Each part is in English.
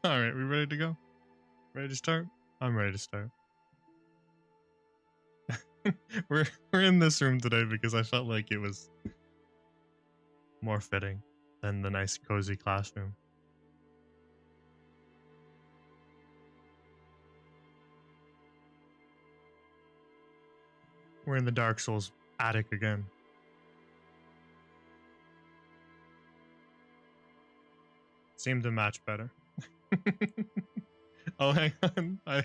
All right, we ready to go? Ready to start? I'm ready to start. we're we're in this room today because I felt like it was more fitting than the nice cozy classroom. We're in the Dark Souls attic again. Seemed to match better. Oh, hang on. I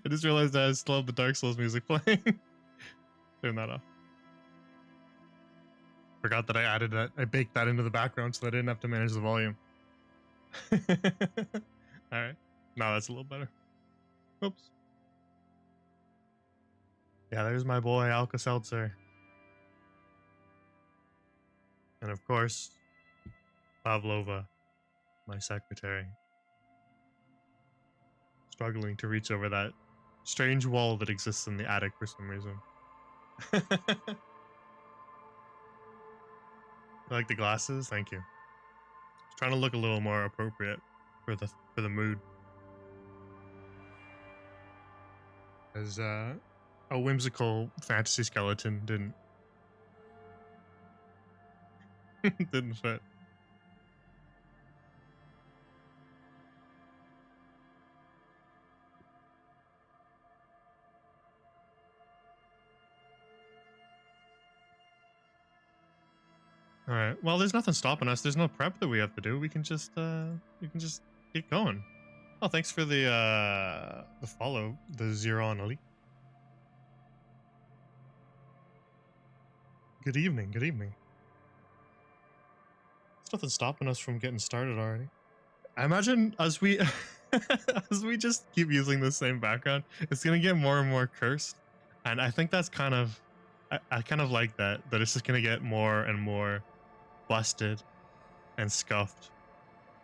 just realized that I still have the Dark Souls music playing. Turn that off. Forgot that I added that. I baked that into the background so I didn't have to manage the volume. Alright. Now that's a little better. Oops. Yeah, there's my boy Alka-Seltzer. And of course, Pavlova, my secretary. Struggling to reach over that strange wall that exists in the attic for some reason. You like the glasses? Thank you. Trying to look a little more appropriate for the mood. As a whimsical fantasy skeleton didn't didn't fit. All right. Well, there's nothing stopping us. There's no prep that we have to do. We can just get going. Oh, thanks for the follow, the Zero on Elite. Good evening. Good evening. There's nothing stopping us from getting started already. I imagine as we as we just keep using the same background, it's gonna get more and more cursed, and I think that's kind of I kind of like that it's just gonna get more and more busted and scuffed.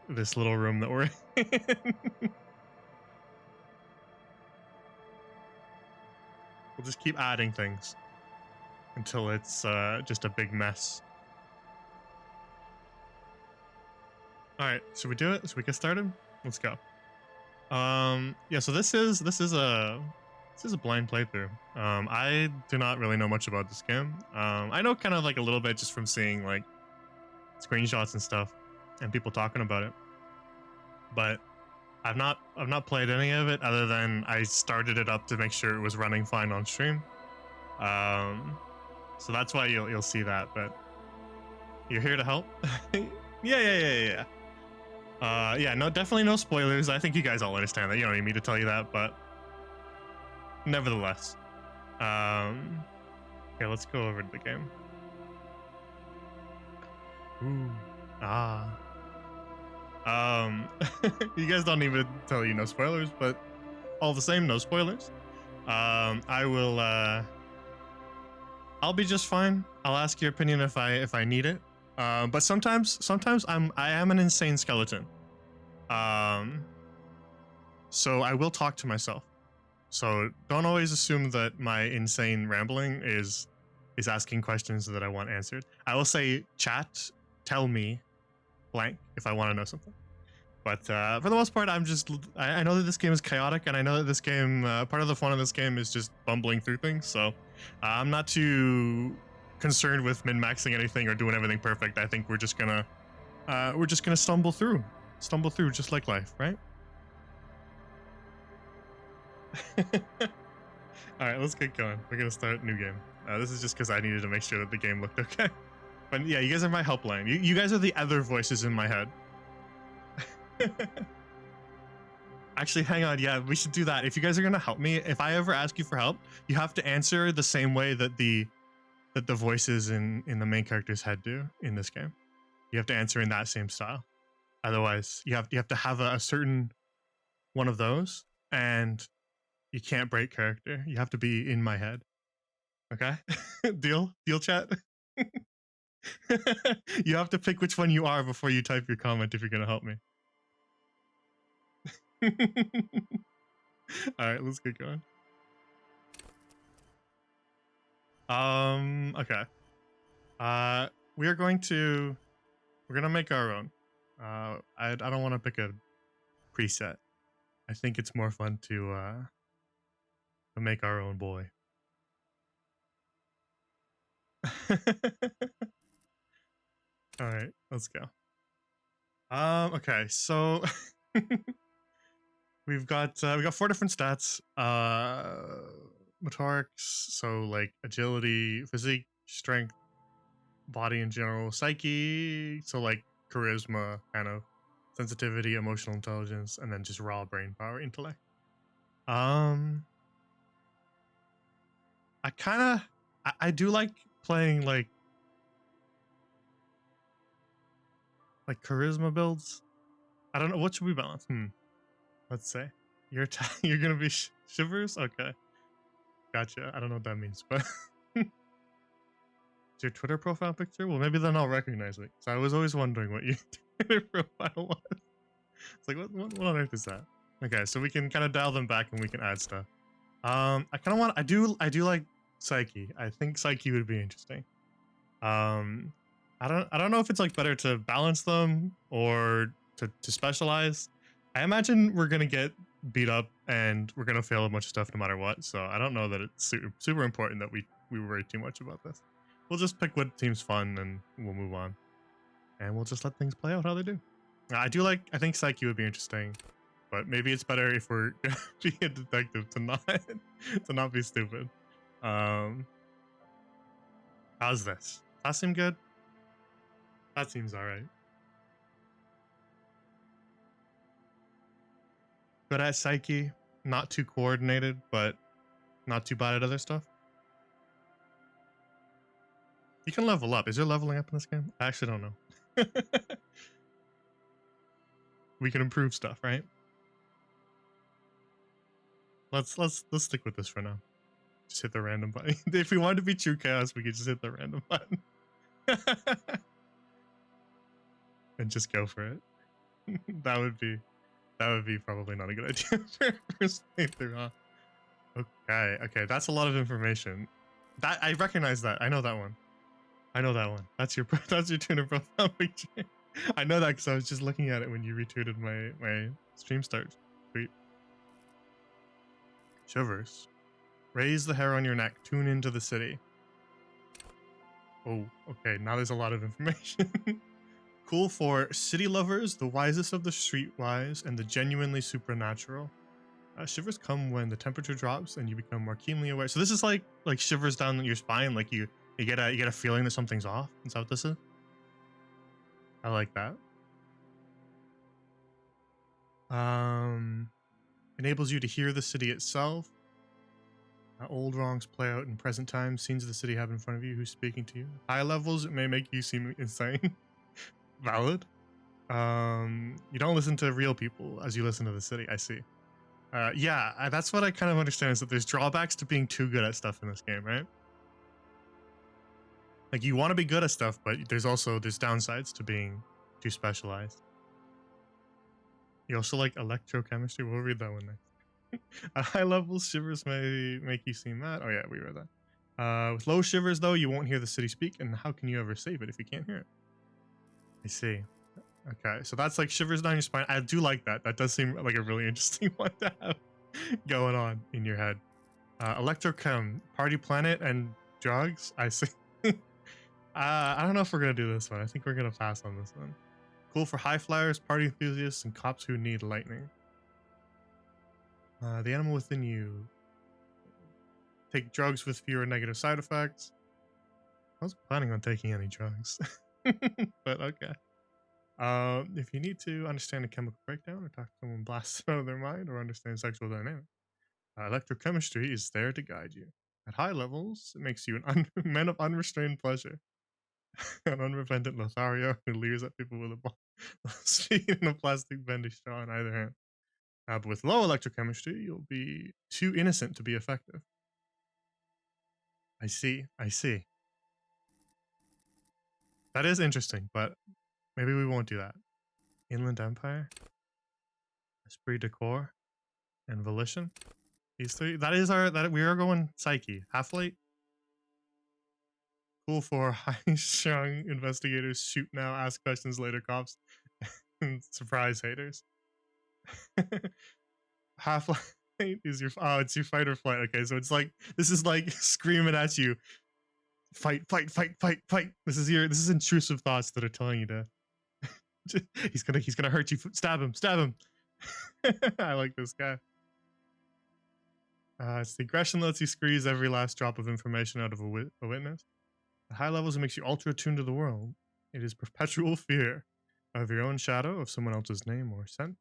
This little room that we're in. We'll just keep adding things until it's just a big mess. All right, should we do it? Should we get started? Let's go. Yeah. So this is a blind playthrough. I do not really know much about this game. I know kind of like a little bit just from seeing like screenshots and stuff and people talking about it, but I've not played any of it other than I started it up to make sure it was running fine on stream. So that's why you'll see that. But you're here to help. Yeah. Yeah, no, definitely no spoilers. I think you guys all understand that. You don't need me to tell you that, but nevertheless. Okay, let's go over to the game. Ooh. Ah. You guys don't need me to tell you no spoilers, but all the same, no spoilers. I will I'll be just fine. I'll ask your opinion if I need it. But sometimes I am an insane skeleton. So I will talk to myself. So don't always assume that my insane rambling is asking questions that I want answered. I will say, chat, tell me blank if I want to know something. But for the most part, I know that this game is chaotic, and I know that this game, part of the fun of this game is just bumbling through things. So I'm not too concerned with min-maxing anything or doing everything perfect. I think we're just gonna stumble through just like life, right? All right, let's get going. We're gonna start a new game. This is just because I needed to make sure that the game looked okay. But yeah, you guys are my helpline. You guys are the other voices in my head. Actually, hang on. Yeah, we should do that. If you guys are gonna help me, if I ever ask you for help, you have to answer the same way that the voices in the main character's head do in this game. You have to answer in that same style. Otherwise, you have to have a certain one of those, and you can't break character. You have to be in my head. Okay? Deal, chat. You have to pick which one you are before you type your comment if you're gonna help me. All right, let's get going. Okay. We're gonna make our own. I don't want to pick a preset. I think it's more fun to make our own boy. All right, let's go. Okay, so we got 4 different stats. Motorics, so like agility, physique, strength, body in general, psyche, so like charisma, kind of sensitivity, emotional intelligence, and then just raw brain power, intellect. Um, I do like playing like charisma builds. I don't know what should we balance. Let's say you're gonna be shivers. Okay, gotcha. I don't know what that means, but it's your Twitter profile picture. Well, maybe then I'll recognize it. So I was always wondering what your Twitter profile was. It's like what on earth is that? Okay, so we can kind of dial them back and we can add stuff. I kind of want. I do like Psyche. I think Psyche would be interesting. I don't know if it's like better to balance them or to specialize. I imagine we're gonna get beat up and we're gonna fail a bunch of stuff no matter what. So I don't know that it's super important that we worry too much about this. We'll just pick what seems fun and we'll move on, and we'll just let things play out how they do. I think Psyche would be interesting, but maybe it's better if we're gonna be a detective to not be stupid. How's this? That seem good? That seems alright. Good at Psyche, not too coordinated, but not too bad at other stuff. You can level up. Is there leveling up in this game? I actually don't know. We can improve stuff, right? Let's stick with this for now. Just hit the random button. If we wanted to be true chaos, we could just hit the random button. And just go for it. that would be probably not a good idea for first playthrough, huh? Okay, that's a lot of information. That I recognize that. I know that one. That's your Twitter profile picture. I know that because I was just looking at it when you retweeted my stream start tweet. Shivers. Raise the hair on your neck. Tune into the city. Oh, okay. Now there's a lot of information. Cool for city lovers, the wisest of the streetwise, and the genuinely supernatural. Shivers come when the temperature drops and you become more keenly aware. So this is like shivers down your spine, like you get a feeling that something's off. Is that what this is? I like that. Enables you to hear the city itself. Old wrongs play out in present time. Scenes of the city have in front of you. Who's speaking to you? High levels, it may make you seem insane. Valid. You don't listen to real people as you listen to the city. I see. Yeah, that's what I kind of understand, is that there's drawbacks to being too good at stuff in this game, right? Like, you want to be good at stuff, but there's downsides to being too specialized. You also like electrochemistry. We'll read that one next. At high levels, shivers may make you seem mad. Oh yeah, we read that. With low shivers, though, you won't hear the city speak, and how can you ever save it if you can't hear it? I see. Okay, so that's like shivers down your spine. I do like that. That does seem like a really interesting one to have going on in your head. Electrochem, party planet, and drugs. I see. I don't know if we're gonna do this one. I think we're gonna pass on this one. Cool for high flyers, party enthusiasts, and cops who need lightning. The animal within you. Take drugs with fewer negative side effects. I was planning on taking any drugs, but okay. If you need to understand a chemical breakdown or talk to someone blasted out of their mind or understand sexual dynamics, electrochemistry is there to guide you. At high levels, it makes you an man of unrestrained pleasure. An unrepentant Lothario who leers at people with a ball speed and a plastic bendy straw in either hand. But with low electrochemistry, you'll be too innocent to be effective. I see. That is interesting, but maybe we won't do that. Inland Empire, Esprit de Corps, and Volition. These three. That we are going Psyche. Half-Light. Cool for high-strung investigators. Shoot now, ask questions later, cops, and surprise haters. Half-Life is your it's your fight or flight. Okay, so it's like this is like screaming at you, fight, fight, fight, fight, fight. This is intrusive thoughts that are telling you to he's gonna hurt you. Stab him, stab him. I like this guy. It's the aggression lets you squeeze every last drop of information out of a witness. At high levels, it makes you ultra attuned to the world. It is perpetual fear of your own shadow, of someone else's name or scent.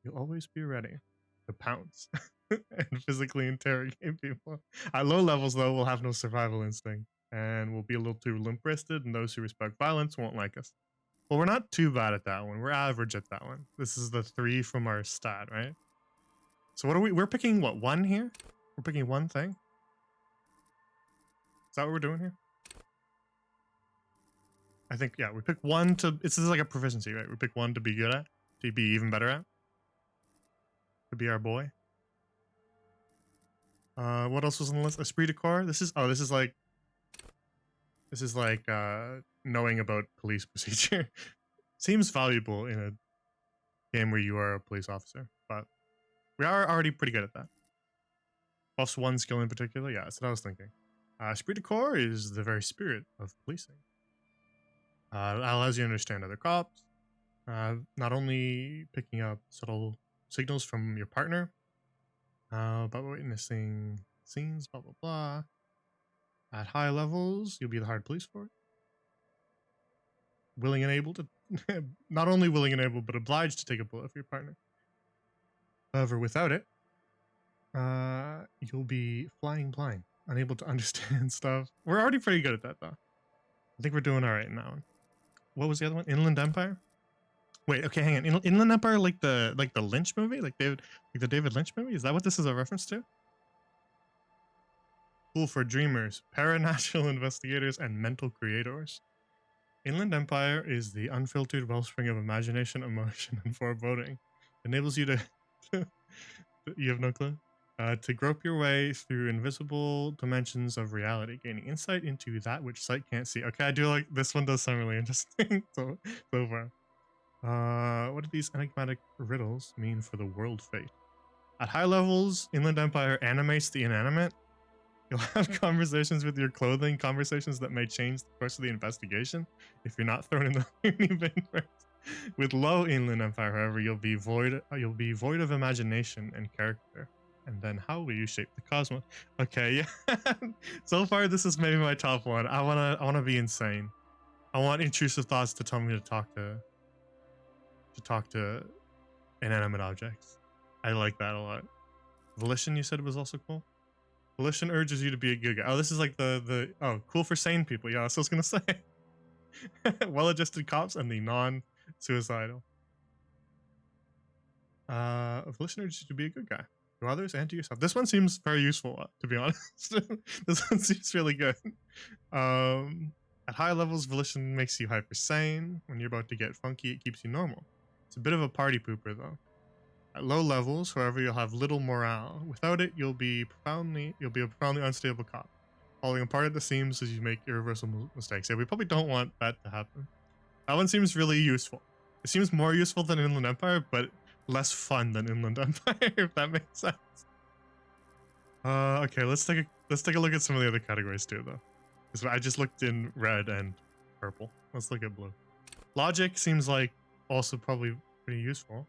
You'll always be ready to pounce and physically interrogate people. At low levels, though, we'll have no survival instinct and we'll be a little too limp-wristed, and those who respect violence won't like us. Well, we're not too bad at that one. We're average at that one. This is the 3 from our stat, right? So what are we? We're picking what, 1 here? We're picking 1 thing? Is that what we're doing here? I think, yeah, we pick 1 to... This is like a proficiency, right? We pick 1 to be good at, to be even better at. To be our boy. What else was on the list? Esprit de corps? This is like knowing about police procedure. Seems valuable in a game where you are a police officer, but we are already pretty good at that. Plus 1 skill in particular, yeah, that's what I was thinking. Esprit de corps is the very spirit of policing. It allows you to understand other cops, not only picking up subtle signals from your partner, but witnessing scenes, blah, blah, blah. At high levels, you'll be the hired police for it. Willing and able to, not only willing and able, but obliged to take a bullet for your partner. However, without it, you'll be flying blind, unable to understand stuff. We're already pretty good at that, though. I think we're doing all right in that one. What was the other one? Inland Empire? Wait, okay, hang on. Inland Empire, like the Lynch movie, like the David Lynch movie. Is that what this is a reference to? Cool for dreamers, paranatural investigators, and mental creators. Inland Empire is the unfiltered wellspring of imagination, emotion, and foreboding. It enables you to you have no clue? To grope your way through invisible dimensions of reality, gaining insight into that which sight can't see. Okay, I do like this one. Does sound really interesting so far. What do these enigmatic riddles mean for the world fate? At high levels, Inland Empire animates the inanimate. You'll have conversations with your clothing, conversations that may change the course of the investigation if you're not thrown in the loony bin first. With low Inland Empire, however, you'll be void of imagination and character. And then how will you shape the cosmos? Okay, yeah. So far, this is maybe my top one. I wanna be insane. I want intrusive thoughts to tell me to talk to inanimate objects. I like that a lot. Volition, you said, was also cool. Volition urges you to be a good guy. Oh, this is like the cool for sane people. Yeah, that's what I was gonna say. Well-adjusted cops and the non-suicidal. Volition urges you to be a good guy to others and to yourself. This one seems very useful, to be honest. This one seems really good. At high levels, Volition makes you hyper sane. When you're about to get funky, it keeps you normal. It's a bit of a party pooper, though. At low levels, however, you'll have little morale. Without it, you'll be a profoundly unstable cop, falling apart at the seams as you make irreversible mistakes. Yeah, we probably don't want that to happen. That one seems really useful. It seems more useful than Inland Empire, but less fun than Inland Empire, if that makes sense. Okay, let's take a look at some of the other categories too, though. Because I just looked in red and purple. Let's look at blue. Logic seems like also probably pretty useful.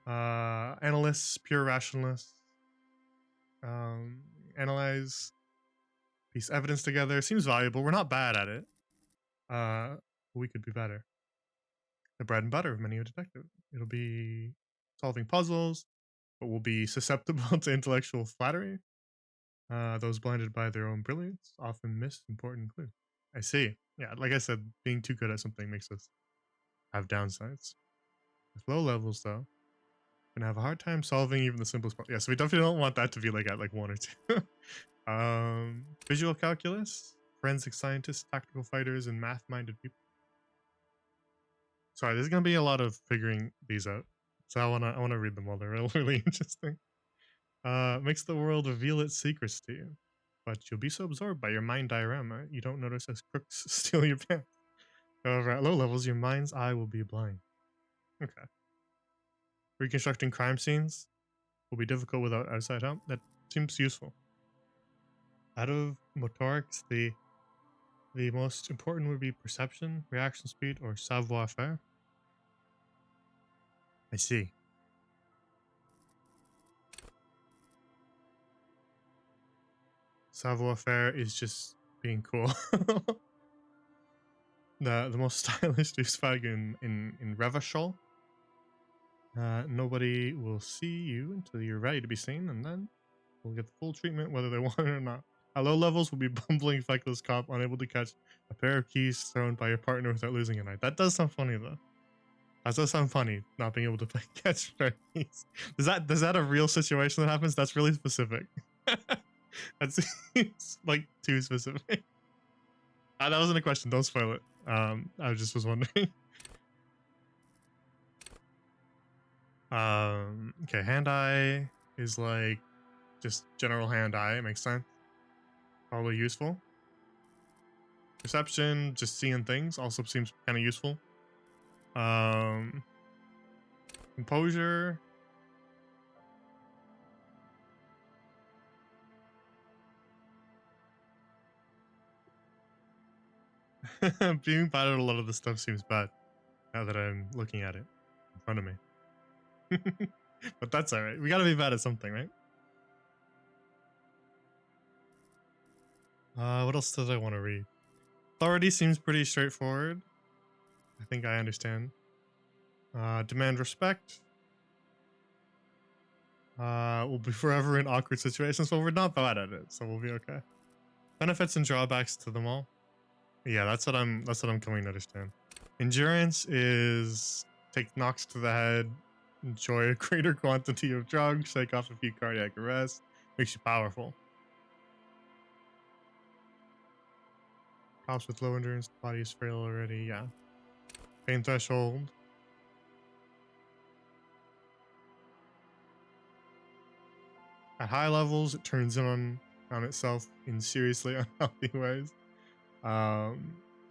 Analysts, pure rationalists. Analyze, piece evidence together. Seems valuable. We're not bad at it. We could be better. The bread and butter of many a detective. It'll be solving puzzles, but will be susceptible to intellectual flattery. Those blinded by their own brilliance often miss important clues. I see. Yeah, like I said, being too good at something makes us have downsides. With low levels, though, gonna have a hard time solving even the simplest problem. Yeah, so we definitely don't want that to be like at like 1 or 2. Visual calculus, forensic scientists, tactical fighters, and math-minded people. Sorry, there's gonna be a lot of figuring these out, so I wanna read them all. They're really interesting. Makes the world reveal its secrets to you, but you'll be so absorbed by your mind diorama you don't notice as crooks steal your pants. However, at low levels, your mind's eye will be blind. Okay. Reconstructing crime scenes will be difficult without outside help. That seems useful. Out of motorics, the most important would be perception, reaction speed, or savoir-faire. I see. Savoir-faire is just being cool. The most stylish douchebag in Revachol. Nobody will see you until you're ready to be seen, and then we'll get the full treatment whether they want it or not. At low levels, will be bumbling feckless cop, unable to catch a pair of keys thrown by your partner without losing an eye. That does sound funny though. That does sound funny, not being able to catch pair of keys. Is that a real situation that happens? That's really specific. That seems like too specific. That wasn't a question. Don't spoil it. I just was wondering. Okay, hand eye is like just general hand eye. It makes sense. Probably useful. Perception, just seeing things, also seems kind of useful. Composure. Being bad at a lot of this stuff seems bad now that I'm looking at it in front of me. But that's alright. We gotta be bad at something, right? What else did I want to read? Authority seems pretty straightforward. I think I understand. Demand respect. We'll be forever in awkward situations, but we're not bad at it, so we'll be okay. Benefits and drawbacks to them all. Yeah, that's what I'm coming to understand. Endurance is take knocks to the head, enjoy a greater quantity of drugs, shake off a few cardiac arrests, makes you powerful. Cops with low endurance, the body is frail already, yeah. Pain threshold. At high levels, it turns in on itself in seriously unhealthy ways.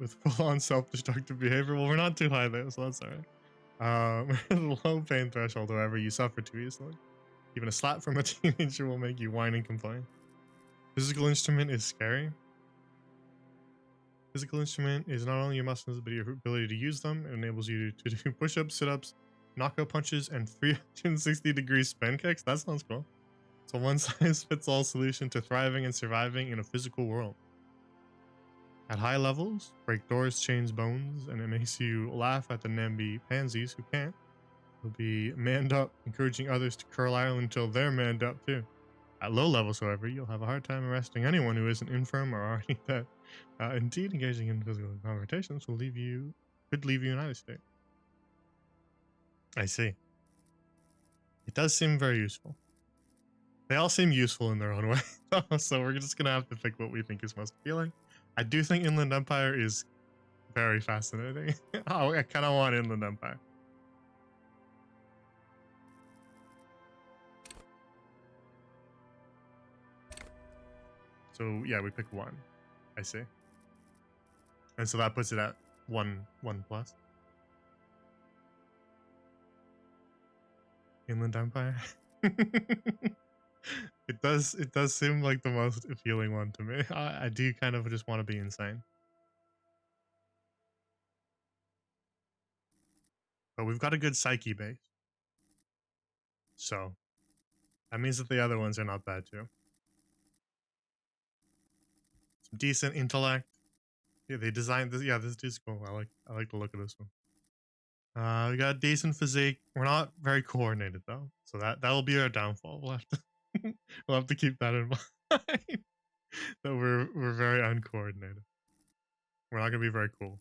With full-on self-destructive behavior. Well, we're not too high there, so that's alright. Low pain threshold, however, you suffer too easily. Even a slap from a teenager will make you whine and complain. Physical instrument is scary. Physical instrument is not only your muscles, but your ability to use them. It enables you to do push-ups, sit-ups, knockout punches, and 360-degree spin kicks. That sounds cool. It's a one-size-fits-all solution to thriving and surviving in a physical world. At high levels, break doors, change bones, and it makes you laugh at the namby pansies who can't. You'll be manned up, encouraging others to curl iron until they're manned up too. At low levels, however, you'll have a hard time arresting anyone who isn't infirm or already dead. Indeed, engaging in physical confrontations could leave you in either state. I see. It does seem very useful. They all seem useful in their own way, so we're just gonna have to pick what we think is most appealing. I do think Inland Empire is very fascinating. Oh, I kind of want Inland Empire. So yeah, we pick one. I see. And so that puts it at one plus. Inland Empire. It does seem like the most appealing one to me. I do kind of just want to be insane. But we've got a good psyche base. So that means that the other ones are not bad too. Some decent intellect. Yeah, they designed this. Yeah, this is cool. I like the look of this one. We got a decent physique. We're not very coordinated though, so that will be our downfall. We'll have to keep that in mind. That we're very uncoordinated. We're not gonna be very cool.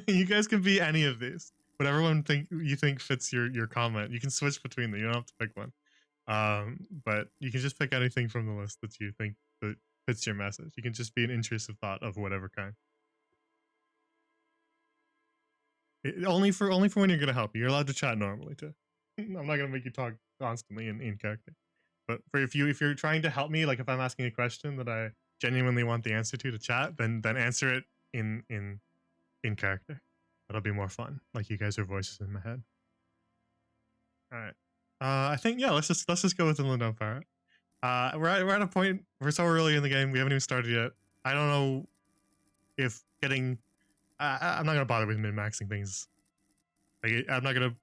You guys can be any of these. Whatever one you think fits your comment. You can switch between them. You don't have to pick one. But you can just pick anything from the list that you think that fits your message. You can just be an intrusive thought of whatever kind. Only for when you're gonna help. You're allowed to chat normally too. I'm not gonna make you talk constantly in character. But if you're trying to help me, like if I'm asking a question that I genuinely want the answer to chat, then answer it in character. That'll be more fun. Like you guys are voices in my head. All right. I think yeah. Let's just go with the Inland Empire. We're at a point. We're so early in the game. We haven't even started yet. I don't know if getting. I'm not gonna bother with min maxing things. Like I'm not gonna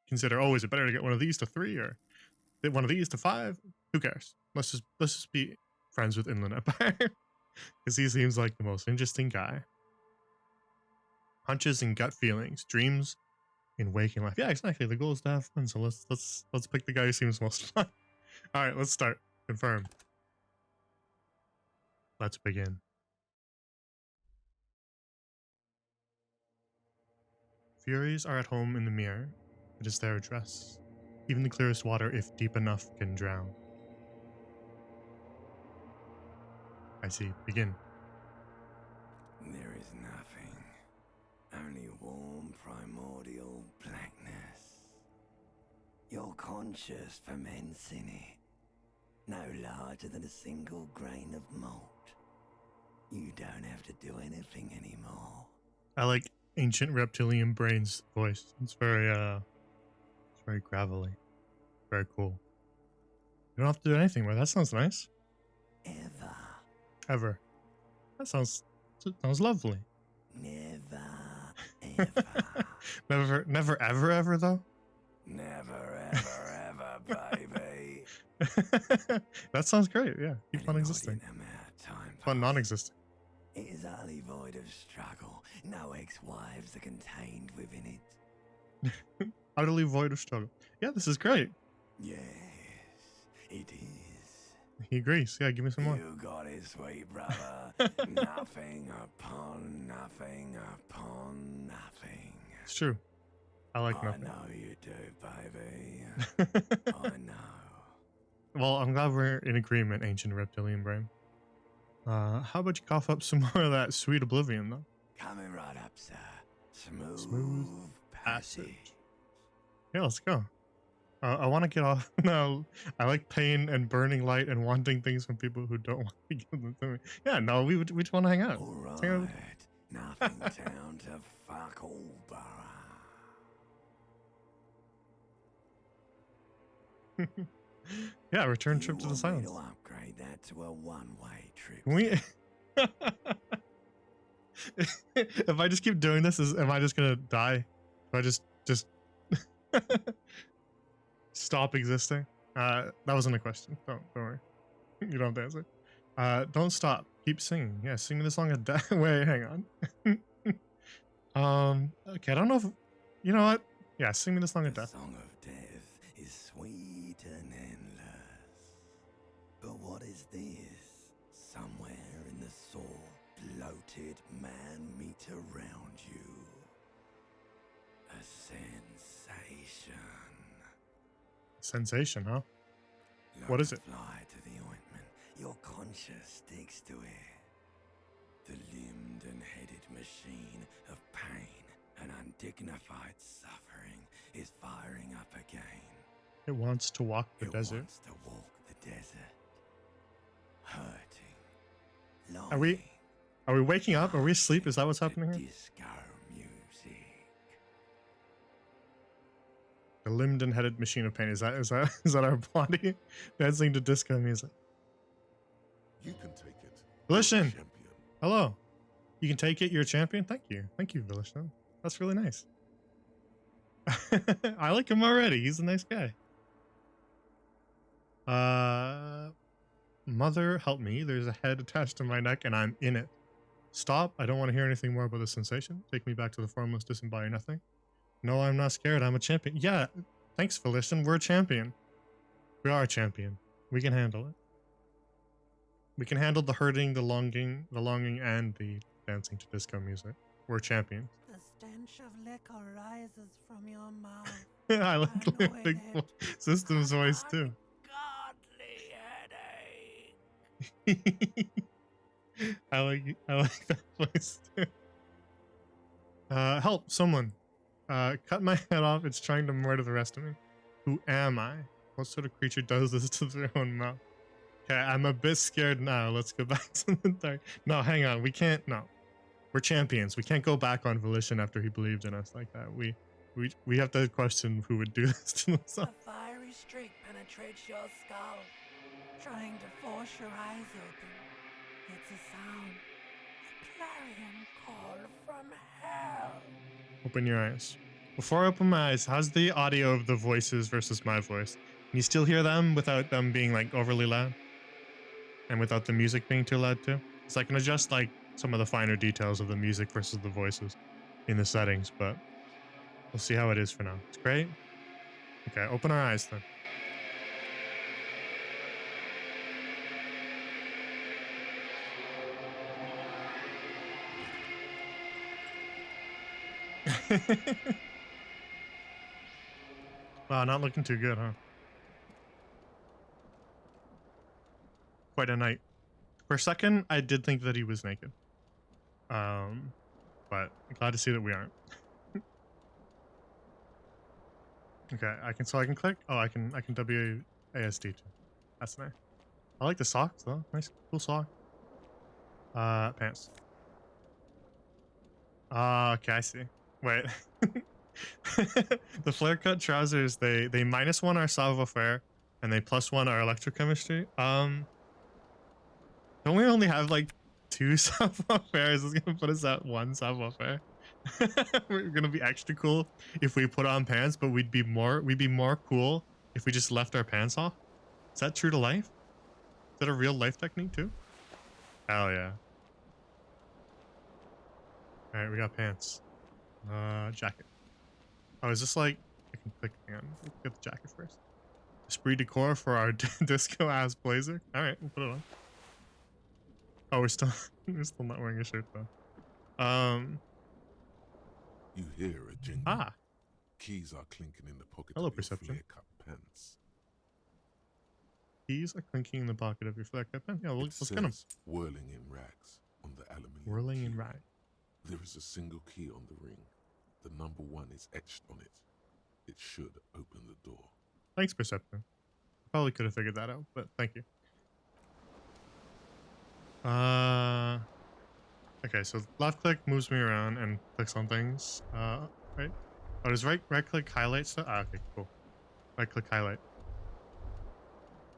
consider. Oh, is it better to get one of these to 3 or one of these to 5? Who cares? Let's just be friends with Inland Empire because he seems like the most interesting guy. Hunches and gut feelings, dreams in waking life. Yeah, exactly. The goal is to have fun. So let's pick the guy who seems most fun. All right, let's start. Confirm. Let's begin. Furies are at home in the mirror. It is their address. Even the clearest water, if deep enough, can drown. I see. Begin. There is nothing. Only warm primordial blackness. Your conscious ferments in it. No larger than a single grain of malt. You don't have to do anything anymore. I like ancient reptilian brain's voice. It's very gravelly. Very cool. You don't have to do anything, but that sounds nice. Ever. That sounds lovely. Never, Never ever though? never, ever, baby. That sounds great, yeah. Keep on existing. Time Fun non-existing. It is utterly void of struggle. No ex-wives are contained within it. Utterly void of struggle. Yeah, this is great. Yes, it is. He agrees. Yeah, give me some more. You got it, sweet brother. Nothing upon nothing upon nothing. It's true. I like nothing. I know you do, baby. I know. Well, I'm glad we're in agreement, ancient reptilian brain. How about you cough up some more of that sweet oblivion, though? Coming right up, sir. Smooth passage. Yeah, let's go. I want to get off. No, I like pain and burning light and wanting things from people who don't want to give them to me. Yeah, no, we just want to hang out. All Let's hang out. right. Nothing down to fuck all, borough. Yeah, return trip to the silence. To upgrade that to a one-way trip. Can we? If I just keep doing this, am I just gonna die? If I just stop existing? That wasn't a question. Don't worry. You don't have to answer. Don't stop. Keep singing. Yeah, sing me the song of death. Wait, hang on. Okay, I don't know if you know what. Yeah, sing me the song of death. The song of death is sweet and endless. But what is this? Somewhere in the soul, bloated man meet around you. A sensation. Sensation, huh? Like What is it? Fly to the ointment. Your conscience sticks to it. The limbed and headed machine of pain and undignified suffering is firing up again. It wants to walk the It desert. wants to walk the desert. Hurting. Are we- Longing. Are we waking up? Are we asleep? Is that what's happening here? Disco music. The limbed and headed machine of pain. Is that our body dancing to disco music? You can take it. Volition. Champion. Hello. You can take it. You're a champion. Thank you, Volition. That's really nice. I like him already. He's a nice guy. Mother, help me. There's a head attached to my neck and I'm in it. Stop. I don't want to hear anything more about the sensation. Take me back to the formless, disembodied nothing. No, I'm not scared. I'm a champion. Yeah, thanks, Volition. We're a champion. We are a champion. We can handle it. We can handle the hurting, the longing, and the dancing to disco music. We're champions. The stench of liquor rises from your mouth. I like Big System's voice too. Godly headache. I like that voice too. Help, someone. Cut my head off. It's trying to murder the rest of me. Who am I? What sort of creature does this to their own mouth? Okay, I'm a bit scared now. Let's go back to the dark. No, hang on. We can't. No. We're champions. We can't go back on volition after he believed in us like that. We have to question who would do this to A themselves. fiery streak penetrates your skull, trying to force your eyes open. It's a sound, a clarion call from hell. Open your eyes. Before I open my eyes, how's the audio of the voices versus my voice? Can you still hear them without them being like overly loud? And without the music being too loud too? So I can adjust like some of the finer details of the music versus the voices in the settings, but we'll see how it is for now. It's great. Okay, open our eyes then. Wow, not looking too good, huh? Quite a night. For a second, I did think that he was naked. But glad to see that we aren't. Okay, I can click. Oh, I can WASD too. That's nice. I like the socks though. Nice, cool sock. Pants. Okay, I see. Wait. The flare cut trousers, they -1 our savoir-faire and they +1 our electrochemistry. Don't we only have like 2 savoir-faire? Is this gonna put us at 1 savoir-faire? We're gonna be extra cool if we put on pants, but we'd be more cool if we just left our pants off. Is that true to life? Is that a real life technique too? Hell yeah. Alright, we got pants. Jacket. Oh, is this like I can click hang on, let's get the jacket first. Esprit de corps for our disco ass blazer. Alright, we'll put it on. Oh, we're still not wearing a shirt though. You hear a jingle. Ah, Keys are clinking in the pocket hello, of your perception. flare-cut pants. keys are clinking in the pocket of your flare cut pen. Yeah, let's get them. Whirling in rags on the aluminium. Whirling in key. rag. There is a single key on the ring. The number 1 is etched on it. It should open the door. Thanks, Perception. Probably could have figured that out, but thank you. Okay, so left click moves me around and clicks on things. Right? Oh, does right click highlight stuff? Ah, okay, cool. Right click highlight.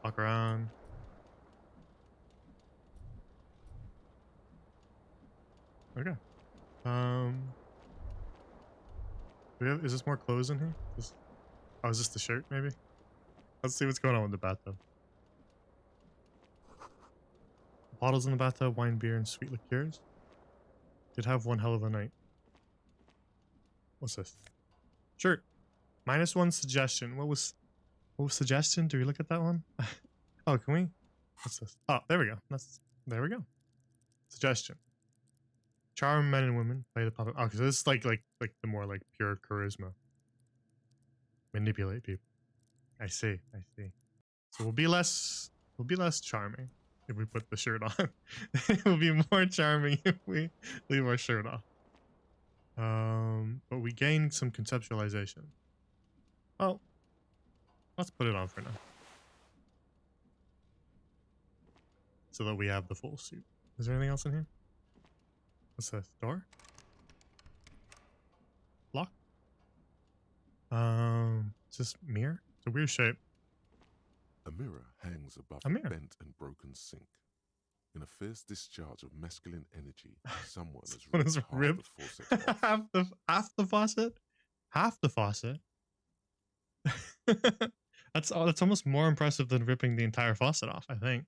Walk around. Okay. Is this more clothes in here? Oh, is this the shirt maybe? Let's see what's going on with the bathtub. Bottles in the bathtub, wine, beer, and sweet liqueurs. Did have one hell of a night. What's this? Shirt. -1 suggestion. What was suggestion? Do we look at that one? Oh, can we? What's this? Oh, there we go. There we go. Suggestion. Charm men and women. Play the puppet. Oh, because this is like the more like pure charisma. Manipulate people. I see. So we'll be less charming if we put the shirt on. We'll be more charming if we leave our shirt off. But we gain some conceptualization. Oh, let's put it on for now, so that we have the full suit. Is there anything else in here? What's this? Door? Lock? Is this mirror? It's a weird shape. A mirror hangs above A a mirror. bent and broken sink. In a fierce discharge of masculine energy, someone has Someone has ripped half ripped the faucet off. half the faucet? Half the faucet? That's almost more impressive than ripping the entire faucet off, I think.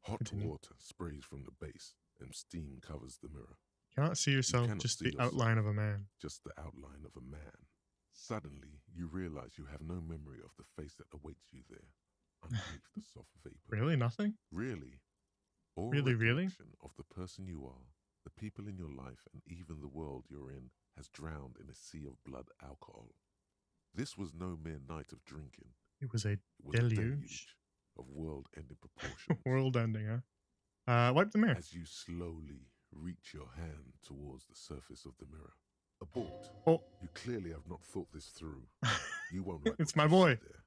Hot Continue. water sprays from the base, and steam covers the mirror. You cannot see yourself, cannot just see the yourself. outline of a man. Just the outline of a man. Suddenly, you realize you have no memory of the face that awaits you there, underneath the soft vapor. Really? Nothing? Really? Or Really? recollection of the person you are, the people in your life, and even the world you're in has drowned in a sea of blood alcohol. This was no mere night of drinking. It was a It was a deluge. deluge of world-ending proportions. World ending, huh? Wipe the mirror. As you slowly reach your hand towards the surface of the mirror. Abort. Oh. You clearly have not thought this through. You won't like It's what my you boy. see there,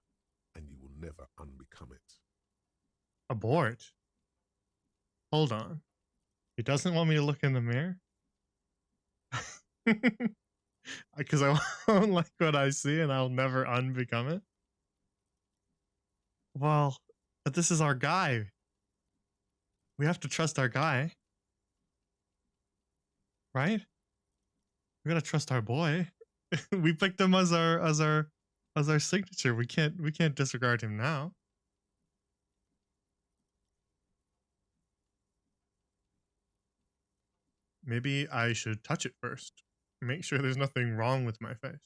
and you will never unbecome it. Abort. Hold on. He doesn't want me to look in the mirror? Because I won't like what I see and I'll never unbecome it. Well, but this is our guy. We have to trust our guy, right? We gotta trust our boy. We picked him as our signature. We can't disregard him now. Maybe I should touch it first. Make sure there's nothing wrong with my face.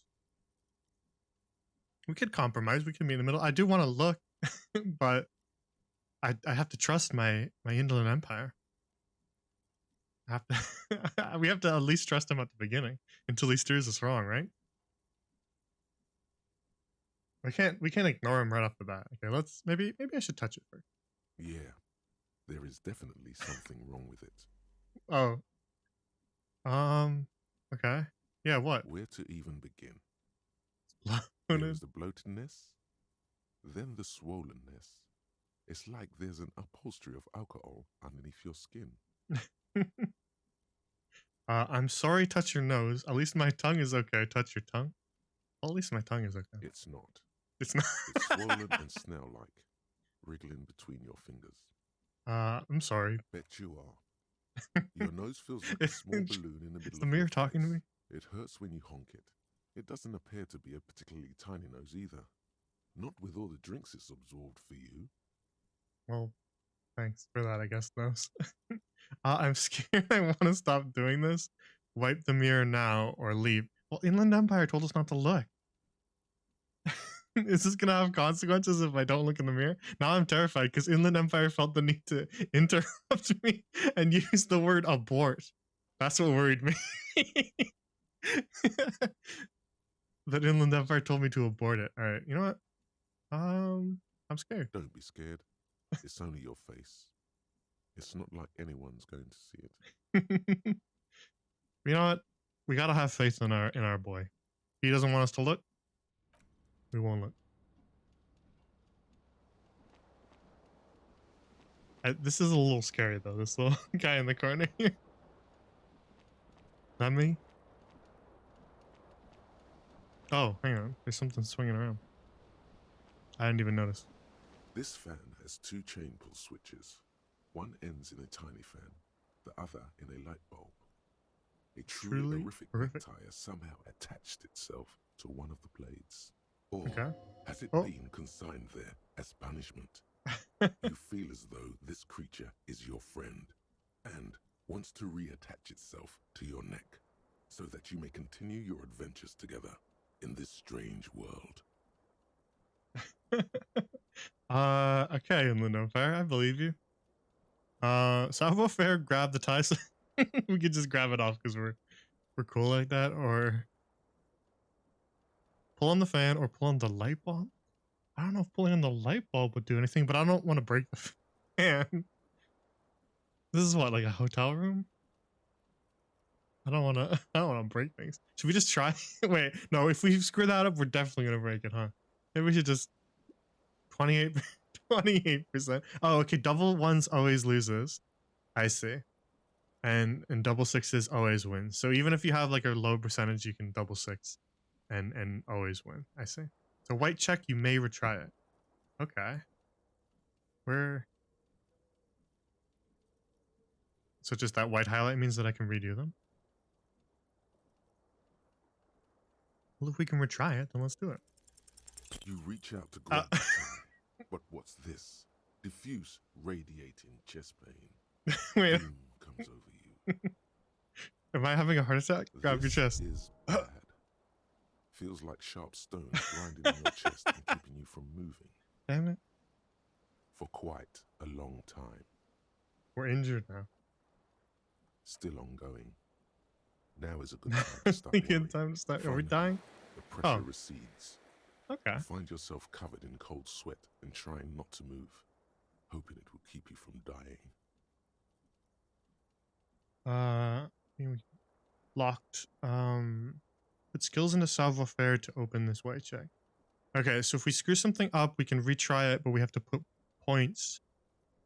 We could compromise. We could meet in the middle. I do want to look, but I have to trust my indolent empire. I have to we have to at least trust him at the beginning until he steers us wrong, right? We can't ignore him right off the bat. Okay, let's maybe I should touch it first. Yeah, there is definitely something wrong with it. Oh. Okay. Yeah, what? Where to even begin? Bloated. There is the bloatedness, then the swollenness. It's like there's an upholstery of alcohol underneath your skin. I'm sorry, touch your nose. At least my tongue is okay. Touch your tongue. Well, at least my tongue is okay. It's not. It's not. It's swollen and snail-like, wriggling between your fingers. I'm sorry. Bet you are. Your nose feels like a small balloon in the middle Is of the mirror your talking to face. me? It hurts when you honk it. It doesn't appear to be a particularly tiny nose either. Not with all the drinks it's absorbed for you. Well, thanks for that, I guess, nose. I'm scared. I want to stop doing this. Wipe the mirror now or leave. Well, Inland Empire told us not to look. Is this gonna have consequences if I don't look in the mirror? Now I'm terrified because Inland Empire felt the need to interrupt me and use the word abort. That's what worried me. That Inland Empire told me to abort it. All right, you know what? I'm scared. Don't be scared. It's only your face. It's not like anyone's going to see it. You know what? We gotta have faith in our boy. If he doesn't want us to look, we won't look. This is a little scary though. This little guy in the corner here. Not me. Oh, hang on. There's something swinging around. I didn't even notice. This fan has two chain pull switches. One ends in a tiny fan, the other in a light bulb. A truly horrific necktie has somehow attached itself to one of the blades. Or has it been consigned there as punishment? You feel as though this creature is your friend and wants to reattach itself to your neck so that you may continue your adventures together in this strange world. Okay, Inland Empire, I believe you. Salvo Fair, grab the tie. We could just grab it off because we're cool like that, or pull on the fan or pull on the light bulb. I don't know if pulling on the light bulb would do anything, but I don't want to break the fan. This is what, like a hotel room? I don't want to break things. Should we just try? Wait, no, if we screw that up, we're definitely going to break it, huh? Maybe we should just 28%. Oh, okay, double ones always loses. I see. And double sixes always wins. So even if you have like a low percentage, you can double six and always win. I see. So white check, you may retry it. Okay. So just that white highlight means that I can redo them? Well, if we can retry it, then let's do it. You reach out to grab the tie, but what's this? Diffuse, radiating chest pain. Wait. Boom comes over you. Am I having a heart attack? Grab your chest. This is bad. Feels like sharp stones grinding in your chest and keeping you from moving. Damn it. For quite a long time. We're injured now. Still ongoing. Now is a good time to start Good time to start. Are we Finally, dying? The pressure recedes. Okay. You find yourself covered in cold sweat and trying not to move, hoping it will keep you from dying. Locked. Put skills into salvo fair to open this white check. Okay, so if we screw something up, we can retry it, but we have to put points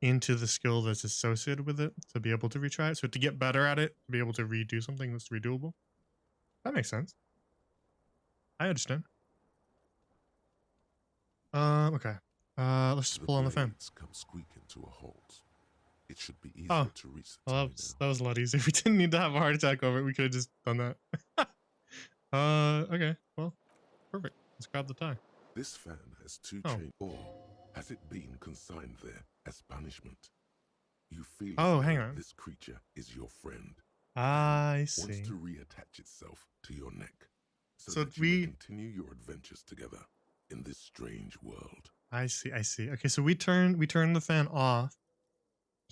into the skill that's associated with it to be able to retry it. So to get better at it, to be able to redo something that's redoable. That makes sense. I understand. Okay. Let's just pull on the fan. blades come squeaking to a halt. It should be easier Oh, to reach the well, tie now. that was a lot easier. We didn't need to have a heart attack over it. We could have just done that. Okay. Well, perfect. Let's grab the tie. This fan has two Oh. chains. Or has it been consigned there as punishment? You feel Oh, as hang though on. this creature is your friend. I and see. Wants to reattach itself to your neck, so So that you may continue your adventures together in this strange world. I see. Okay, so we turn the fan off,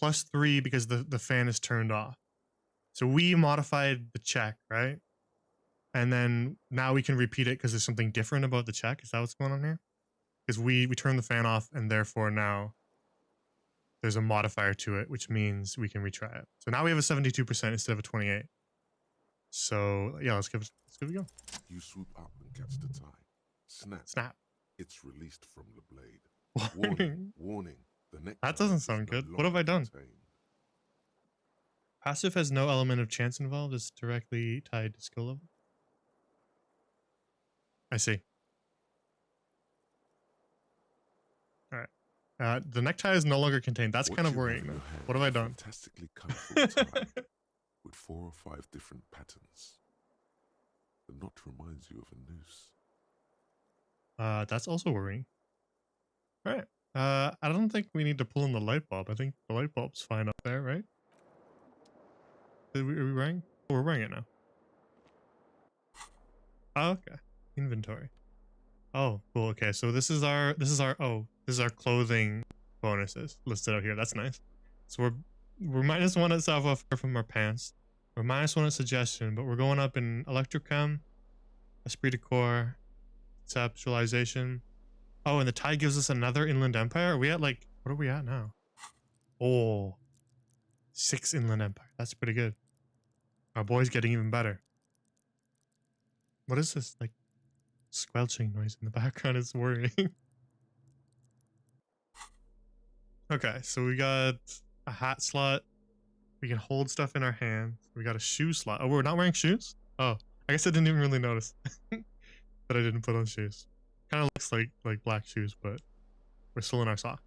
+3 because the fan is turned off. So we modified the check, right? And then now we can repeat it because there's something different about the check. Is that what's going on here? Because we turned the fan off, and therefore now there's a modifier to it, which means we can retry it. So now we have a 72% instead of a 28. So yeah, let's give it a go. You swoop up and catch the tie. Snap. It's released from the blade. Warning. Warning. The neck. That doesn't sound good. What have I done? Passive has no element of chance involved. It's directly tied to skill level. I see. Alright. The necktie is no longer contained. That's kind of worrying. What have I done? Fantastically colorful tie with 4 or 5 different patterns. The knot reminds you of a noose. That's also worrying. Alright. I don't think we need to pull in the light bulb. I think the light bulb's fine up there, right? Are we wearing? Oh, we're wearing it now. Oh, okay. Inventory. Oh, cool. Okay, so this is our clothing bonuses listed out here. That's nice. So we're -1 at self-welfare from our pants. We're -1 at suggestion, but we're going up in electrochem, esprit de corps, conceptualization. Oh, and the tie gives us another inland empire. Are we at like, what are we at now? Oh, 6 inland empire. That's pretty good. Our boy's getting even better. What is this like squelching noise in the background? It's worrying. Okay, so we got a hat slot. We can hold stuff in our hands. We got a shoe slot. Oh, we're not wearing shoes? Oh, I guess I didn't even really notice that I didn't put on shoes. Kind of looks like black shoes, but we're still in our sock.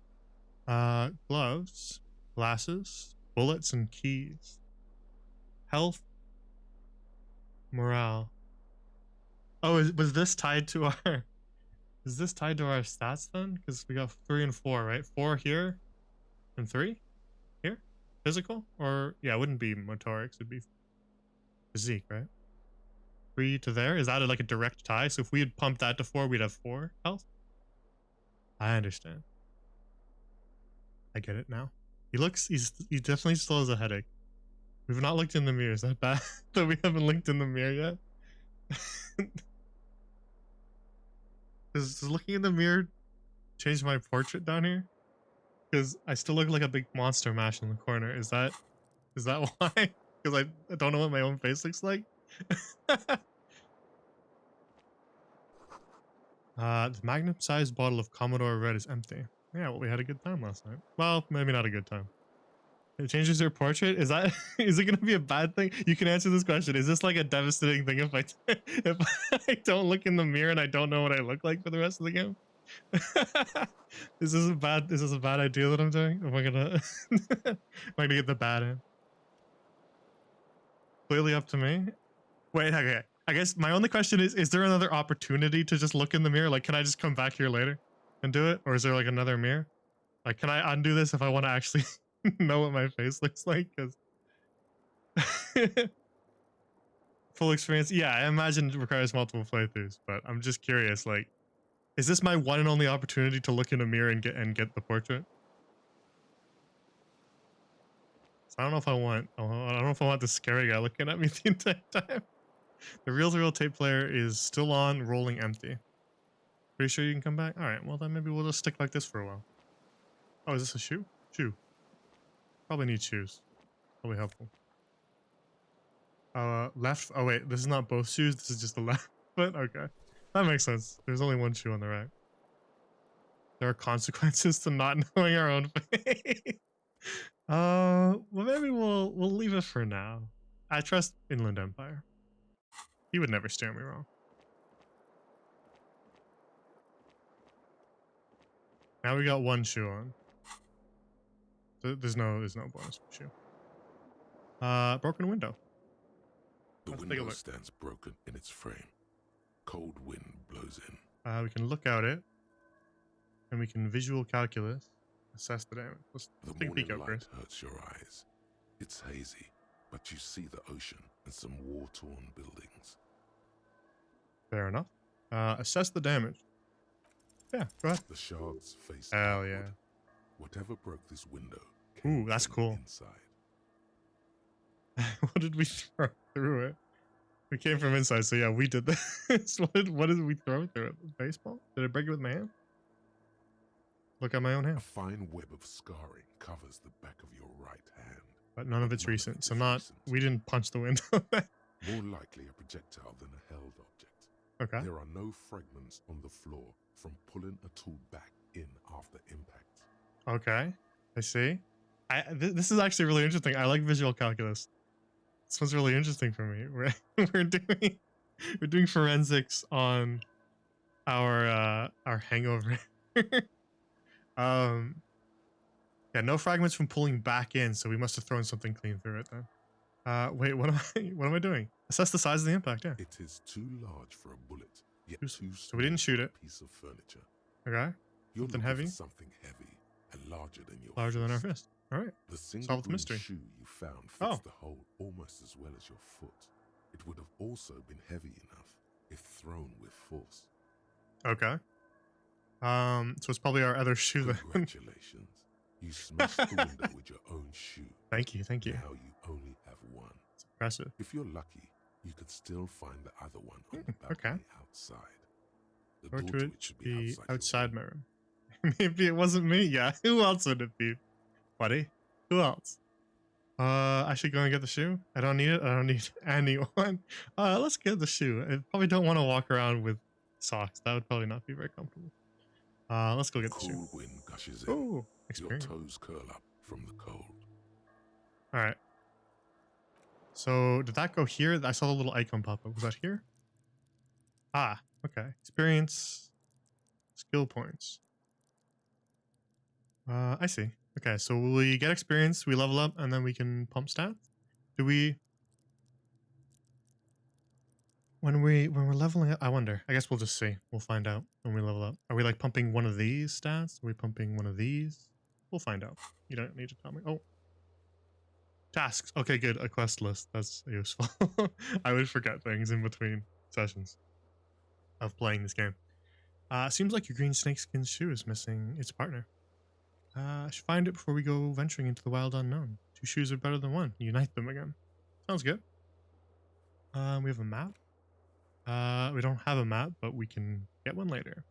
Gloves, glasses, bullets, and keys. Health, morale. Oh, was this tied to our? Is this tied to our stats then? Because we got 3 and 4, right? 4 here, and 3 here. Physical, or yeah, it wouldn't be motorics. It'd be physique, right? 3 to there. Is that like a direct tie? So if we had pumped that to 4, we'd have 4 health. I understand. I get it now. He definitely still has a headache. We've not looked in the mirror. Is that bad that we haven't looked in the mirror yet? Does looking in the mirror change my portrait down here? Because I still look like a big monster mash in the corner. Is that why? Because I don't know what my own face looks like? The magnum-sized bottle of Commodore Red is empty. Yeah, well, we had a good time last night. Well, maybe not a good time. It changes your portrait? Is it gonna be a bad thing? You can answer this question. Is this like a devastating thing if I don't look in the mirror and I don't know what I look like for the rest of the game? Is this a bad idea that I'm doing? Am I gonna get the bad in? Clearly up to me. Wait, okay. I guess my only question is there another opportunity to just look in the mirror? Like, can I just come back here later and do it? Or is there like another mirror? Like, can I undo this if I want to actually know what my face looks like? Because full experience, yeah, I imagine it requires multiple playthroughs, but I'm just curious, like, is this my one and only opportunity to look in a mirror and get the portrait? So I don't know if I want the scary guy looking at me the entire time. The reel-to-reel tape player is still on, rolling empty. Pretty sure you can come back? Alright, well then maybe we'll just stick like this for a while. Oh, is this a shoe? Shoe. Probably need shoes. Probably helpful. Left. Oh wait, this is not both shoes. This is just the left foot. Okay, that makes sense. There's only one shoe on the right. There are consequences to not knowing our own fate. Well maybe we'll leave it for now. I trust Inland Empire. He would never steer me wrong. Now we got one shoe on. There's no bonus shoe. Broken window. The Let's take a window look. stands broken in its frame. Cold wind blows in. We can look out it, and we can visual calculus, assess the damage. Let's The take a peek morning out light first. hurts your eyes. It's hazy, but you see the ocean and some war-torn buildings. Fair enough. Assess the damage. Yeah, go ahead. The shards face Hell outward. yeah. Whatever broke this window Ooh, came that's from cool. inside. What did we throw through it? We came from inside, so yeah, we did this. What did we throw through it? Baseball? Did I break it with my hand? Look at my own A hand. fine web of scarring covers the back of your right hand. But none of it's None of recent, it so is not. recent. We didn't punch the window. More likely a projectile than a held object. Okay. There are no fragments on the floor from pulling a tool back in after impact. Okay. I see. This is actually really interesting. I like visual calculus. This one's really interesting for me. We're doing forensics on our hangover. Yeah, no fragments from pulling back in, so we must have thrown something clean through it then. Wait, what am I doing? Assess the size of the impact, yeah. It is too large for a bullet, yet Too- too so we didn't small shoot for it. a piece of furniture. Okay. You're Something looking heavy? for something heavy and larger than your Larger than our fist. fist. Alright. The single Solve the green mystery. shoe you found fits Oh. the hole almost as well as your foot. It would have also been heavy enough if thrown with force. Okay. So it's probably our other shoe then. Congratulations. You smashed the window with your own shoe. Thank you. Now you only have one. It's impressive. If you're lucky, you could still find the other one on the okay. balcony outside. The Or door to to it it should be be outside my room. Maybe it wasn't me. Yeah, who else would it be? Buddy? Who else? I should go and get the shoe. I don't need it. I don't need anyone. Let's get the shoe. I probably don't want to walk around with socks. That would probably not be very comfortable. Let's go get the shoe. Cool wind gushes in. Oh, Your experience. toes curl up from the cold. All right. So did that go here? I saw the little icon pop up. Was that here? Ah, okay. Experience, skill points. I see. Okay, so we get experience, we level up, and then we can pump stats. Do we? When we're leveling up, I wonder. I guess we'll just see. We'll find out when we level up. Are we like pumping one of these stats? Are we pumping one of these? We'll find out. You don't need to tell me. Oh. Tasks. Okay, good. A quest list. That's useful. I would forget things in between sessions of playing this game. Seems like your green snakeskin shoe is missing its partner. I should find it before we go venturing into the wild unknown. 2 shoes are better than 1. Unite them again. Sounds good. We have a map. We don't have a map, but we can get one later.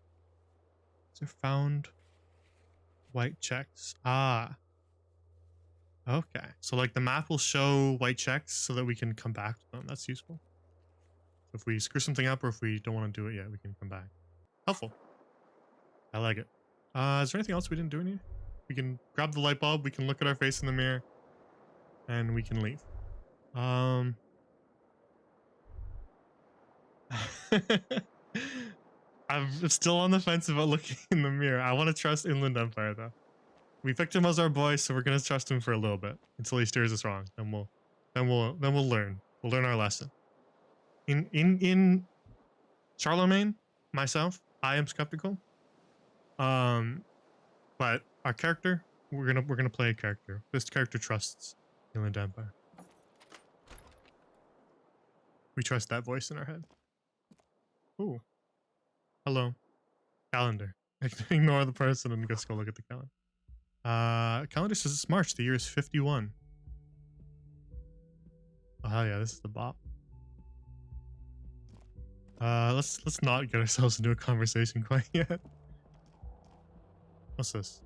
So found white checks. Ah. Okay. So like the map will show white checks so that we can come back to them. That's useful. So if we screw something up or if we don't want to do it yet, we can come back. Helpful. I like it. Is there anything else we didn't do in here? We can grab the light bulb, we can look at our face in the mirror, and we can leave. I'm still on the fence about looking in the mirror. I want to trust Inland Empire though. We picked him as our boy, so we're gonna trust him for a little bit until he steers us wrong. Then we'll learn. We'll learn our lesson. In Charlemagne, myself, I am skeptical. But our character, we're gonna play a character. This character trusts Inland Empire. We trust that voice in our head. Ooh. Hello. Calendar. Ignore the person and just go look at the calendar. Calendar says it's March. The year is 51. Oh hell yeah, this is the bop. Let's not get ourselves into a conversation quite yet. What's this?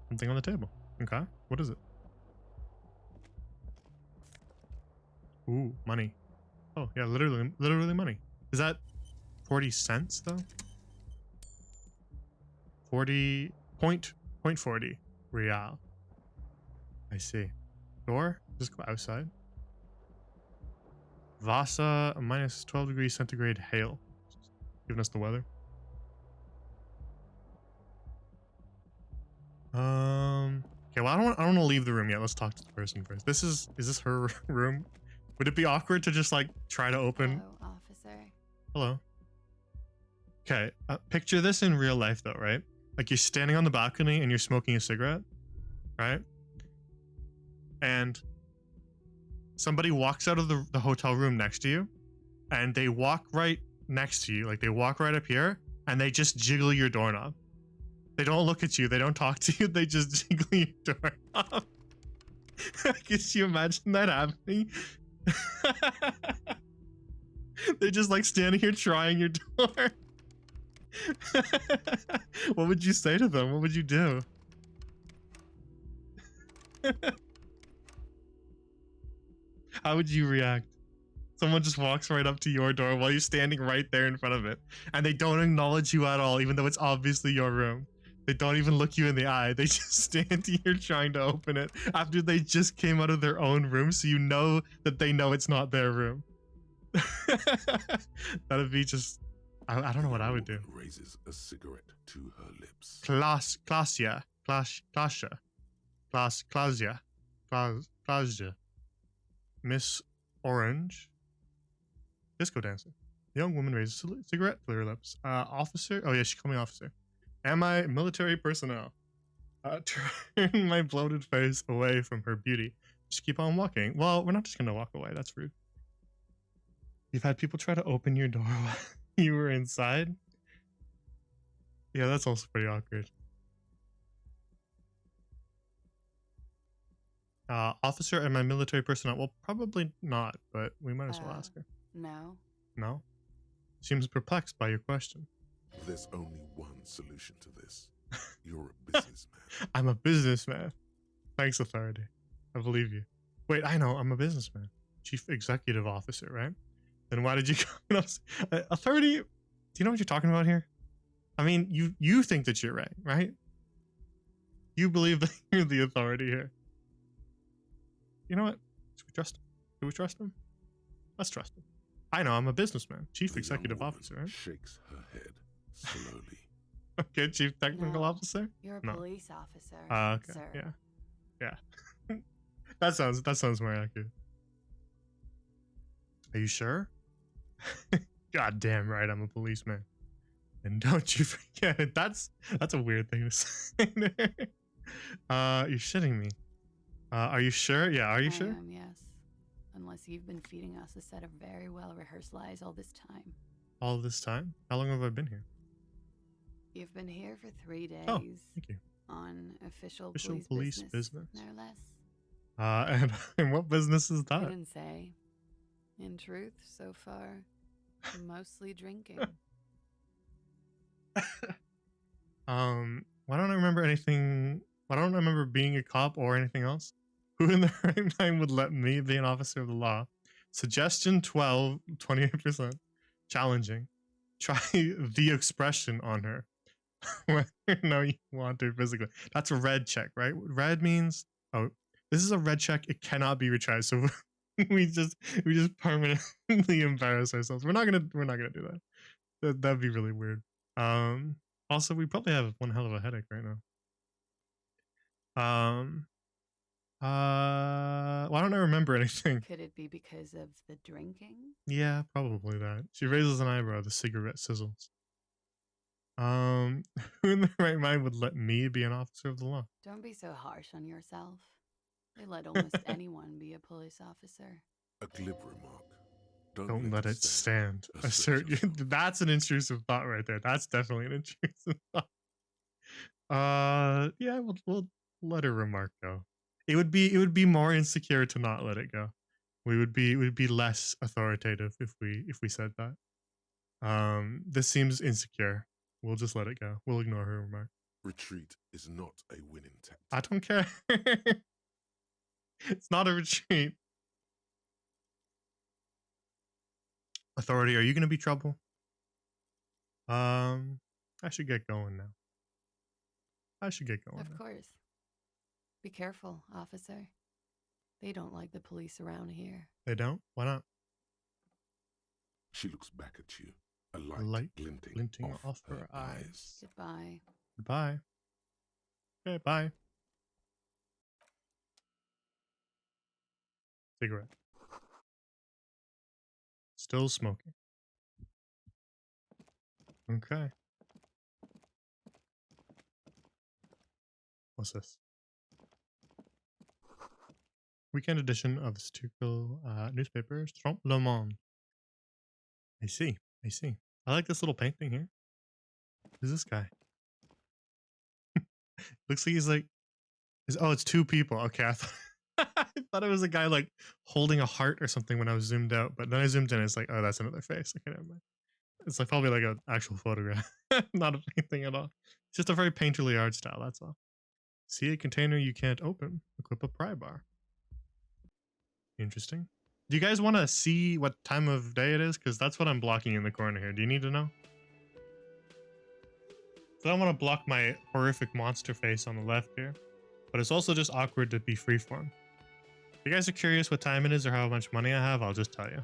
Something on the table. Okay. What is it? Ooh, money. Oh yeah, literally money. Is that 40 cents though? 40.40 real. I see. Door? Just go outside. Vasa, minus 12 degrees centigrade hail. Giving us the weather. Okay, well, I don't want to leave the room yet. Let's talk to the person first. Is this her room? Would it be awkward to just like try to open? Hello, officer. Hello. Okay, picture this in real life though, right? Like you're standing on the balcony and you're smoking a cigarette, right? And somebody walks out of the hotel room next to you, and they walk right next to you, like they walk right up here, and they just jiggle your doorknob. They don't look at you, they don't talk to you, they just jiggle your doorknob. Can you imagine that happening? They're just like standing here trying your door. What would you say to them? What would you do? How would you react? Someone just walks right up to your door while you're standing right there in front of it, and they don't acknowledge you at all, even though it's obviously your room. They don't even look you in the eye. They just stand here trying to open it after they just came out of their own room, so you know that they know it's not their room. That'd be just... I don't know what I would do. Raises a cigarette to her lips. Klasia. Miss Orange. Disco dancer. The young woman raises a cigarette to her lips. Officer? Oh yeah, she called me officer. Am I military personnel? Turn my bloated face away from her beauty. Just keep on walking. Well, we're not just gonna walk away. That's rude. You've had people try to open your door while you were inside? Yeah, that's also pretty awkward. Officer, am I military personnel? Well, probably not, but we might as well ask her. No. No? Seems perplexed by your question. There's only one solution to this. You're a businessman. I'm a businessman. Thanks, authority. I believe you. Wait, I know, I'm a businessman. Chief executive officer, right? Then why did you come up? Authority, do you know what you're talking about here? I mean, you think that you're right? You believe that you're the authority here. You know what? Should we trust him? Do we trust him? Let's trust him. I know, I'm a businessman. Chief executive officer, right? Shakes her head slowly. Okay, chief technical No, officer? You're a No. police officer. Okay, sir. yeah. That sounds more accurate. Are you sure? God damn right, I'm a policeman. And don't you forget it. That's a weird thing to say. You're shitting me. Are you sure? Yeah, are you sure? I am, yes. Unless you've been feeding us a set of very well-rehearsed lies all this time. All this time? How long have I been here? You've been here for 3 days. Oh, thank you. On official police business. no less. And what business is I that? didn't say. In truth, so far, mostly drinking. Why don't I remember anything? Why don't I remember being a cop or anything else? Who in their right mind would let me be an officer of the law? Suggestion 12, 28%. Challenging. Try the expression on her. No, you want her physically. That's a red check, right? Red means, oh, this is a red check. It cannot be retried. So we just permanently embarrass ourselves. We're not gonna do that. That'd be really weird. Also, we probably have one hell of a headache right now. Why don't I remember anything? Could it be because of the drinking? Yeah, probably that. She raises an eyebrow. The cigarette sizzles. Who in their right mind would let me be an officer of the law? Don't be so harsh on yourself. They let almost anyone be a police officer. A glib remark. Don't let it stand. Assert you. That's an intrusive thought right there. That's definitely an intrusive thought. Yeah, we'll let her remark go. It would be more insecure to not let it go. We would be less authoritative if we said that. This seems insecure. We'll just let it go. We'll ignore her remark. Retreat is not a winning tactic. I don't care. It's not a retreat. Authority, are you going to be trouble? I should get going now. Of course. Be careful, officer. They don't like the police around here. They don't? Why not? She looks back at you, a A light, light glinting, glinting off, off her her eyes. Goodbye. Goodbye. Okay, bye. Cigarette. Still smoking. Okay. What's this? Weekend edition of the satirical newspaper, Trompe le Monde. I see. I see. I like this little painting here. Who's this guy? Looks like he's like, oh, it's two people. Okay, I thought, I thought it was a guy like holding a heart or something when I was zoomed out, but then I zoomed in. It's like, oh, that's another face. Okay, never mind. It's like probably like an actual photograph, not a painting at all. It's just a very painterly art style. That's all. See a container you can't open. Equip a pry bar. Interesting. Do you guys want to see what time of day it is? Because that's what I'm blocking in the corner here. Do you need to know? So I want to block my horrific monster face on the left here, but it's also just awkward to be freeform. If you guys are curious what time it is or how much money I have, I'll just tell you.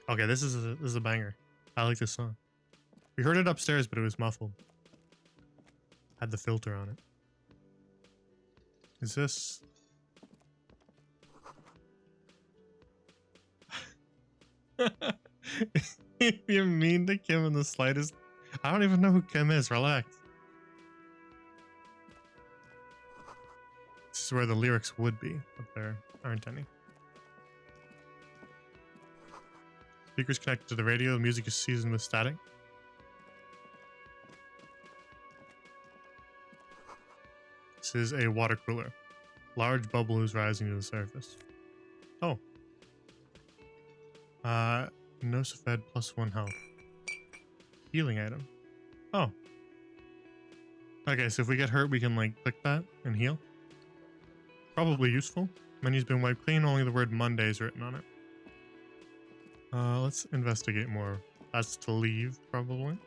Okay, this is a banger. I like this song. We heard it upstairs, but it was muffled. Had the filter on it. Is this? If you're mean to Kim in the slightest, I don't even know who Kim is. Relax. This is where the lyrics would be, but there aren't any. Speakers connected to the radio. The music is seasoned with static. This is a water cooler. Large bubble is rising to the surface. Oh. Nosafed +1 health. Healing item. Oh. Okay, so if we get hurt, we can like click that and heal. Probably useful. Menu's been wiped clean. Only the word Monday is written on it. Let's investigate more. That's to leave, probably.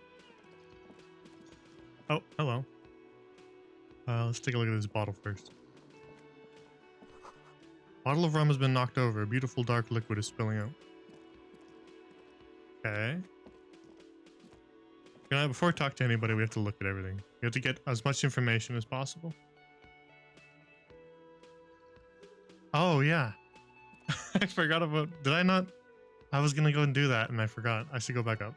Oh, hello. Let's take a look at this bottle first. Bottle of rum has been knocked over. A beautiful dark liquid is spilling out. Okay. Before we talk to anybody, we have to look at everything. We have to get as much information as possible. Oh, yeah. I forgot about... Did I not... I was going to go and do that, and I forgot. I should go back up.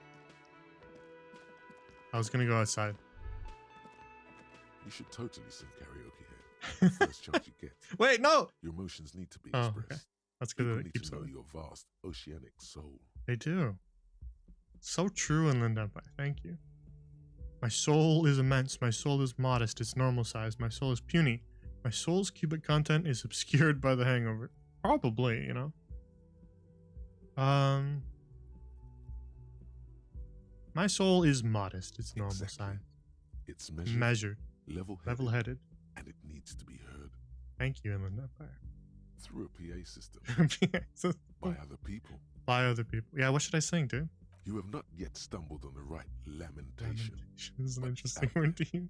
I was going to go outside. You should totally sing karaoke here. First chance you get. Wait, no! Your emotions need to be Oh, expressed. okay. That's good People that it need keeps to know going. your vast oceanic soul. They do. So true in Lind Empire. Thank you. My soul is immense. My soul is modest. It's normal size. My soul is puny. My soul's cubic content is obscured by the hangover. Probably, you know. My soul is modest. It's normal size. It's Measured. Level-headed. And it needs to be heard. Thank you, Inland Empire. Through a PA system. By other people. By other people. Yeah, what should I sing, dude? You have not yet stumbled on the right lamentation. This is an interesting word to you.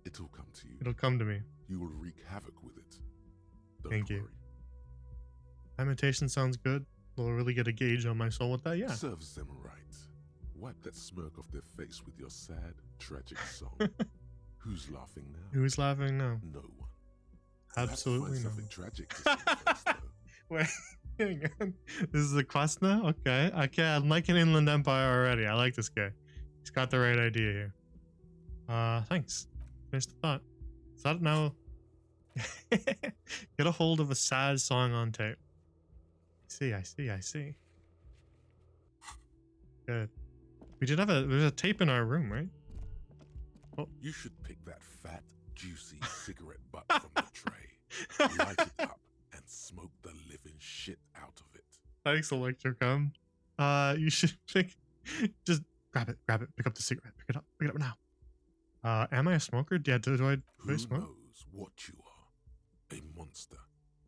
It'll come to you. It'll come to me. You will wreak havoc with it. Thank you. Lamentation sounds good. We'll really get a gauge on my soul with that, yeah. Serves them right. Wipe that smirk off their face with your sad, tragic song. Who's laughing now? Who's laughing now? No one. Absolutely no something tragic to say first, though. Wait, hang on. This is a quest now? Okay. Okay, I'm liking Inland Empire already. I like this guy. He's got the right idea here. Thanks. Finish the thought. Is that now? Get a hold of a sad song on tape. I see. Good. We did have there's a tape in our room, right? Oh. You should pick that fat, juicy cigarette butt from the tray, light it up, and smoke the living shit out of it. Thanks, Electrocom. You should just grab it, pick up the cigarette, pick it up now. Am I a smoker? Yeah, do I smoke? Who knows what you are? A monster,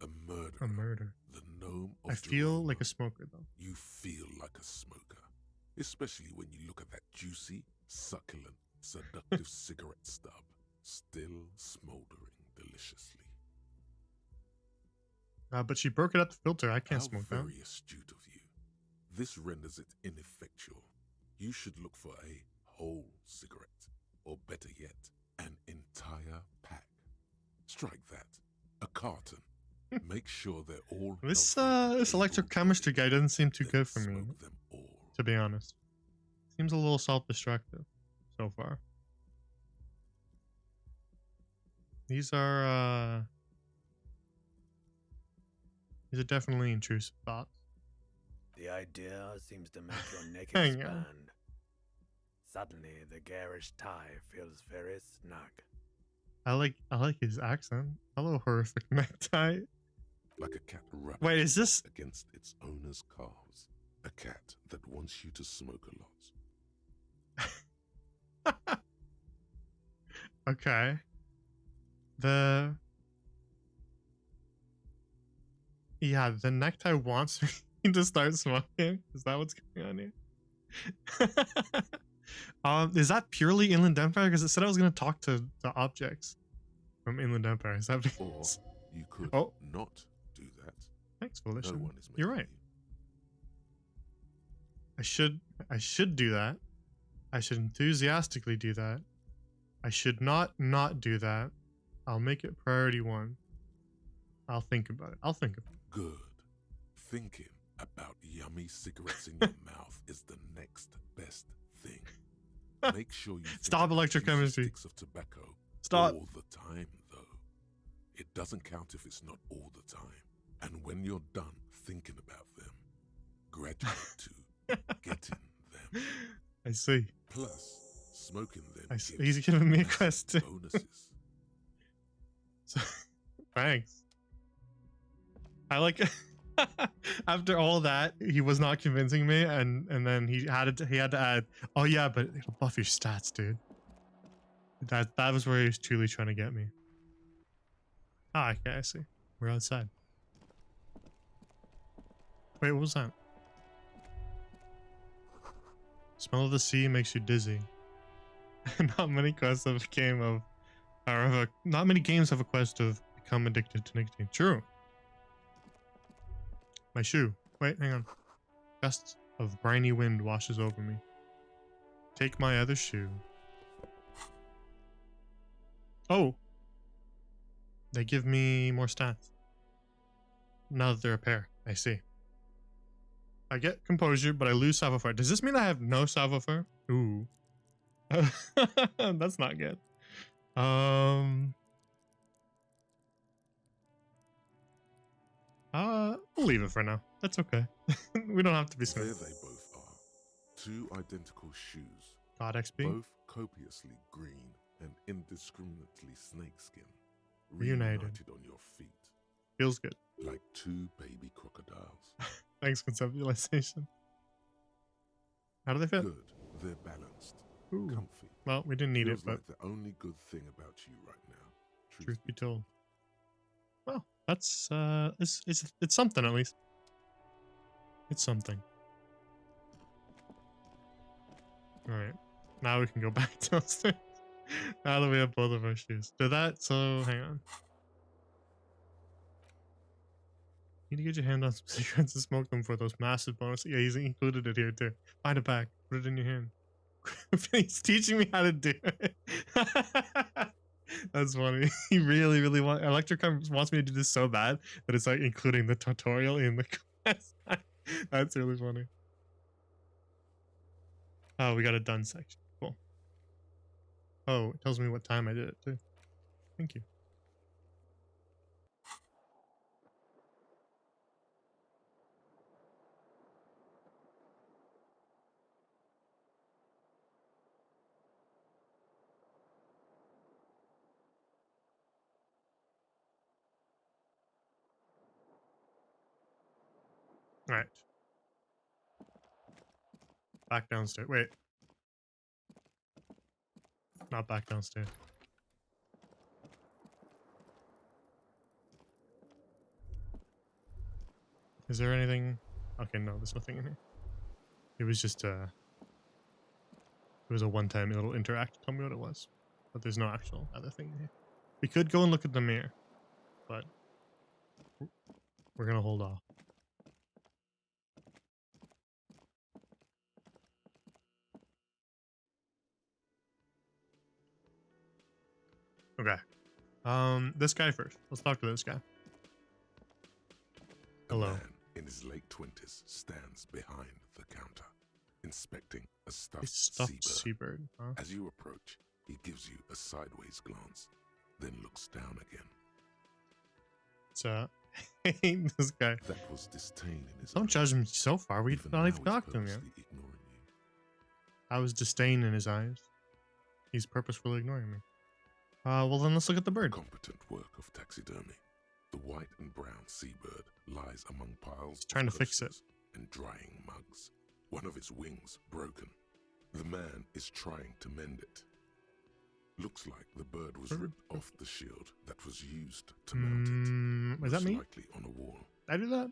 a murderer. A murder. The gnome of I feel Jerusalem. like a smoker, though. You feel like a smoker. Especially when you look at that juicy, succulent, seductive cigarette stub, still smoldering deliciously. But she broke it up the filter. I can't smoke that. How very astute of you. This renders it ineffectual. You should look for a whole cigarette, or better yet, an entire pack. Strike that. A carton. Make sure they're all This healthy, this electrochemistry guy doesn't seem too then good for me, smoke them all. to be honest. Seems a little self-destructive so far. These are definitely intrusive thoughts. The idea seems to make your neck Hang on. expand. Suddenly, the garish tie feels very snug. I like his accent. Hello, horrific necktie. Like a cat rubbing Wait, is this against its owner's calves. A cat that wants you to smoke a lot. okay? The necktie wants me to start smoking. Is that what's going on here? Is that purely Inland Empire? Because it said I was going to talk to the objects from Inland Empire. Is that Or because... you could Oh. not do that. Thanks, No Volition. one is You're making right. you. I should do that. I should enthusiastically do that. I should not do that. I'll make it priority 1. I'll think about it. I'll think about it. Good. Thinking about yummy cigarettes in your mouth is the next best thing. Make sure you think Stop about electrochemistry. juicy sticks of tobacco Stop. all the time, though. It doesn't count if it's not all the time. And when you're done thinking about them, graduate to getting them. I see. Plus, smoking them I see. gives He's giving me a massive quest too. bonuses. So, thanks. I like after all that, he was not convincing me, and then he had to add, oh yeah, but it'll buff your stats, dude. That was where he was truly trying to get me. Ah, okay, I see. We're outside. Wait, what was that? Smell of the sea makes you dizzy. Not many quests have a game of, or not many games have a quest of become addicted to nicotine. True. My shoe. Wait, hang on. Gusts of briny wind washes over me. Take my other shoe. Oh. They give me more stats. Now that they're a pair. I see. I get composure, but I lose savoir-faire. Does this mean I have no savoir-faire? Ooh. That's not good. We'll leave it for now. That's okay. We don't have to be There smooth. they both are. 2 identical shoes. God XP. Both copiously green and indiscriminately snakeskin. Reunited. On your feet. Feels good. Like 2 baby crocodiles. Thanks, conceptualization. How do they fit? Good. They're balanced. Ooh. Comfy. Well, we didn't need Feels it, but like the only good thing about you right now. truth be told. Well, that's it's something at least. It's something. All right, now we can go back downstairs. Now that we have both of our shoes. Do that. So hang on. Need to get your hand on some cigarettes and smoke them for those massive bonuses. Yeah, he's included it here too. Find it back. Put it in your hand. He's teaching me how to do it. That's funny. He really wants. Electrocom wants me to do this so bad that it's like including the tutorial in the quest. That's really funny. Oh, we got a done section. Cool. Oh, it tells me what time I did it too. Thank you. All right. Back downstairs. Wait. Not back downstairs. Is there anything? Okay, no, there's nothing in here. It was just it was a one-time little interact. Tell me what it was. But there's no actual other thing in here. We could go and look at the mirror, but we're gonna hold off. Okay. This guy first. Let's talk to this guy. A Hello. man in his late 20s stands behind the counter, inspecting a stuffed, Stuffed seabird. seabird. Huh? As you approach, he gives you a sideways glance, then looks down again. So, I hate this guy. That was disdain in his Don't eyes. judge me so far. We've Even not now even he's talked to him yet. purposely ignoring you. I was disdain in his eyes. He's purposefully ignoring me. Well then let's look at the bird. Competent work of taxidermy. The white and brown seabird lies among piles He's trying of to fix it. coasters and drying mugs. One of its wings broken. The man is trying to mend it. Looks like the bird was ripped off the shield that was used to mount it. Is that Most me? likely on a wall. Did I do that?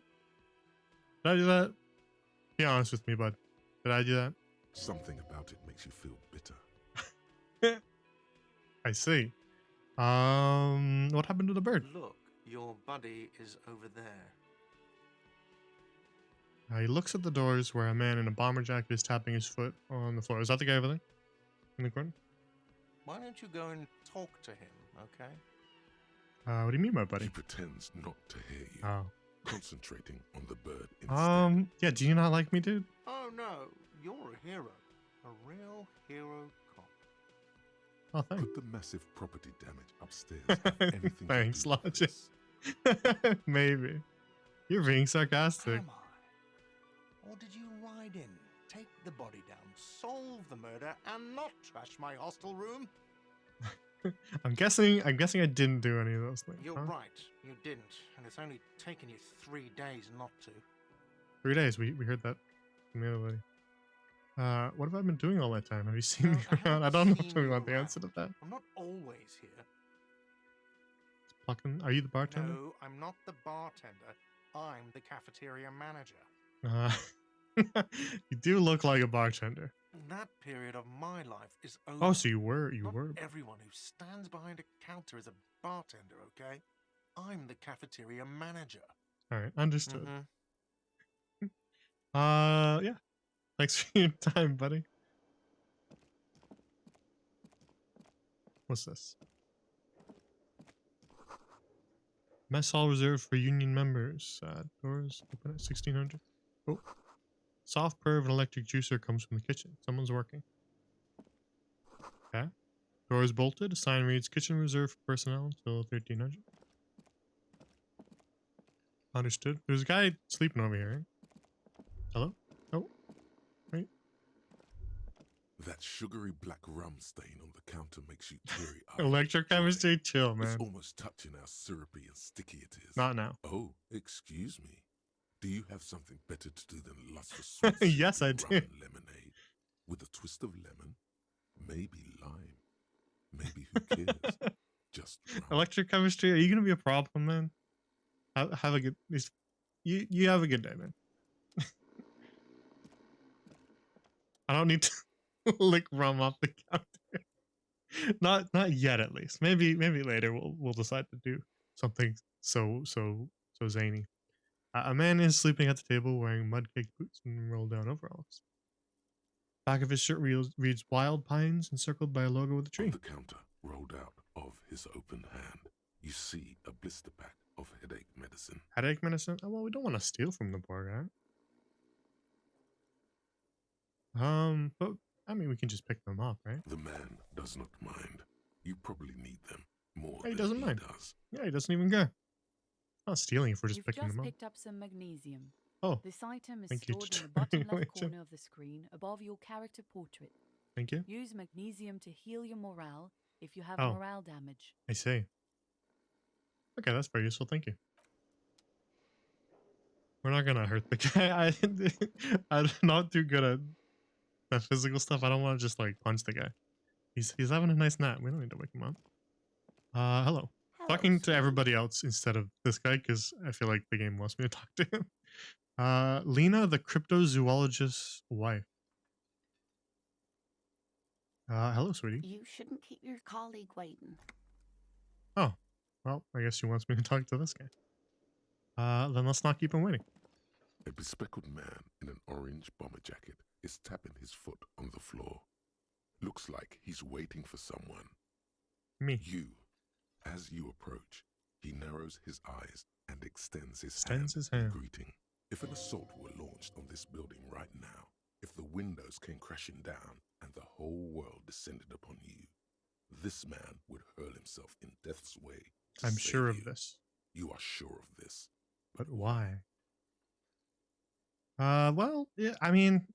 Did I do that? Be honest with me, bud. Did I do that? Something about it makes you feel bitter. I see. What happened to the bird? Look, your buddy is over there. He looks at the doors where a man in a bomber jacket is tapping his foot on the floor. Is that the guy over there? In the corner? Why don't you go and talk to him, okay? What do you mean, my buddy? He pretends not to hear you, Oh. concentrating on the bird instead. Yeah, do you not like me, dude? Oh no, you're a hero. A real hero cop. Oh, thanks. Could the massive property damage upstairs have anything Thanks, to do with Logic. this? Maybe. You're being sarcastic. Am I? Or did you ride in, take the body down, solve the murder, and not trash my hostel room? I'm guessing I didn't do any of those things. You're huh? right, you didn't, and it's only taken you 3 days not to. 3 days. We heard that from the other lady. What have I been doing all that time? Have you seen me Well, I around? I haven't don't know seen if we you want the around. answer to that. I'm not always here. Fucking, are you the bartender? No, I'm not the bartender. I'm the cafeteria manager. You do look like a bartender. That period of my life is over. Oh, so you were. Not everyone who stands behind a counter is a bartender, okay? I'm the cafeteria manager. All right, understood. Mhm. Yeah. Thanks for your time, buddy. What's this? Mess hall reserved for union members. Doors open at 1600. Oh. Soft purr of an electric juicer comes from the kitchen. Someone's working. Okay. Door is bolted. A sign reads kitchen reserved for personnel until 1300. Understood. There's a guy sleeping over here. Hello? Oh. Wait. That sugary black rum stain on the counter makes you teary-eyed. Electrochemistry, chill, It's man. almost touching how syrupy and sticky it is. Not now. Oh, excuse me. Do you have something better to do than lust for sweet Yes, I sugary do. rum and lemonade? With a twist of lemon? Maybe lime. Maybe who cares? Just rum. Electrochemistry, are you gonna be a problem, man? Have a good. You have a good day, man. I don't need to lick rum off the counter. Not yet, at least. Maybe later we'll decide to do something so zany. A man is sleeping at the table wearing mud-caked boots and rolled-down overalls. Back of his shirt reads "Wild Pines" encircled by a logo with a On tree. the counter, rolled out of his open hand, you see a blister pack of headache medicine. Headache medicine? Oh, well, we don't want to steal from the poor guy. But I mean, we can just pick them up, right? The man does not mind. You probably need them more He than doesn't he mind. does. Yeah, he doesn't even care. Not stealing if we're just You've picking just them up. picked up some magnesium. Oh, This item is thank you, stored in the bottom left Rachel. corner of the screen above your character portrait. thank you. Use magnesium to heal your morale if you have Oh. morale damage. I see. Okay, that's very useful. Thank you. We're not gonna hurt the guy. I'm not too good at that physical stuff. I don't want to just like punch the guy. He's having a nice nap. We don't need to wake him up. Hello. Talking to everybody else instead of this guy because I feel like the game wants me to talk to him. Lena, the cryptozoologist's wife. Hello, sweetie. You shouldn't keep your colleague waiting. Oh, well, I guess she wants me to talk to this guy. Then let's not keep him waiting. A bespectacled man in an orange bomber jacket is tapping his foot on the floor. Looks like he's waiting for someone. Me. You As you approach, he narrows his eyes and extends his Extends his in hand. greeting. If an assault were launched on this building right now, if the windows came crashing down and the whole world descended upon you, this man would hurl himself in death's way to I'm save sure of you. this. You are sure of this. But why? Well, yeah, I mean,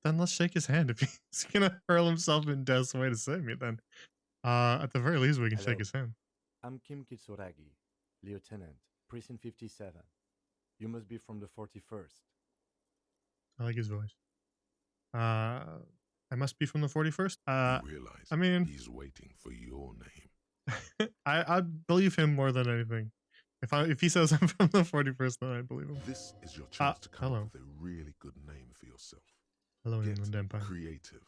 then let's shake his hand. If he's gonna hurl himself in death's way to save me, then at the very least we can Hello. shake his hand. I'm Kim Kitsuragi, Lieutenant, Precinct 57. You must be from the 41st. I like his voice. I must be from the 41st. You realize I mean, he's waiting for your name. I believe him more than anything. If he says I'm from the 41st, then I believe him. This is your chance to come hello. up with a really good name for yourself. Hello, Get Inland Empire. creative.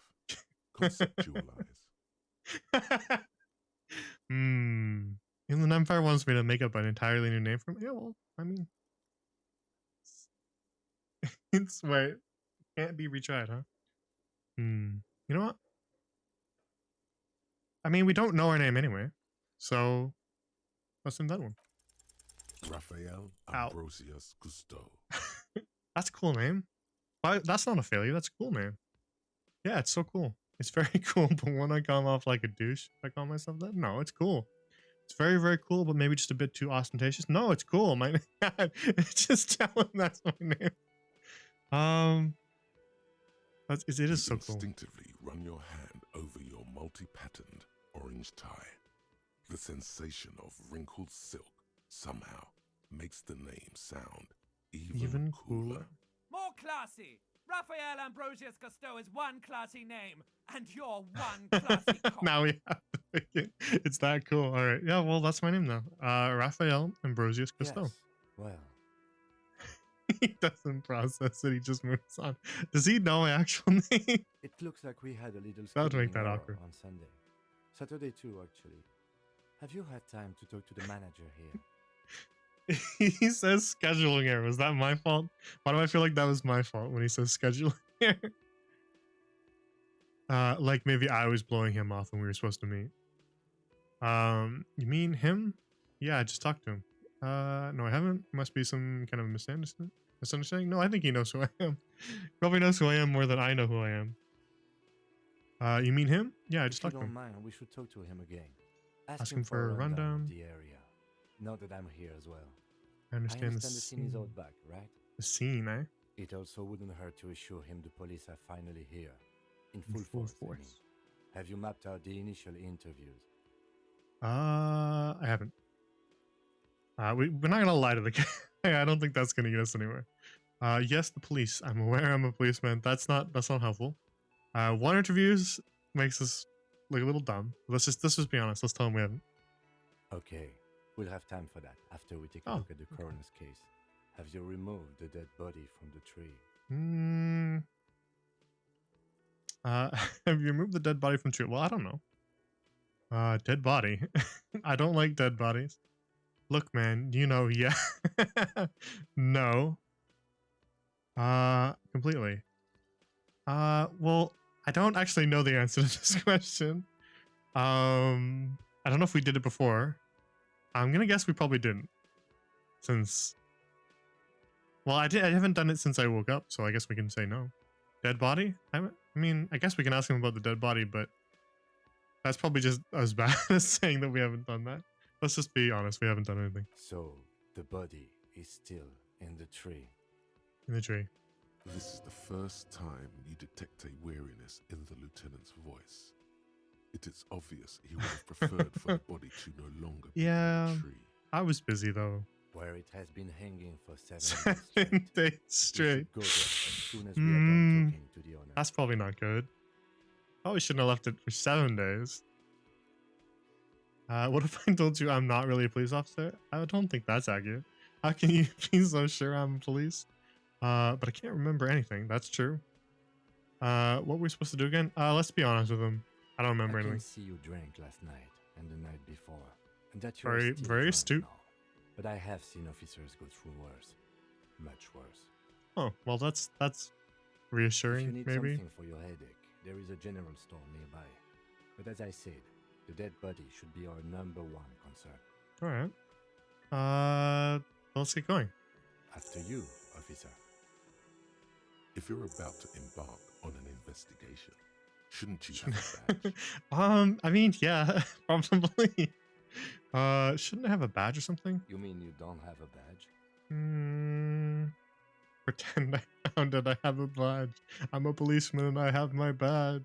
Conceptualize. Inland Empire wants me to make up an entirely new name for him. Yeah, well, I mean, it's wait, can't be retried, huh? You know what? I mean, we don't know our name anyway, so let's name that one. Raphael Ow. Ambrosius Cousteau. That's a cool name. Why? That's not a failure. That's a cool name. Yeah, it's so cool. It's very cool, but when I come off like a douche, if I call myself that, no, it's cool. It's very, very cool, but maybe just a bit too ostentatious. No, it's cool. My just tell him that's my name. It is so cool. Instinctively run your hand over your multi-patterned orange tie. The sensation of wrinkled silk somehow makes the name sound even cooler. More classy. Raphael Ambrosius Cousteau is one classy name, and you're one classy cop. Now we have to pick it. It's that cool. All right. Yeah, well, that's my name now. Raphael Ambrosius Cousteau. Yes. Well, He doesn't process it. He just moves on. Does he know my actual name? it looks like we had a little That would make scheduling that error awkward. on Sunday. Saturday too, actually. Have you had time to talk to the manager here? He says scheduling error. Was that my fault? Why do I feel like that was my fault when he says scheduling error? Like maybe I was blowing him off when we were supposed to meet. You mean him? Yeah, I just talked to him. No, I haven't. Must be some kind of misunderstanding. No, I think he knows who I am. Probably knows who I am more than I know who I am. You mean him? Yeah, I just If you talked to don't him. mind, we should talk to him again. Ask him for a rundown. of the area. Now that I'm here as well. I understand, the scene is out back, right? The scene, eh? It also wouldn't hurt to assure him the police are finally here. In In full force. I mean. Have you mapped out the initial interviews? I haven't. We're not gonna lie to the guy. I don't think that's gonna get us anywhere. Yes, the police. I'm aware I'm a policeman. That's not helpful. One interviews makes us look a little dumb. Let's just be honest. Let's tell him we haven't. Okay, we'll have time for that after we take a Oh, look at the coroner's case. Have you removed the dead body from the tree? Have you removed the dead body from the tree? Well, I don't know. Dead body. I don't like dead bodies. Look, man, you know, yeah. No. Completely. Well, I don't actually know the answer to this question. I don't know if we did it before. I'm gonna guess we probably didn't. Since... Well, I haven't done it since I woke up, so I guess we can say no. Dead body? I mean, I guess we can ask him about the dead body, but that's probably just as bad as saying that we haven't done that. Let's just be honest, we haven't done anything. So, the body is still in the tree. In the tree. This is the first time you detect a weariness in the lieutenant's voice. It is obvious he would have preferred for the body to no longer be Yeah, in the tree. I was busy though. Where it has been hanging for 7 7 days We straight. should go there as soon as we are done talking to the owner. That's probably not good. Probably shouldn't have left it for 7 days. What if I told you I'm not really a police officer? I don't think that's accurate. How can you be so sure I'm police? But I can't remember anything. That's true. What were we supposed to do again? Let's be honest with him. I don't remember I can anything. see you drank last night and the night before, and that you're Very, still very drunk astute. now. But I have seen officers go through worse, much worse. Oh, well, that's If reassuring, you need maybe. something for your headache, there is a general store nearby. But as I said, The dead body should be our number one concern. All right. Let's get going. After you, officer. If you're about to embark on an investigation, shouldn't you have a badge? I mean, yeah, probably. Shouldn't I have a badge or something? You mean you don't have a badge? Pretend I found it. I have a badge. I'm a policeman and I have my badge.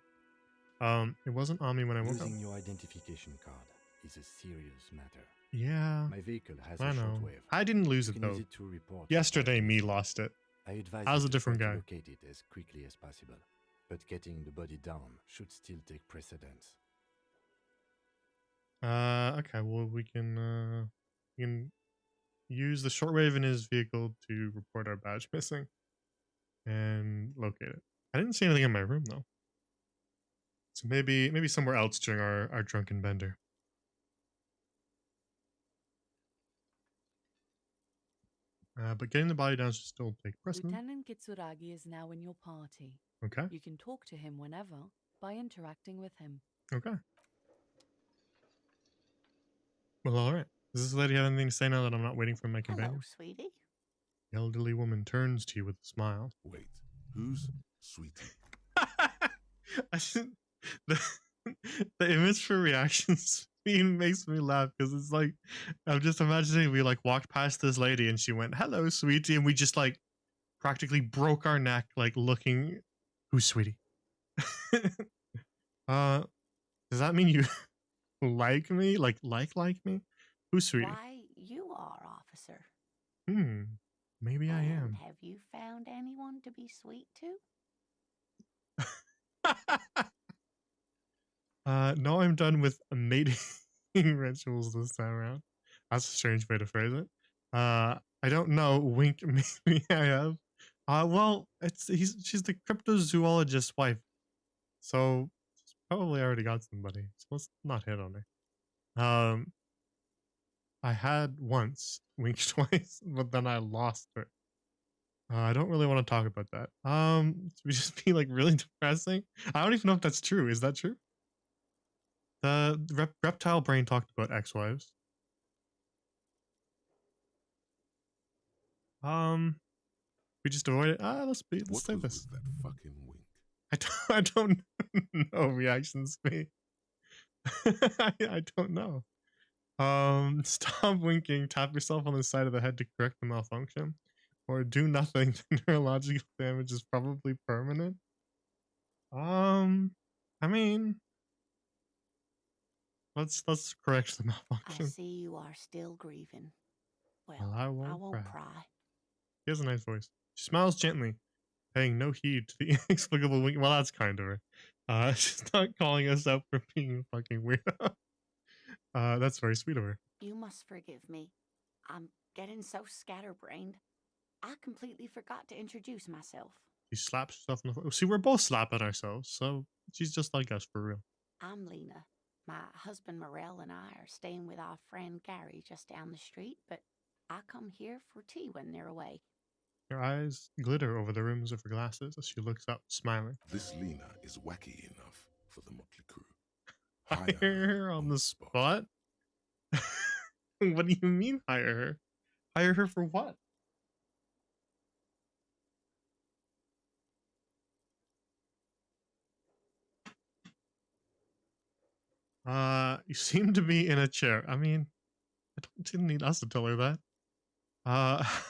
It wasn't on me when I woke up. Losing your identification card is a serious matter. Yeah, My vehicle has I a know. shortwave. I didn't lose You it can though. use it to report. Yesterday, me lost it. I advise I was you a to different try guy. to locate it as quickly as possible, but getting the body down should still take precedence. Okay. Well, we can use the shortwave in his vehicle to report our badge missing and locate it. I didn't see anything in my room though. So maybe somewhere else during our drunken bender. But getting the body down should still take precedence. Lieutenant Kitsuragi is now in your party. Okay. You can talk to him whenever by interacting with him. Okay. Well, all right. Does this lady have anything to say now that I'm not waiting for my companion? Hello, sweetie. The elderly woman turns to you with a smile. Wait, who's Sweetie? I shouldn't, the, the image for reactions screen makes me laugh because it's like I'm just imagining we like walked past this lady and she went, "Hello, sweetie," and we just like practically broke our neck like looking. Who's Sweetie? Does that mean you like me? Like me? Who's Sweetie? Why, you are, officer. Maybe I And am. have you found anyone to be sweet to? No, I'm done with mating rituals this time around. That's a strange way to phrase it. I don't know. Wink, maybe I have. Well, she's the cryptozoologist's wife, so she's probably already got somebody. So let's not hit on her. I had once winked twice, but then I lost her. I don't really want to talk about that. Should we just be like really depressing? I don't even know if that's true. Is that true? The reptile brain talked about ex-wives. We just avoid it. Let's What say was this. with that fucking wink? I don't know. Reactions me. I don't know. Stop winking. Tap yourself on the side of the head to correct the malfunction, or do nothing. The neurological damage is probably permanent. I mean, let's correct the I malfunction. see you are still grieving. Well, Well, I won't won't cry. cry. She has a nice voice. She smiles gently, paying no heed to the inexplicable wink. Well, that's kind of her. She's not calling us out for being a fucking weirdo. That's very sweet of her. You must forgive me. I'm getting so scatterbrained. I completely forgot to introduce myself. She slaps herself in the face. See, we're both slapping ourselves, so she's just like us for real. I'm Lena. My husband Morel and I are staying with our friend Gary just down the street, but I come here for tea when they're away. Her eyes glitter over the rims of her glasses as she looks up, smiling. This Lena is wacky enough for the motley crew. Hire her on the spot? What do you mean hire her? Hire her for what? You seem to be in a chair. I mean, didn't need us to tell her that.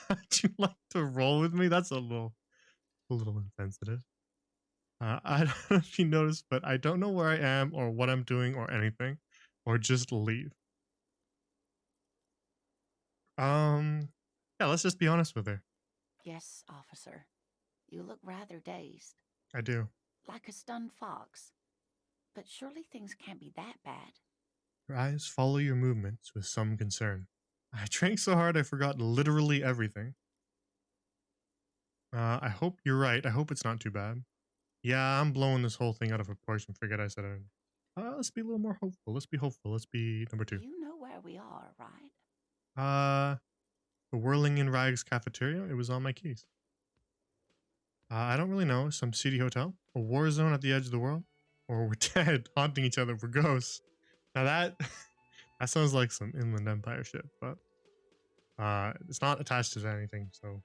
Would you like to roll with me? That's a little insensitive. I don't know if you noticed, but I don't know where I am or what I'm doing or anything, or just leave. Yeah, let's just be honest with her. Yes, officer. You look rather dazed, I do. like a stunned fox. But surely things can't be that bad. Your eyes follow your movements with some concern. I drank so hard I forgot literally everything. I hope you're right. I hope it's not too bad. Yeah, I'm blowing this whole thing out of proportion. Forget I said it. Let's be a little more hopeful. Let's be hopeful. Let's be number 2. You know where we are, right? The Whirling in Rags cafeteria. It was on my keys. I don't really know. Some seedy hotel? A war zone at the edge of the world? Or we're dead, haunting each other for ghosts. Now that that sounds like some Inland Empire shit, but it's not attached to anything, so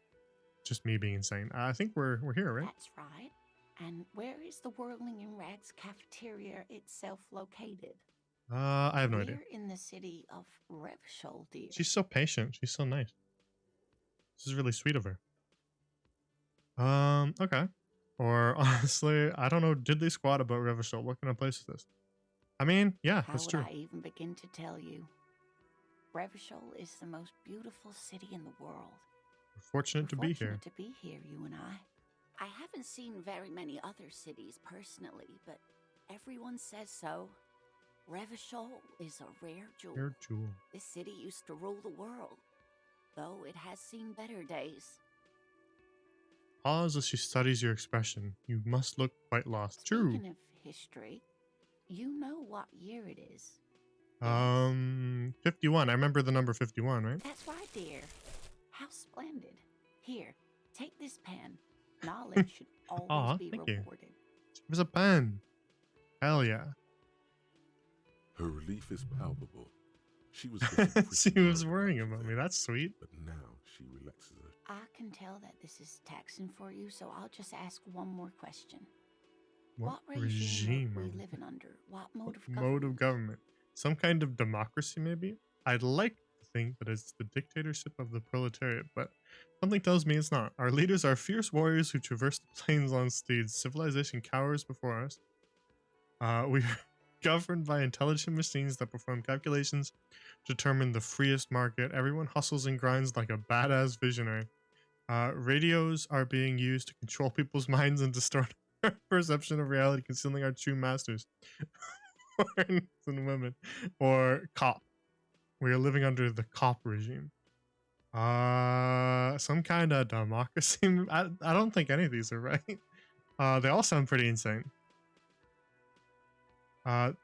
just me being insane. I think we're here, right? That's right. And where is the Whirling in Rags cafeteria itself located? I have no idea. We're in the city of Revachol, dear. She's so patient. She's so nice. This is really sweet of her. Okay. Or honestly, I don't know. Did they squat about Revachol? What kind of place is this? I mean, yeah, How that's would true. I even begin to tell you? Revachol is the most beautiful city in the world. We're fortunate to be here. Fortunate to be here, you and I. I haven't seen very many other cities personally, but everyone says so. Revachol is a rare jewel. Rare jewel. This city used to rule the world, though it has seen better days. Pause as she studies your expression. You must look quite lost. True. Speaking of history, you know what year it is. 51. I remember the number 51, right? That's right, dear. How splendid. Here, take this pen. Knowledge should always be thank you. rewarded. It was a pen. Hell yeah. Her relief is palpable. She was She was worrying about me. That's sweet. But now she relaxes her. I can tell that this is taxing for you, so I'll just ask one more question. What regime are we living under? What mode of government? Mode of government. Some kind of democracy, maybe? I'd like to think that it's the dictatorship of the proletariat, but something tells me it's not. Our leaders are fierce warriors who traverse the plains on steeds. Civilization cowers before us. We are governed by intelligent machines that perform calculations to determine the freest market. Everyone hustles and grinds like a badass visionary. Radios are being used to control people's minds and distort our perception of reality, concealing our true masters. Foreigners and women. Or cop. We are living under the cop regime. Some kind of democracy. I don't think any of these are right. They all sound pretty insane.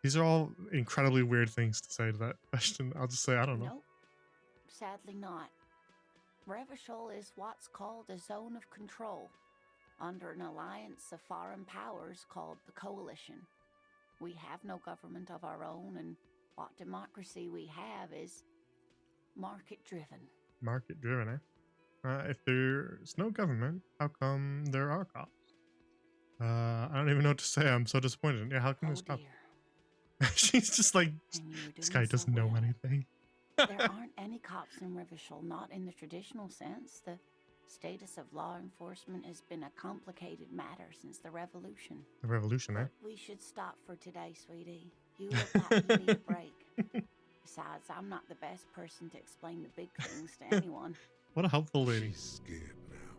These are all incredibly weird things to say to that question. I'll just say, I don't know. Nope. Sadly not. Revachol is what's called a zone of control, under an alliance of foreign powers called the Coalition. We have no government of our own, and what democracy we have is market-driven. Market-driven, eh? If there's no government, how come there are cops? I don't even know what to say. I'm so disappointed. Yeah, how come there's cops? She's just like, this guy doesn't know anything. There aren't any cops in Revachol, not in the traditional sense. The status of law enforcement has been a complicated matter since the revolution. The revolution, eh? But we should stop for today, sweetie. You look like you need a break. Besides, I'm not the best person to explain the big things to anyone. What a helpful lady. She's scared now.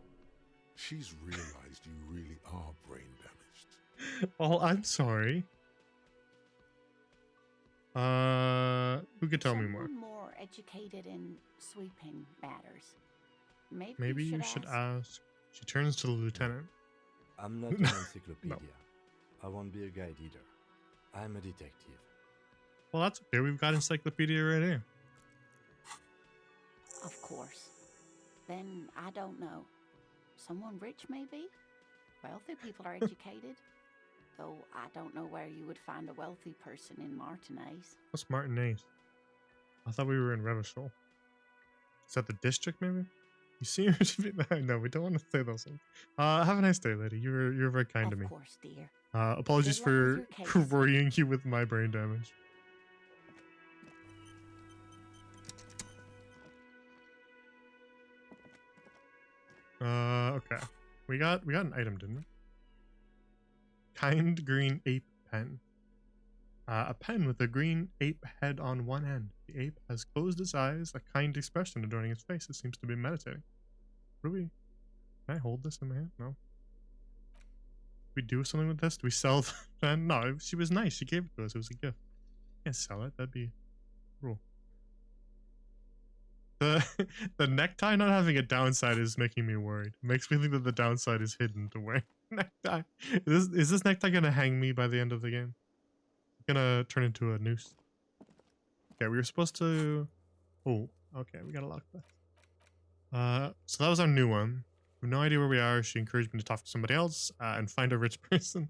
She's realized you really are brain damaged. Oh, I'm sorry. Who could tell me more? Someone more educated in sweeping matters. Maybe you should ask. She turns to the lieutenant. I'm not an encyclopedia. I won't be a guide either. I'm a detective. Well, that's okay. We've got encyclopedia right here. Of course. Then I don't know. Someone rich, maybe? Wealthy people are educated. Though I don't know where you would find a wealthy person in Martinez. What's Martinez? I thought we were in Revachol. Is that the district, maybe? You seem to be... No, we don't want to say those things. Have a nice day, lady. You're very kind to me. Of course, dear. Apologies for worrying you with my brain damage. Okay. We got an item, didn't we? Kind green ape pen. A pen with a green ape head on one end. The ape has closed its eyes, a kind expression adorning its face. It seems to be meditating. What do we... Can I hold this in my hand? No. Do we do something with this? Do we sell the pen? No, she was nice. She gave it to us. It was a gift. Can't sell it. That'd be cruel. The necktie not having a downside is making me worried. It makes me think that the downside is hidden to wearing necktie. Is this necktie gonna hang me by the end of the game? It's gonna turn into a noose. Okay, we were supposed to... Oh, okay, we gotta lock that. So that was our new one. We have no idea where we are. She encouraged me to talk to somebody else and find a rich person.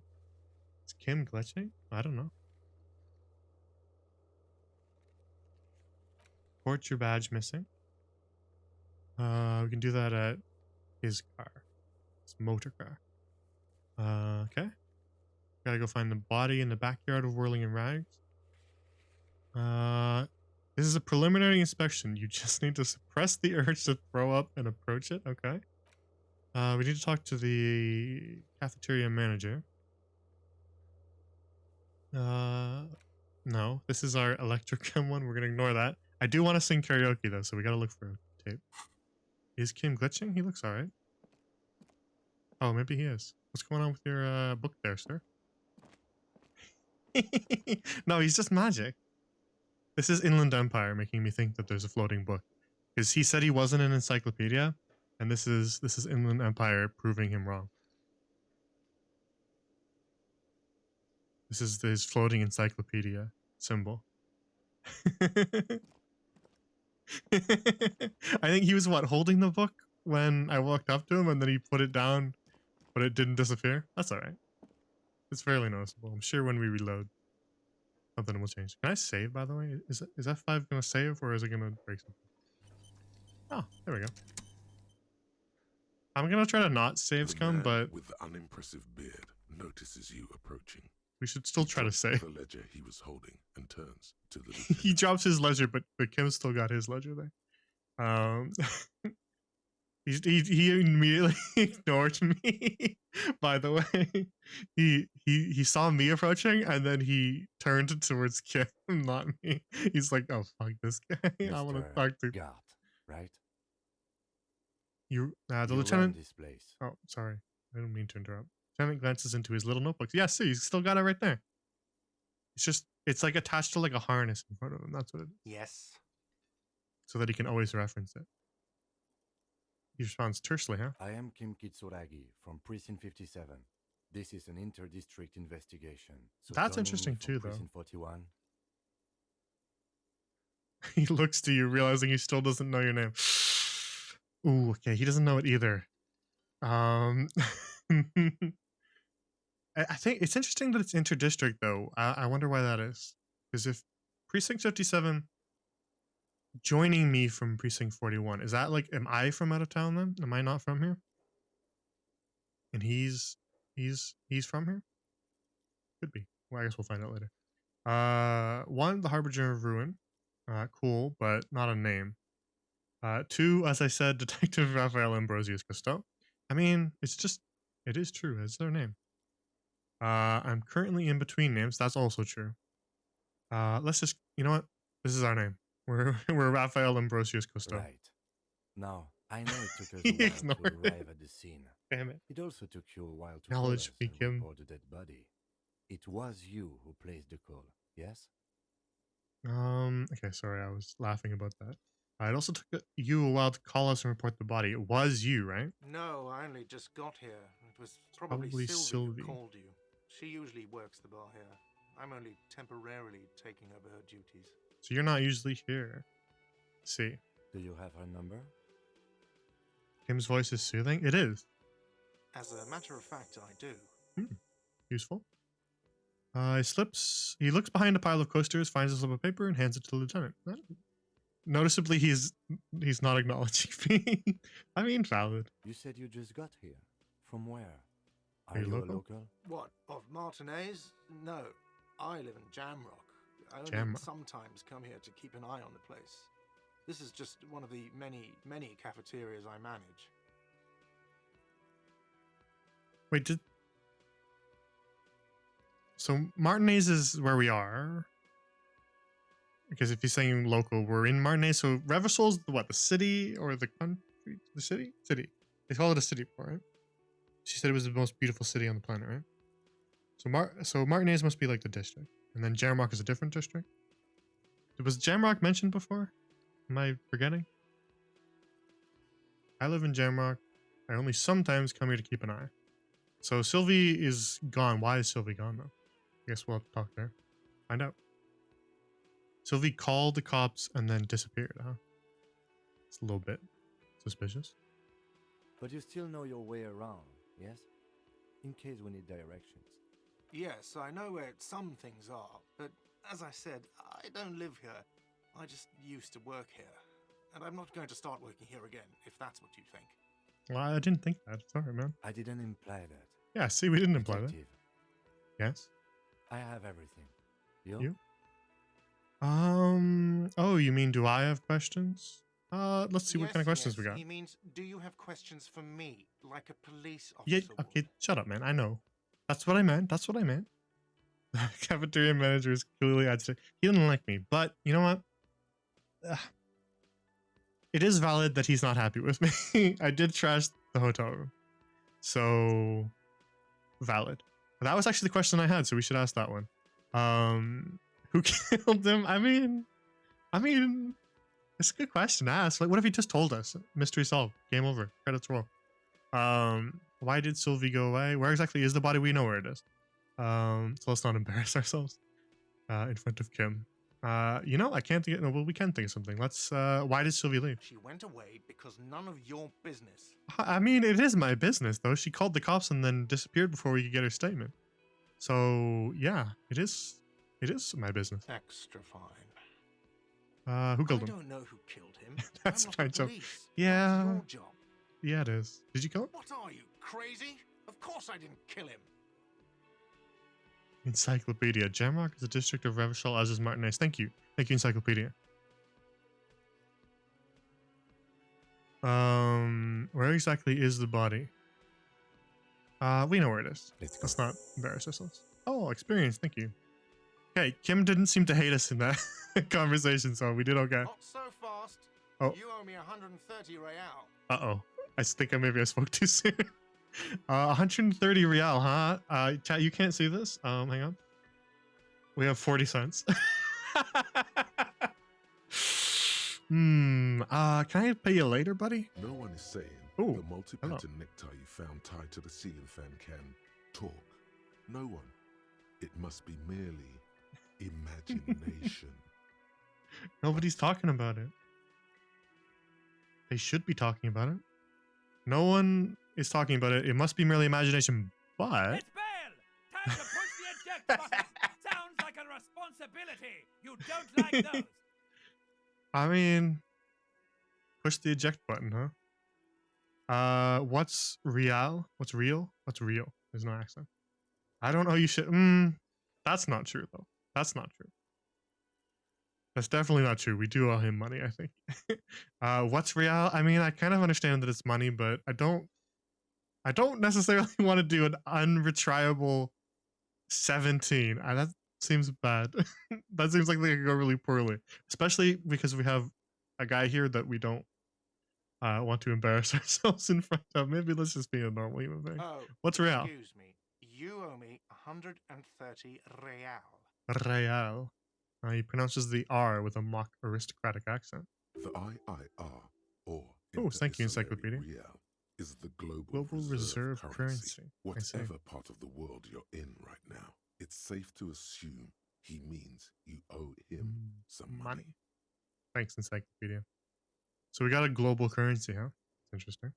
Is Kim glitching? I don't know. Report your badge missing. We can do that at his car. His motor car. Okay. Gotta go find the body in the backyard of Whirling in Rags. This is a preliminary inspection. You just need to suppress the urge to throw up and approach it. Okay. We need to talk to the cafeteria manager. No, this is our electrochem one. We're gonna ignore that. I do want to sing karaoke though, so we gotta look for a tape. Is Kim glitching? He looks alright. Oh, maybe he is. What's going on with your book there, sir? No, he's just magic. This is Inland Empire making me think that there's a floating book. Because he said he wasn't an encyclopedia, and this is Inland Empire proving him wrong. This is his floating encyclopedia symbol. I think he was holding the book when I walked up to him, and then he put it down, but it didn't disappear. That's alright. It's fairly noticeable. I'm sure when we reload, something will change. Can I save, by the way? Is F5 gonna save, or is it gonna break something? Oh, there we go. I'm gonna try to not save scum, but with the unimpressive beard notices you approaching. We should still try to save. The ledger he was holding and turns to the lieutenant. He drops his ledger, but Kim still got his ledger there. He immediately ignored me. By the way, he saw me approaching, and then he turned towards Kim, not me. He's like, "Oh fuck this guy! I want to talk to." God, right? You, the You lieutenant. ran this place. Oh, sorry. I didn't mean to interrupt. Lieutenant glances into his little notebook. Yeah, see, he's still got it right there. It's like attached to like a harness in front of him. That's what it is. Yes. So that he can always reference it. He responds tersely, huh? I am Kim Kitsuragi from Precinct 57. This is an inter-district investigation. So That's joining me interesting from too, though. Precinct 41. He looks to you, realizing he still doesn't know your name. Ooh, okay, he doesn't know it either. I think it's interesting that it's inter-district, though. I wonder why that is. Because if Precinct 57 joining me from Precinct 41, is that like, am I from out of town then? Am I not from here? And he's from here? Could be. Well, I guess we'll find out later. One, the Harbinger of Ruin. Cool, but not a name. Two, as I said, Detective Raphael Ambrosius Cousteau. I mean, it is true. It's their name. I'm currently in between names. That's also true. Let's just, you know what? This is our name. We're Raphael Ambrosius Cousteau. Right. Now, I know it took us a while to arrive at the scene. Damn it. It also took you a while to Acknowledge me, Kim. report the dead body. It was you who placed the call, yes? Okay, sorry, I was laughing about that. It also took you a while to call us and report the body. It was you, right? No, I only just got here. It was probably Sylvie who called you. She usually works the bar here. I'm only temporarily taking over her duties. So you're not usually here. Let's see. Do you have her number? Kim's voice is soothing. It is. As a matter of fact, I do. Useful. He looks behind a pile of coasters, finds a slip of paper, and hands it to the lieutenant. Noticeably, he's not acknowledging me. I mean, valid. You said you just got here. From where? Are you local? A local? What, of Martinez? No, I live in Jamrock. I only Jamrock. sometimes come here to keep an eye on the place. This is just one of the many, many cafeterias I manage. Wait, so Martinez is where we are. Because if he's saying local, we're in Martinez. So Revisol's the city or the country? The city? City. They call it a city before, right? She said it was the most beautiful city on the planet, right? So Martinez must be like the district. And then Jamrock is a different district? Was Jamrock mentioned before? Am I forgetting? I live in Jamrock. I only sometimes come here to keep an eye. So Sylvie is gone. Why is Sylvie gone, though? I guess we'll have to talk there. Find out. Sylvie called the cops and then disappeared, huh? It's a little bit suspicious. But you still know your way around, yes? In case we need directions. Yes, I know where some things are, but as I said, I don't live here. I just used to work here, and I'm not going to start working here again, if that's what you think. Well, I didn't think that. Sorry, man. I didn't imply that. Yeah, see, we didn't imply that. Detective, Yes? I have everything. You? You? Oh, you mean do I have questions? Let's see what kind of questions we got. He means, do you have questions for me, like a police Yeah, officer would? okay, shut up, man. I know. That's what I meant. That's what I meant. The cafeteria manager is clearly agitated. He didn't like me, but you know what? It is valid that he's not happy with me. I did trash the hotel room. So, valid. But that was actually the question I had, so we should ask that one. Who killed him? I mean, it's a good question to ask. Like, what if he just told us? Mystery solved. Game over. Credits roll. Why did Sylvie go away? Where exactly is the body? We know where it is. So let's not embarrass ourselves in front of Kim. You know, I can't think of, no, well, we can think of something. Let's, why did Sylvie leave? She went away because none of your business. I mean, it is my business, though. She called the cops and then disappeared before we could get her statement. So, yeah, it is my business. Extra fine. Who killed him? I don't know who killed him. That's I'm not my the job. police. Yeah. That's your job. Yeah, it is. Did you kill him? What are you, crazy? Of course I didn't kill him. Encyclopedia. Jamrock is a district of Revachol, as is Martinez. Thank you. Thank you, Encyclopedia. Where exactly is the body? We know where it is. Let's not embarrass ourselves. Oh, experience. Thank you. Okay, Kim didn't seem to hate us in that conversation, so we did okay. Not so fast. Oh. You owe me 130 real. Uh-oh. I think maybe I spoke too soon. 130 real, huh? Chat, you can't see this. Hang on. We have 40 cents. Can I pay you later, buddy? No one is saying Ooh, the multi-pattern necktie you found tied to the ceiling fan can talk. No one. It must be merely imagination. Nobody's talking about it. They should be talking about it. No one is talking about it. It must be merely imagination, but... It's bail! Time to push the eject button! Sounds like a responsibility! You don't like those! I mean... Push the eject button, huh? What's real? What's real? What's real? There's no accent. I don't know you should... That's not true, though. That's not true. That's definitely not true. We do owe him money, I think. What's real? I mean, I kind of understand that it's money, but I don't necessarily want to do an unretriable 17. That seems bad. That seems like they could go really poorly, especially because we have a guy here that we don't want to embarrass ourselves in front of. Maybe let's just be a normal human being. Oh, what's real? Excuse me. You owe me 130 real. Real. He pronounces the R with a mock aristocratic accent. The IIR, or oh, thank you, Encyclopedia. Real, is the global reserve currency. Whatever part of the world you're in right now, it's safe to assume he means you owe him some money. Thanks, Encyclopedia. So we got a global currency, huh? It's interesting.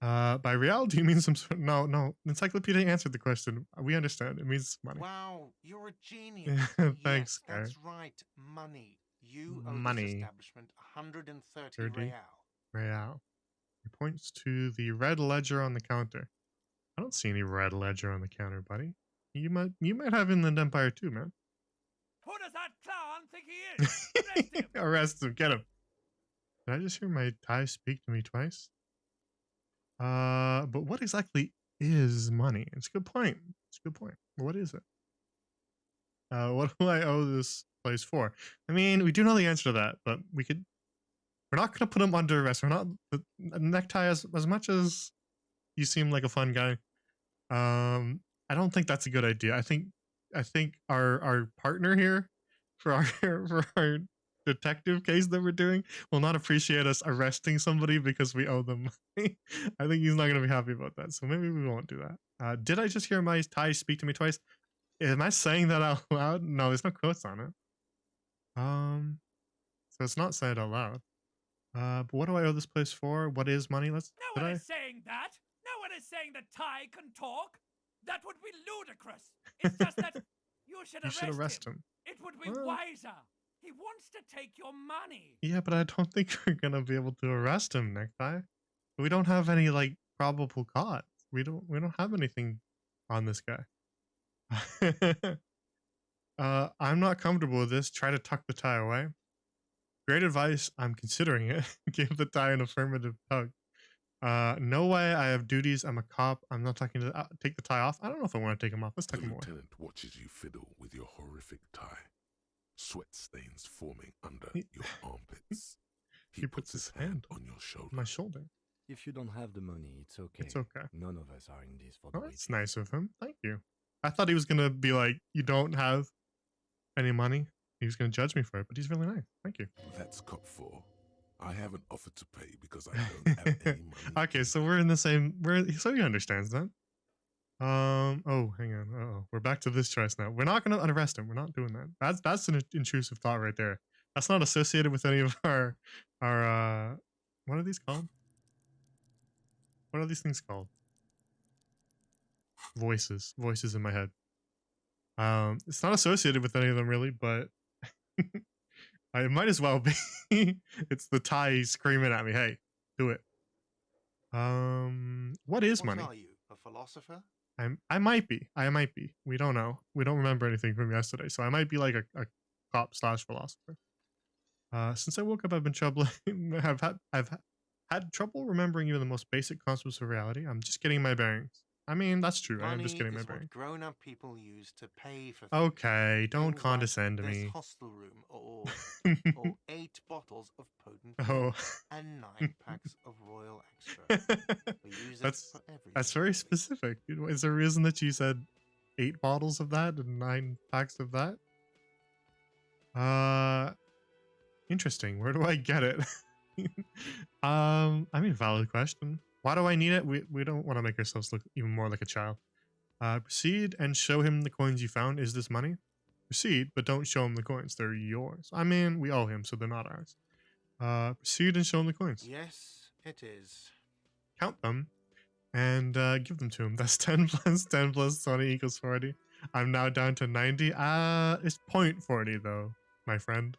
By real, do you mean some sort? No. Encyclopedia answered the question. We understand. It means money. Wow, you're a genius. Thanks, yes, that's right. Money. You owe money. This establishment 130 real. Real. He points to the red ledger on the counter. I don't see any red ledger on the counter, buddy. You might have Inland Empire too, man. Who does that clown think he is? Arrest him! Arrest him. Get him. Did I just hear my tie speak to me twice? But what exactly is money? It's a good point. What is it? What do I owe this place for? I mean, we do know the answer to that, but we're not going to put him under arrest. We're not, the necktie, as much as you seem like a fun guy, I don't think that's a good idea. I think our partner here for our detective case that we're doing will not appreciate us arresting somebody because we owe them money. I think he's not going to be happy about that, so maybe we won't do that. Did I just hear my tie speak to me twice? Am I saying that out loud? No, there's no quotes on it. So it's not said out loud. But what do I owe this place for? What is money? No one is saying that. No one is saying that Ty can talk. That would be ludicrous. It's just that you should arrest him. It would be wiser. He wants to take your money. Yeah, but I don't think we're gonna be able to arrest him, Necktie. We don't have any like probable cause. We don't have anything on this guy. I'm not comfortable with this. Try to tuck the tie away. Great advice. I'm considering it. Give the tie an affirmative tug. No way. I have duties. I'm a cop. I'm not talking to take the tie off. I don't know if I want to take him off. Let's The tuck him away. lieutenant watches you fiddle with your horrific tie. Sweat stains forming under your armpits. He puts his hand on your shoulder. My shoulder. If you don't have the money, it's okay. It's okay. None of us are in this for the Oh, that's wages. nice of him. Thank you. I thought he was gonna be like, you don't have any money. He was gonna judge me for it, but he's really nice. Thank you. That's cop 4. I haven't offered to pay because I don't have any money. Okay, so we're in the same. So he understands that. Oh, hang on. Oh, we're back to this choice now. We're not gonna arrest him. We're not doing that. That's an intrusive thought right there. That's not associated with any of our what are these called? What are these things called? Voices in my head. It's not associated with any of them really, but it might as well be. It's the tie screaming at me. Hey, do it. What is money? What are you, a philosopher? I might be. We don't know. We don't remember anything from yesterday, so I might be like a cop / philosopher. Since I woke up, I've had trouble remembering even the most basic concepts of reality. I'm just getting my bearings. I mean, that's true. I'm just getting my bearings. Grown-up people use to pay for Okay, don't things condescend to like me. this hostel room, or 8 bottles of potent Oh. milk and 9 packs of Royal Extra. We use it for everything. That's very specific. Is there a reason that you said 8 bottles of that and 9 packs of that? Interesting. Where do I get it? I mean, valid question. Why do I need it? We don't want to make ourselves look even more like a child. Proceed and show him the coins you found. Is this money? Proceed, but don't show him the coins. They're yours. I mean, we owe him, so they're not ours. Proceed and show him the coins. Yes, it is. Count them and give them to him. That's 10 plus 10 plus 20 equals 40. I'm now down to 90. It's 0.40 though, my friend.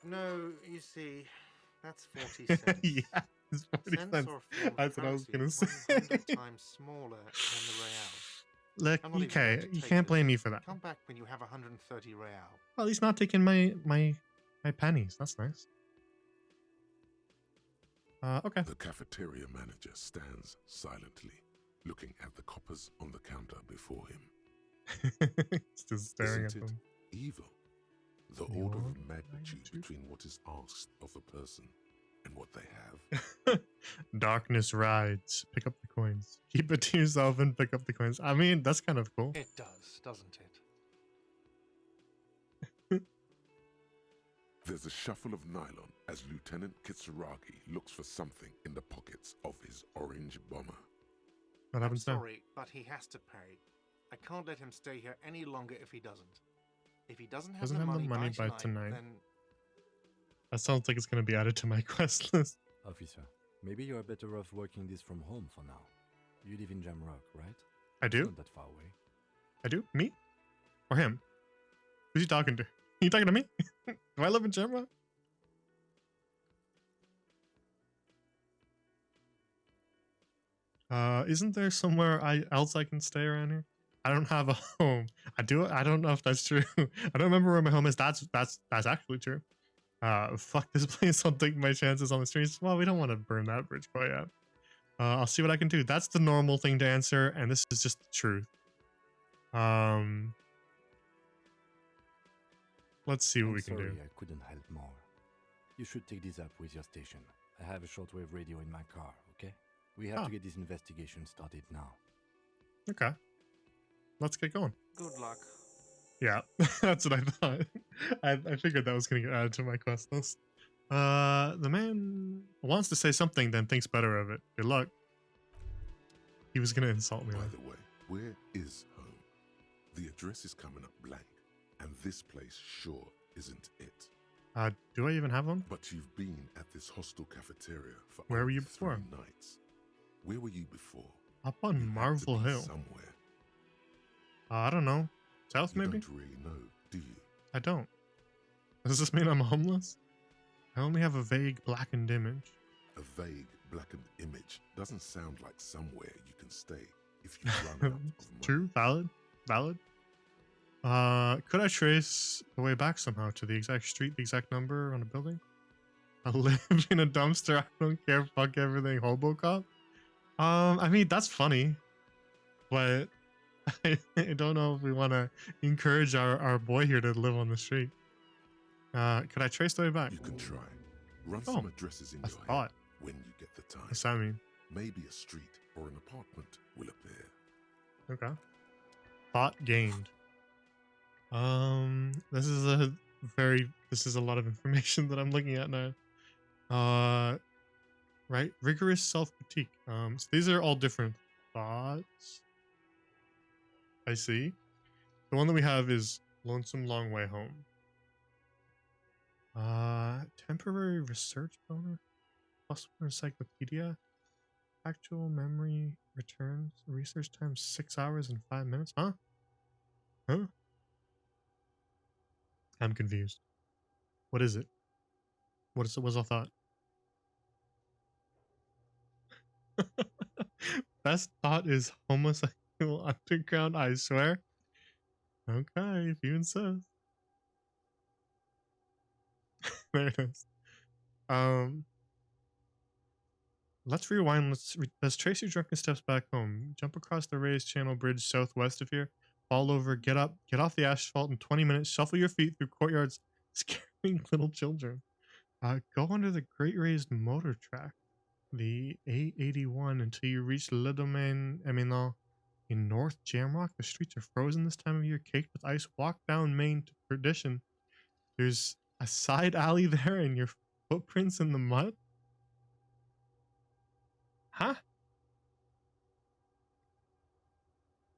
No, you see, that's 40 cents. Yeah, it's 40 cents. Cents or a form of That's what I was gonna currency say. 100 times smaller than the real. Look, I'm not even okay, going to you take can't this. blame me for that. Come back when you have 130 real. Well, he's not taking my pennies. That's nice. Okay. The cafeteria manager stands silently, looking at the coppers on the counter before him. He's just staring Isn't at them. it evil? The order of magnitude between what is asked of a person and what they have. Darkness rides. Pick up the coins. Keep it to yourself and pick up the coins. I mean, that's kind of cool. It does, doesn't it? There's a shuffle of nylon as Lieutenant Kitsuragi looks for something in the pockets of his orange bomber. What I'm happens now? sorry, but he has to pay. I can't let him stay here any longer if he doesn't. If he doesn't have, the money by tonight, then... That sounds like it's going to be added to my quest list. Officer, maybe you're better off working this from home for now. You live in Jamrock, right? I do? It's not that far away. I do? Me? Or him? Who's he talking to? You talking to me? Do I live in Jamrock? Isn't there somewhere else I can stay around here? I don't have a home. I don't know if that's true. I don't remember where my home is. That's actually true. Fuck this place. I'll take my chances on the streets. Well, we don't want to burn that bridge quite yet. I'll see what I can do. That's the normal thing to answer, and this is just the truth. Let's see what we can do. I couldn't help more. You should take this up with your station. I have a shortwave radio in my car, okay? We have to get this investigation started now. Okay. Let's get going. Good luck. Yeah, that's what I thought. I figured that was going to get added to my quest list. The man wants to say something, then thinks better of it. Good luck. He was going to insult me. By the way, where is home? The address is coming up blank, and this place sure isn't it. Do I even have one? But you've been at this hostel cafeteria for Where were you 3 before? nights. Where were you before? Up on You had to Marvel be Hill. Somewhere. I don't know. South You maybe? don't really know, do you? I don't. Does this mean I'm homeless? I only have a vague blackened image. A vague blackened image doesn't sound like somewhere you can stay if you run out of money. True, valid. Could I trace the way back somehow to the exact street, the exact number on a building? I live in a dumpster. I don't care. Fuck everything. Hobocop. I mean that's funny, but I don't know if we want to encourage our boy here to live on the street. Could I trace the way back? You can try. Run some addresses in your head when you get the time. What's that mean? Maybe a street or an apartment will appear. Okay. Thought gained. This is a lot of information that I'm looking at now. Right, rigorous self-critique. So these are all different thoughts. I see. The one that we have is lonesome long way home. Temporary research bonus, plus one encyclopedia, actual memory returns, research time 6 hours and 5 minutes. Huh? I'm confused. What is it? What's the thought? Best thought is homosexual underground, I swear. Okay, if you insist. There it is. Let's rewind. Let's trace your drunken steps back home. Jump across the raised channel bridge southwest of here. Fall over, get up, get off the asphalt in 20 minutes. Shuffle your feet through courtyards, scaring little children. Go under the great raised motor track, the A81, until you reach Le Domaine Eminent in North Jamrock. The streets are frozen this time of year, caked with ice. Walk down Main to perdition. There's a side alley there and your footprints in the mud? Huh?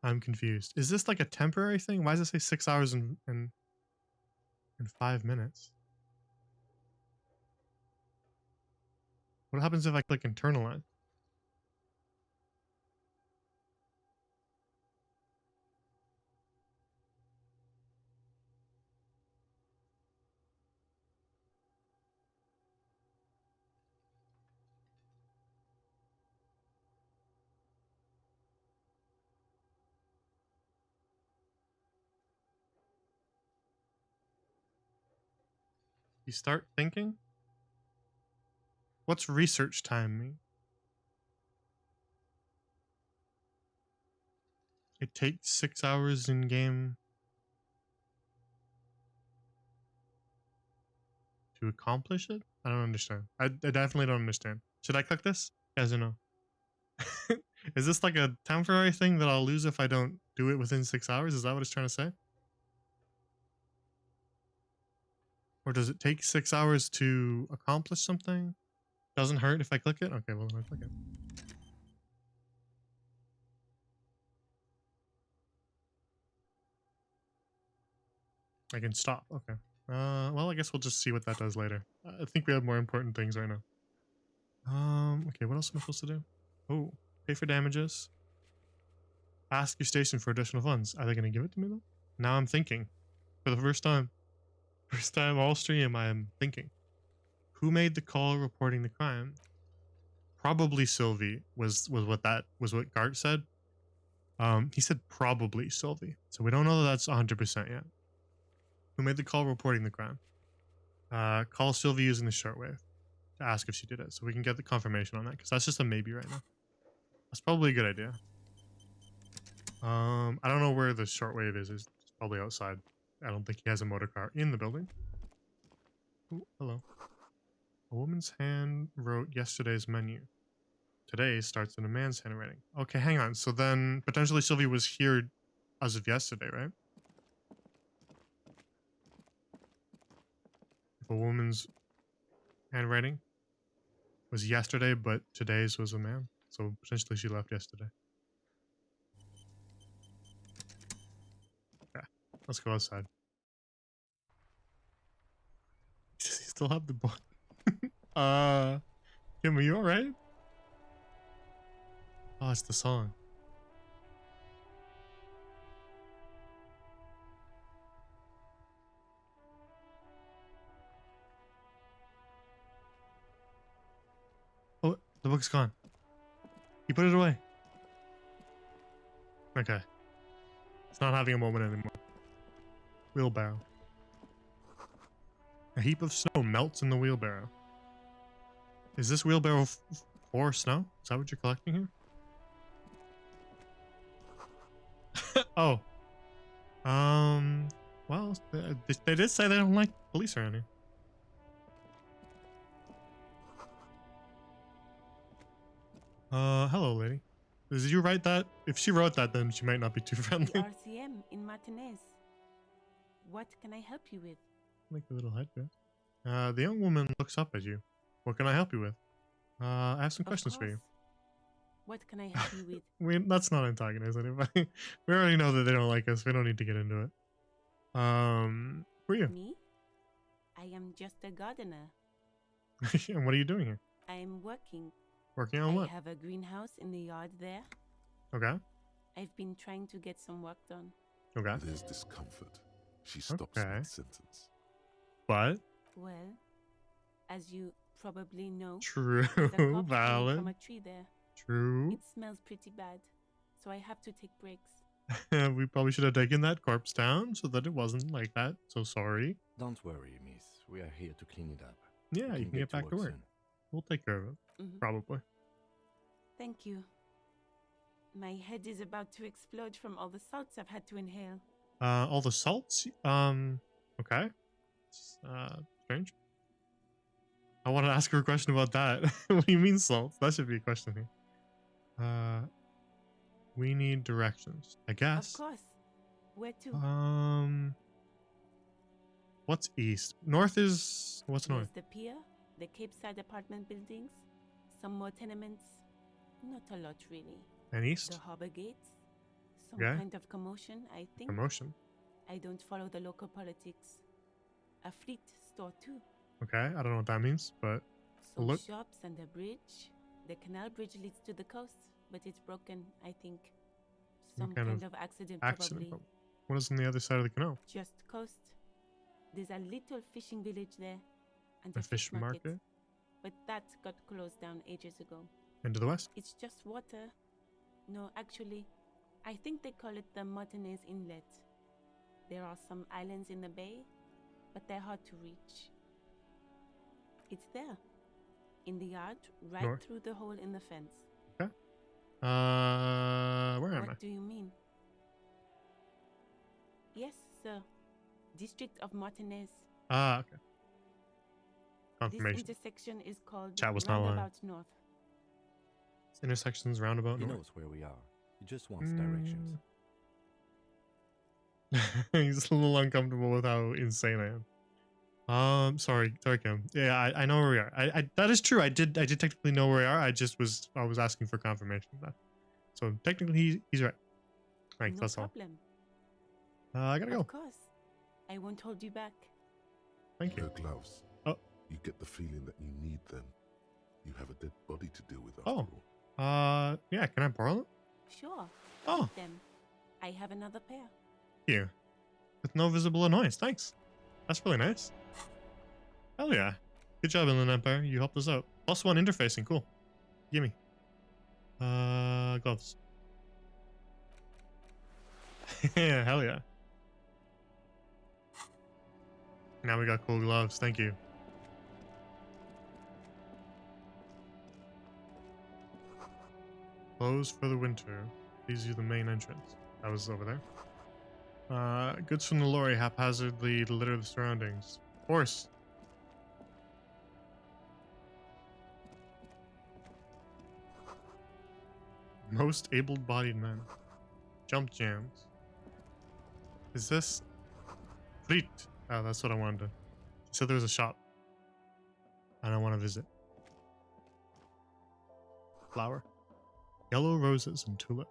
I'm confused. Is this like a temporary thing? Why does it say 6 hours and 5 minutes? What happens if I click internalize? You start thinking? What's research time mean? It takes 6 hours in game to accomplish it? I don't understand. I definitely don't understand. Should I click this? Yes or no? Is this like a temporary thing that I'll lose if I don't do it within 6 hours? Is that what it's trying to say? Or does it take 6 hours to accomplish something? Doesn't hurt if I click it? Okay, well then I click it. I can stop. Okay. Well, I guess we'll just see what that does later. I think we have more important things right now. Okay, what else am I supposed to do? Oh, pay for damages. Ask your station for additional funds. Are they going to give it to me though? Now I'm thinking. For the first time. First time all stream, I am thinking. Who made the call reporting the crime? Probably Sylvie was what Gart said. He said probably Sylvie. So we don't know that that's 100% yet. Who made the call reporting the crime? Call Sylvie using the shortwave to ask if she did it, so we can get the confirmation on that, because that's just a maybe right now. That's probably a good idea. I don't know where the shortwave is. It's probably outside. I don't think he has a motor car in the building. Ooh, hello. A woman's hand wrote yesterday's menu. Today starts in a man's handwriting. Okay, hang on. So then potentially Sylvie was here as of yesterday, right? If a woman's handwriting was yesterday, but today's was a man. So potentially she left yesterday. Okay, let's go outside. Does he still have the book? Kim, are you alright? Oh, it's the song. The book's gone. He put it away. Okay. It's not having a moment anymore. Wheelbarrow. A heap of snow melts in the wheelbarrow. Is this wheelbarrow for snow? Is that what you're collecting here? Oh. Well, they did say they don't like police around here. Hello, lady. Did you write that? If she wrote that, then she might not be too friendly. The RCM in Martinez. What can I help you with? Like a little headdress. The young woman looks up at you. What can I help you with? I have some questions for you. What can I help you with? Let's not antagonize anybody. We already know that they don't like us. We don't need to get into it. Who are you? Me? I am just a gardener. And what are you doing here? I am working. Working on what? I have a greenhouse in the yard there. Okay. I've been trying to get some work done. Okay. There's discomfort. She stops Okay. mid-sentence. But? Well, as you probably know, True. there's a corpse hanging Valid. from a tree there. True. It smells pretty bad, so I have to take breaks. We probably should have taken that corpse down so that it wasn't like that. So sorry. Don't worry, miss. We are here to clean it up. Yeah, you can get back to work. soon. We'll take care of it. Probably. Thank you. My head is about to explode from all the salts I've had to inhale. All the salts? Okay. Strange. I want to ask her a question about that. What do you mean salts? That should be a question here. We need directions, I guess. Of course. Where to? What's east? North is... What's There's north? the pier, the Cape Side apartment buildings, some more tenements. Not a lot, really. And east? The harbor gates. Some Okay. kind of commotion, I think. Commotion. I don't follow the local politics. A fleet store, too. Okay, I don't know what that means, but... Some look. shops and a bridge. The canal bridge leads to the coast, but it's broken, I think. Some kind of accident, probably. What is on the other side of the canal? Just coast. There's a little fishing village there. And A fish market? But that got closed down ages ago. And to the west? It's just water. No, actually, I think they call it the Martinez Inlet. There are some islands in the bay, but they're hard to reach. It's there. In the yard, right North. through the hole in the fence. Okay. Where am I? What do you mean? Yes, sir. District of Martinez. Ah, okay. This Confirmation. intersection is called Chat was not lying. Roundabout North. This intersection's roundabout He north. knows where we are. He just wants directions. He's a little uncomfortable with how insane I am. Sorry, Kim. Yeah, I know where we are. I that is true. I did technically know where we are. I was asking for confirmation of that. So technically he's right. Thanks, No that's problem. all. I gotta go. Of course. I won't hold you back. Thank you. No gloves. Oh. You get the feeling that you need them. You have a dead body to deal with after Oh. all. Yeah, can I borrow them? Sure. Oh. Keep them. I have another pair. Here. With no visible annoyance. Thanks. That's really nice. Hell yeah. Good job, Inland Empire. You helped us out. +1 interfacing. Cool. Gimme. Gloves. Yeah, hell yeah. Now we got cool gloves. Thank you. Closed for the winter. These are the main entrance. That was over there. Goods from the lorry haphazardly litter the surroundings. Horse. Most able-bodied men. Jump jams. Is this... Fleet. Oh, that's what I wanted to... She said there was a shop. And I want to visit. Flower. Yellow roses and tulips.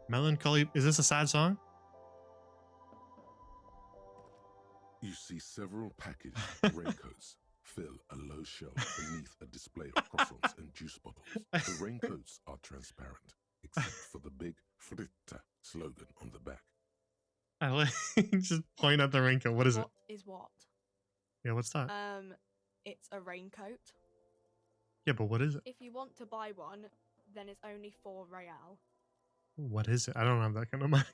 Melancholy. Is this a sad song? You see several packaged raincoats fill a low shelf beneath a display of croissants and juice bottles. The raincoats are transparent, except for the big Fritta slogan on the back. I like just point at the raincoat. What is it? What is what? Yeah, what's that? It's a raincoat Yeah, but what is it? If you want to buy one, then it's only 4 real. What is it? I don't have that kind of money.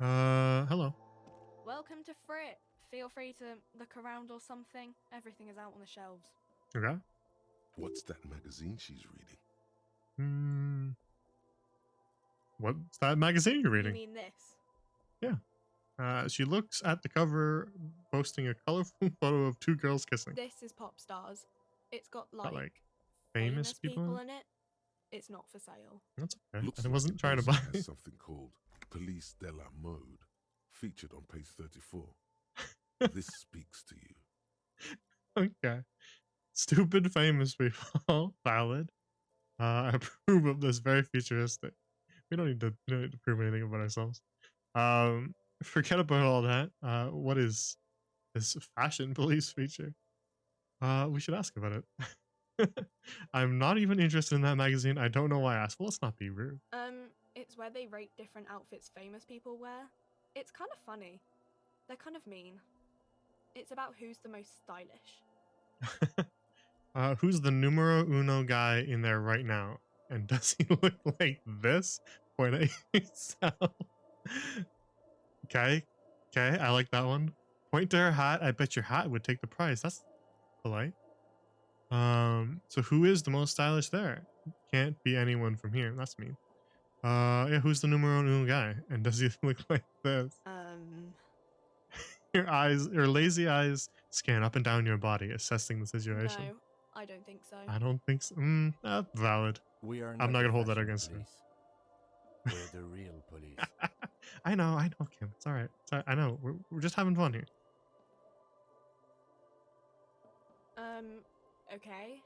Hello. Welcome to Frit. Feel free to look around or something. Everything is out on the shelves. Okay. What's that magazine she's reading? What's that magazine you're reading? You mean this? Yeah. She looks at the cover, boasting a colorful photo of 2 girls kissing. This is Pop Stars. It's got Got, like famous people in it. It's not for sale. That's okay. Looks I wasn't like trying to it buy also has it. something called Police de la Mode, featured on page 34. This speaks to you. Okay. Stupid famous people. Valid. I approve of this. Very futuristic. We don't need to prove anything about ourselves. Forget about all that. What is this fashion police feature? We should ask about it. I'm not even interested in that magazine. I don't know why I asked. Well, let's not be rude. It's where they rate different outfits famous people wear. It's kind of funny. They're kind of mean. It's about who's the most stylish. Who's the numero uno guy in there right now? And does he look like this? Point at yourself. Okay. Okay, I like that one. Point to her hat. I bet your hat would take the prize. That's polite. So who is the most stylish there? Can't be anyone from here. That's mean. Yeah, who's the numero uno guy? And does he look like this? Your lazy eyes scan up and down your body, assessing the situation. No, I don't think so. I don't think so. Valid. I'm not gonna hold that against her. We're the real police. I know, Kim. It's all right. I know. We're just having fun here. Okay.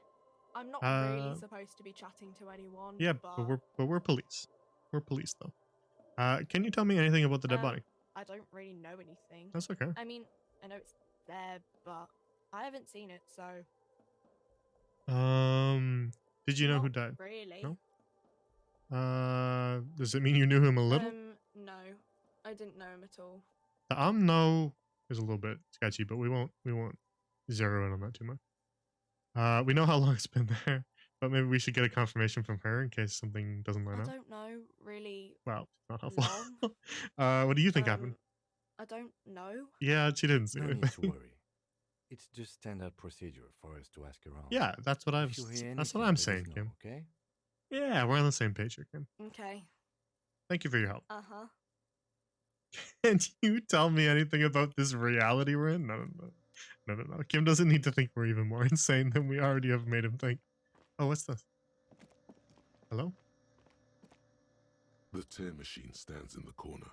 I'm not really supposed to be chatting to anyone. Yeah, but we're police. We're police though. Can you tell me anything about the dead body? I don't really know anything. That's okay. I mean, I know it's there, but I haven't seen it, so. Did you know Not who died? Really? No. Does it mean you knew him a little? No, I didn't know him at all. The no is a little bit sketchy, but we won't zero in on that too much. We know how long it's been there, but maybe we should get a confirmation from her in case something doesn't line up. I don't know, really. Well, not helpful. What do you think happened? I don't know. Yeah, she didn't say No anything. need to worry. It's just standard procedure for us to ask around. Yeah, that's what I'm saying, know, Kim. Okay? Yeah, we're on the same page here, Kim. Okay. Thank you for your help. Uh-huh. Can you tell me anything about this reality we're in? No. Kim doesn't need to think we're even more insane than we already have made him think. Oh, what's this? Hello? The tear machine stands in the corner.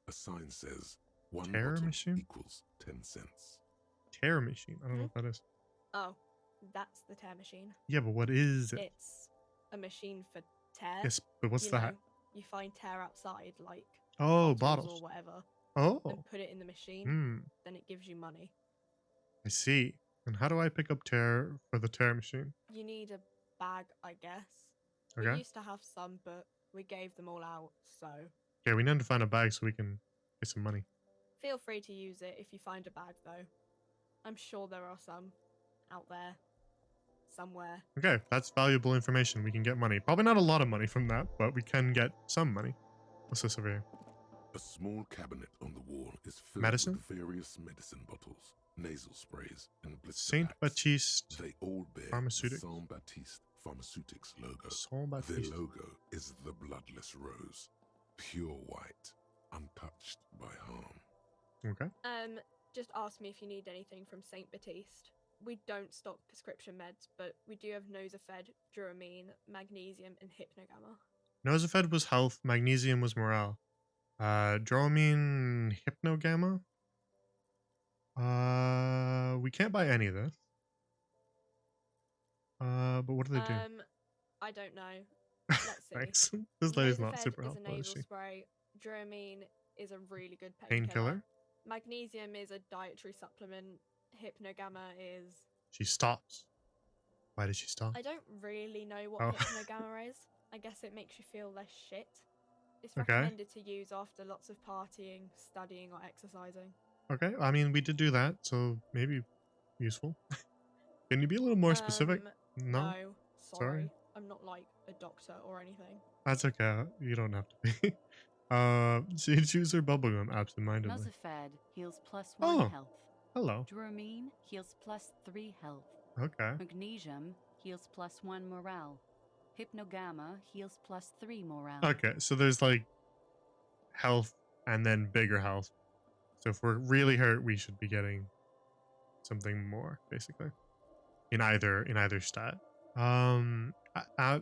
A sign says, one Tear bottle machine? equals 10 cents. Tear machine? I don't know what that is. Oh, that's the tear machine. Yeah, but what is it? It's a machine for tear. Yes, but what's that? You find tear outside, like bottles or whatever. Oh. And put it in the machine. Then it gives you money. I see. And how do I pick up tear for the tear machine? You need a bag, I guess. Okay. We used to have some, but we gave them all out, so. Okay, we need to find a bag so we can get some money. Feel free to use it if you find a bag, though. I'm sure there are some out there. Somewhere. Okay, that's valuable information. We can get money. Probably not a lot of money from that, but we can get some money. What's this over here? A small cabinet on the wall is filled Medicine? with various medicine bottles, nasal sprays, and blister Saint packs. Baptiste They all bear Pharmaceutics. the Saint Baptiste Pharmaceutics logo. Saint Baptiste. Their logo is the bloodless rose, pure white, untouched by harm. Okay. Just ask me if you need anything from Saint Baptiste. We don't stock prescription meds, but we do have Nosafed, Dramamine, Magnesium, and Hypnogamma. Nosafed was health, magnesium was morale. Dramamine, Hypnogamma. We can't buy any of this. But what do they do? I don't know. Let's see. Thanks. This lady's not Nosafed super is helpful, a is nasal she? spray. Dramamine is a really good Painkiller? Magnesium is a dietary supplement. Hypnogamma is... She stops. Why did she stop? I don't really know what Oh. Hypnogamma is. I guess it makes you feel less shit. It's Okay. recommended to use after lots of partying, studying, or exercising. Okay, I mean, we did do that, so maybe useful. Can you be a little more specific? No? Sorry. Sorry? I'm not like a doctor or anything. That's okay. You don't have to be. Seed Juicer Bubblegum absentmindedly. Musafed heals +1 Oh, health. hello. Dramine heals +3 health. Okay. Magnesium heals +1 morale. Hypnogamma heals +3 morale. Okay, so there's like health and then bigger health. So if we're really hurt, we should be getting something more, basically. In either stat.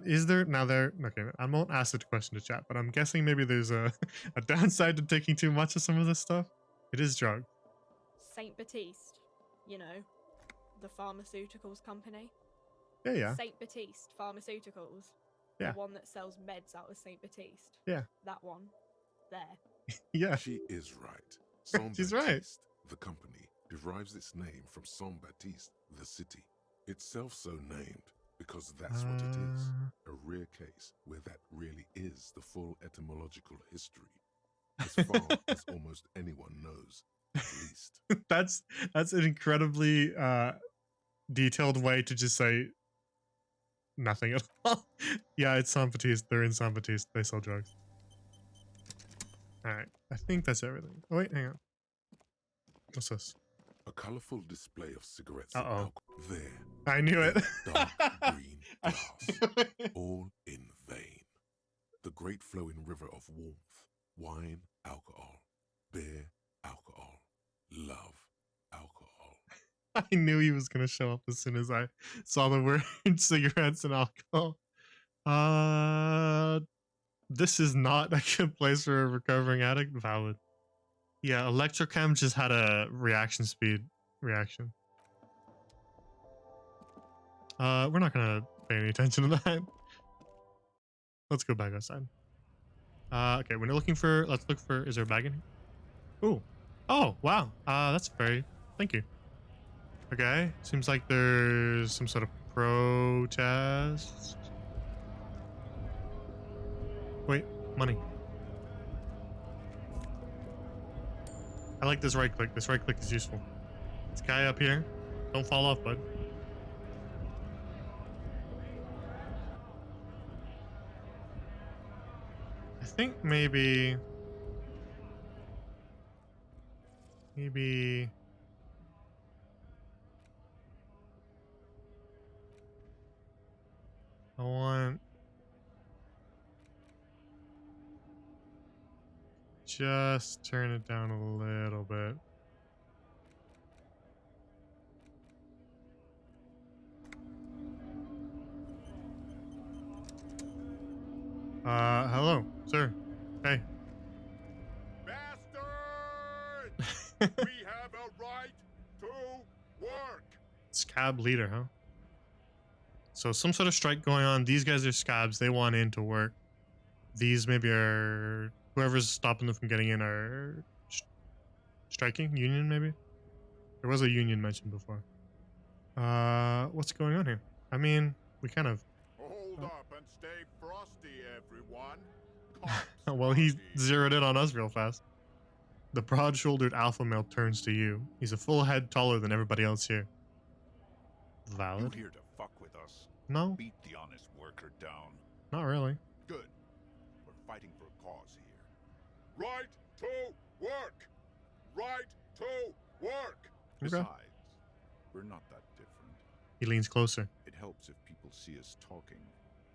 Is there now there? Okay, I won't ask the question to chat, but I'm guessing maybe there's a a downside to taking too much of some of this stuff. It is drug. Saint Baptiste, you know, the pharmaceuticals company. Yeah. Saint Baptiste Pharmaceuticals. Yeah. The one that sells meds out of Saint Baptiste. Yeah. That one. There. Yeah. She is right. Saint She's Baptiste, right. the company, derives its name from Saint Baptiste, the city. Itself so named because that's what it is. A rare case where that really is the full etymological history. As far as almost anyone knows, at least. That's an incredibly detailed way to just say nothing at all. Yeah, it's Saint Baptiste. They're in Saint Baptiste. They sell drugs. Alright, I think that's everything. Oh wait, hang on. What's this? A colorful display of cigarettes Uh-oh. and alcohol. There. I knew it. Dark green glass. All in vain. The great flowing river of warmth, wine, alcohol, beer, alcohol, love, alcohol. I knew he was gonna show up as soon as I saw the word cigarettes and alcohol. This is not a good place for a recovering addict. Valid. Yeah, Electrochem just had a reaction speed reaction. We're not gonna pay any attention to that. Let's go back outside. Okay, we're looking for. Let's look for. Is there a bag in here? Ooh. Oh, wow. That's very. Thank you. Okay, seems like there's some sort of protest. Wait, money. I like this right click. This right click is useful. This guy up here. Don't fall off, bud. I think maybe I want just turn it down a little bit. Hello, sir. Hey. Bastards! We have a right to work! Scab leader, huh? So some sort of strike going on. These guys are scabs. They want in to work. These maybe are whoever's stopping them from getting in are striking union. Maybe there was a union mentioned before. What's going on here? I mean, we kind of. Hold up and stay frosty, everyone. Well, he zeroed in on us real fast. The broad-shouldered alpha male turns to you. He's a full head taller than everybody else here. Valid. You here to fuck with us? No. Beat the honest worker down. Not really. Good. We're fighting for a cause here. Right to work. Right to work. Okay. Besides, we're not that different. He leans closer. It helps if people see us talking,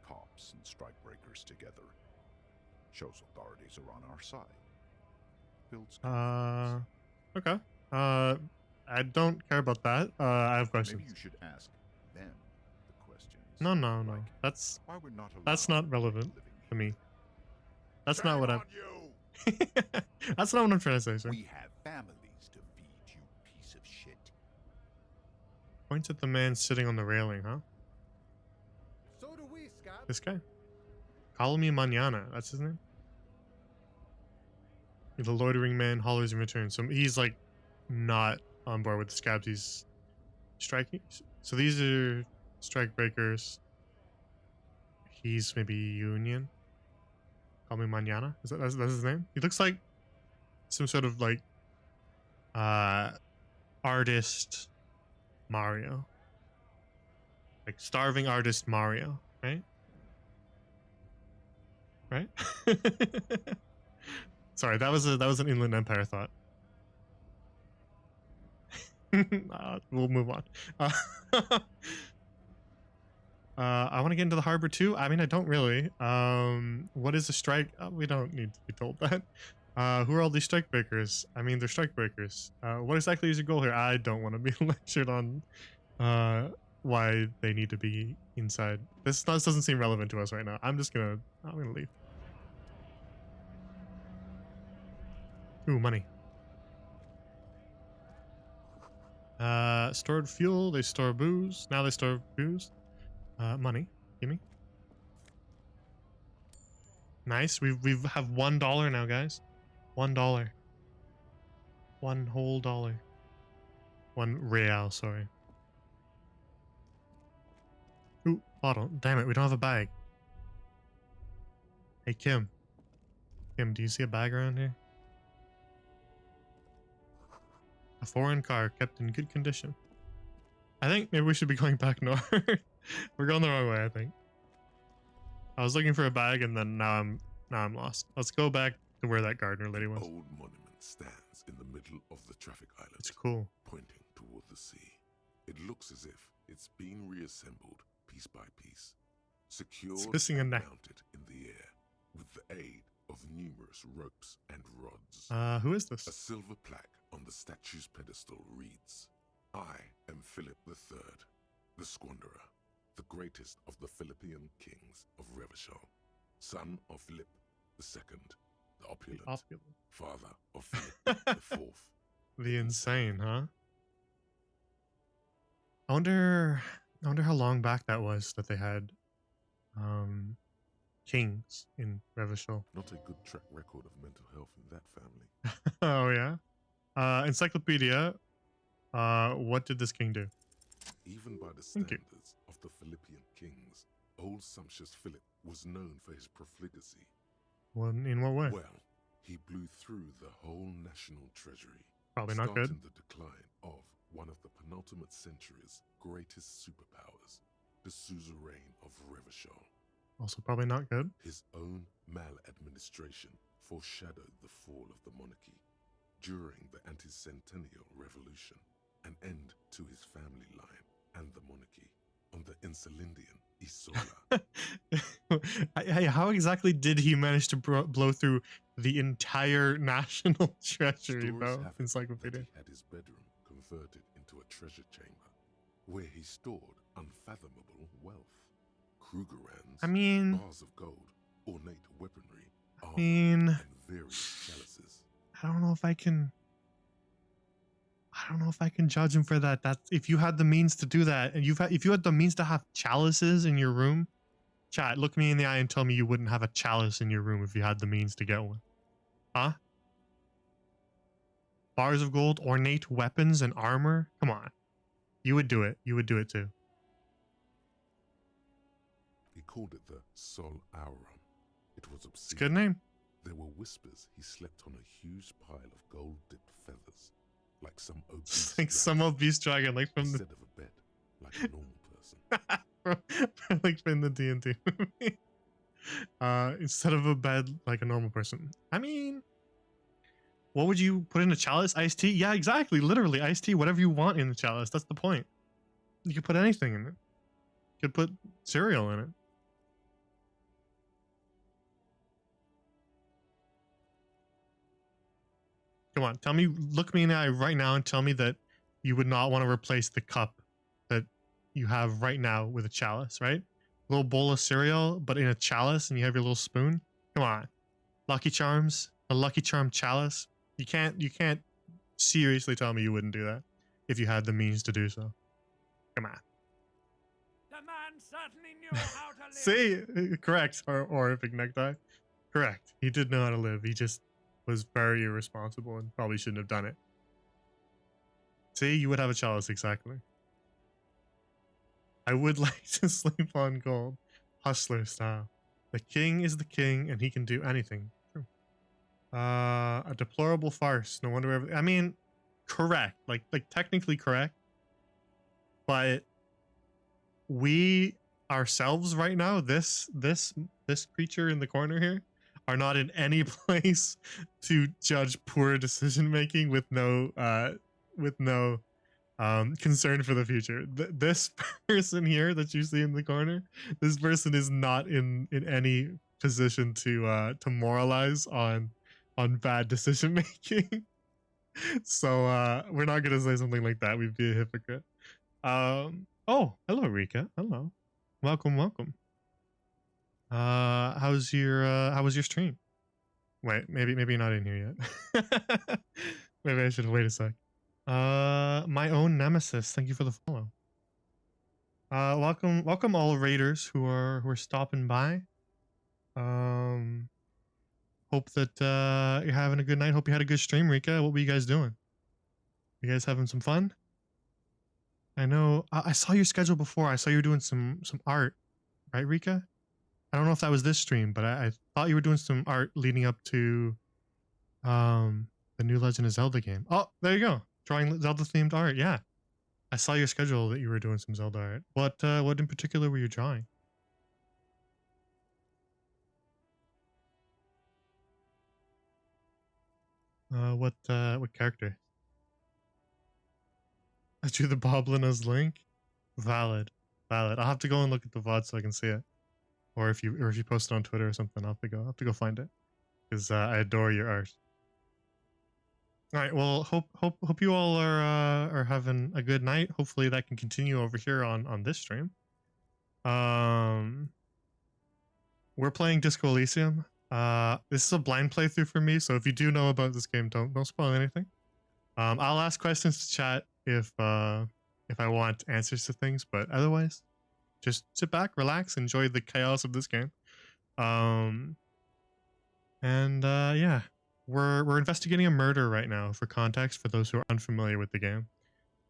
cops and strikebreakers together. Shows authorities are on our side. Builds confidence. Okay. I don't care about that. I have questions. Maybe you should ask them the questions. No. Like, That's why we're not not relevant to me. That's not what I'm. you! That's not what I'm trying to say, sir. We have families to feed, you piece of shit. Points at the man sitting on the railing, huh? So do we, Scott. This guy. Call me Mañana. That's his name. The loitering man hollers in return. So he's like not on board with the scabs. He's striking. So these are strike breakers. He's maybe Union. Call me Mañana. That's his name? He looks like some sort of like artist Mario. Like starving artist Mario, right? Right? Sorry, that was an Inland Empire thought. We'll move on. I want to get into the harbor too. I mean, I don't really. What is a strike? We don't need to be told that. Who are all these strike breakers? I mean, they're strike breakers. What exactly is your goal here? I don't want to be lectured on why they need to be inside. This doesn't seem relevant to us right now. I'm gonna leave. Ooh, money. Stored fuel. They store booze. Now they store booze. Money. Gimme. Nice. We have $1 now, guys. $1. One whole dollar. 1 real. Sorry. Ooh, bottle. Damn it. We don't have a bag. Hey, Kim. Kim, do you see a bag around here? A foreign car kept in good condition. I think maybe we should be going back north. We're going the wrong way, I think. I was looking for a bag and then now I'm lost. Let's go back to where that gardener lady was. Old monument stands in the middle of the traffic island. It's cool. Pointing toward the sea. It looks as if it's been reassembled piece by piece. Secured and mounted in the air with the aid of numerous ropes and rods. Who is this? A silver plaque on the statue's pedestal reads, I am Philip III, the Squanderer, the greatest of the Philippian kings of Revachol, son of Philip II, the opulent, father of Philip IV. The insane, huh? I wonder how long back that was that they had kings in Revachol. Not a good track record of mental health in that family. Oh yeah. Encyclopedia. What did this king do? Even by the standards of the Philippian kings, old sumptuous Philip was known for his profligacy. Well, in what way? Well, he blew through the whole national treasury. Probably not good. Starting the decline of one of the penultimate century's greatest superpowers, the suzerain of Revachol. Also probably not good. His own maladministration foreshadowed the fall of the monarchy. During the anti-centennial revolution, an end to his family line and the monarchy on the Insulindian Isola. How exactly did he manage to blow through the entire national treasury, though? Encyclopedia. He had his bedroom converted into a treasure chamber where he stored unfathomable wealth. Krugerrands, bars of gold, ornate weaponry, armor, and various chalices. I don't know if I can judge him for that. That's if you had the means to do that, and if you had the means to have chalices in your room, chat, look me in the eye and tell me you wouldn't have a chalice in your room if you had the means to get one. Huh? Bars of gold, ornate weapons, and armor? Come on. You would do it. You would do it too. He called it the Sol Aurum. It was obscene. It's a good name. There were whispers he slept on a huge pile of gold-dipped feathers, like some obese like some obese dragon, like from instead of a bed, like a normal person. like from the D&D movie. Instead of a bed, like a normal person. I mean, what would you put in a chalice? Iced tea? Yeah, exactly. Literally, iced tea. Whatever you want in the chalice. That's the point. You could put anything in it. You could put cereal in it. Come on, tell me, look me in the eye right now and tell me that you would not want to replace the cup that you have right now with a chalice, right? A little bowl of cereal, but in a chalice, and you have your little spoon. Come on, Lucky Charms, a Lucky Charm chalice. You can't seriously tell me you wouldn't do that if you had the means to do so. Come on. The man certainly knew how to live. See, correct. Or Big Necktie, correct. He did know how to live. He just was very irresponsible and probably shouldn't have done it. See, you would have a chalice, exactly. I would like to sleep on gold, hustler style. The king is the king, and he can do anything. True. A deplorable farce. No wonder. I mean, correct. Like technically correct. But we ourselves right now, this creature in the corner here, are not in any place to judge poor decision making with no concern for the future. This person here that you see in the corner, this person is not in any position to moralize on bad decision making. So we're not gonna say something like that. We'd be a hypocrite. Oh, hello Rika. Hello. Welcome. How was your stream? Wait, maybe you're not in here yet. Maybe I should wait a sec. My own nemesis, thank you for the follow. Welcome all raiders who are stopping by. Hope that you're having a good night. Hope you had a good stream, Rika. What were you guys doing? You guys having some fun? I know I saw your schedule before. I saw you were doing some art, right, Rika? I don't know if that was this stream, but I thought you were doing some art leading up to the new Legend of Zelda game. Oh, there you go. Drawing Zelda themed art. Yeah. I saw your schedule that you were doing some Zelda art. What in particular were you drawing? What character? I drew the Boblin as Link. Valid. I'll have to go and look at the VOD so I can see it. Or if you post it on Twitter or something, I'll have to go find it. Because I adore your art. All right, well, hope you all are having a good night. Hopefully that can continue over here on this stream. We're playing Disco Elysium. This is a blind playthrough for me, so if you do know about this game, don't spoil anything. I'll ask questions to chat if I want answers to things, but otherwise, just sit back, relax, enjoy the chaos of this game. Yeah. We're investigating a murder right now, for context, for those who are unfamiliar with the game.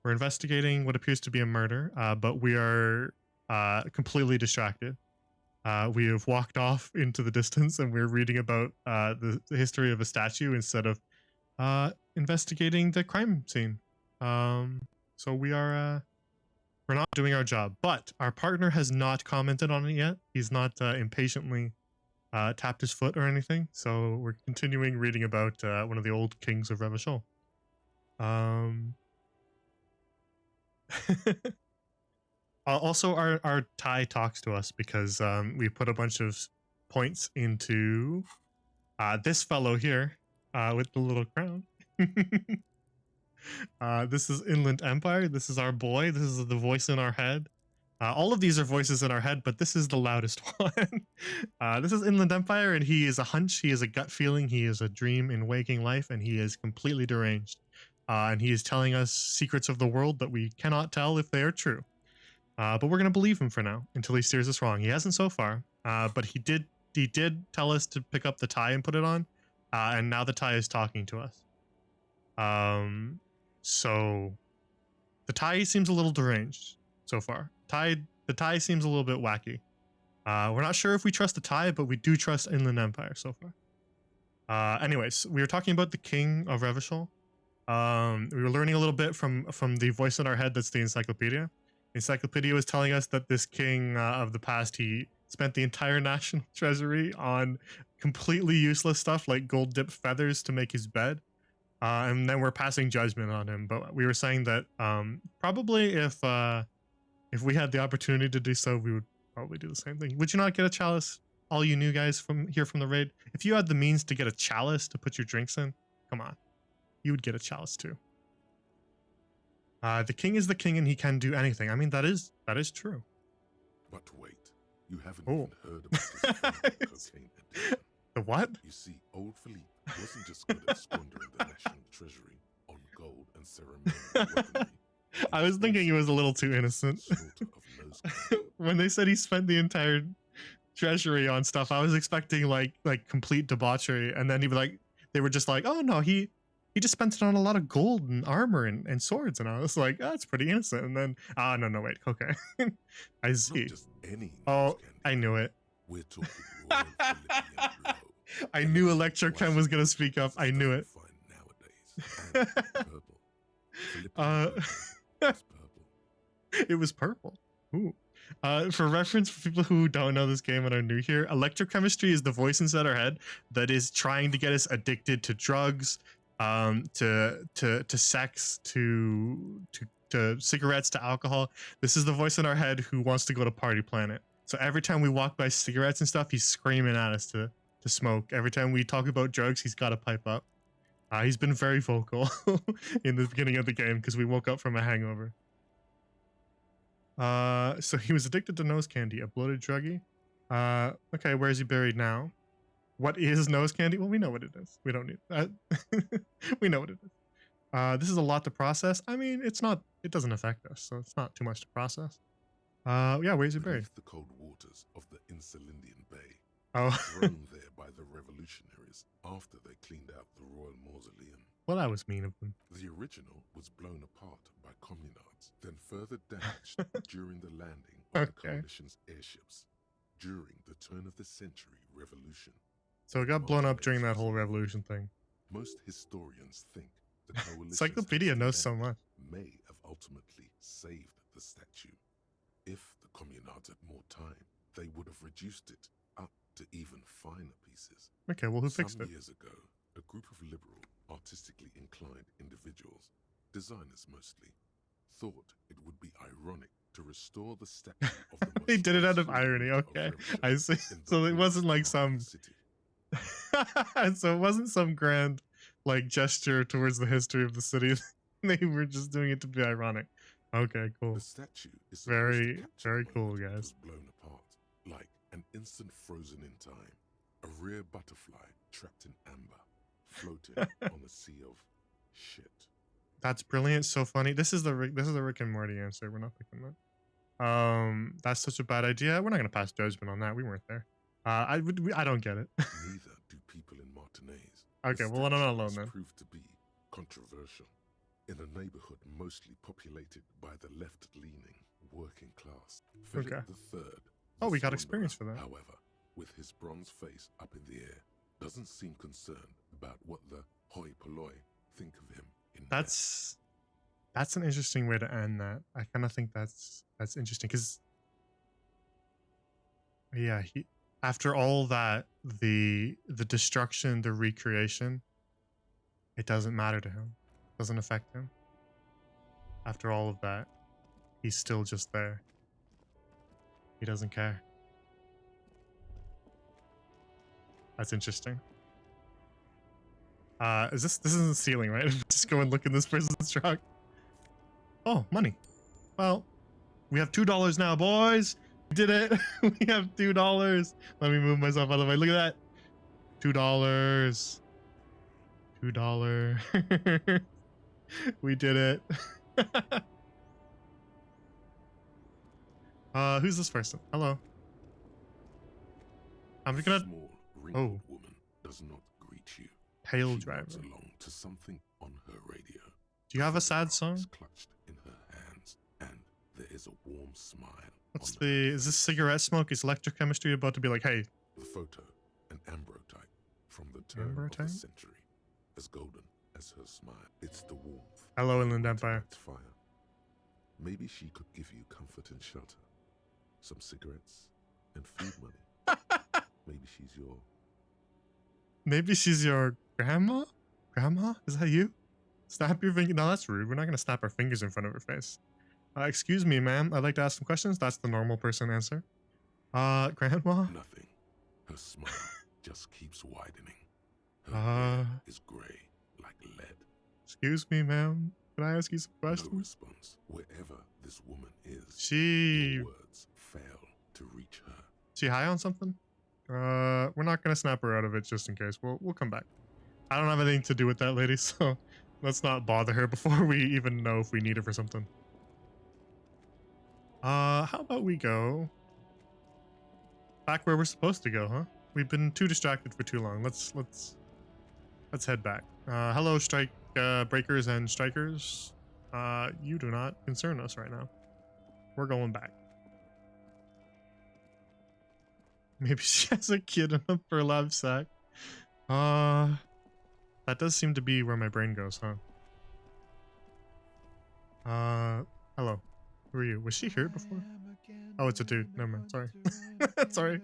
We're investigating what appears to be a murder, but we are completely distracted. We have walked off into the distance and we're reading about the history of a statue instead of investigating the crime scene. So we're not doing our job, but our partner has not commented on it yet. He's not impatiently tapped his foot or anything, so we're continuing reading about one of the old kings of Revachol. Also, our Thai talks to us because we put a bunch of points into this fellow here with the little crown. This is Inland Empire. This is our boy. This is the voice in our head. All of these are voices in our head, but this is the loudest one. This is Inland Empire, and he is a hunch. He is a gut feeling. He is a dream in waking life, and he is completely deranged. And he is telling us secrets of the world that we cannot tell if they are true. But we're going to believe him for now until he steers us wrong. He hasn't so far, but he did tell us to pick up the tie and put it on, and now the tie is talking to us. So the tie seems a little deranged so far. The tie seems a little bit wacky. We're not sure if we trust the tie, but we do trust Inland Empire so far. Anyways, we were talking about the king of Revachol. We were learning a little bit from the voice in our head that's the encyclopedia. The encyclopedia was telling us that this king of the past, he spent the entire national treasury on completely useless stuff like gold dipped feathers to make his bed. And then we're passing judgment on him. But we were saying that probably if we had the opportunity to do so, we would probably do the same thing. Would you not get a chalice? All you new guys from the raid, if you had the means to get a chalice to put your drinks in, come on, you would get a chalice too. The king is the king, and he can do anything. I mean, that is true. But wait, you haven't even heard about this cocaine addiction. The what? You see, old Philippe wasn't just good at squandering the national treasury on gold and ceremonial weaponry. I was thinking he was a little too innocent. When they said he spent the entire treasury on stuff, I was expecting like complete debauchery, and then they were just like, oh no, he just spent it on a lot of gold and armor and swords, and I was like, oh, that's pretty innocent. And then no wait, okay. I see. Oh, I knew it. We're talking royal Philippian blow. I knew Electrochem was gonna speak up. I knew it. It was purple. Ooh. For reference, for people who don't know this game and are new here, electrochemistry is the voice inside our head that is trying to get us addicted to drugs, to sex, to cigarettes, to alcohol. This is the voice in our head who wants to go to Party Planet. So every time we walk by cigarettes and stuff, he's screaming at us to smoke. Every time we talk about drugs, he's got to pipe up. He's been very vocal in the beginning of the game because we woke up from a hangover. So he was addicted to nose candy, a bloated druggie. Okay, where is he buried now? What is nose candy? Well, we know what it is. We don't need that. We know what it is. This is a lot to process. I mean, it doesn't affect us, so it's not too much to process. Yeah, where's he buried? The cold waters of the Insulindian Bay. Oh. Thrown there by the revolutionaries after they cleaned out the royal mausoleum. Well, that was mean of them. The original was blown apart by communards, then further damaged during the landing of the coalition's airships during the turn-of-the-century revolution. So it got blown up during that whole revolution thing. Most historians think the coalition Encyclopedia knows so much. May have ultimately saved the statue. If the communards had more time, they would have reduced it up to even finer pieces. Okay, well, who fixed it? Some years ago, a group of liberal, artistically inclined individuals, designers mostly, thought it would be ironic to restore the statue of the They did it out of irony, okay. I see. So it wasn't like some... So it wasn't some grand, like, gesture towards the history of the city. They were just doing it to be ironic. Okay, cool. The statue is very, very cool, guys. Blown apart, like an instant frozen in time. A rare butterfly trapped in amber, floating on a sea of shit. That's brilliant. So funny. This is the Rick and Morty answer. We're not picking that. That's such a bad idea. We're not gonna pass judgment on that. We weren't there. I don't get it. Neither do people in Martinez. Okay, well, I'm not alone then. Proved to be controversial in a neighborhood mostly populated by the left-leaning working class. Philip III. Oh, we got experience for that. However, with his bronze face up in the air, doesn't seem concerned about what the hoi polloi think of him. That's an interesting way to end that. I kind of think that's interesting because, yeah, after all that, the destruction, the recreation, it doesn't matter to him. It doesn't affect him. After all of that, he's still just there. He doesn't care. That's interesting. This isn't the ceiling, right? Just go and look in this person's truck. Oh, money. Well, we have $2 now, boys. We did it. We have $2. Let me move myself out of the way. Look at that. $2. $2. We did it. Who's this person? Hello. I'm gonna. Small, wrinkled woman does not greet you. Pale She driver. nods along to something on her radio. Do you have a sad song? Is clutched in her hands, and there is a warm smile. What's is this cigarette smoke? Is electrochemistry about to be like, hey? The photo, an ambrotype from the turn of the century, as golden as her smile. It's the warmth. Hello, Inland Empire. Fire. Maybe she could give you comfort and shelter, some cigarettes, and food money. Maybe she's your grandma? Grandma? Is that you? Snap your finger. No, that's rude. We're not going to snap our fingers in front of her face. Excuse me, ma'am. I'd like to ask some questions. That's the normal person answer. Grandma? Nothing. Her smile just keeps widening. Her hair is gray like lead. Excuse me, ma'am. Can I ask you some questions? No response. Wherever this woman is, your words fail to reach her. She high on something? We're not gonna snap her out of it just in case. We'll come back. I don't have anything to do with that lady, so let's not bother her before we even know if we need her for something. How about we go back where we're supposed to go, huh? We've been too distracted for too long. Let's head back. Hello, strike breakers and strikers. You do not concern us right now. We're going back. Maybe she has a kid in a burlap sack. That does seem to be where my brain goes, huh? Hello. Who are you? Was she here before? Oh, it's a dude. Never mind. Sorry. Sorry.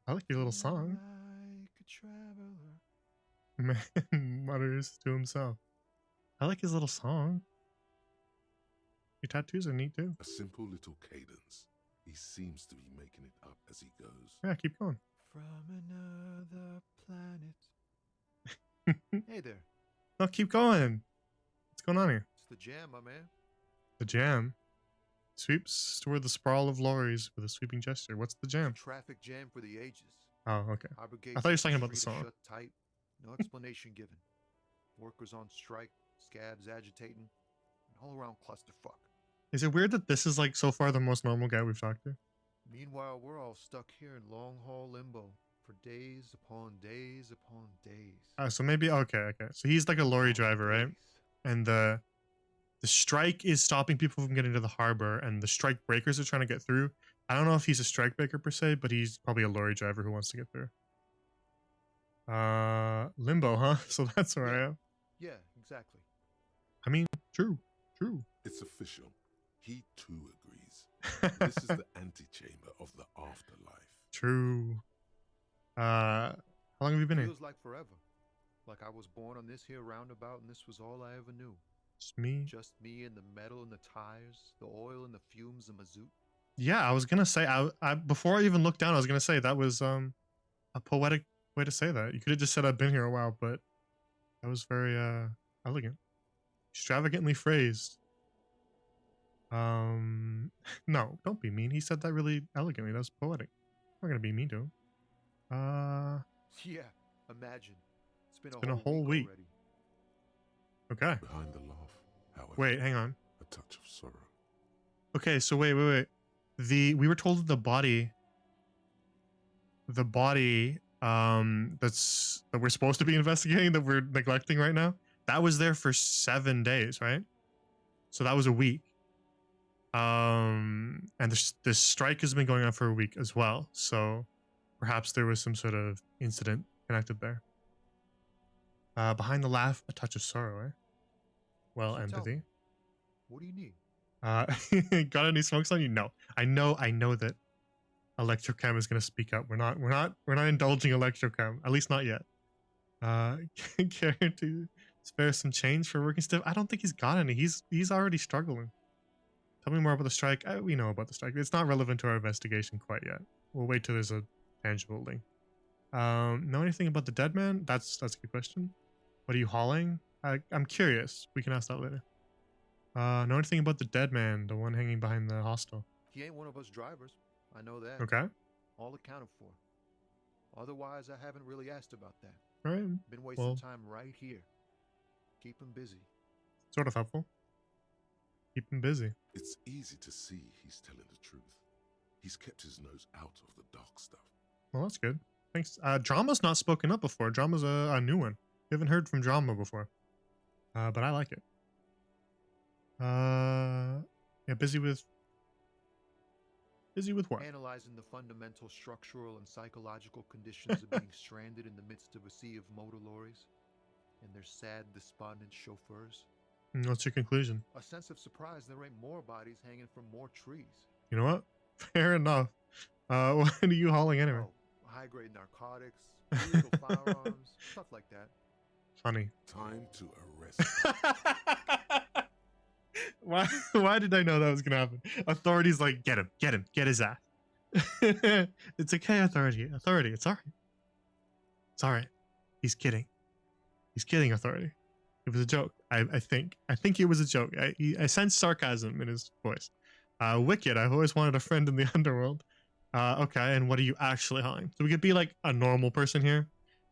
I like your little song. Man mutters to himself. I like his little song. Your tattoos are neat too. A simple little cadence. He seems to be making it up as he goes. Yeah, keep going. From another planet. Hey there. No, keep going. What's going on here? It's the jam, my man. The jam sweeps toward the sprawl of lorries with a sweeping gesture. What's the jam? Traffic jam for the ages. Oh, okay. Harbor I thought you were talking about the song. Shut tight. No explanation given. Workers on strike, scabs agitating, an all-around clusterfuck. Is it weird that this is like so far the most normal guy we've talked to? Meanwhile, we're all stuck here in long-haul limbo for days upon days upon days. So maybe okay. So he's like a lorry driver, right? And the strike is stopping people from getting to the harbor, and the strike breakers are trying to get through. I don't know if he's a strike breaker per se, but he's probably a lorry driver who wants to get through. Limbo, huh? So that's where I am. Yeah, exactly. I mean, true. It's official. He too agrees. This is the antechamber of the afterlife. True. How long have you been here? Feels like forever. Like I was born on this here roundabout and this was all I ever knew. Just me? Just me and the metal and the tires, the oil and the fumes of mazout. Yeah, I was gonna say, I before I even looked down, I was gonna say that was a poetic way to say that. You could have just said I've been here a while, but that was very elegant. Extravagantly phrased. No, don't be mean. He said that really elegantly. That was poetic. I'm not gonna be mean to him. Yeah, imagine. It's been a whole week. Already. Okay. Behind the laugh, however, wait, hang on. a touch of sorrow. Okay, so wait. We were told that the body that we're supposed to be investigating, that we're neglecting right now, that was there for 7 days, right? So that was a week. And the strike has been going on for a week as well. So perhaps there was some sort of incident connected there. Behind the laugh, a touch of sorrow, eh? Well, So tell empathy. me, what do you need? Got any smokes on you? No. I know that Electrochem is gonna speak up. We're not indulging Electrochem, at least not yet. Care to spare some change for working stiff? I don't think he's got any. He's already struggling. Tell me more about the strike. We know about the strike. It's not relevant to our investigation quite yet. We'll wait till there's a tangible link. Know anything about the dead man? That's a good question. What are you hauling? I'm curious. We can ask that later. Know anything about the dead man, the one hanging behind the hostel? He ain't one of us drivers. I know that. Okay. All accounted for. Otherwise, I haven't really asked about that. All right. Been wasting time right here. Keep him busy. Sort of helpful. Keep him busy. It's easy to see he's telling the truth. He's kept his nose out of the dark stuff. Well, that's good. Thanks. Drama's not spoken up before. Drama's a new one. We haven't heard from Drama before. But I like it. Yeah, busy with what? Analyzing the fundamental structural and psychological conditions of being stranded in the midst of a sea of motor lorries and their sad, despondent chauffeurs. What's your conclusion? A sense of surprise there ain't more bodies hanging from more trees. You know what? Fair enough. What are you hauling anyway? High-grade narcotics, illegal firearms, stuff like that. Funny. Time to arrest him. Why did I know that was gonna happen? Authority's like, get him, get his ass. It's okay, authority, it's alright. It's alright. He's kidding, authority. It was a joke. I think it was a joke. I sense sarcasm in his voice. Wicked, I've always wanted a friend in the underworld. Okay, and what are you actually hauling? So we could be like a normal person here,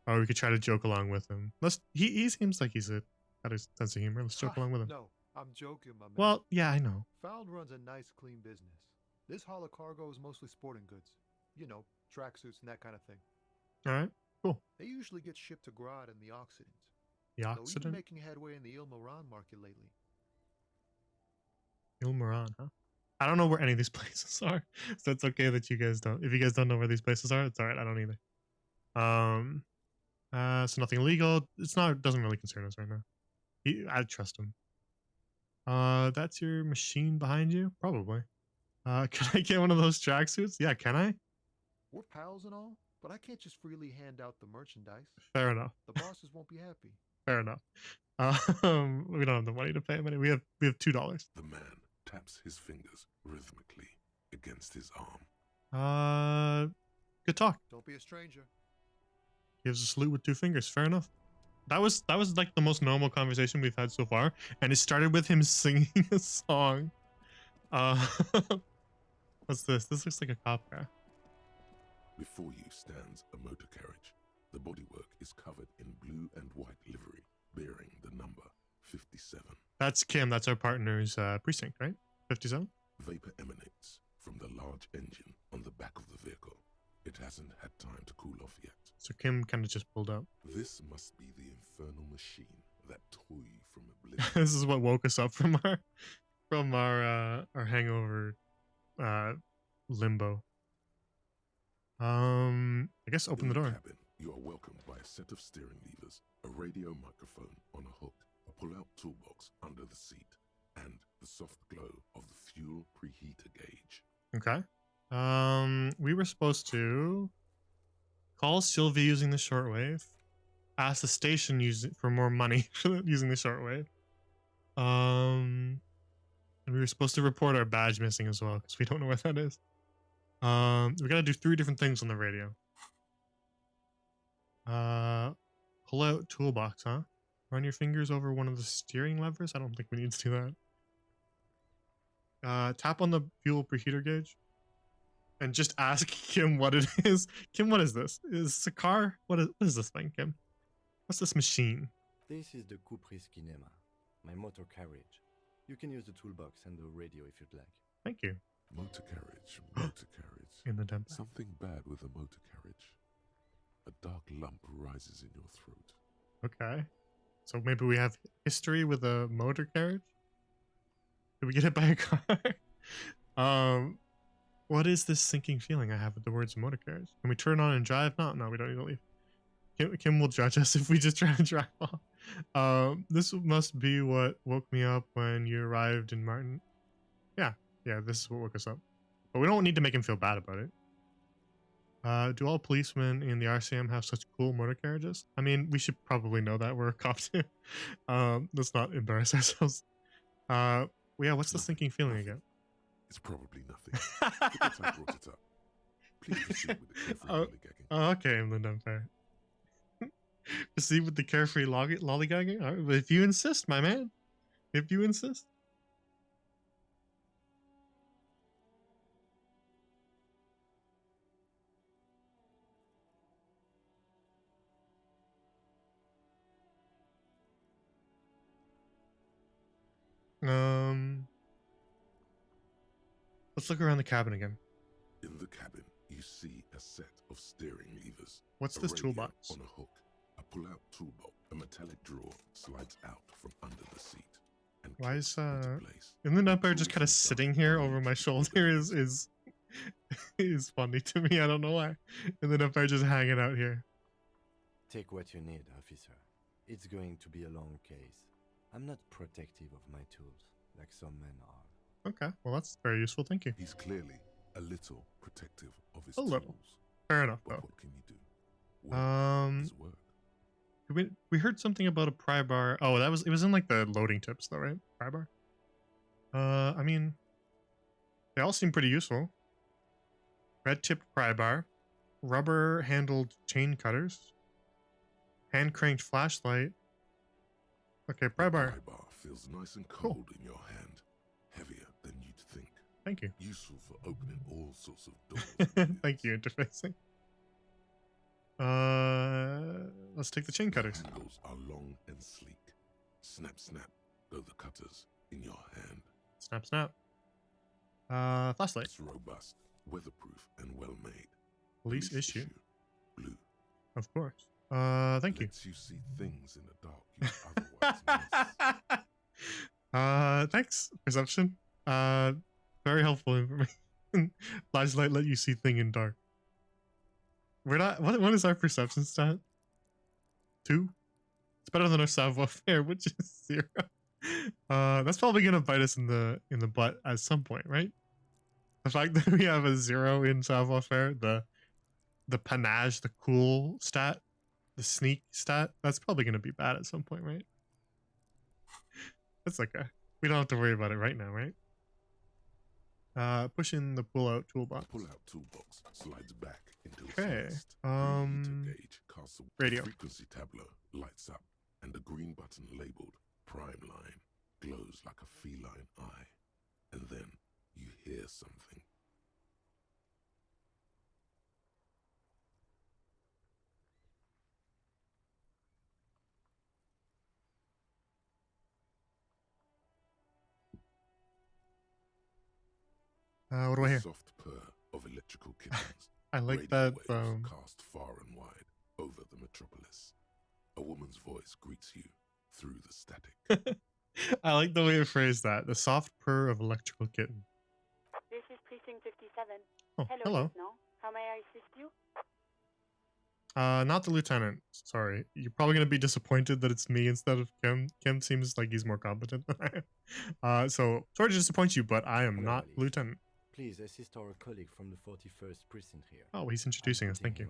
or we could try to joke along with him. He seems like he's got a sense of humor. Let's joke along with him. No, I'm joking, my man. Well, yeah, I know. Found runs a nice, clean business. This haul of cargo is mostly sporting goods. You know, tracksuits and that kind of thing. All right, cool. They usually get shipped to Grodd and the Occident. The Though Occident? even making headway in the Ilmaran market lately. Ilmaran, huh? I don't know where any of these places are, so it's okay that you guys don't. If you guys don't know where these places are, it's all right. I don't either. So nothing illegal. It doesn't really concern us right now. I trust him. That's your machine behind you, probably. Can I get one of those tracksuits? Yeah, can I? We're pals and all, but I can't just freely hand out the merchandise. Fair enough. The bosses won't be happy. Fair enough. We don't have the money to pay him. We have $2. The man taps his fingers rhythmically against his arm. Good talk. Don't be a stranger. Gives a salute with 2 fingers. Fair enough. That was like the most normal conversation we've had so far, and it started with him singing a song. What's this? This looks like a cop car. Before you stands a motor carriage. The bodywork is covered in blue and white livery, bearing the number 57. That's Kim. That's our partner's precinct, right? 57? Vapor emanates from the large engine on the back of the vehicle. It hasn't had time to cool off yet. So Kim kind of just pulled up. This must be the infernal machine, that toy from oblivion. This is what woke us up from our hangover limbo. I guess open the door. Cabin, you are welcomed by a set of steering levers, a radio microphone on a hook, a pull-out toolbox under the seat, and the soft glow of the fuel preheater gauge. Okay. We were supposed to call Sylvie using the shortwave, ask the station for more money using the shortwave. And we were supposed to report our badge missing as well because we don't know where that is. We gotta do 3 different things on the radio. Pull out toolbox, huh? Run your fingers over one of the steering levers. I don't think we need to do that. Tap on the fuel preheater gauge. And just ask Kim what it is. Kim, what is this? Is this a car? What is this thing, Kim? What's this machine? This is the Kupris Kinema, my motor carriage. You can use the toolbox and the radio if you'd like. Thank you. Motor carriage, motor carriage. In the dump. Something bad with a motor carriage. A dark lump rises in your throat. Okay. So maybe we have history with a motor carriage? Did we get hit by a car? What is this sinking feeling I have with the words motor carriage? Can we turn on and drive? No, we don't need to leave. Kim will judge us if we just try to drive off. This must be what woke me up when you arrived in Martin. Yeah, this is what woke us up. But we don't need to make him feel bad about it. Do all policemen in the RCM have such cool motor carriages? I mean, we should probably know that. We're a cop too. Let's not embarrass ourselves. Yeah, what's the sinking feeling again? It's probably nothing. Forget I brought it up. Please proceed with the carefree lollygagging. Okay, Linda, I'm fair. Proceed with the carefree lollygagging? All right, if you insist, my man. If you insist. Let's look around the cabin again. In the cabin, you see a set of steering levers. What's a this radio toolbox? On a hook, a pull-out toolbox, a metallic drawer slides out from under the seat. And why is place. Inland Empire just kind of sitting here over my shoulder is funny to me. I don't know why. Inland Empire just hanging out here. Take what you need, officer. It's going to be a long case. I'm not protective of my tools, like some men are. Okay, well that's very useful, thank you. He's clearly a little protective of his A little. tools. Fair enough, But though. what can you do? Work is work. We heard something about a pry bar. Oh, it was in like the loading tips though, right? Pry bar? I mean, they all seem pretty useful. Red tipped pry bar, rubber handled chain cutters, hand cranked flashlight. Okay, pry bar. The pry bar feels nice and cold in your hand, heavier than you'd think. Thank you. Useful for opening all sorts of doors. Thank you, interfacing. Let's take the chain cutters. The handles are long and sleek. Snap, snap, go the cutters in your hand. Snap, snap. Flashlight. It's robust, weatherproof, and well made. Police issue. Blue. Of course. Thank you. Lets you see things in the dark you otherwise miss. Thanks, perception. Very helpful information. Flashlight let you see thing in dark. We're not. What is our perception stat? 2. It's better than our savoir faire, which is 0. That's probably gonna bite us in the butt at some point, right? The fact that we have a 0 in savoir-faire, the panache, the cool stat, the sneak stat, that's probably going to be bad at some point, right? That's okay. We don't have to worry about it right now, right? Push in the pull-out toolbox. Pull-out toolbox slides back into its Okay. nest. Green heater gauge casts a Radio. frequency tableau lights up, and the green button labeled Prime Line glows like a feline eye. And then you hear something. What do I hear? Soft purr of electrical kittens. I like Radio that. waves cast far and wide over the metropolis. A woman's voice greets you through the static. I like the way it phrased that. The soft purr of electrical kitten. This is Precinct 57. Oh, Hello, hello. Lieutenant. How may I assist you? Not the lieutenant. Sorry. You're probably going to be disappointed that it's me instead of Kim. Kim seems like he's more competent than I am. So, sorry to disappoint you, but I am not lieutenant. Please assist our colleague from the 41st precinct here. Oh, he's introducing us. Thank you.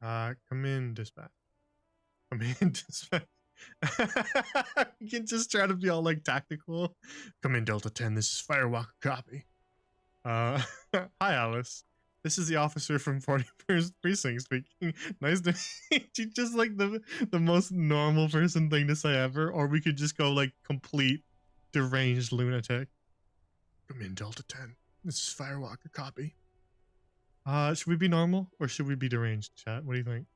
Come in, dispatch. Come in, dispatch. You can just try to be all like tactical. Come in, Delta 10. This is Firewalker copy. Hi, Alice. This is the officer from 41st precinct speaking. Nice to meet you. Just like the most normal person thing to say ever, or we could just go like complete deranged lunatic. Come in, Delta 10. This is Firewalker copy. Should we be normal or should we be deranged, chat? What do you think?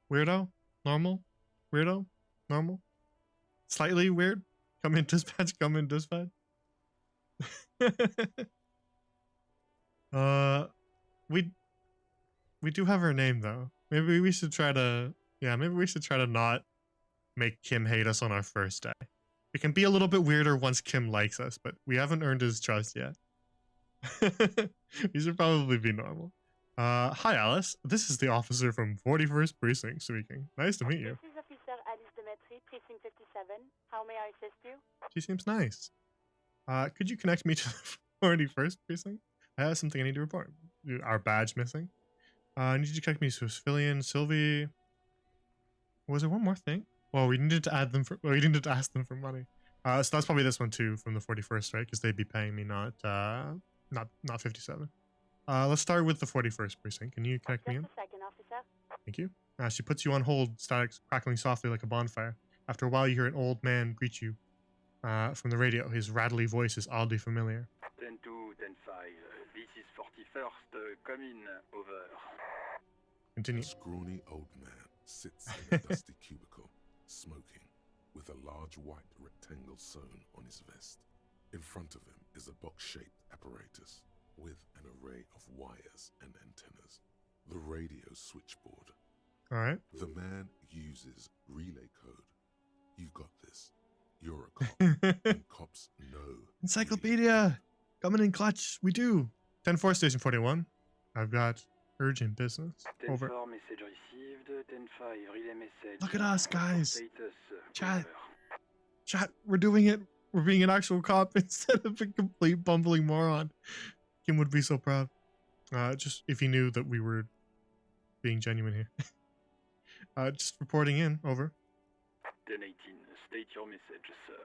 Weirdo? Normal? Weirdo? Normal? Slightly weird? Come in, dispatch. Come in, dispatch. We do have her name though. Maybe we should try to not make Kim hate us on our first day. It can be a little bit weirder once Kim likes us, but we haven't earned his trust yet. We should probably be normal. Hi Alice. This is the officer from 41st precinct speaking. Nice to meet you. This is Officer Alice Demetri, Precinct 57. How may I assist you? She seems nice. Could you connect me to the 41st precinct? I have something I need to report. Our badge missing. I need you to connect me to civilian Sylvie. Was there one more thing? Well, we needed to add them for. We needed to ask them for money. So that's probably this one too from the 41st, right? Because they'd be paying me not 57. Let's start with the 41st precinct. Can you connect me in? Just a second, officer. Thank you. She puts you on hold, static crackling softly like a bonfire. After a while, you hear an old man greet you from the radio. His rattly voice is oddly familiar. 10-2, 10-5. This is 41st. Come in. Over. Continue. A scrawny old man sits in a dusty cubicle, smoking, with a large white rectangle sewn on his vest. In front of him is a box-shaped apparatus with an array of wires and antennas. The radio switchboard. All right. The man uses relay code. You got this. You're a cop, and cops know. Encyclopedia! Coming in clutch. We do. 10-4, Station 41. I've got urgent business. Over. 10-4, message received. 10-5, relay message. Look at us, guys. Status. Chat. Chat, we're doing it. We're being an actual cop instead of a complete bumbling moron. Kim would be so proud. Just if he knew that we were being genuine here. Just reporting in. Over. 10-18, state your message, sir.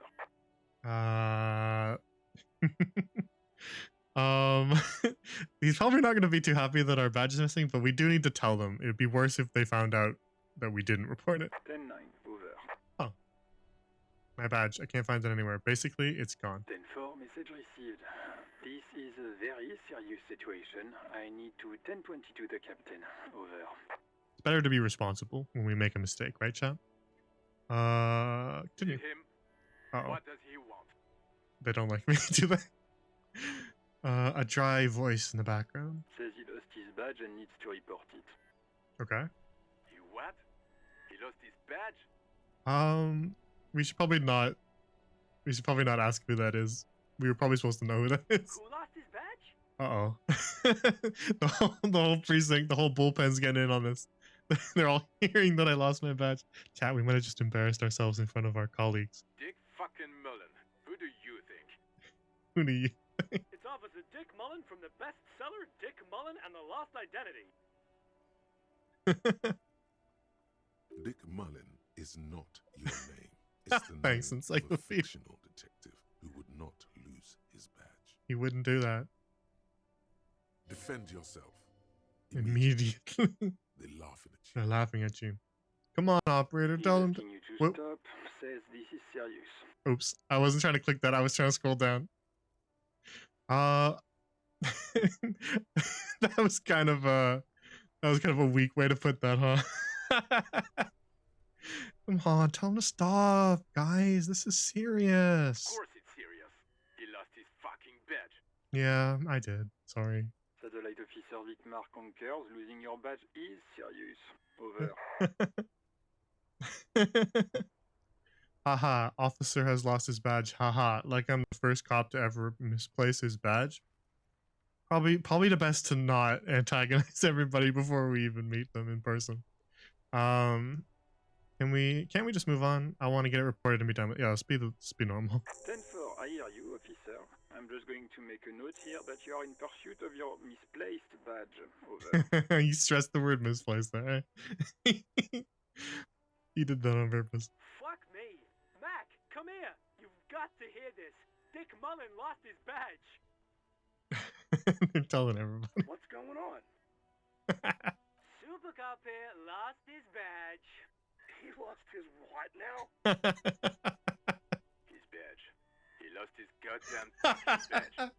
He's probably not going to be too happy that our badge is missing, but we do need to tell them. It would be worse if they found out that we didn't report it. 10-9, over. Oh. My badge. I can't find it anywhere. Basically, it's gone. 10-4, message received. This is a very serious situation. I need to 10-22 the captain. Over. It's better to be responsible when we make a mistake, right, chat? Continue. Him. Uh-oh. What does he want? They don't like me, do they? A dry voice in the background. Says he lost his badge and needs to report it. Okay. He what? He lost his badge? We should probably not ask who that is. We were probably supposed to know who that is. Who lost his badge? Uh-oh. the whole precinct, the whole bullpen's getting in on this. They're all hearing that I lost my badge. Chat, we might have just embarrassed ourselves in front of our colleagues. Dick fucking Mullen. Who do you think? Who do you It's Officer Dick Mullen from the bestseller Dick Mullen and the Lost Identity. Dick Mullen is not your name. It's the Thanks, name of a encyclopedia. fictional detective who would not lose his badge. He wouldn't do that. Defend yourself. Immediately. They're laughing at you. They're laughing at you. Come on, operator, tell them. Asking you to stop says this is serious. Oops, I wasn't trying to click that. I was trying to scroll down. That was kind of a weak way to put that, huh? Come on, tell him to stop, guys. This is serious. Of course it's serious. He lost his fucking badge. Yeah, I did. Sorry. Satellite Officer Vicmar concurs. Losing your badge is serious. Over. Haha, officer has lost his badge. Haha, like I'm the first cop to ever misplace his badge. Probably the best to not antagonize everybody before we even meet them in person. Can't we just move on? I want to get it reported and be done with. Yeah, let's be normal. 10-4, I hear you, officer. I'm just going to make a note here that you are in pursuit of your misplaced badge. Over. You stressed the word misplaced there. Eh? He did that on purpose. Fuck me. Mac, come here. You've got to hear this. Dick Mullen lost his badge. They're telling everybody. What's going on? Super Cop here lost his badge. He lost his what now? His badge. He lost his goddamn badge.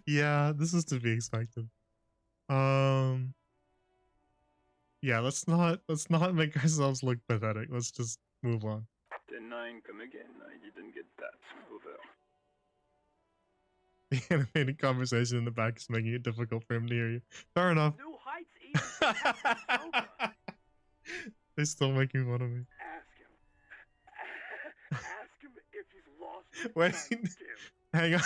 Yeah, this is to be expected. Yeah, let's not make ourselves look pathetic. Let's just move on. 10-9, come again. I didn't get that. Over. The animated conversation in the back is making it difficult for him to hear you. Fair enough. New heights even sober. They're still making fun of me. Ask him if he's lost his Wait, badge. hang on.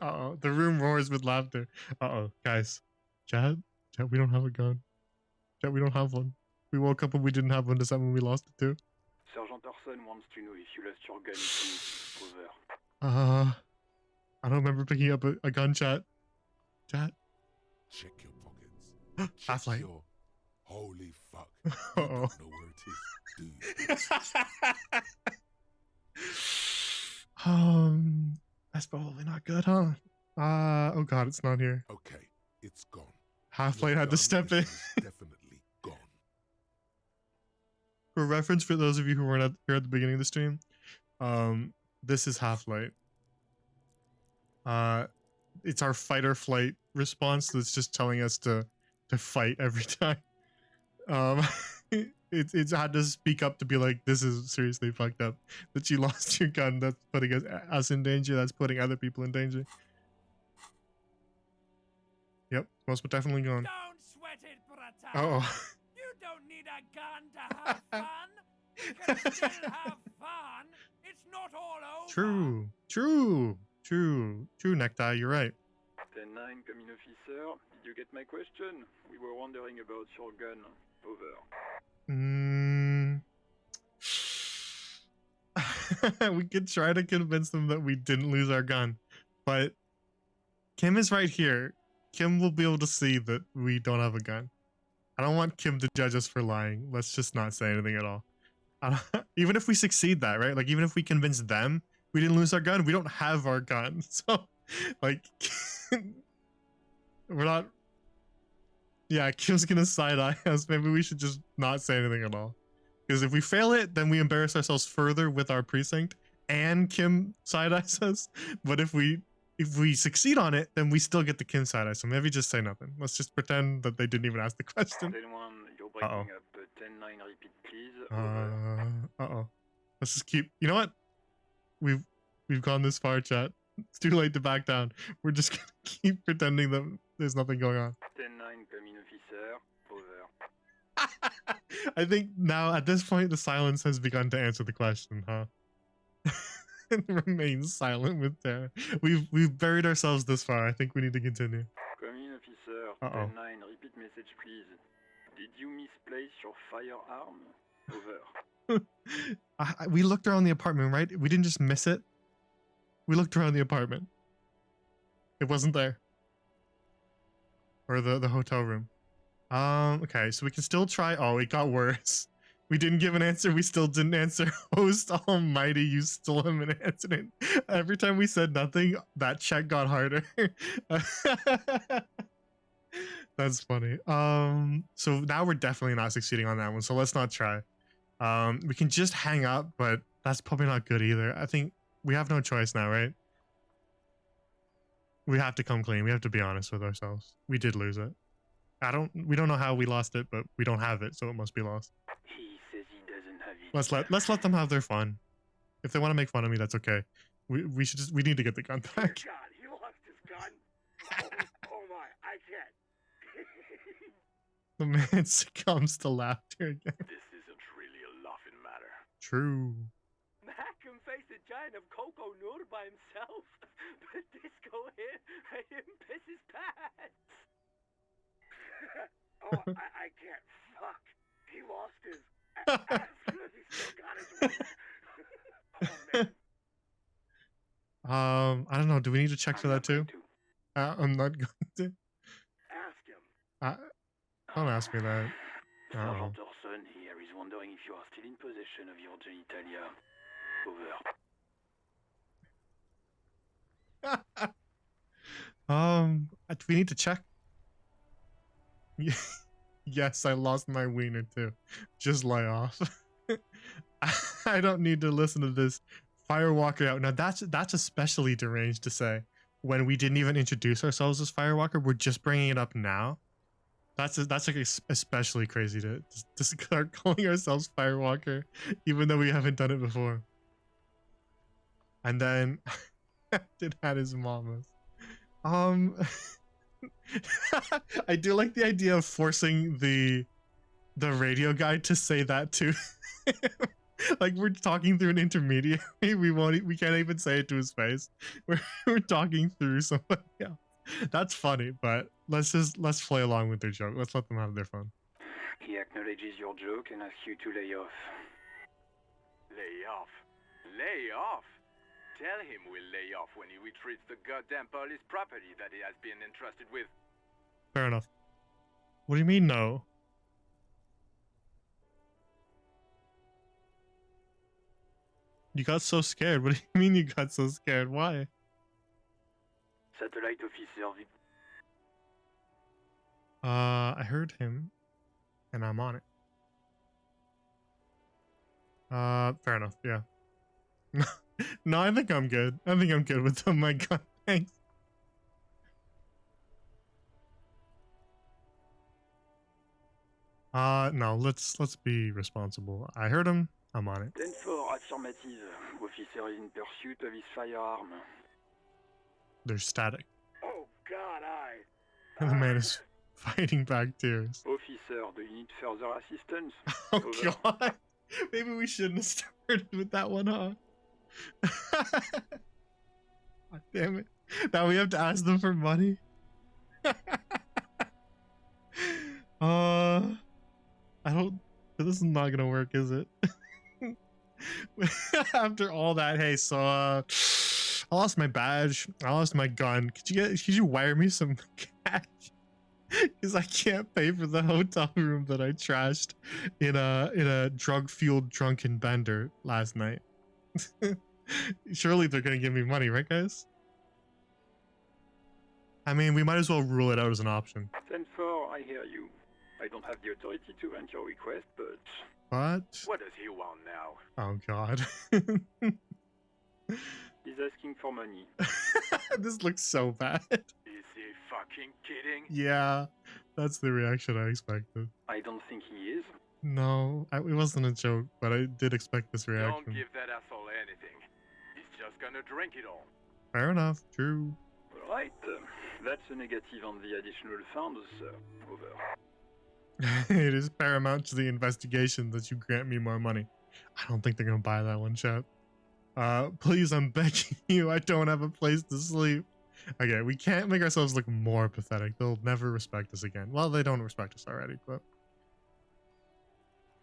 Uh-oh, the room roars with laughter. Uh-oh, guys. Chad, we don't have a gun. Chad, we don't have one. We woke up and we didn't have one. Does that mean we lost it too? Sergeant Orson wants to know if you lost your gun. Over. I don't remember picking up a gun, chat. Chat? Check your pockets. Half-Light. Check your... Holy fuck. You don't know where it is, do you? That's probably not good, huh? Oh god, it's not here. Okay, it's gone. Half-Light had to step in. Definitely gone. For reference, for those of you who weren't here at the beginning of the stream, this is Half-Light. It's our fight or flight response that's just telling us to fight every time. It's had to speak up to be like, this is seriously fucked up. That you lost your gun, that's putting us in danger, that's putting other people in danger. Yep, most definitely gone. Don't sweat it, brata. Uh-oh. You don't need a gun to have fun. You can still have fun. It's not all over. True, Necktie, you're right. 10-9, coming officer. Did you get my question? We were wondering about your gun. Over. We could try to convince them that we didn't lose our gun, but Kim is right here. Kim will be able to see that we don't have a gun. I don't want Kim to judge us for lying. Let's just not say anything at all. Even if we succeed that, right? Like, even if we convince them we didn't lose our gun, we don't have our gun. So, like, we're not... Yeah, Kim's gonna side-eye us. Maybe we should just not say anything at all. Because if we fail it, then we embarrass ourselves further with our precinct, and Kim side-eyes us. But if we succeed on it, then we still get the Kim side-eye. So maybe just say nothing. Let's just pretend that they didn't even ask the question. 10-1, you're breaking up. 10-9, repeat, please. Uh-oh. Let's just keep... You know what? We've gone this far, chat. It's too late to back down. We're just gonna keep pretending that there's nothing going on. 10-9, coming officer. Over. I think now, at this point, the silence has begun to answer the question, huh? And remains silent with terror. We've buried ourselves this far. I think we need to continue. Coming officer. Uh-oh. 10-9, repeat message, please. Did you misplace your firearm? Over. We looked around the apartment, right? We didn't just miss it. We looked around the apartment. It wasn't there. or the hotel room. Okay, so we can still try. Oh, it got worse. We didn't give an answer. We still didn't answer. Host almighty, you still haven't answered it. Every time we said nothing, that check got harder. That's funny. So now we're definitely not succeeding on that one. So let's not try. We can just hang up, but that's probably not good either. I think we have no choice now, right? We have to come clean. We have to be honest with ourselves. We did lose it. We don't know how we lost it, but we don't have it, so it must be lost. He says he doesn't have it. Let's let them have their fun. If they want to make fun of me, that's okay. We need to get the gun back. God, he lost his gun. Oh my, I can't. The man succumbs to laughter again. This isn't really a laughing matter. True. Malcolm faced a giant of cocoa noodle by himself, but Disco here made him piss his pants. Oh, I can't. Fuck. He lost his ass. He still got his wiener. Oh, man. I don't know. Do we need to check for that too? I'm not going to. Ask him. Don't ask me that. Sergeant Orson here is wondering if you are still in possession of your genitalia. Over. Do we need to check? Yes, I lost my wiener too. Just lay off. I don't need to listen to this Firewalker out. Now that's especially deranged to say when we didn't even introduce ourselves as Firewalker. We're just bringing it up now. That's like especially crazy to start calling ourselves Firewalker, even though we haven't done it before. And then did had his mamas. I do like the idea of forcing the radio guy to say that too. Like we're talking through an intermediary. We can't even say it to his face. We're talking through somebody else. That's funny, but let's play along with their joke. Let's let them have their fun. He acknowledges your joke and asks you to lay off. Lay off? Lay off? Tell him we'll lay off when he retreats the goddamn police property that he has been entrusted with. Fair enough. What do you mean, no? You got so scared. What do you mean you got so scared? Why? Satellite officer. I heard him, and I'm on it. Fair enough. Yeah. No, I think I'm good. I think I'm good with my gun. Thanks. No, let's be responsible. I heard him. I'm on it. 10-4, affirmative. Officer is in pursuit of his firearm. They're static. Oh God, And the man is fighting back tears. Officer, do you need further assistance? Oh God. Maybe we shouldn't have started with that one, huh? God damn it. Now we have to ask them for money. I don't. This is not gonna work, is it? After all that, hey, so I lost my badge. I lost my gun. Could you wire me some cash? Because I can't pay for the hotel room that I trashed in a drug-fueled drunken bender last night. Surely they're gonna give me money, right, guys? I mean, we might as well rule it out as an option. 10-4, I hear you. I don't have the authority to grant your request, but... What? What does he want now? Oh God. He's asking for money. This looks so bad. Is he fucking kidding? Yeah, that's the reaction I expected. I don't think he is. No, it wasn't a joke, but I did expect this reaction. Don't give that asshole anything. He's just gonna drink it all. Fair enough, true. Alright, that's a negative on the additional funds, over. It is paramount to the investigation that you grant me more money. I don't think they're gonna buy that one, chat. Please, I'm begging you, I don't have a place to sleep. Okay, we can't make ourselves look more pathetic. They'll never respect us again. Well, they don't respect us already, but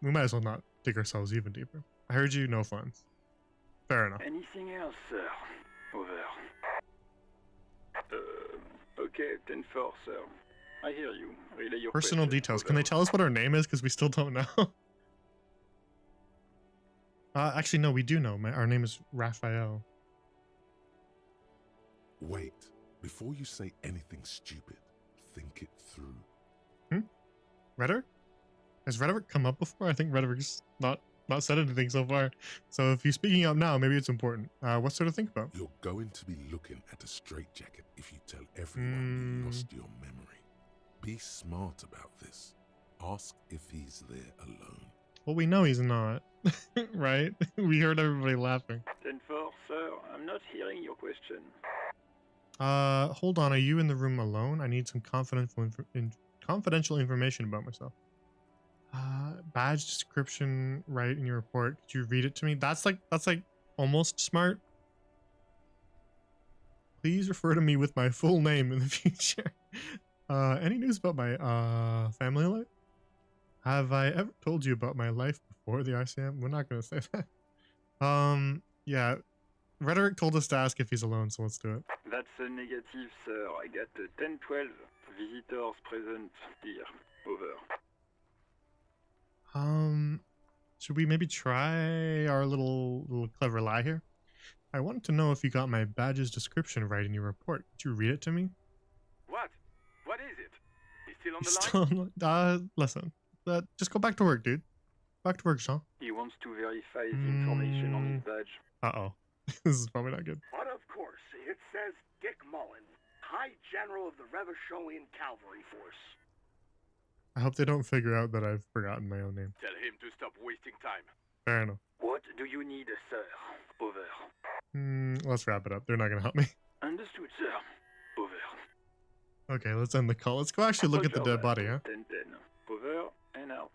we might as well not dig ourselves even deeper. I heard you, no funds. Fair enough. Anything else, sir? Over. Okay, 10-4, sir. I hear you. Relay your Personal question. details. Can they tell us what our name is? Because we still don't know. Actually, no, we do know. Our name is Raphael. Wait. Before you say anything stupid, think it through. Rhetoric? Has rhetoric come up before? I think rhetoric's not said anything so far. So if you're speaking up now, maybe it's important. What sort of think about? You're going to be looking at a straitjacket if you tell everyone you lost your memory. Be smart about this. Ask if he's there alone. Well, we know he's not, right? We heard everybody laughing. 10-4, sir. I'm not hearing your question. Hold on. Are you in the room alone? I need some confidential information about myself. Badge description right in your report. Could you read it to me? That's like almost smart. Please refer to me with my full name in the future. Any news about my family life? Have I ever told you about my life before the ICM? We're not gonna say that. Yeah. Rhetoric told us to ask if he's alone, so let's do it. That's a negative, sir. I got 10-12 visitors present here. Over. Should we maybe try our little clever lie here? I wanted to know if you got my badge's description right in your report. Could you read it to me? What? What is it? He's still on the line? Still, listen. Just go back to work, dude. Back to work, Sean. He wants to verify the information on his badge. Uh-oh. This is probably not good. But of course, it says Dick Mullen, High General of the Revacholian Cavalry Force. I hope they don't figure out that I've forgotten my own name. Tell him to stop wasting time. Fair enough. What do you need, sir? Over. Let's wrap it up. They're not gonna help me. Understood, sir. Over. Okay, let's end the call. Let's go actually look at the dead body, huh? 10-10. Over and out.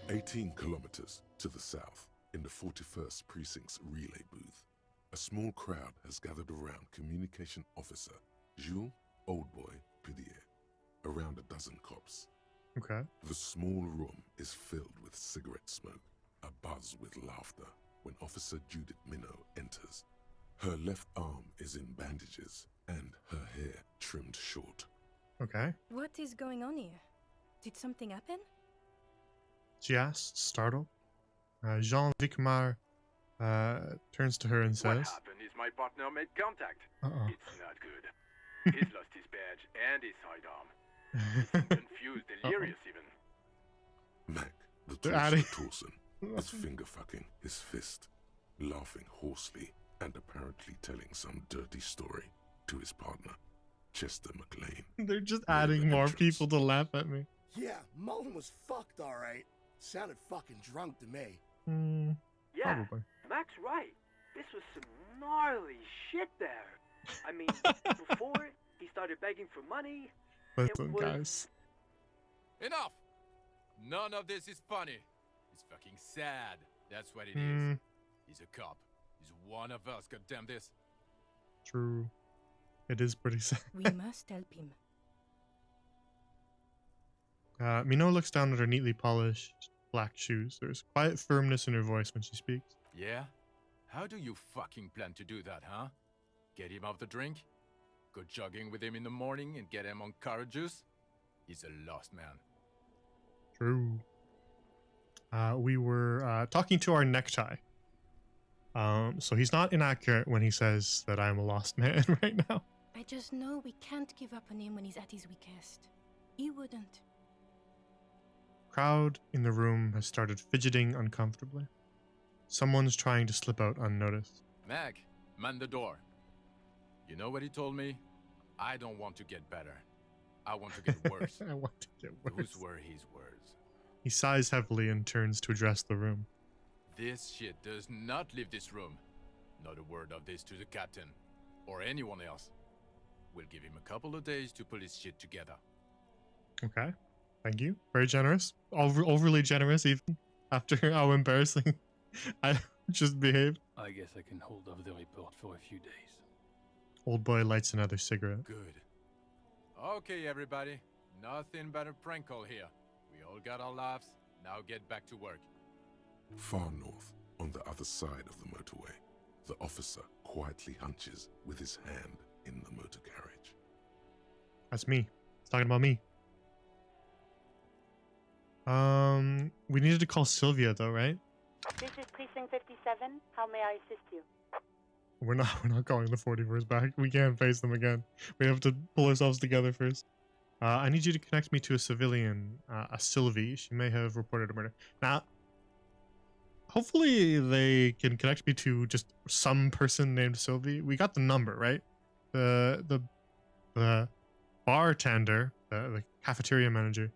18 kilometers to the south, in the 41st Precinct's relay booth, a small crowd has gathered around Communication Officer Jules Oldboy Pudier, around a dozen cops. Okay. The small room is filled with cigarette smoke, a buzz with laughter, when Officer Judith Minnow enters. Her left arm is in bandages, and her hair trimmed short. Okay. What is going on here? Did something happen? She asks, startled. Jean Vicmar turns to her and What says, happened is my partner made contact. Uh-oh. It's not good. He's lost his badge and his sidearm. Confused, delirious even. Mac, the Torsen, is finger-fucking his fist, laughing hoarsely and apparently telling some dirty story to his partner, Chester McLean. They're just adding more people to laugh at me. Yeah, Mullen was fucked, alright. Sounded fucking drunk to me. Yeah, Probably. Mac's right. This was some gnarly shit there. I mean, before he started begging for money. Listen, guys. Enough! None of this is funny. It's fucking sad. That's what it is. He's a cop. He's one of us, goddamn this. True. It is pretty sad. We must help him. Minot looks down at her neatly polished black shoes. There's quiet firmness in her voice when she speaks. Yeah? How do you fucking plan to do that, huh? Get him off the drink? Go jogging with him in the morning and get him on carrot juice? He's a lost man. True. We were talking to our necktie. So he's not inaccurate when he says that I'm a lost man right now. I just know we can't give up on him when he's at his weakest. He wouldn't. Crowd in the room has started fidgeting uncomfortably. Someone's trying to slip out unnoticed. Mac, man the door. You know what he told me? I don't want to get better. I want to get worse. I want to get worse. Those were his words. He sighs heavily and turns to address the room. This shit does not leave this room. Not a word of this to the captain, or anyone else. We'll give him a couple of days to pull his shit together. Okay. Thank you. Very generous. Overly generous, even after how embarrassing I just behaved. I guess I can hold off the report for a few days. Old boy lights another cigarette. Good. Okay, everybody. Nothing but a prank call here. We all got our laughs. Now get back to work. Far north, on the other side of the motorway, the officer quietly hunches with his hand in the motor carriage. That's me. He's talking about me. We needed to call Sylvia though, right? This is Precinct 57. How may I assist you? We're not calling the 41st back. We can't face them again. We have to pull ourselves together first. I need you to connect me to a civilian, a Sylvie. She may have reported a murder. Now, hopefully they can connect me to just some person named Sylvie. We got the number, right? The bartender, the cafeteria manager,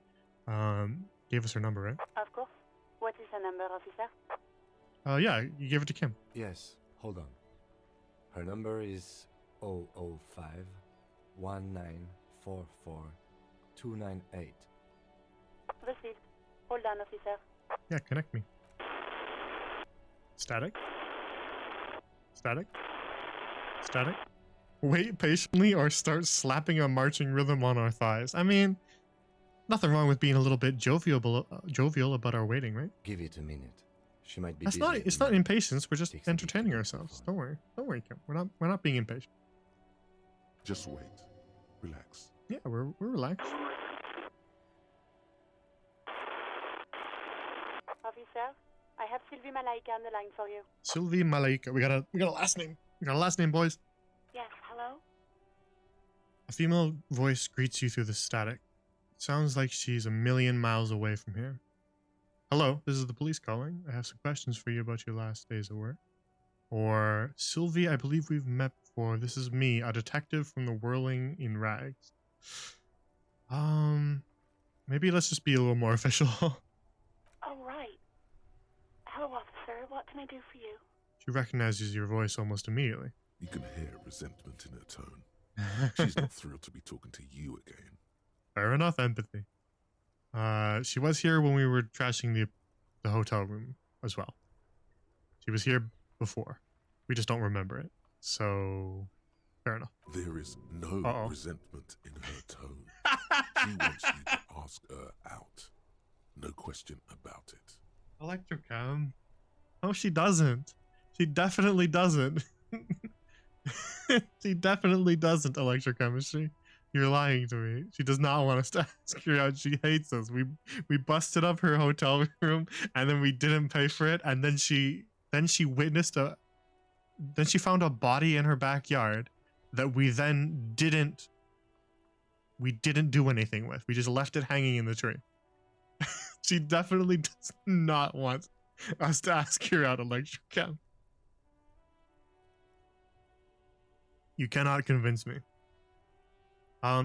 gave us her number, right? Of course. What is the number, officer? Yeah, you gave it to Kim. Yes, hold on. Her number is 005 1944 298. Received. Hold on, officer. Yeah, connect me. Static? Static? Static? Wait patiently or start slapping a marching rhythm on our thighs. I mean, nothing wrong with being a little bit jovial about our waiting, right? Give it a minute. She might be That's busy. it's not impatience, we're just entertaining ourselves. Don't worry. Don't worry, Kim. We're not being impatient. Just wait. Relax. Yeah, we're relaxed. Officer, I have Sylvie Malaika on the line for you. Sylvie Malaika. We got a last name. We got a last name, boys. Yes, hello? A female voice greets you through the static. It sounds like she's a million miles away from here. Hello, this is the police calling. I have some questions for you about your last days of work. Or, Sylvie, I believe we've met before. This is me, a detective from the Whirling in Rags. Maybe let's just be a little more official. Oh, right. Hello, officer. What can I do for you? She recognizes your voice almost immediately. You can hear resentment in her tone. She's not thrilled to be talking to you again. Fair enough, empathy. She was here when we were trashing the hotel room as well. She was here before. We just don't remember it. So, fair enough. There is no resentment in her tone. She wants you to ask her out. No question about it. Electrocam. No, she doesn't. She definitely doesn't. She definitely doesn't, electrochemistry. You're lying to me. She does not want us to ask her out. She hates us. We busted up her hotel room and then we didn't pay for it. And then she witnessed then she found a body in her backyard that we didn't do anything with. We just left it hanging in the tree. She definitely does not want us to ask her out, electrochem. You cannot convince me.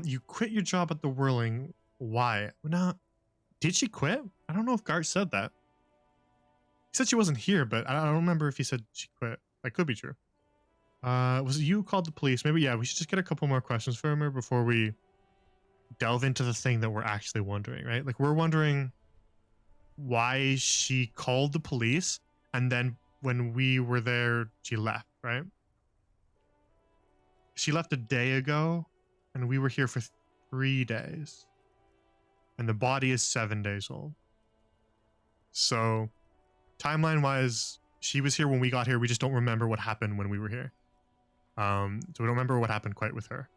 You quit your job at the Whirling. Why? Now, did she quit? I don't know if Gart said that. He said she wasn't here, but I don't remember if he said she quit. That could be true. Was it you who called the police? Maybe, yeah, we should just get a couple more questions from her before we delve into the thing that we're actually wondering, right? Like, we're wondering why she called the police, and then when we were there, she left, right? She left a day ago, and we were here for 3 days. And the body is 7 days old. So, timeline-wise, she was here when we got here. We just don't remember what happened when we were here. So we don't remember what happened quite with her.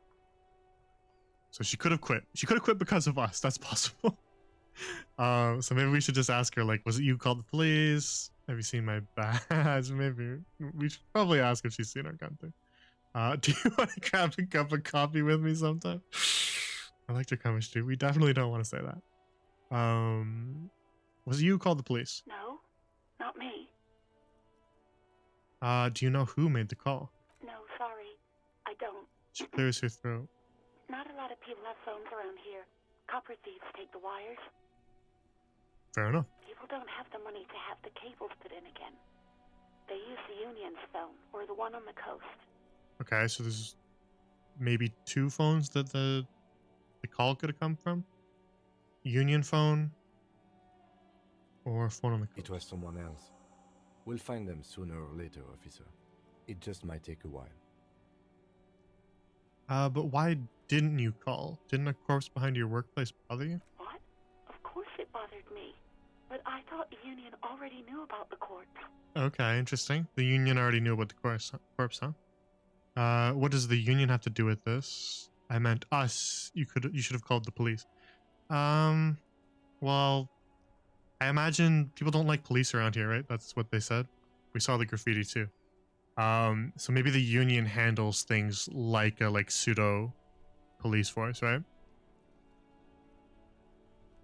So she could have quit. She could have quit because of us. That's possible. So maybe we should just ask her, like, was it you who called the police? Have you seen my badge? Maybe we should probably ask if she's seen our gun thing. Do you want to grab a cup of coffee with me sometime? Electrochemistry. We definitely don't want to say that. Was it you who called the police? No, not me. Do you know who made the call? No, sorry. I don't. She clears her throat. Not a lot of people have phones around here. Copper thieves take the wires. Fair enough. People don't have the money to have the cables put in again. They use the Union's phone, or the one on the coast. Okay, so there's maybe 2 phones that the call could have come from? Union phone or phone on the coast? It was someone else. We'll find them sooner or later, officer. It just might take a while. But why didn't you call? Didn't a corpse behind your workplace bother you? What? Of course it bothered me. But I thought the Union already knew about the corpse. Okay, interesting. The Union already knew about the corpse, huh? What does the Union have to do with this? I meant us. You should have called the police. Well, I imagine people don't like police around here, right? That's what they said. We saw the graffiti too. So maybe the union handles things like a pseudo police force, right?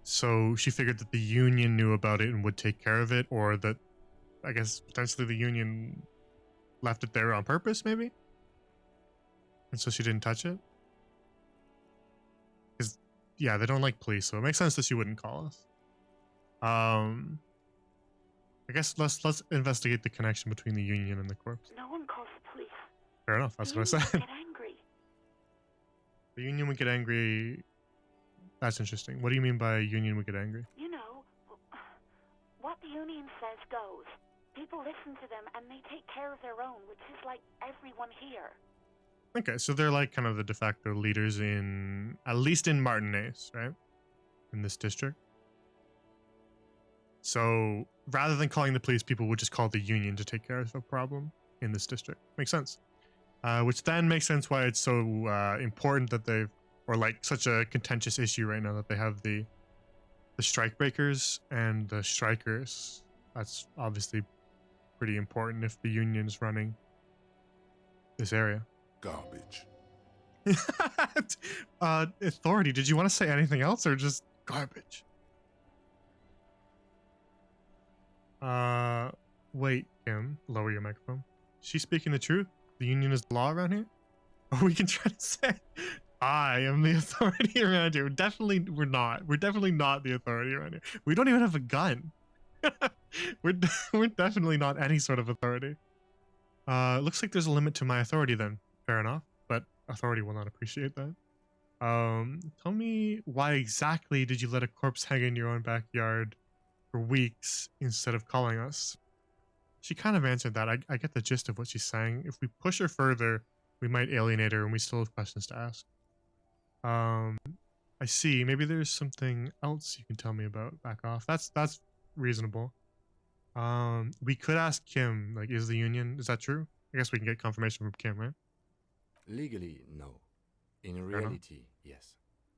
So she figured that the union knew about it and would take care of it, or that I guess potentially the union left it there on purpose, maybe? And so she didn't touch it? Because, yeah, they don't like police, so it makes sense that she wouldn't call us. I guess let's investigate the connection between the union and the corpse. No one calls the police. Fair enough, that's what I said. Get angry. The union would get angry. That's interesting. What do you mean by union would get angry? You know, what the union says goes. People listen to them and they take care of their own, which is like everyone here. Okay, so they're like kind of the de facto leaders in, at least in Martinez, right? In this district. So rather than calling the police, people would just call the union to take care of the problem in this district. Makes sense. Which then makes sense why it's so important that they've, or like such a contentious issue right now that they have the strike breakers and the strikers. That's obviously pretty important if the union's running this area. Garbage. Authority, did you want to say anything else or just garbage? Wait, Kim, lower your microphone. She's speaking the truth? The union is the law around here? Or we can try to say, I am the authority around here. Definitely, we're not. We're definitely not the authority around here. We don't even have a gun. We're definitely not any sort of authority. Looks like there's a limit to my authority then. Fair enough, but authority will not appreciate that. Tell me, why exactly did you let a corpse hang in your own backyard for weeks instead of calling us? She kind of answered that. I get the gist of what she's saying. If we push her further, we might alienate her and we still have questions to ask. I see. Maybe there's something else you can tell me about. Back off. That's reasonable. We could ask Kim, like, is the union, is that true? I guess we can get confirmation from Kim, right? Legally, no. In reality, yes.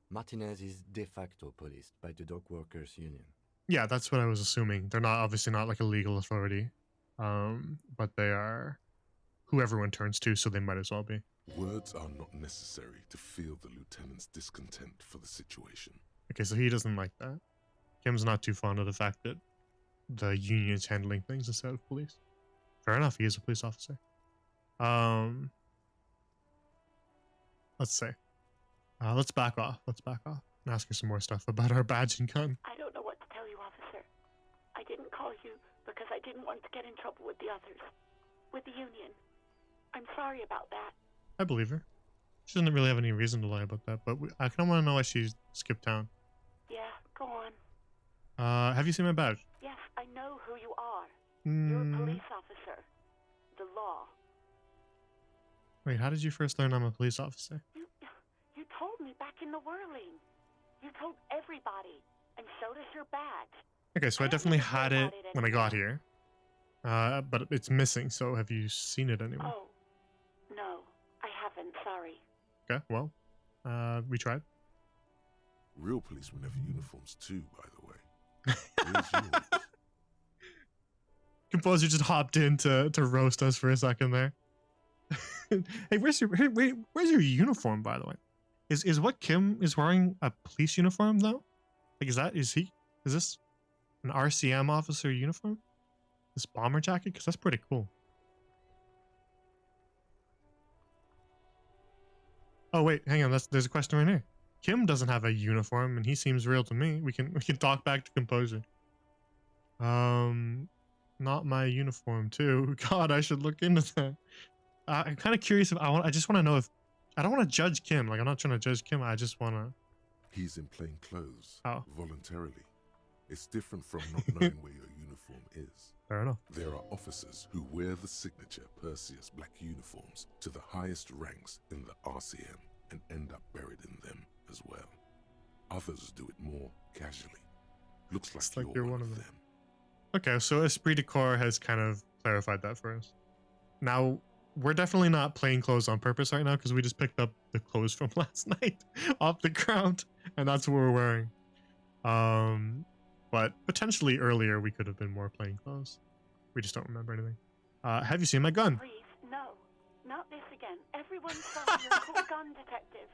Martinez is de facto policed by the dock workers union. Yeah, that's what I was assuming. They're not obviously not like a legal authority. But they are who everyone turns to, so they might as well be. Words are not necessary to feel the lieutenant's discontent for the situation. Okay, so he doesn't like that. Kim's not too fond of the fact that the union's handling things instead of police. Fair enough, he is a police officer. Let's say. Let's back off. Let's back off and ask her some more stuff about our badge and gun. I don't know what to tell you, officer. I didn't call you because I didn't want to get in trouble with the others. With the union. I'm sorry about that. I believe her. She doesn't really have any reason to lie about that, but I kind of want to know why she skipped town. Yeah, go on. Have you seen my badge? Yes, I know who you are. You're a police officer. The law. Wait, how did you first learn I'm a police officer? You told me back in the whirling. You told everybody, and so does your badge. Okay, so I definitely had it when I got here. But it's missing, so have you seen it anywhere? Oh, no, I haven't, sorry. Okay, well, we tried. Real policemen have uniforms too, by the way. Where's yours? Composer just hopped in to roast us for a second there. Hey, where's your uniform, by the way? Is what Kim is wearing a police uniform though? Like, is this an RCM officer uniform? This bomber jacket? Because that's pretty cool. Oh wait, hang on. There's a question right here. Kim doesn't have a uniform, and he seems real to me. We can talk back to composer. Not my uniform too. God, I should look into that. I'm kind of curious. I just want to know if I don't want to judge Kim. Like, I'm not trying to judge Kim. I just want to. He's in plain clothes. Oh. Voluntarily. It's different from not knowing where your uniform is. Fair enough. There are officers who wear the signature Perseus black uniforms to the highest ranks in the RCM and end up buried in them as well. Others do it more casually. Looks like you're one of them. Okay, so Esprit de Corps has kind of clarified that for us. Now, we're definitely not plain clothes on purpose right now because we just picked up the clothes from last night off the ground, and that's what we're wearing. but potentially earlier we could have been more plainclothes. We just don't remember anything. Have you seen my gun? Please, no. Not this again. Everyone saw you're a cool gun detective.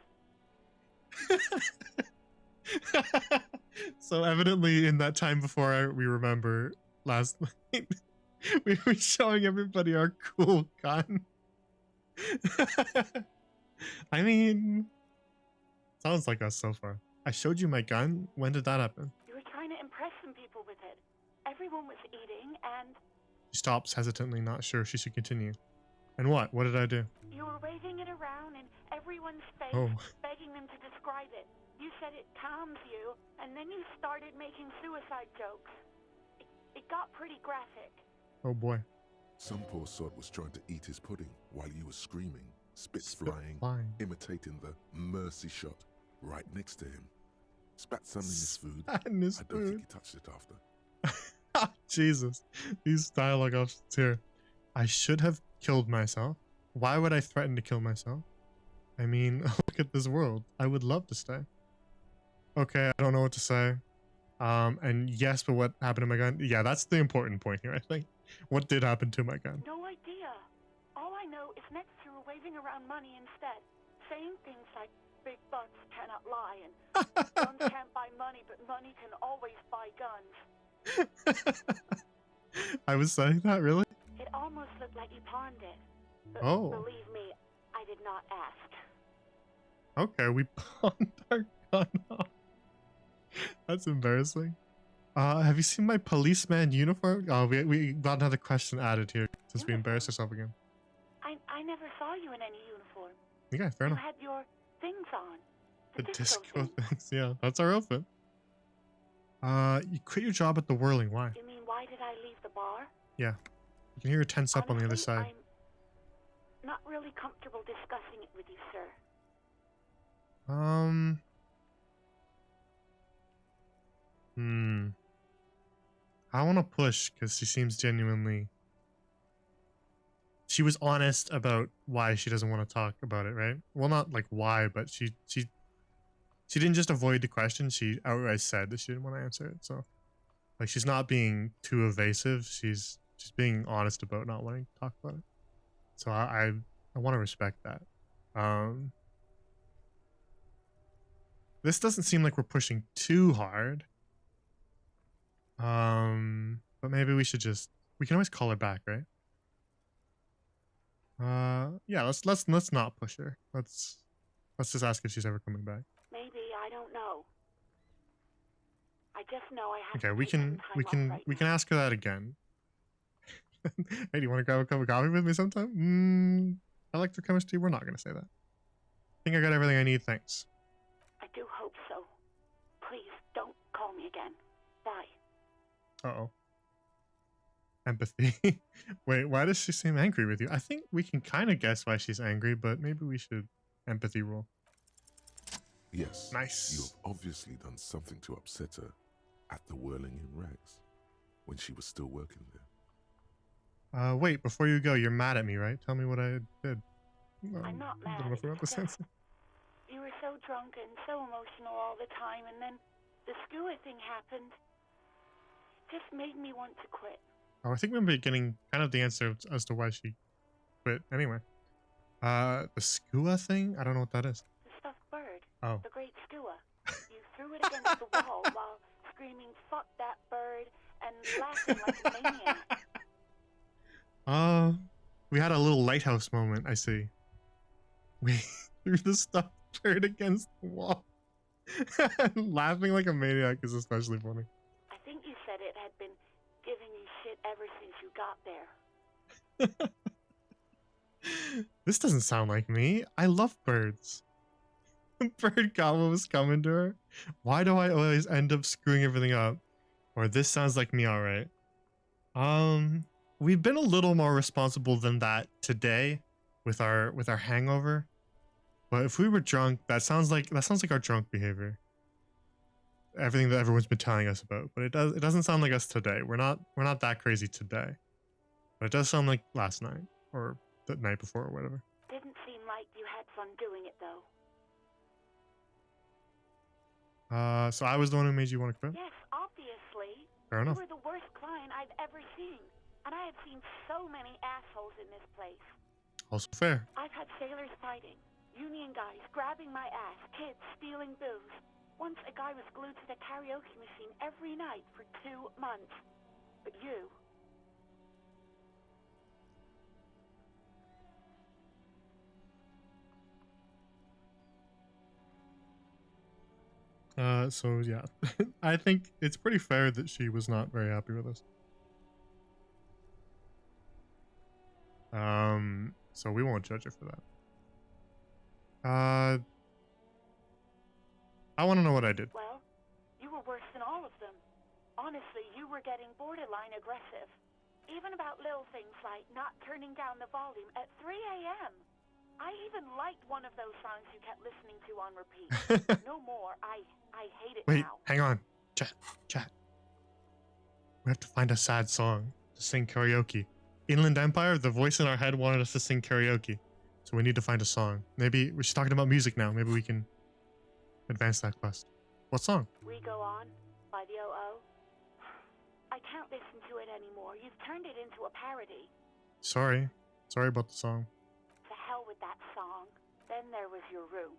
So evidently in that time before we remember last night, we were showing everybody our cool gun. I mean, sounds like us so far. I showed you my gun. When did that happen? You were trying to impress some people with it. Everyone was eating and... She stops hesitantly, not sure if she should continue. And what? What did I do? You were waving it around in everyone's face, Oh. begging them to describe it. You said it calms you, and then you started making suicide jokes. It got pretty graphic. Oh boy. Some poor sod was trying to eat his pudding while you were screaming, spits Spit flying, flying. imitating the mercy shot right next to him. Spat some in his food. Spat in his I don't food. think he touched it after. Jesus. These dialogue options here. I should have killed myself. Why would I threaten to kill myself? I mean, look at this world. I would love to stay. Okay, I don't know what to say. And yes, but what happened to my gun? Yeah, that's the important point here, I think. What did happen to my gun? No idea. All I know is next you were waving around money instead, saying things like big butts cannot lie and guns can't buy money, but money can always buy guns. I was saying that, really? It almost looked like you pawned it. But Oh. believe me, I did not ask. Okay, we pawned our gun off. That's embarrassing. Have you seen my policeman uniform? Oh, we got another question added here since we embarrassed ourselves again. I never saw you in any uniform. Yeah, fair You enough. had your things on. The disco things, yeah, that's our outfit. You quit your job at the Whirling. Why? You mean why did I leave the bar? Yeah, you can hear her tense up on the other Honestly, side. I'm not really comfortable discussing it with you, sir. I want to push because she seems genuinely. She was honest about why she doesn't want to talk about it, right? Well, not like why, but she didn't just avoid the question. She outright said that she didn't want to answer it. So, like, she's not being too evasive. She's being honest about not wanting to talk about it. So I want to respect that. This doesn't seem like we're pushing too hard. But maybe we should we can always call her back, right? Yeah, let's not push her. Let's just ask if she's ever coming back. Maybe, I don't know. I just know I have Okay, to we take some can time off right now. ask her that again. Hey, do you want to grab a cup of coffee with me sometime? Electrochemistry, we're not gonna say that. I think I got everything I need, thanks. I do hope so. Please, don't call me again. Bye. Uh-oh. Empathy. Wait, why does she seem angry with you? I think we can kind of guess why she's angry, but maybe we should empathy roll. Yes. Nice. You have obviously done something to upset her at the Whirling in Rags when she was still working there. Wait, before you go, you're mad at me, right? Tell me what I did. I'm not I mad. don't know if we're at the It's sense. just you were so drunk and so emotional all the time, and then the skewer thing happened. It just made me want to quit. Oh, I think we're getting kind of the answer as to why she quit anyway. The skua thing? I don't know what that is. The stuffed bird. Oh. The great skua. You threw it against the wall while screaming, "Fuck that bird," and laughing like a maniac. We had a little lighthouse moment, I see. We threw the stuffed bird against the wall. Laughing like a maniac is especially funny. I think you said it had been giving you shit ever since you got there. This doesn't sound like me. I love birds. Bird Gobble was coming to her. Why do I always end up screwing everything up? Or this sounds like me, alright. We've been a little more responsible than that today with our hangover. But if we were drunk, that sounds like our drunk behavior. Everything that everyone's been telling us about. But it doesn't sound like us today. We're not that crazy today. But it does sound like last night or the night before or whatever. Didn't seem like you had fun doing it, though. So I was the one who made you want to quit? Yes, obviously. Seriously? Fair enough. You were the worst client I've ever seen. And I have seen so many assholes in this place. Also fair. I've had sailors fighting, union guys grabbing my ass, kids stealing booze. Once a guy was glued to the karaoke machine every night for 2 months. But you... So yeah, I think it's pretty fair that she was not very happy with us. So we won't judge her for that. I want to know what I did. Well, you were worse than all of them. Honestly, you were getting borderline aggressive. Even about little things like not turning down the volume at 3 a.m. I even liked one of those songs you kept listening to on repeat. No more. I hate it Wait, now. hang on. Chat. We have to find a sad song to sing karaoke. Inland Empire, the voice in our head wanted us to sing karaoke. So we need to find a song. Maybe she's talking about music now. Maybe we can advance that quest. What song? We Go On by the O.O. I can't listen to it anymore. You've turned it into a parody. Sorry about the song. To hell with that song. Then there was your room.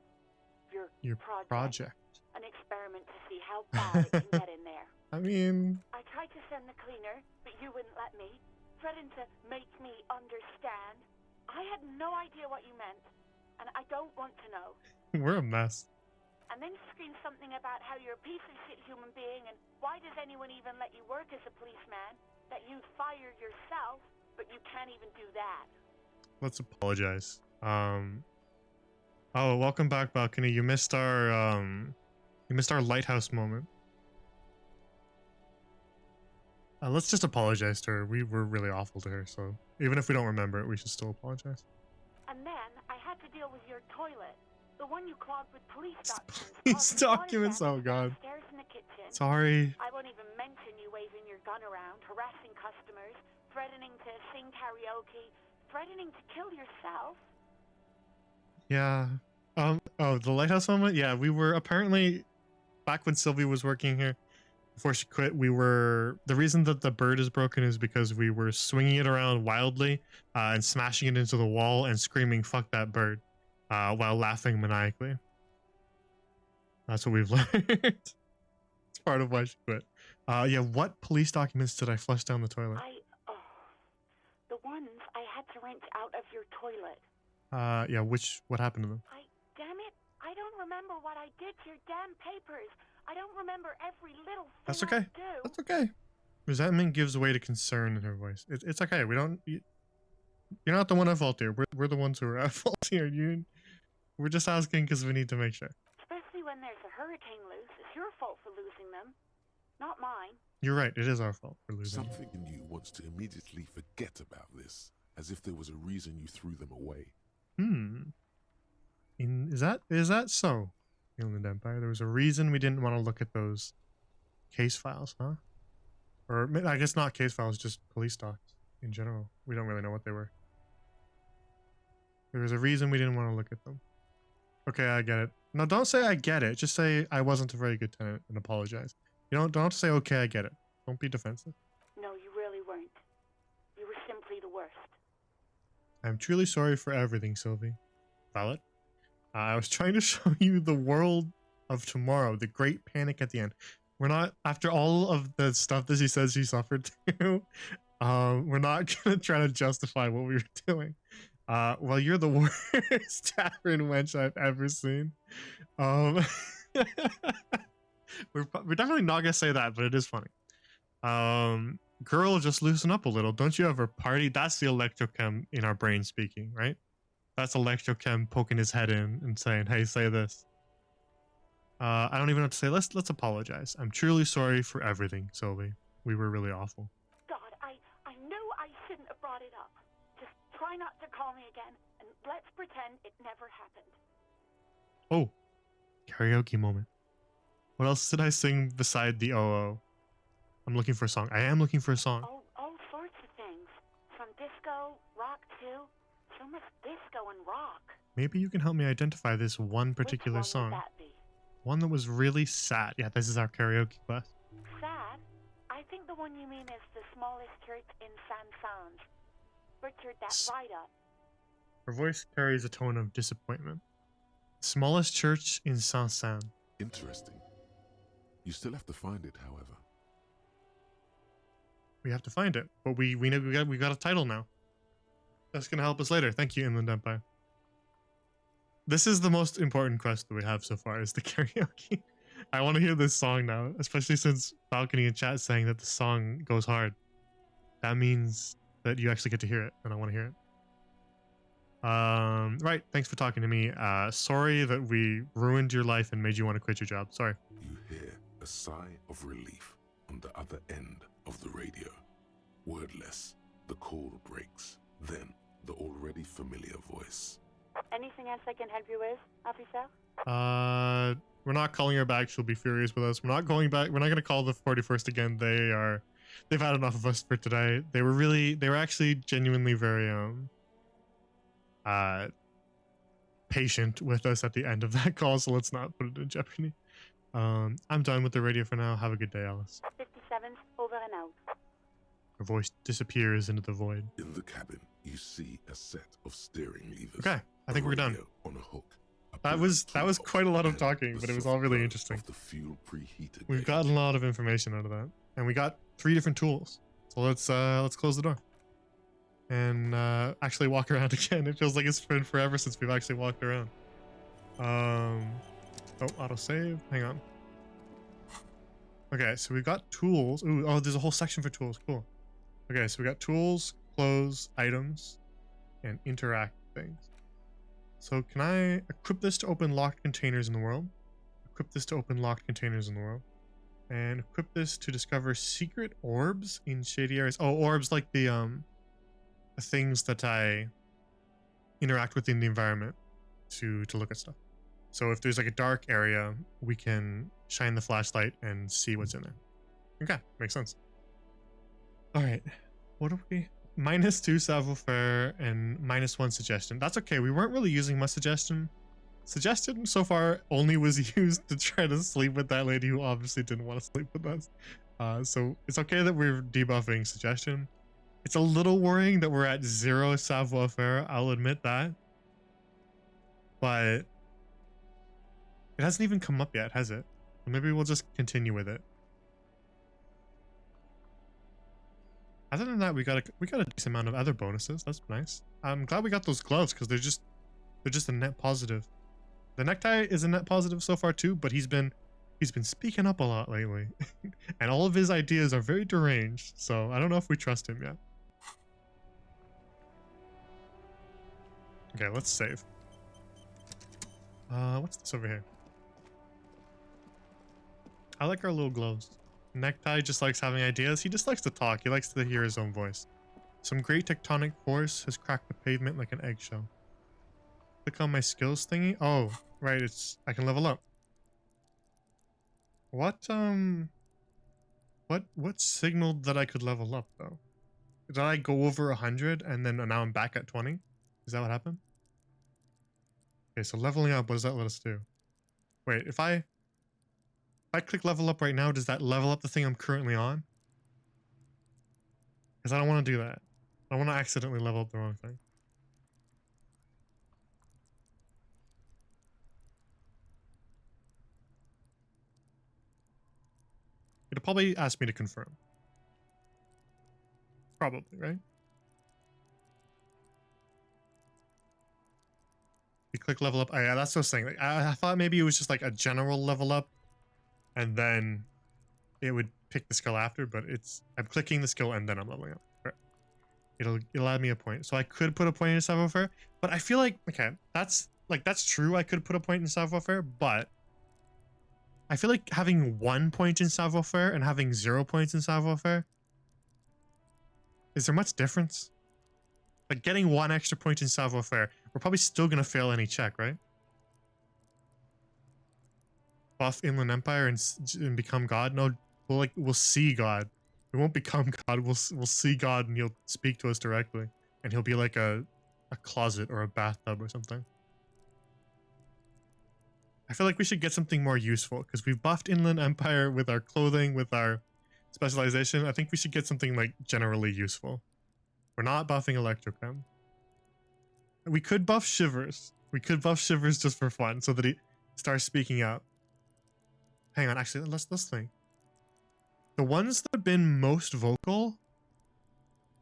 Your project. An experiment to see how bad it can get in there. I mean... I tried to send the cleaner, but you wouldn't let me. Threatened to make me understand. I had no idea what you meant, and I don't want to know. We're a mess. And then you screamed something about how you're a piece of shit human being, and why does anyone even let you work as a policeman? That you'd fire yourself, but you can't even do that. Let's apologize. Oh, welcome back, Balcony. You missed our lighthouse moment. Let's just apologize to her. We were really awful to her, so even if we don't remember it, we should still apologize. And then I had to deal with your toilet, the one you clogged with police documents. Police documents. Oh God. Upstairs in the kitchen. Sorry. I won't even mention you waving your gun around, harassing customers, threatening to sing karaoke, threatening to kill yourself. Yeah. Oh, the lighthouse moment? Yeah, we were apparently back when Sylvie was working here. Before she quit, the reason that the bird is broken is because we were swinging it around wildly and smashing it into the wall and screaming "fuck that bird" while laughing maniacally. That's what we've learned. It's part of why she quit. Yeah, what police documents did I flush down the toilet? The ones I had to rent out of your toilet. Yeah, what happened to them? Damn it, I don't remember what I did to your damn papers. I don't remember every little thing. That's okay. I do. That's okay. Resentment gives way to concern in her voice. It's okay. You're not the one at fault here. We're the ones who are at fault here. We're just asking because we need to make sure. Especially when there's a hurricane loose. It's your fault for losing them, not mine. You're right. It is our fault for losing. Something in you wants to immediately forget about this, as if there was a reason you threw them away. Is that so? Inland Empire. There was a reason we didn't want to look at those case files, huh? Or I guess not case files, just police docs in general. We don't really know what they were. There was a reason we didn't want to look at them. Okay, I get it. No, don't say I get it. Just say I wasn't a very good tenant and apologize. Don't have to say okay, I get it. Don't be defensive. No, you really weren't. You were simply the worst. I'm truly sorry for everything, Sylvie. Valid. I was trying to show you the world of tomorrow, the great panic at the end. We're not, after all of the stuff that she says she suffered through, we're not going to try to justify what we were doing. Well, you're the worst tavern wench I've ever seen. We're definitely not going to say that, but it is funny. Girl, just loosen up a little. Don't you ever party? That's the electrochem in our brain speaking, right? That's electrochem poking his head in and saying, hey, say this. I don't even have to say, let's apologize. I'm truly sorry for everything, Sylvie. We were really awful. God, I knew I shouldn't have brought it up. Just try not to call me again, and let's pretend it never happened. Oh, karaoke moment. What else did I sing beside the OO? I'm looking for a song. I am looking for a song. All sorts of things. From disco, rock too. So much disco and rock. Maybe you can help me identify this one particular song. Would that be? One that was really sad. Yeah, this is our karaoke quest. Sad? the one you mean is the smallest church in Sans. Butchered that right up. Her voice carries a tone of disappointment. Smallest church in Saint-Saëns. Interesting. You still have to find it, however. We have to find it, but we know we got a title now. That's gonna help us later. Thank you, Inland Empire. This is the most important quest that we have so far, is the karaoke. I want to hear this song now, especially since Balcony in chat saying that the song goes hard. That means that you actually get to hear it, and I want to hear it. Right, thanks for talking to me. Sorry that we ruined your life and made you want to quit your job. Sorry. You hear a sigh of relief on the other end of the radio. Wordless, the call breaks. Then, the already familiar voice. Anything else I can help you with, officer? We're not calling her back. She'll be furious with us. We're not going back. We're not going to call the 41st again. They've had enough of us for today. They were actually genuinely very, patient with us at the end of that call, so let's not put it in jeopardy. I'm done with the radio for now. Have a good day, Alice. 57's over and out. Her voice disappears into the void. In the cabin, you see a set of steering levers. Okay, I think we're done. On a hook. That was quite a lot of talking, but it was all really interesting. The fuel preheater. We've gotten a lot of information out of that, and we got 3 different tools. So let's close the door and actually walk around again. It feels like it's been forever since we've actually walked around. Oh, autosave. Hang on. Okay, so we've got tools. Ooh, oh, there's a whole section for tools. Cool. Okay, so we got tools, clothes, items, and interact things. So can I equip this to open locked containers in the world? Equip this to open locked containers in the world. And equip this to discover secret orbs in shady areas. Oh, orbs like the things that I interact with in the environment to look at stuff. So if there's like a dark area, we can shine the flashlight and see what's in there. Okay, makes sense. All right, what are we? -2 savoir-faire and -1 suggestion. That's okay. We weren't really using much suggestion. Suggestion so far only was used to try to sleep with that lady who obviously didn't want to sleep with us. So it's okay that we're debuffing suggestion. It's a little worrying that we're at 0 savoir-faire. I'll admit that. But it hasn't even come up yet, has it? Or maybe we'll just continue with it. Other than that, we got a decent amount of other bonuses. That's nice. I'm glad we got those gloves because they're just a net positive. The necktie is a net positive so far too, but he's been speaking up a lot lately, and all of his ideas are very deranged. So I don't know if we trust him yet. Okay, let's save. What's this over here? I like our little gloves. Necktie just likes having ideas. He just likes to talk. He likes to hear his own voice. Some great tectonic force has cracked the pavement like an eggshell. Click on my skills thingy. Oh, right. I can level up. What signaled that I could level up though? Did I go over 100 and then now I'm back at 20? Is that what happened? Okay, so leveling up, what does that let us do? Wait, if I click level up right now, does that level up the thing I'm currently on? Because I don't want to do that. I don't want to accidentally level up the wrong thing. It'll probably ask me to confirm. Probably, right? You click level up. Oh, yeah, that's what I was saying. Like, I thought maybe it was just like a general level up, and then it would pick the skill after. But I'm clicking the skill and then I'm leveling up. Right. It'll add me a point. So I could put a point in savoir-faire, but I feel like okay, that's true. I could put a point in savoir-faire, but I feel like having 1 point in savoir-faire and having 0 points in savoir-faire. Is there much difference? Like getting 1 extra point in savoir-faire, we're probably still gonna fail any check, right? Buff Inland Empire and become God? No, we'll see God. We won't become God. We'll see God, and he'll speak to us directly, and he'll be like a closet or a bathtub or something. I feel like we should get something more useful because we've buffed Inland Empire with our clothing, with our specialization, I think we should get something like generally useful. We're not buffing Electrochem. We could buff Shivers. We could buff Shivers just for fun so that he starts speaking up. Hang on, actually, let's think. The ones that have been most vocal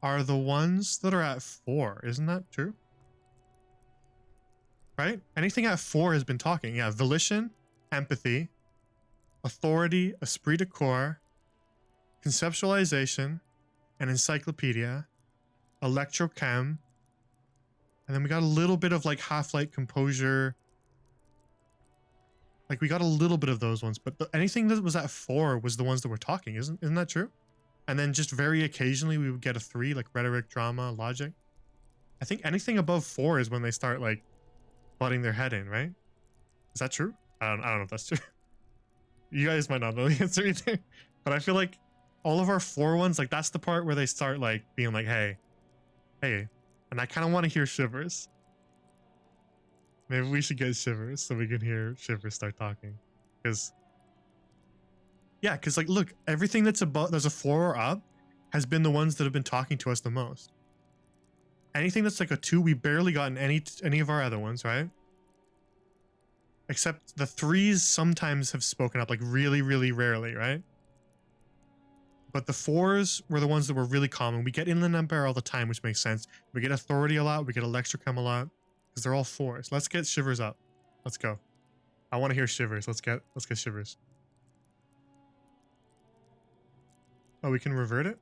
are the ones that are at 4. Isn't that true? Right? Anything at 4 has been talking. Yeah, Volition, Empathy, Authority, Esprit de Corps, Conceptualization, and Encyclopedia, Electrochem, and then we got a little bit of like Half-Light, Composure. Like we got a little bit of those ones, but anything that was at 4 was the ones that were talking. Isn't that true? And then just very occasionally we would get a 3, like Rhetoric, Drama, Logic. I think anything above 4 is when they start like butting their head in, right? Is that true? I don't know if that's true. You guys might not know the answer either, but I feel like all of our 4 ones, like that's the part where they start like being like, hey, and I kind of want to hear Shivers. Maybe we should get Shivers so we can hear Shivers start talking. Because like, look, everything that's above, there's a 4 or up, has been the ones that have been talking to us the most. Anything that's like a 2, we barely gotten any of our other ones, right? Except the 3s sometimes have spoken up, like really, really rarely, right? But the 4s were the ones that were really common. We get Inland Empire all the time, which makes sense. We get Authority a lot. We get Electrochem a lot. Because they're all 4s. Let's get Shivers up. Let's go. I want to hear Shivers. Let's get Shivers. Oh, we can revert it?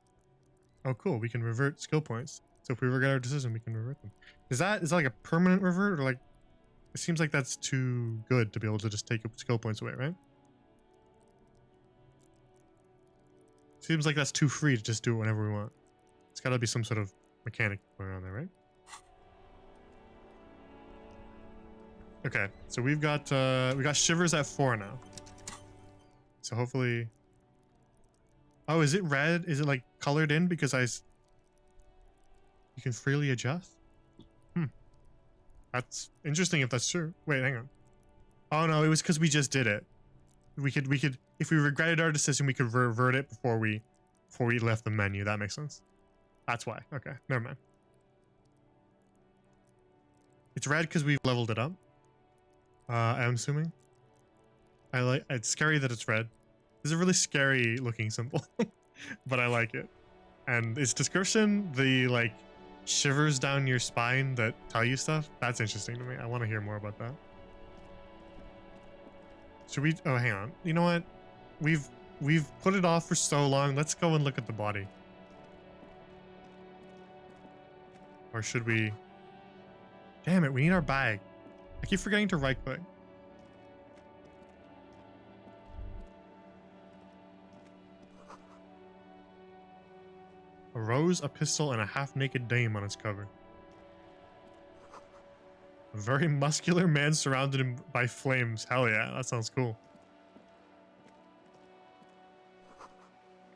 Oh, cool. We can revert skill points. So if we regret our decision, we can revert them. Is that like a permanent revert? Or like, it seems like that's too good to be able to just take skill points away, right? Seems like that's too free to just do it whenever we want. It's got to be some sort of mechanic going on there, right? Okay, so we got Shivers at 4 now. So hopefully, oh, is it red? Is it like colored in because you can freely adjust? That's interesting if that's true. Wait, hang on. Oh no, it was because we just did it. We could if we regretted our decision, we could revert it before we left the menu. That makes sense. That's why. Okay, never mind. It's red because we've leveled it up. I'm assuming. It's scary that it's red. It's a really scary looking symbol, but I like it. And its description, the like shivers down your spine that tell you stuff, that's interesting to me. I want to hear more about that. Should we? Oh, hang on. You know what? We've put it off for so long. Let's go and look at the body. Or should we? Damn it! We need our bag. I keep forgetting to right click. A rose, a pistol, and a half-naked dame on its cover. A very muscular man surrounded by flames. Hell yeah, that sounds cool.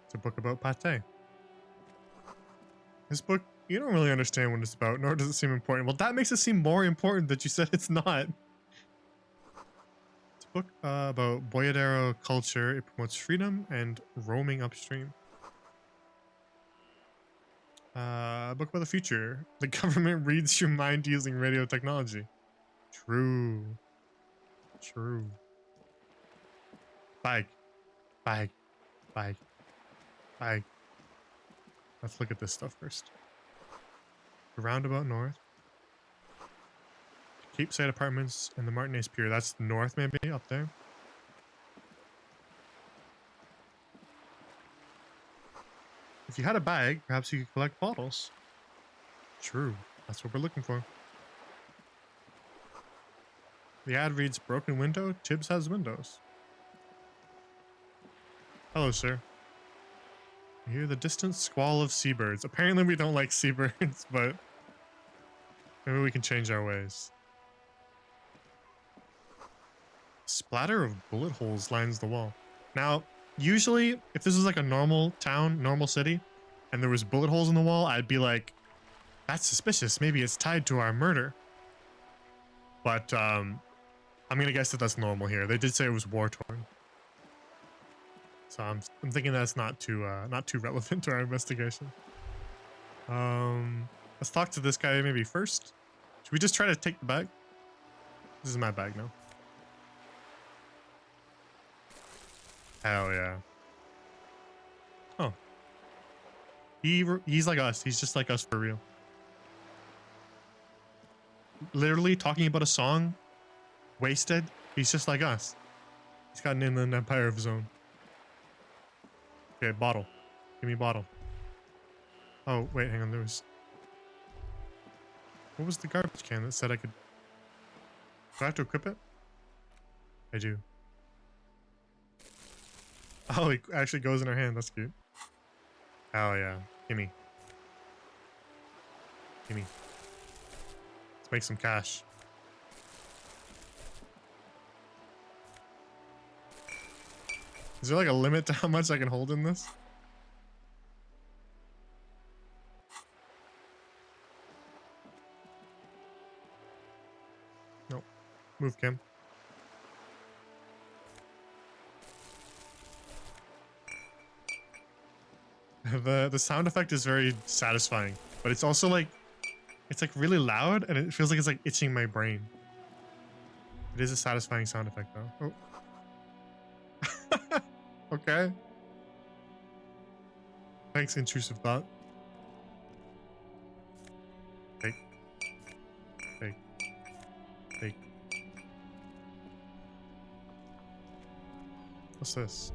It's a book about pate. This book, you don't really understand what it's about, nor does it seem important. Well, that makes it seem more important that you said it's not. It's a book about Boyadero culture. It promotes freedom and roaming upstream. A book about the future. The government reads your mind using radio technology. True. True. Bag. Bag. Bag. Bag. Let's look at this stuff first. The roundabout north. Cape Side Apartments and the Martinez Pier. That's north, maybe, up there. If you had a bag, perhaps you could collect bottles. True. That's what we're looking for. The ad reads, broken window, Tibbs has windows. Hello, sir. I hear the distant squall of seabirds. Apparently we don't like seabirds, but maybe we can change our ways. Splatter of bullet holes lines the wall. Now, usually, if this was like a normal town, normal city, and there was bullet holes in the wall, I'd be like, that's suspicious. Maybe it's tied to our murder. But, I'm gonna guess that that's normal here. They did say it was war-torn. So I'm thinking that's not too relevant to our investigation. Let's talk to this guy maybe first. Should we just try to take the bag? This is my bag now. Hell yeah. Oh. He's like us. He's just like us for real. Literally talking about a song. Wasted. He's just like us. He's got an inland empire of his own. Okay, bottle. Give me bottle. Oh, wait, hang on. There was... What was the garbage can that said I could... Do I have to equip it? I do. Oh, it actually goes in our hand. That's cute. Oh, yeah. Gimme. Gimme. Let's make some cash. Is there like a limit to how much I can hold in this? Nope. Move, Kim. The sound effect is very satisfying, but it's also like, it's like really loud and it feels like it's like itching my brain. It is a satisfying sound effect though. Oh. Okay. Thanks, intrusive thought. Take. Take. Take. What's this?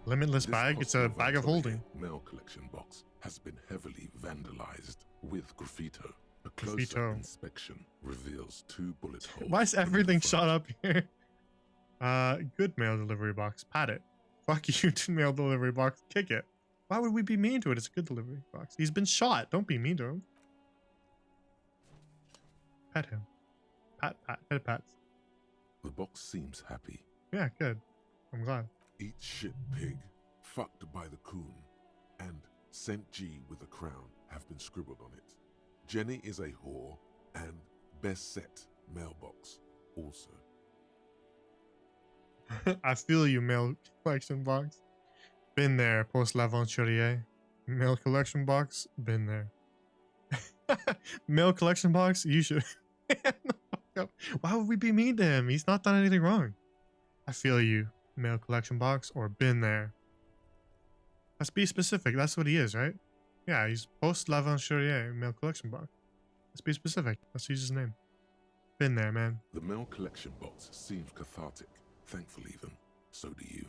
Limitless bag? It's a bag of holding. Mail collection box has been heavily vandalized with graffito. A closer inspection reveals 2 bullet holes. Why is everything shot up here? Good mail delivery box. Pat it. Fuck you to mail delivery box. Kick it. Why would we be mean to it? It's a good delivery box. He's been shot. Don't be mean to him. Pet him. Pat. Pats. The box seems happy. Yeah, good. I'm glad. Eat shit pig, fucked by the coon, and St. G with a crown have been scribbled on it. Jenny is a whore, and best set mailbox also. I feel you, mail collection box. Been there, post l'aventurier. Mail collection box, been there. Mail collection box, you should. Why would we be mean to him? He's not done anything wrong. I feel you, mail collection box, or been there. Let's be specific. That's what he is, right? Yeah, he's post l'aventurier, mail collection box. Let's be specific. Let's use his name. Been there, man. The mail collection box seems cathartic. Thankful even. So do you.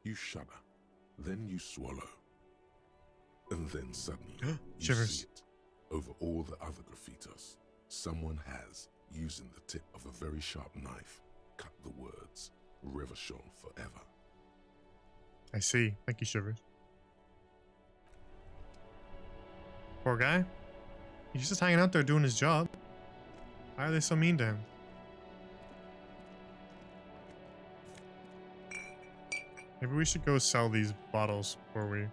You shudder. Then you swallow. And then suddenly, you see it. Over all the other graffitos, someone has, using the tip of a very sharp knife, cut the words, Revachol forever. I see. Thank you, Shivers. Poor guy. He's just hanging out there doing his job. Why are they so mean to him? Maybe we should go sell these bottles before we...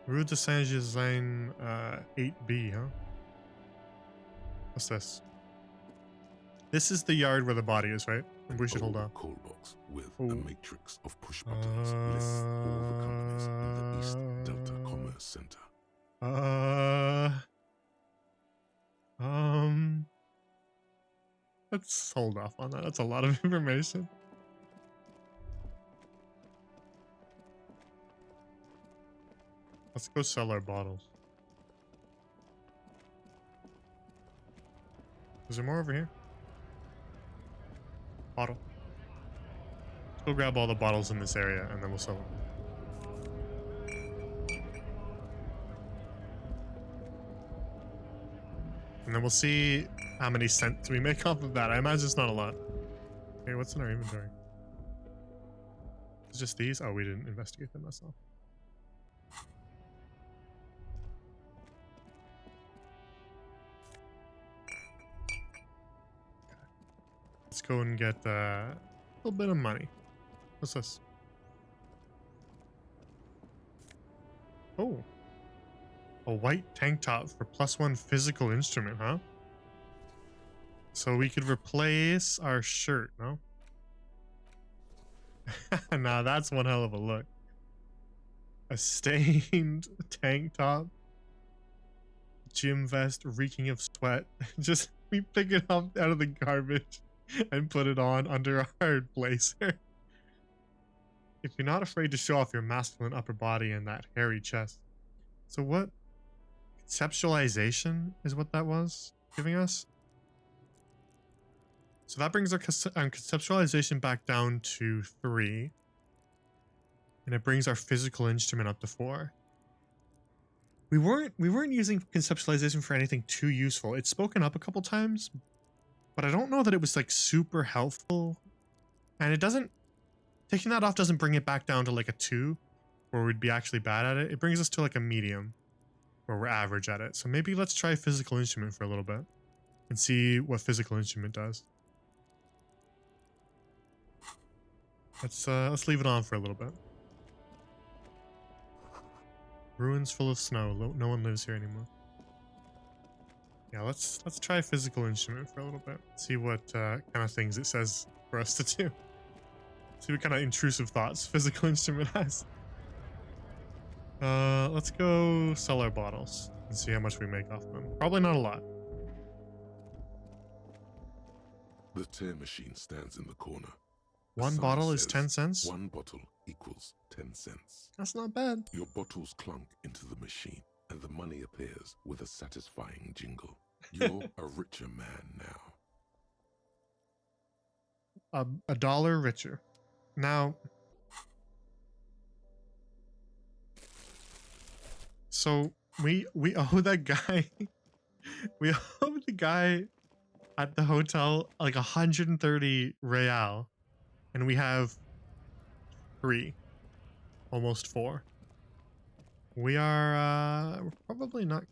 Rue de Saint-Ghislain 8B, huh? What's this? This is the yard where the body is, right? We should hold on. Call box with a matrix of push buttons lists all the companies in the East Delta Commerce Center. Let's hold off on that. That's a lot of information. Let's go sell our bottles. Is there more over here? Bottle. Let's go grab all the bottles in this area and then we'll sell them. And then we'll see how many cents we make off of that. I imagine it's not a lot. Okay, what's in our inventory? It's just these? Oh, we didn't investigate them, that's all. Let's go and get a little bit of money. What's this? Oh. A white tank top for +1 physical instrument, huh? So we could replace our shirt, no? Now that's one hell of a look. A stained tank top, gym vest reeking of sweat. Just we pick it up out of the garbage and put it on under our blazer. If you're not afraid to show off your masculine upper body and that hairy chest. So what conceptualization is what that was giving us? So that brings our conceptualization back down to 3. And it brings our physical instrument up to 4. We weren't using conceptualization for anything too useful. It's spoken up a couple times, but I don't know that it was like super helpful. And it doesn't, taking that off doesn't bring it back down to like a 2 where we'd be actually bad at it. It brings us to like a medium where we're average at it. So maybe let's try physical instrument for a little bit and see what physical instrument does. Let's leave it on for a little bit. Ruins full of snow. No one lives here anymore. Yeah, let's try physical instrument for a little bit. See what kind of things it says for us to do. See what kind of intrusive thoughts physical instrument has. Let's go sell our bottles and see how much we make off them. Probably not a lot. The tear machine stands in the corner. One bottle is 10 cents? 1 bottle equals 10 cents. That's not bad. Your bottles clunk into the machine, and the money appears with a satisfying jingle. You're a richer man now. A dollar richer. Now, so we owe that guy, we owe the guy at the hotel like 130 real. And we have 3, almost 4. We are, we're probably not,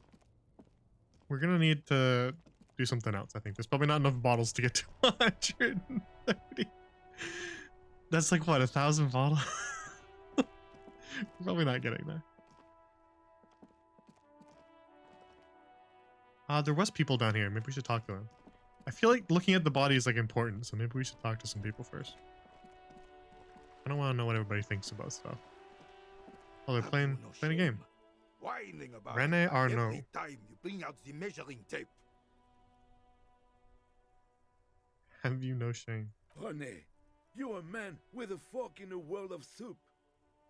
we're gonna need to do something else, I think. There's probably not enough bottles to get to 130. That's like, what, 1,000 bottles? We're probably not getting there. There was people down here. Maybe we should talk to them. I feel like looking at the body is like important, so maybe we should talk to some people first. I don't want to know what everybody thinks about stuff. Oh, they're playing a game. René Arnaud. Every time you bring out the measuring tape. Have you no shame? René, you're a man with a fork in a world of soup.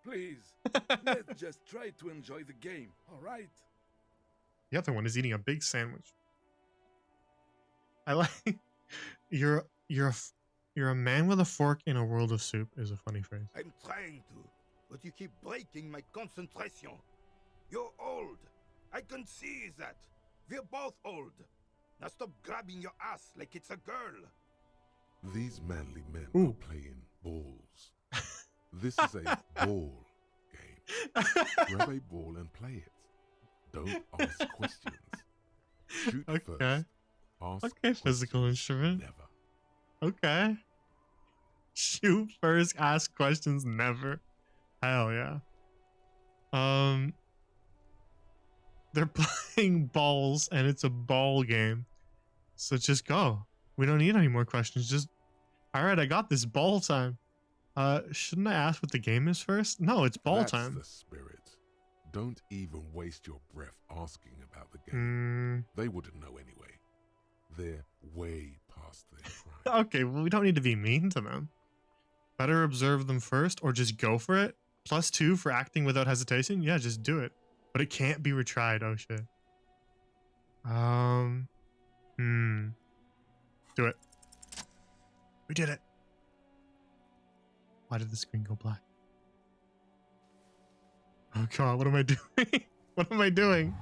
Please, let's just try to enjoy the game, all right? The other one is eating a big sandwich. I like you're a man with a fork in a world of soup is a funny phrase. I'm trying to, but you keep breaking my concentration. You're old. I can see that. We're both old. Now stop grabbing your ass like it's a girl. These manly men are playing balls. This is a ball game. Grab a ball and play it. Don't ask questions. Shoot first. Ask physical instrument. Never. Okay. Shoot first, ask questions, never. Hell yeah. They're playing balls and it's a ball game. So just go. We don't need any more questions. Just, all right, I got this, ball time. Shouldn't I ask what the game is first? No, it's ball time. That's the spirit. Don't even waste your breath asking about the game. They wouldn't know anyway. They're way past their prime. Okay, well, we don't need to be mean to them. Better observe them first or just go for it. +2 for acting without hesitation. Yeah, just do it. But it can't be retried. Oh, shit. Do it. We did it. Why did the screen go black? Oh, God, what am I doing? What am I doing?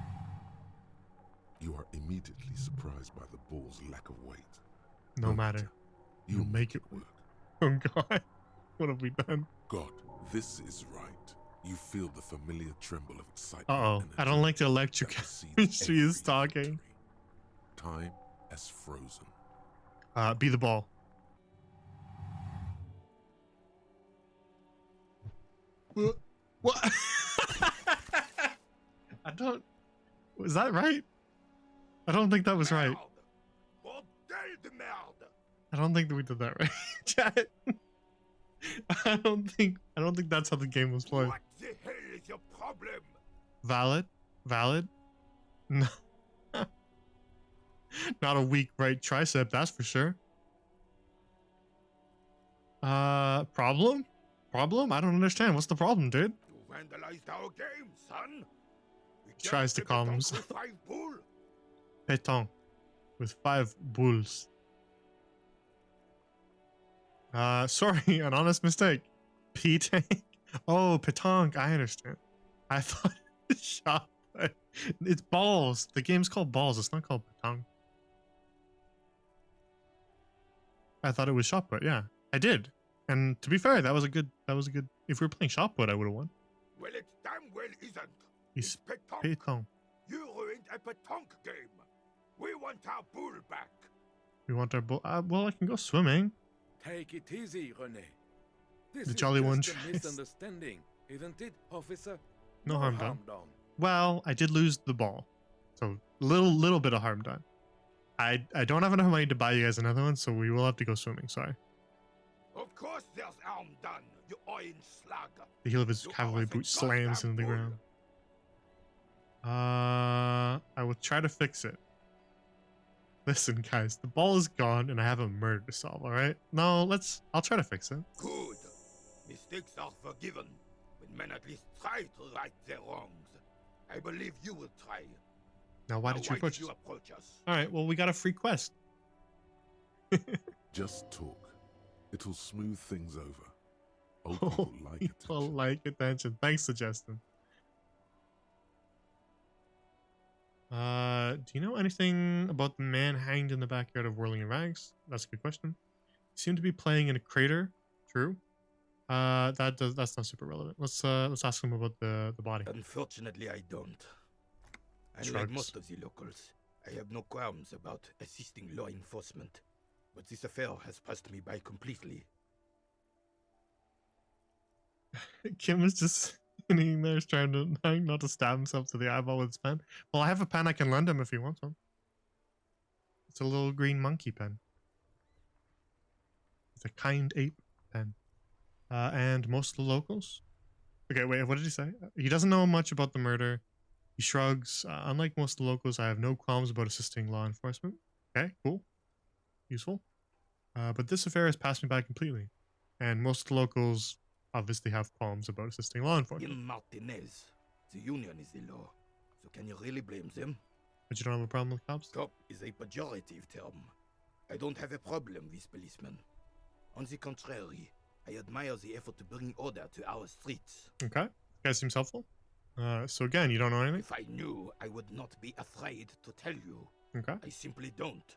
You are immediately surprised by the ball's lack of weight. No matter. You'll make it work. Oh, God. What have we done? God, this is right. You feel the familiar tremble of excitement. Uh-oh. I don't like the electric chemistry is talking. Time has frozen. Be the ball. What? I don't... Was that right? I don't think that was right. I don't think that we did that right. Chat. I don't think that's how the game was played. What the hell is your problem? Valid. No. Not a weak right tricep, that's for sure. Problem? I don't understand. What's the problem, dude? You vandalized our game, son. We Tries to calm himself. Pétanque with 5 boules. Sorry, an honest mistake. P-tank? Oh, pétanque, I understand. I thought it was shot put. It's balls. The game's called balls. It's not called pétanque. I thought it was shot put, yeah. I did. And to be fair, that was a good if we were playing shot put, I would have won. Well, it damn well isn't. It's pétanque. pétanque. You ruined a pétanque game. We want our bull back. We want our bull. Well, I can go swimming. Take it easy, René. This The is Jolly One just a tries. misunderstanding, isn't it, officer? No harm done. Well, I did lose the ball, so little bit of harm done. I don't have enough money to buy you guys another one, so we will have to go swimming. Sorry. Of course there's harm done, you iron slug. The heel of his cavalry boot slams into the ground. I will try to fix it. Listen, guys, the ball is gone and I have a murder to solve, alright? No, I'll try to fix it. Good. Mistakes are forgiven when men at least try to right their wrongs. I believe you will try. Now, why did you approach us? Alright, well, we got a free quest. Just talk. It'll smooth things over. Old people like it. People like attention. Thanks, Justin. Do you know anything about the man hanged in the backyard of Whirling in Rags? That's a good question. You seem to be playing in a crater. True. That's not super relevant. Let's ask him about the body. Unfortunately, I don't. Unlike most of the locals, I have no qualms about assisting law enforcement, but this affair has passed me by completely. Kim is just sitting there trying to not to stab himself to the eyeball with his pen. Well, I have a pen I can lend him if he wants one. It's a little green monkey pen. It's a kind ape pen. And most of the locals? Okay, wait, what did he say? He doesn't know much about the murder. He shrugs. Unlike most of the locals, I have no qualms about assisting law enforcement. Okay, cool. Useful. But this affair has passed me by completely. And most of the locals obviously have qualms about assisting law enforcement. In Martinez, the union is the law. So can you really blame them? But you don't have a problem with cops? Cop is a pejorative term. I don't have a problem with policemen. On the contrary, I admire the effort to bring order to our streets. Okay. Guy seems helpful. So again, you don't know anything? If I knew, I would not be afraid to tell you. Okay. I simply don't.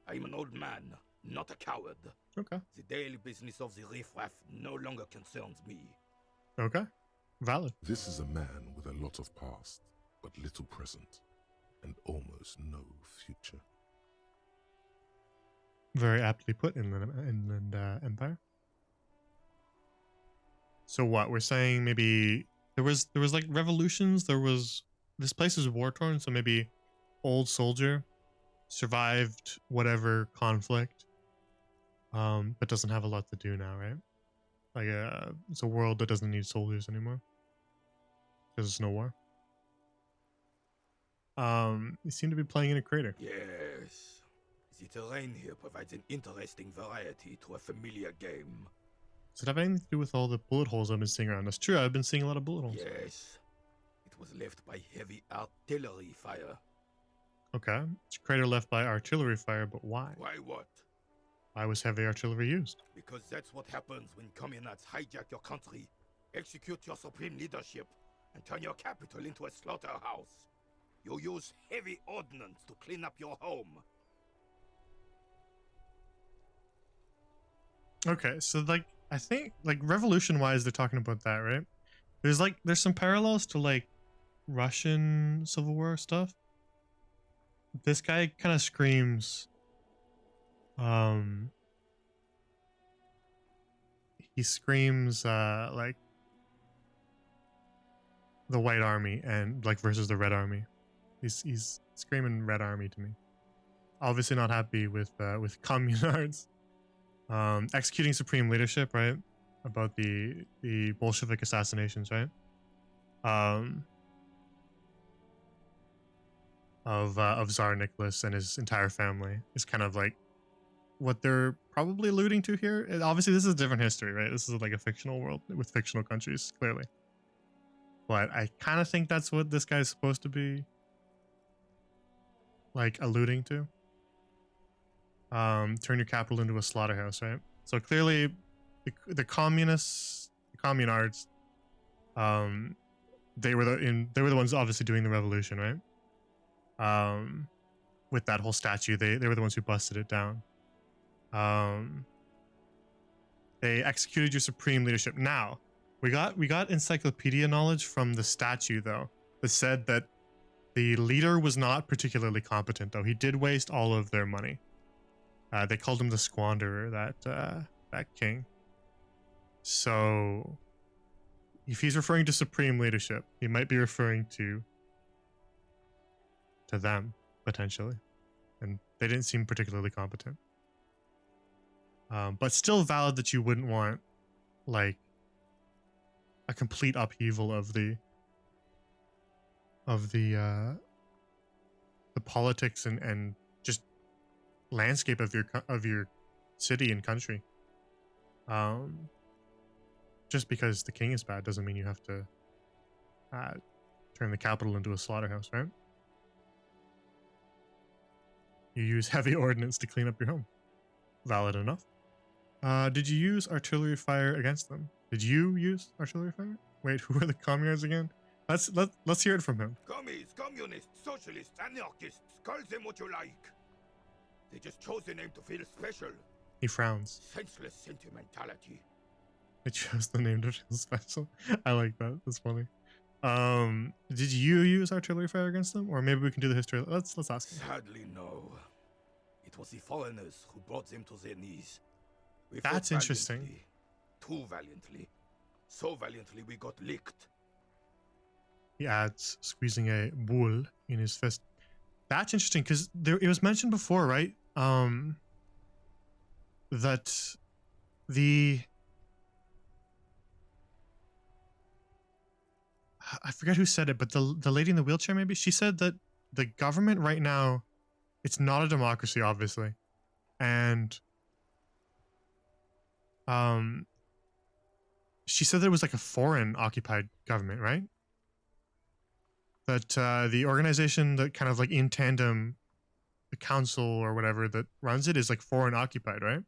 I'm an old man, not a coward. Okay. The daily business of the riffraff no longer concerns me. Okay. Valid. This is a man with a lot of past, but little present, and almost no future. Very aptly put, Inland Empire. So what we're saying? Maybe there was like revolutions. This place is war torn, so maybe old soldier survived whatever conflict, but doesn't have a lot to do now, right? Like it's a world that doesn't need soldiers anymore because there's no war. You seem to be playing in a crater. Yes. The terrain here provides an interesting variety to a familiar game. Does it have anything to do with all the bullet holes I've been seeing around? That's true, I've been seeing a lot of bullet holes. Yes. It was left by heavy artillery fire. Okay. It's a crater left by artillery fire, but why? Why what? Why was heavy artillery used? Because that's what happens when communards hijack your country, execute your supreme leadership, and turn your capital into a slaughterhouse. You use heavy ordnance to clean up your home. Okay, so like I think like revolution wise they're talking about that, right? There's some parallels to like Russian Civil War stuff. This guy kind of screams he screams like the White Army and like versus the Red Army. He's screaming Red Army to me. Obviously not happy with communards. Executing supreme leadership, right? about the Bolshevik assassinations, right? Of Tsar Nicholas and his entire family is kind of like what they're probably alluding to here. And obviously, this is a different history, right? This is like a fictional world with fictional countries, clearly. But I kind of think that's what this guy's supposed to be like alluding to. Turn your capital into a slaughterhouse, right? So clearly, the communists, the communards, they were the ones obviously doing the revolution, right? With that whole statue, they were the ones who busted it down. They executed your supreme leadership. Now, we got encyclopedia knowledge from the statue though that said that the leader was not particularly competent though. He did waste all of their money. They called him the squanderer, that king. So, if he's referring to supreme leadership, he might be referring to them potentially, and they didn't seem particularly competent. But still valid that you wouldn't want like a complete upheaval of the politics and just landscape of your city and country. Just because the king is bad doesn't mean you have to turn the capital into a slaughterhouse, right? You use heavy ordnance to clean up your home. Valid enough. Did you use artillery fire against them? Did you use artillery fire? Wait, who are the communards again? Let's hear it from him. Commies, communists, socialists, anarchists, call them what you like. They just chose the name to feel special. He frowns. Senseless sentimentality. They chose the name to feel special. I like that. That's funny. Did you use artillery fire against them? Or maybe we can do the history. Let's ask him. Sadly, no. It was the foreigners who brought them to their knees. We That's fought interesting. valiantly, too valiantly. So valiantly we got licked. He adds, squeezing a bull in his fist. That's interesting because it was mentioned before, right? That I forget who said it, but the lady in the wheelchair, maybe, she said that the government right now, it's not a democracy, obviously, and she said that it was like a foreign occupied government, right? That the organization that kind of like in tandem, the council or whatever that runs it is like foreign occupied, right?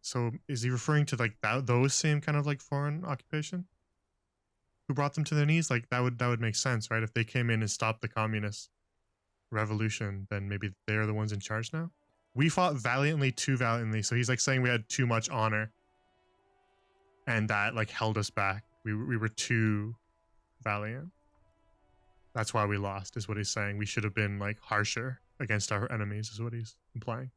So is he referring to like those same kind of like foreign occupation? Who brought them to their knees? Like that would make sense, right? If they came in and stopped the communist revolution, then maybe they're the ones in charge now. We fought valiantly, too valiantly. So he's like saying we had too much honor, and that like held us back. We were too valiant. That's why we lost, is what he's saying. We should have been like harsher against our enemies, is what he's implying.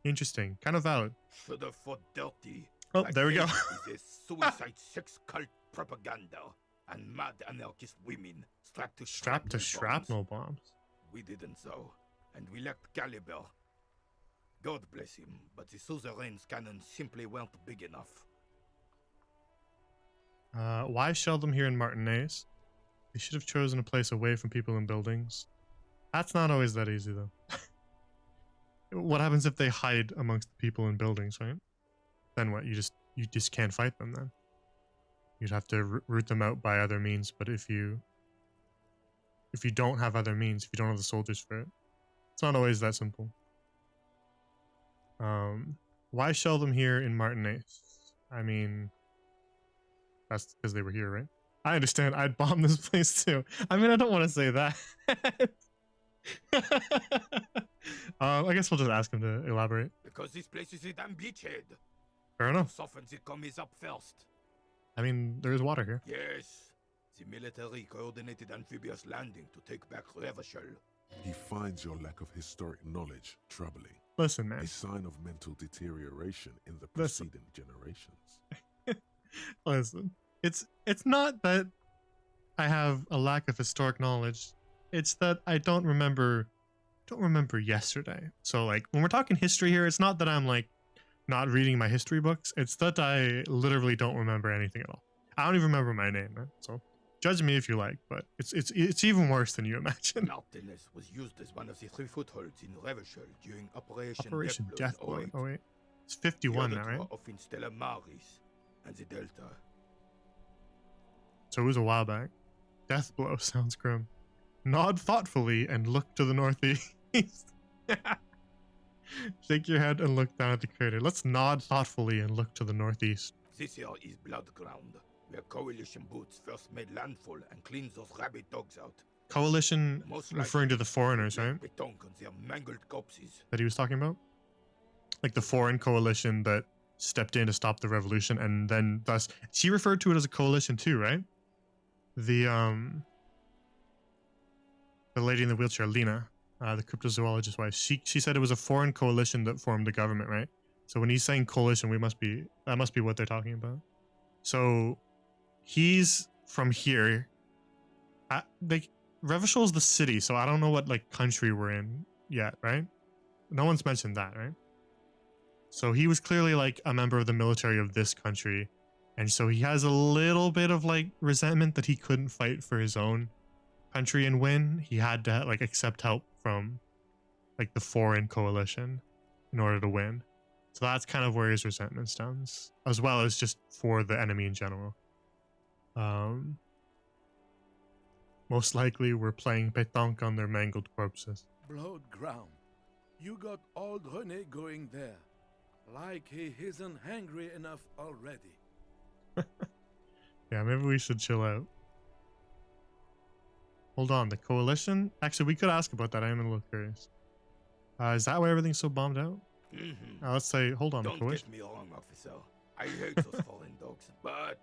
Interesting, kind of valid. Should have fought dirty. Oh, like there we go. Is a suicide sex cult propaganda and mad anarchist women strapped to shrapnel bombs. We didn't so, and we lacked caliber. God bless him, but the suzerain's cannons simply weren't big enough. Why shell them here in Martinez? They should have chosen a place away from people and buildings. That's not always that easy, though. What happens if they hide amongst the people and buildings, right? Then what? You just can't fight them then. You'd have to root them out by other means. But if you don't have other means, if you don't have the soldiers for it, it's not always that simple. Why shell them here in Martinez? I mean, that's because they were here, right? I understand. I'd bomb this place too. I mean, I don't want to say that. I guess we'll just ask him to elaborate. Because this place is a damn beachhead. Fair enough. Soften the commies up first. I mean, there is water here. Yes. The military coordinated amphibious landing to take back Revachol. He finds your lack of historic knowledge troubling. Listen, man. A sign of mental deterioration in the preceding generations. Listen, it's not that I have a lack of historic knowledge. It's that I don't remember don't remember yesterday. So like when we're talking history here, it's not that I'm like not reading my history books. It's that I literally don't remember anything at all. I don't even remember my name, man. So judge me if you like, but it's even worse than you imagine. Martinez was used as one of the 3 footholds in Revachol during Operation Deathblow Deathblow. in 08. Oh wait, it's 51 the now, other right? two are off in Stella Maris and the Delta. So it was a while back. Deathblow sounds grim. Nod thoughtfully and look to the northeast. Shake your head and look down at the crater. Let's nod thoughtfully and look to the northeast. This here is Blood Ground, where Coalition boots first made landfall and cleaned those rabid dogs out. Coalition, Most referring to the foreigners, right? Beton on their mangled corpses. That he was talking about? Like the foreign coalition that stepped in to stop the revolution, and then thus she referred to it as a coalition too, right? The lady in the wheelchair, Lena, the cryptozoologist wife, she said it was a foreign coalition that formed the government, right? So when he's saying coalition, that must be what they're talking about. So he's from here. Revachol's the city, so I don't know what like country we're in yet, right? No one's mentioned that, right? So he was clearly like a member of the military of this country, and so he has a little bit of like resentment that he couldn't fight for his own country and win. He had to like accept help from like the foreign coalition in order to win. So that's kind of where his resentment stems, as well as just for the enemy in general. Most likely we're playing pétanque on their mangled corpses. Blood ground. You got old René going there. Like he isn't hungry enough already. Yeah, maybe we should chill out. Hold on, the coalition? Actually, we could ask about that. I am a little curious. Is that why everything's so bombed out? Let's say, hold on, Don't the coalition. get me wrong, officer. I hate those foreign dogs, but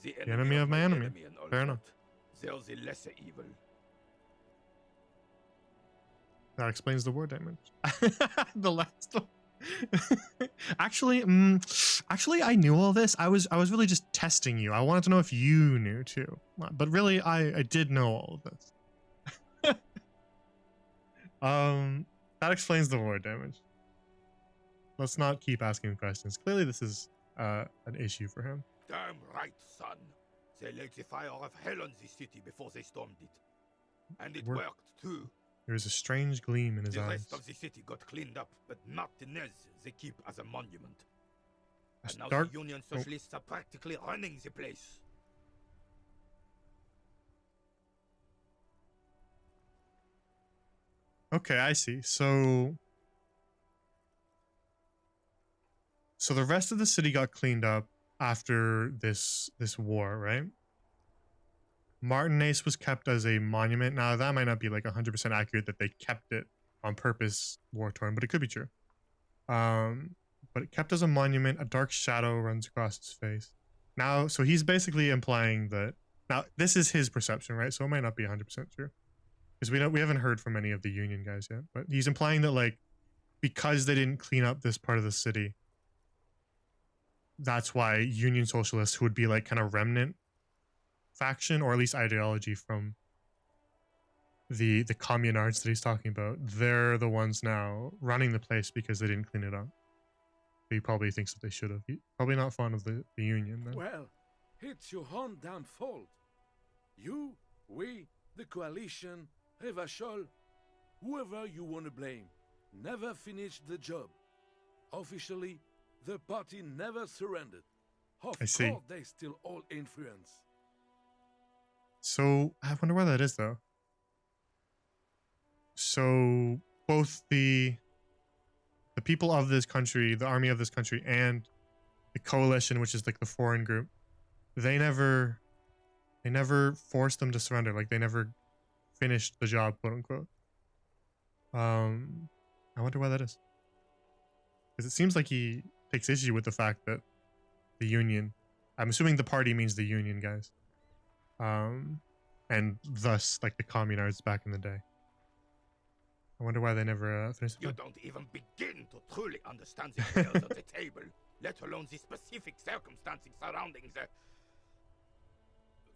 the enemy of my enemy. and all Fair that, enough. they're the lesser evil. That explains the war damage. The last one. Actually, I knew all this. I was really just testing you. I wanted to know if you knew too. But really, I did know all of this. That explains the war damage. Let's not keep asking questions. Clearly, this is an issue for him. Damn right, son. They laid the fire of hell on the city before they stormed it. And it worked too. There was a strange gleam in his The eyes. rest of the city got cleaned up, but Martinez they keep as a monument. And now Dark- the Union Socialists are practically running the place. Okay, I see. So the rest of the city got cleaned up after this war, right? Martinez was kept as a monument. Now, that might not be like 100% accurate that they kept it on purpose, war-torn, but it could be true. But it kept as a monument. A dark shadow runs across his face. Now, so he's basically implying that... Now, this is his perception, right? So it might not be 100% true. Because we haven't heard from any of the Union guys yet. But he's implying that, like, because they didn't clean up this part of the city, that's why Union Socialists, who would be like kind of remnant faction, or at least ideology from the communards that he's talking about, they're the ones now running the place because they didn't clean it up. He probably thinks that they should have. Probably not fond of the Union then. Well, it's your own damn fault. You, we, the coalition, Revachol, whoever you want to blame, never finished the job. Officially, the party never surrendered. Of I see. course, they still hold influence. So I wonder why that is, though. So both the people of this country, the army of this country, and the coalition, which is like the foreign group, they never forced them to surrender. Like, they never finished the job, quote unquote. I wonder why that is. Because it seems like he takes issue with the fact that the Union, I'm assuming the party means the Union guys, and thus like the communards back in the day. I wonder why they never finished the You job. don't even begin to truly understand the players at the table, let alone the specific circumstances surrounding the...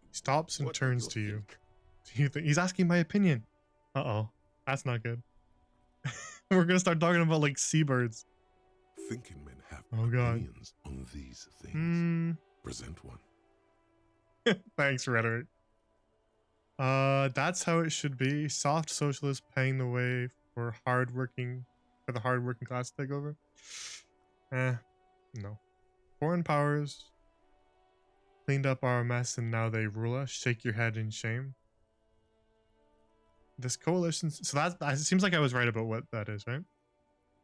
He stops and turns to you. Do you think he's asking my opinion? Uh-oh, that's not good. We're gonna start talking about like seabirds. Thinking men have Oh god. opinions on these things. Present one. Thanks, rhetoric. That's how it should be. Soft socialists paying the way for the hardworking class to take over. No. Foreign powers cleaned up our mess and now they rule us. Shake your head in shame. This coalition. So that it seems like I was right about what that is, right?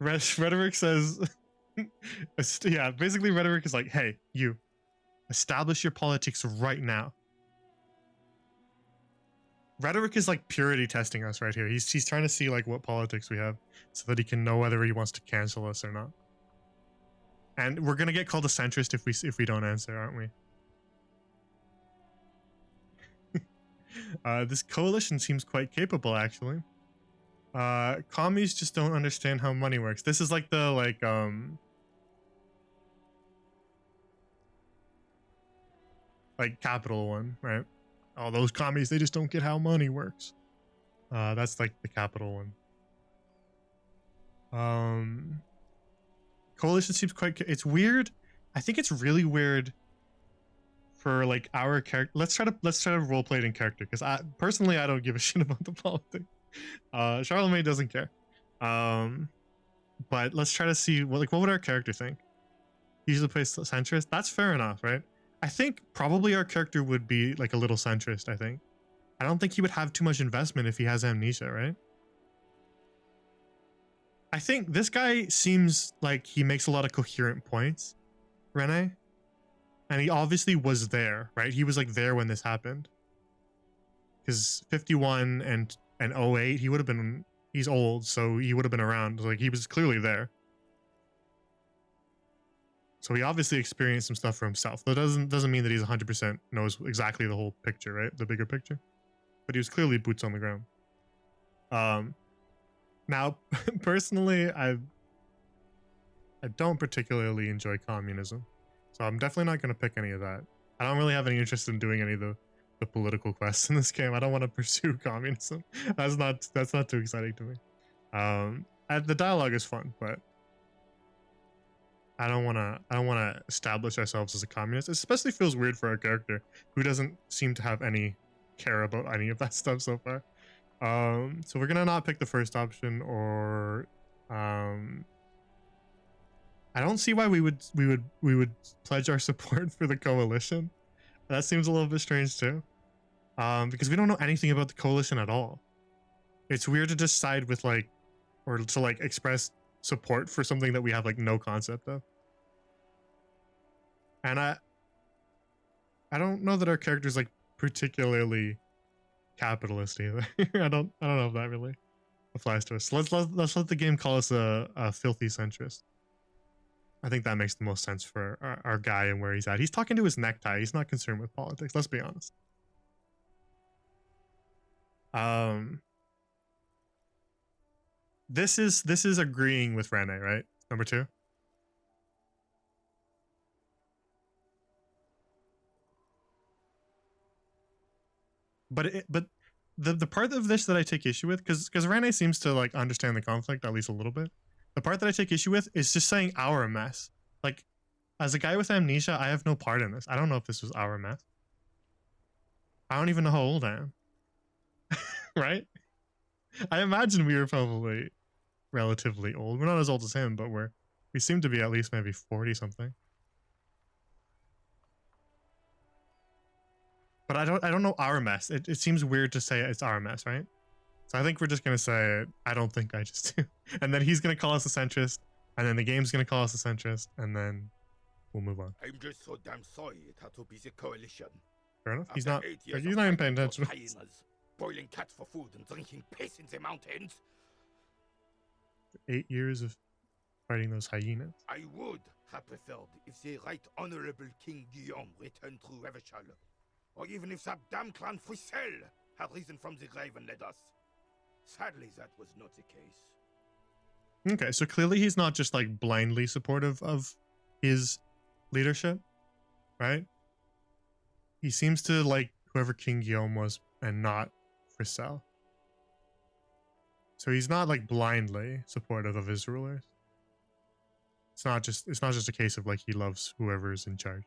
Rhetoric says, yeah, basically rhetoric is like, hey, you, establish your politics right now. Rhetoric is like purity testing us right here. He's trying to see like what politics we have so that he can know whether he wants to cancel us or not. And we're gonna get called a centrist if we don't answer, aren't we? This coalition seems quite capable, actually. Commies just don't understand how money works. This is like the like capital one, right? Oh, those commies, they just don't get how money works. That's like the capital one. Coalition seems quite. It's weird. I think it's really weird for like our character. Let's try to roleplay it in character because I don't give a shit about the politics. Charlemagne doesn't care. But let's try to see what would our character think. He usually plays centrist. That's fair enough, right? I think probably our character would be like a little centrist. I don't think he would have too much investment if he has amnesia, right? I think this guy seems like he makes a lot of coherent points, Rene. And he obviously was there, right? He was like there when this happened. Because 51 and 08, he would have been, he's old, so he would have been around. Like he was clearly there. So he obviously experienced some stuff for himself. That doesn't mean that he's 100% knows exactly the whole picture, right? The bigger picture. But he was clearly boots on the ground. Now, personally, I don't particularly enjoy communism. So I'm definitely not going to pick any of that. I don't really have any interest in doing any of the political quests in this game. I don't want to pursue communism. That's not too exciting to me. The dialogue is fun, but I don't want to establish ourselves as a communist. It especially feels weird for our character who doesn't seem to have any care about any of that stuff so far. So we're gonna not pick the first option, or I don't see why we would pledge our support for the coalition. That seems a little bit strange too, because we don't know anything about the coalition at all. It's weird to just side with or to express support for something that we have no concept of. And I don't know that our character's particularly capitalist either. I don't know if that really applies to us. So let's let the game call us a filthy centrist. I think that makes the most sense for our guy and where he's at. He's talking to his necktie. He's not concerned with politics. Let's be honest. This is agreeing with Rene, right? Number 2. But the part of this that I take issue with, because Rene seems to understand the conflict at least a little bit. The part that I take issue with is just saying our mess. As a guy with amnesia, I have no part in this. I don't know if this was our mess. I don't even know how old I am. Right? I imagine we were probably relatively old. We're not as old as him, but we seem to be at least maybe 40 something. But I don't know our mess. It seems weird to say it's our mess, right? So I think we're just gonna say I don't think I just do. And then he's gonna call us a centrist, and then the game's gonna call us a centrist, and then we'll move on. I'm just so damn sorry it had to be the coalition. Fair enough. He's After not 8 years he's of not even fighting paying those attention. hyenas, boiling cats for food and drinking piss in the mountains. 8 years of fighting those hyenas. I would have preferred if the Right Honorable King Guillaume returned through Revachol, or even if that damn clan Frisel had risen from the grave and led us. Sadly, that was not the case. Okay, so clearly he's not just blindly supportive of his leadership, right? He seems to like whoever King Guillaume was and not Frisel. So he's not like blindly supportive of his rulers. It's not just a case of like he loves whoever's in charge.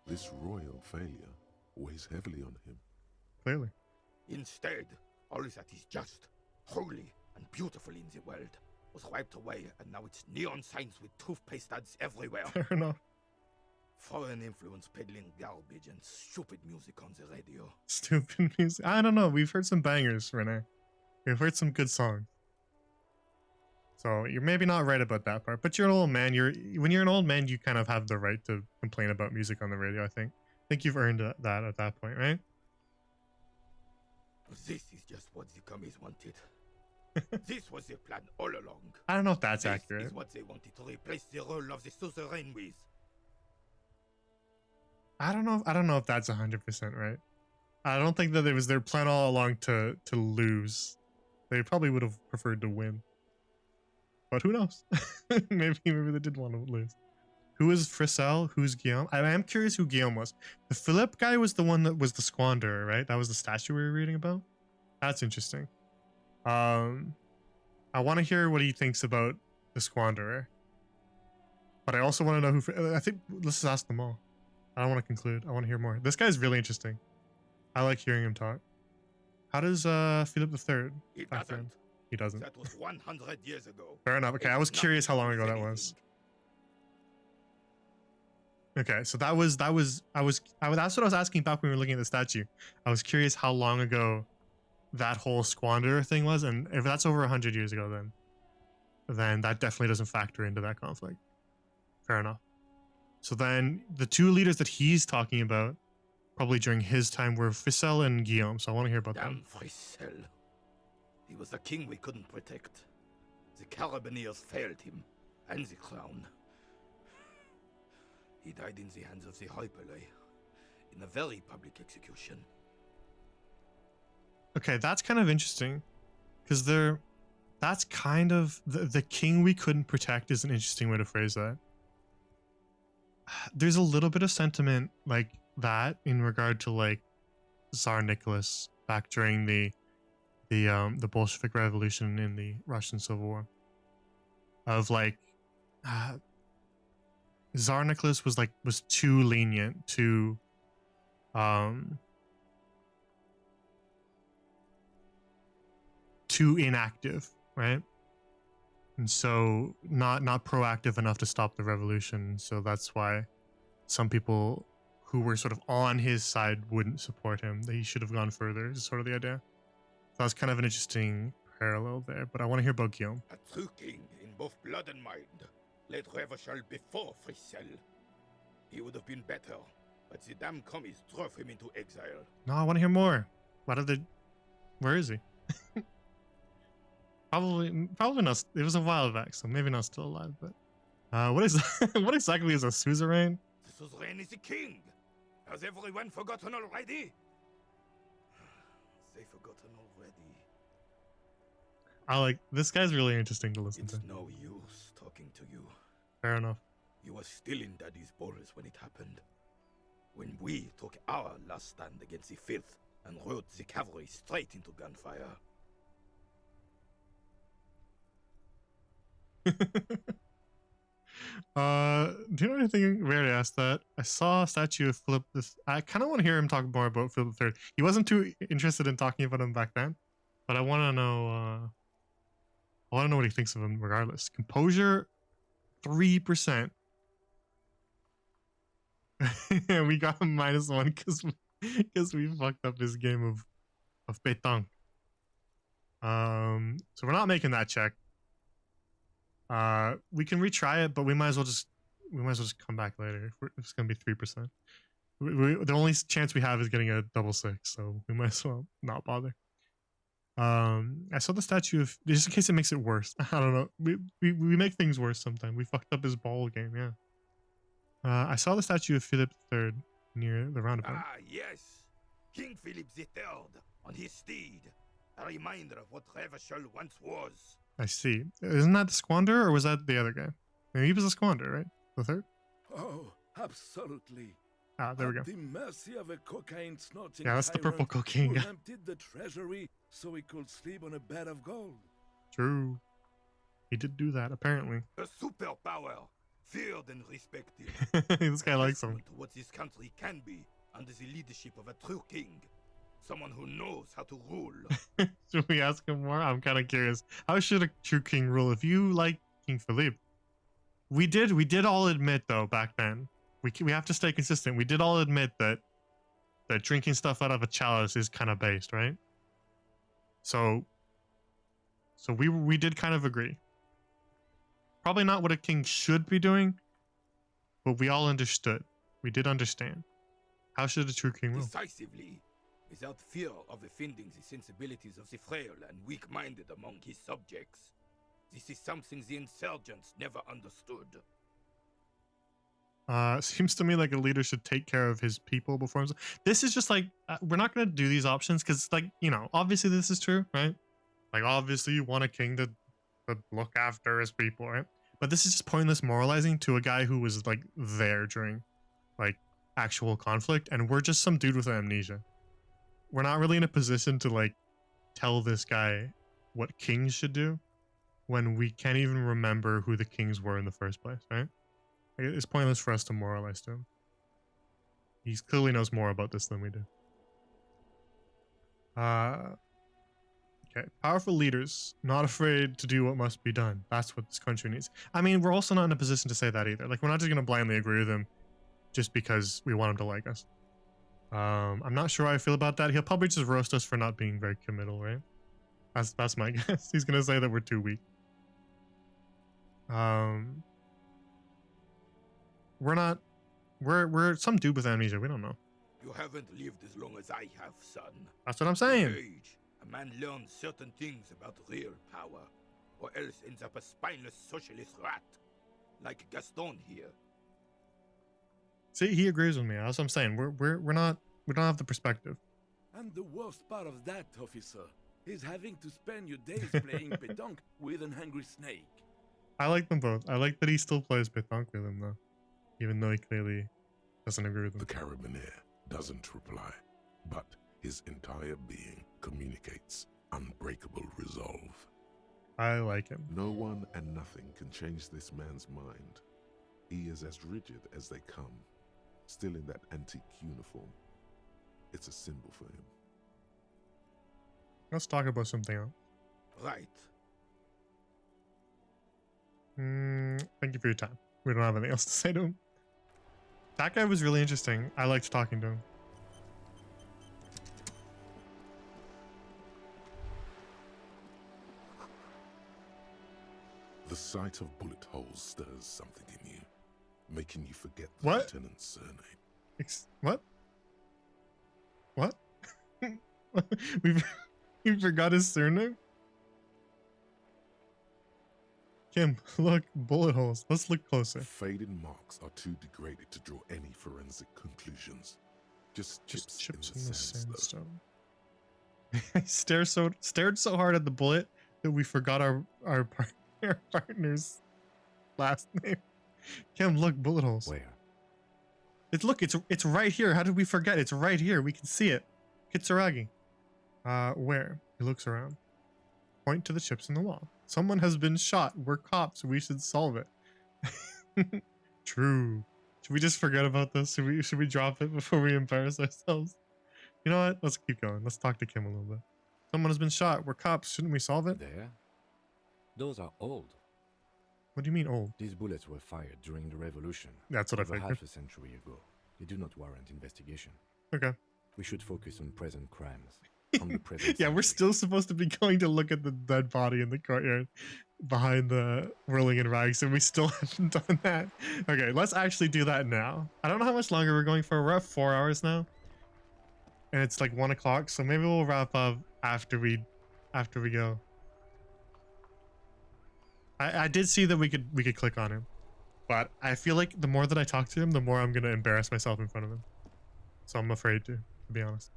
This royal failure weighs heavily on him. Clearly. Instead, all that is just, holy, and beautiful in the world was wiped away, and now it's neon signs with toothpaste ads everywhere. Fair enough. Foreign influence peddling garbage and stupid music on the radio. Stupid music. I don't know. We've heard some bangers, Renee. We've heard some good songs. So you're maybe not right about that part, but you're an old man. When you're an old man, you kind of have the right to complain about music on the radio. I think you've earned that at that point, right? This is just what the commies wanted. This was their plan all along. I don't know if that's this accurate. Is what they wanted to replace the role of the suzerain with. I don't know if that's 100% right. I don't think that it was their plan all along to lose. They probably would have preferred to win. But who knows? maybe they did want to lose. Who is Frissel? Who's Guillaume? I am curious who Guillaume was. The Philip guy was the one that was the squanderer, right? That was the statue we were reading about. That's interesting. I want to hear what he thinks about the squanderer. But I also want to know who. I think let's just ask them all. I don't want to conclude. I want to hear more. This guy's really interesting. I like hearing him talk. How does Philip III? He doesn't. He doesn't. That was 100 years ago. Fair enough. Okay, I was curious how long ago that was. Okay, so that's what I was asking back when we were looking at the statue. I was curious how long ago that whole squanderer thing was, and if that's over 100 years ago, then that definitely doesn't factor into that conflict. Fair enough. So then the two leaders that he's talking about, probably during his time, were Frissel and Guillaume. So I want to hear about them. Damn Frissel. He was the king we couldn't protect. The Carabineers failed him, and the crown. He died in the hands of the Hyperlay, in a very public execution. Okay, that's kind of interesting, because that's kind of the king we couldn't protect is an interesting way to phrase that. There's a little bit of sentiment like that in regard to like Tsar Nicholas back during the Bolshevik Revolution in the Russian Civil War. Of like, Tsar Nicholas was too lenient, too inactive, right? And so not proactive enough to stop the revolution. So that's why some people who were sort of on his side wouldn't support him. That he should have gone further is sort of the idea. So that's kind of an interesting parallel there. But I want to hear about Guillaume. A true king in both blood and mind led Revachol before Frissel. He would have been better, but the damn commies drove him into exile. No, I want to hear more. Where is he? Probably not. It was a while back, so maybe not still alive. But what exactly is a suzerain? The suzerain is the king. Has everyone forgotten already? They forgotten already. This guy's really interesting to listen to. It's no use talking to you. Fair enough. You were still in Daddy's balls when it happened. When we took our last stand against the filth and rode the cavalry straight into gunfire. Do you know anything? We already asked that. I saw a statue of Philip. I kind of want to hear him talk more about Philip III. He wasn't too interested in talking about him back then, but I want to know. I want to know what he thinks of him, regardless. Composure, 3%. And we got him -1 because we fucked up his game of pétanque. So we're not making that check. We can retry it, but we might as well just come back later. If it's gonna be 3%. The only chance we have is getting a double 6, so we might as well not bother. I saw the statue of, just in case it makes it worse. I don't know. We make things worse sometimes. We fucked up his ball game, yeah. I saw the statue of Philip III near the roundabout. Ah, yes. King Philip III on his steed. A reminder of what Revachol once was. I see. Isn't that the squanderer, or was that the other guy? Maybe he was a squanderer, right? The third? Oh, absolutely. Ah, there we go. At the mercy of a cocaine snorting yeah, that's the purple cocaine who guy. emptied the treasury so he could sleep on a bed of gold. True. He did do that, apparently. A superpower, feared and respected. This guy likes him. To what this country can be under the leadership of a true king. Someone who knows how to rule. Should we ask him more? I'm kind of curious. How should a true king rule? If you like King Philippe, we did all admit though back then. We have to stay consistent. We did all admit that drinking stuff out of a chalice is kind of based, right? So we did kind of agree. Probably not what a king should be doing, but we all understood. We did understand. How should a true king rule? Decisively, without fear of offending the sensibilities of the frail and weak-minded among his subjects. This is something the insurgents never understood. Seems to me like a leader should take care of his people before himself. This is just like, we're not going to do these options because, like, you know, obviously this is true, right? Like, obviously you want a king to look after his people, right? But this is just pointless moralizing to a guy who was, like, there during, like, actual conflict, and we're just some dude with amnesia. We're not really in a position to, like, tell this guy what kings should do when we can't even remember who the kings were in the first place, right? It's pointless for us to moralize to him. He clearly knows more about this than we do. Okay. Powerful leaders, not afraid to do what must be done. That's what this country needs. I mean, we're also not in a position to say that either. Like, we're not just going to blindly agree with him just because we want him to like us. I'm not sure how I feel about that. He'll probably just roast us for not being very committal, right? That's my guess. He's going to say that we're too weak. We're some dude with amnesia. We don't know. You haven't lived as long as I have, son. That's what I'm saying. With age, a man learns certain things about real power, or else ends up a spineless socialist rat, like Gaston here. See, he agrees with me. That's what I'm saying. We don't have the perspective. And the worst part of that, officer, is having to spend your days playing pétanque with an angry snake. I like them both. I like that he still plays pétanque with him, though, even though he clearly doesn't agree with him. The Carabinier doesn't reply, but his entire being communicates unbreakable resolve. I like him. No one and nothing can change this man's mind. He is as rigid as they come, still in that antique uniform. It's a symbol for him. Let's talk about something else. Right. Thank you for your time. We don't have anything else to say to him. That guy was really interesting. I liked talking to him. The sight of bullet holes stirs something in you, making you forget the What? lieutenant's surname. What? What? we forgot his surname? Kim, look, bullet holes. Let's look closer. Faded marks are too degraded to draw any forensic conclusions. Just chips in the sandstone. I stared so hard at the bullet that we forgot our partner's last name. Kim, look, bullet holes. Where? It's right here. How did we forget? It's right here. We can see it. Kitsuragi. Where? He looks around. Point to the chips in the wall. Someone has been shot. We're cops. We should solve it. True. Should we just forget about this? Should we drop it before we embarrass ourselves? You know what? Let's keep going. Let's talk to Kim a little bit. Someone has been shot. We're cops. Shouldn't we solve it? There? Those are old. What do you mean old? These bullets were fired during the revolution. That's what I over figured. half a century ago. They do not warrant investigation. Okay. We should focus on present crimes. On the present Yeah, we're still supposed to be going to look at the dead body in the courtyard behind the whirling in rags, and we still haven't done that. Okay, let's actually do that now. I don't know how much longer we're going for. We're at 4 hours now, and it's like 1 o'clock, so maybe we'll wrap up after we go. I did see that we could click on him, but I feel like the more that I talk to him, the more I'm gonna embarrass myself in front of him. So I'm afraid to be honest.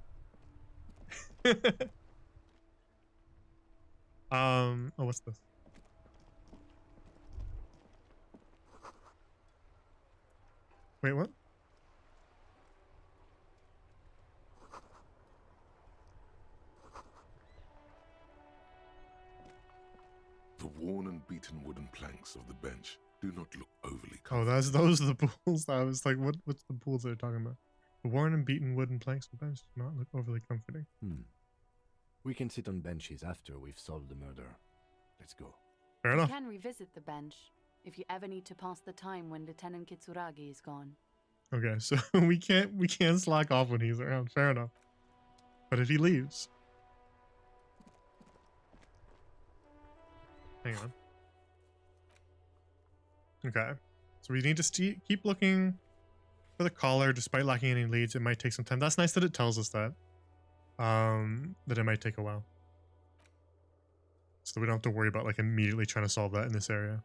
Oh, what's this? Wait, what? The worn and beaten wooden planks of the bench do not look overly Oh, those are the pools. I was like, what's the pools they're talking about? The worn and beaten wooden planks of the bench do not look overly comforting. We can sit on benches after we've solved the murder. Let's go. Fair enough. You can revisit the bench if you ever need to pass the time when Lieutenant Kitsuragi is gone. Okay, so we can't slack off when he's around. Fair enough. But if he leaves, hang on. Okay, so we need to keep looking for the caller, despite lacking any leads. It might take some time. That's nice that it tells us that. That it might take a while, so we don't have to worry about like immediately trying to solve that in this area.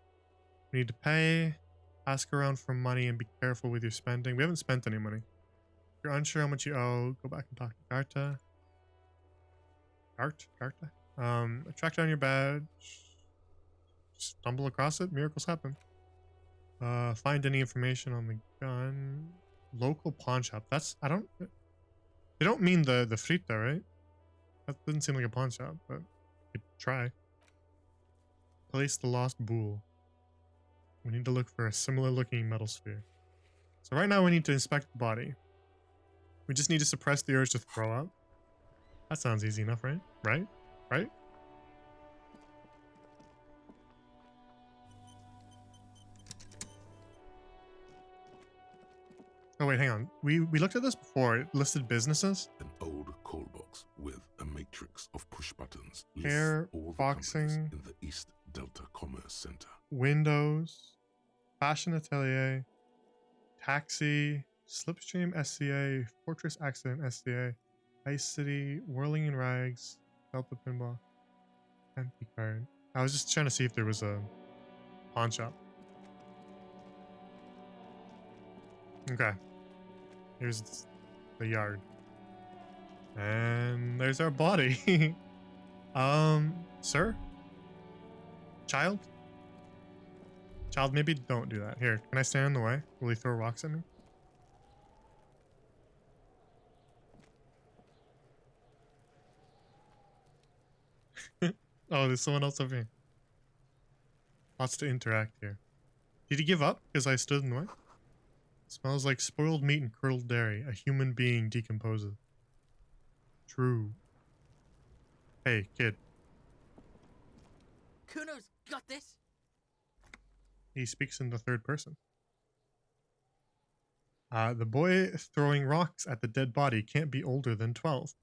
We need to pay, ask around for money, and be careful with your spending. We haven't spent any money. If you're unsure how much you owe, go back and talk to Garta. Garta? Track down your badge. Stumble across it, miracles happen. Find any information on the gun. Local pawn shop. They don't mean the frita, right? That doesn't seem like a pawn shop, but we could try. Place the lost bull. We need to look for a similar looking metal sphere. So right now we need to inspect the body. We just need to suppress the urge to throw up. That sounds easy enough, right? Right? Oh wait, hang on. We looked at this before. It listed businesses. An old call box with a matrix of push buttons lists Hair, all the boxing, companies in the East Delta Commerce Center. Windows, Fashion Atelier, Taxi, Slipstream SCA, Fortress Accident SCA, Ice City, Whirling in Rags, Delta Pinball, Empty Card. I was just trying to see if there was a pawn shop. Okay. Here's the yard. And there's our body. Sir? Child? Child, maybe don't do that. Here, can I stand in the way? Will he throw rocks at me? Oh, there's someone else over here. Lots to interact here. Did he give up because I stood in the way? Smells like spoiled meat and curdled dairy. A human being decomposes. True. Hey, kid. Kuno's got this. He speaks in the third person. The boy throwing rocks at the dead body can't be older than 12.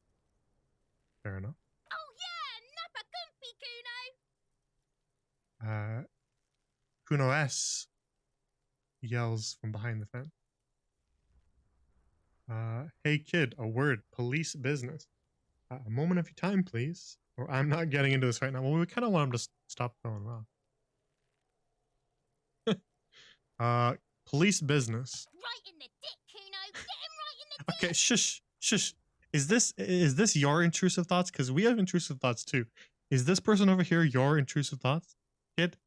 Fair enough. Oh yeah, Nappa Kuno. Kuno S yells from behind the fence. Hey kid, a word. Police business. A moment of your time, please. Or I'm not getting into this right now. Well, we kind of want him to stop throwing rocks. Police business. Right in the dick, Kuno. Get him right in the dick. Okay, shush. Is this your intrusive thoughts? Because we have intrusive thoughts too. Is this person over here your intrusive thoughts, kid?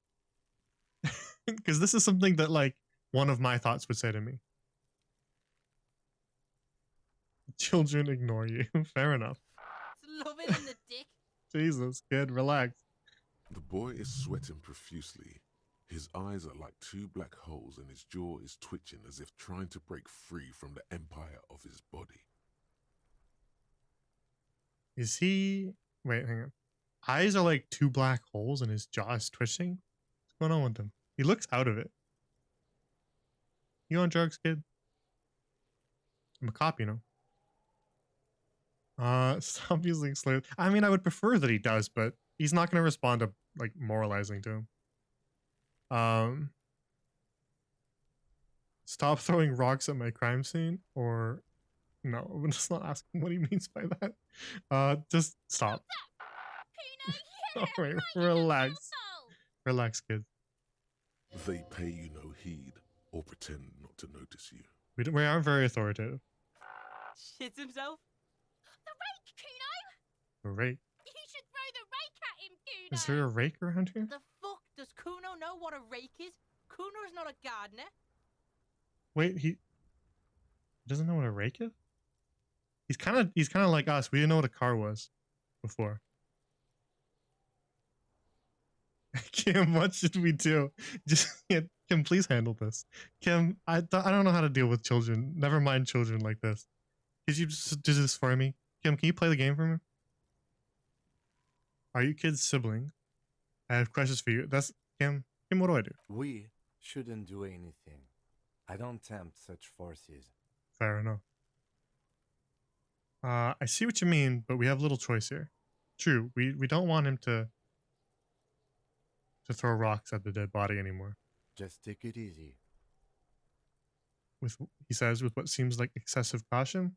Because this is something that like one of my thoughts would say to me. Children ignore you. Fair enough. Love it in the dick. Jesus, kid, relax. The boy is sweating profusely. His eyes are like two black holes and his jaw is twitching as if trying to break free from the empire of his body. Is he... Wait, hang on. Eyes are like two black holes and his jaw is twitching? What's going on with him? He looks out of it. You on drugs, kid? I'm a cop, you know. Stop using slurs. I mean, I would prefer that he does, but he's not going to respond to, like, moralizing to him. Stop throwing rocks at my crime scene, or... No, I'm just not asking what he means by that. Just stop. Alright, relax. Relax, kid. They pay you no heed, or pretend not to notice you. We aren't very authoritative. Shits himself. The rake, Kuno. A rake? You should throw the rake at him, Kuno. Is there a rake around here? The fuck? Does Kuno know what a rake is? Kuno's not a gardener. Wait, he doesn't know what a rake is? He's kind of like us. We didn't know what a car was before. Kim, what should we do? Just Kim, please handle this. Kim, I don't know how to deal with children. Never mind children like this. Could you just do this for me? Kim, can you play the game for me? Are you kids' siblings? I have questions for you. That's Kim. Kim, what do I do? We shouldn't do anything. I don't tempt such forces. Fair enough. I see what you mean, but we have little choice here. True, we don't want him to throw rocks at the dead body anymore. Just take it easy. He says with what seems like excessive caution.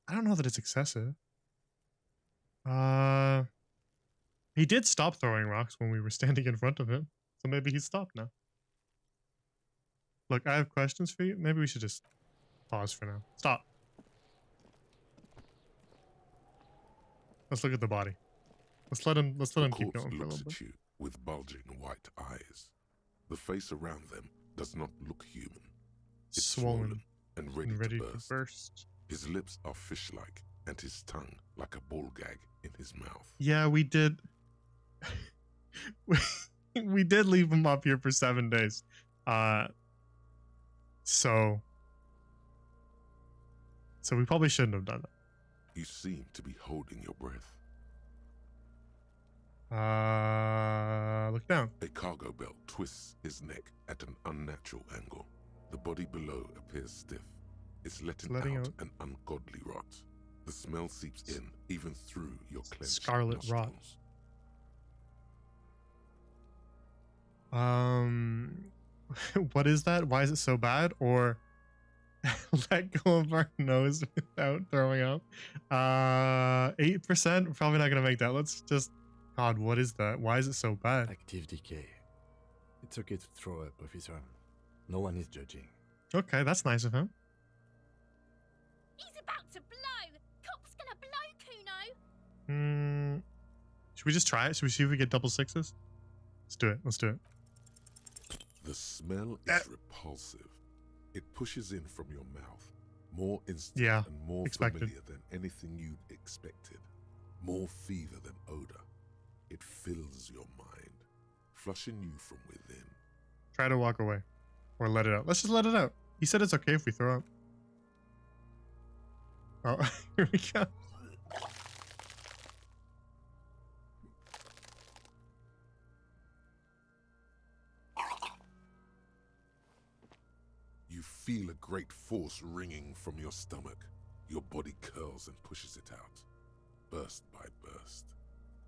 I don't know that it's excessive. He did stop throwing rocks when we were standing in front of him, so maybe he's stopped now. Look, I have questions for you. Maybe we should just pause for now. Stop. Let's look at the body. Let's let him keep going for a little bit. You with bulging white eyes. The face around them does not look human. It's swollen and ready to burst. His lips are fish-like, and his tongue like a ball gag in his mouth. Yeah, we did. We did leave him up here for 7 days. So we probably shouldn't have done that. You seem to be holding your breath. Look down. A cargo belt twists his neck at an unnatural angle. The body below appears stiff. It's letting out an ungodly rot. The smell seeps in, even through your clenched scarlet nostrils. Rot. What is that? Why is it so bad? Or let go of our nose without throwing up. 8%. We're probably not gonna make that. Let's just. God, what is that? Why is it so bad? Active decay. It's okay to throw up, officer. No one is judging. Okay, that's nice of him. He's about to blow. Cop's gonna blow, Kuno. Should we just try it? Should we see if we get double sixes? Let's do it. Let's do it. The smell is repulsive. It pushes in from your mouth, more instant and more familiar than anything you'd expected. More fever than odor. It fills your mind, flushing you from within. Try to walk away, or let it out. Let's just let it out. He said it's okay if we throw up. Oh, here we go. You feel a great force ringing from your stomach. Your body curls and pushes it out, burst by burst,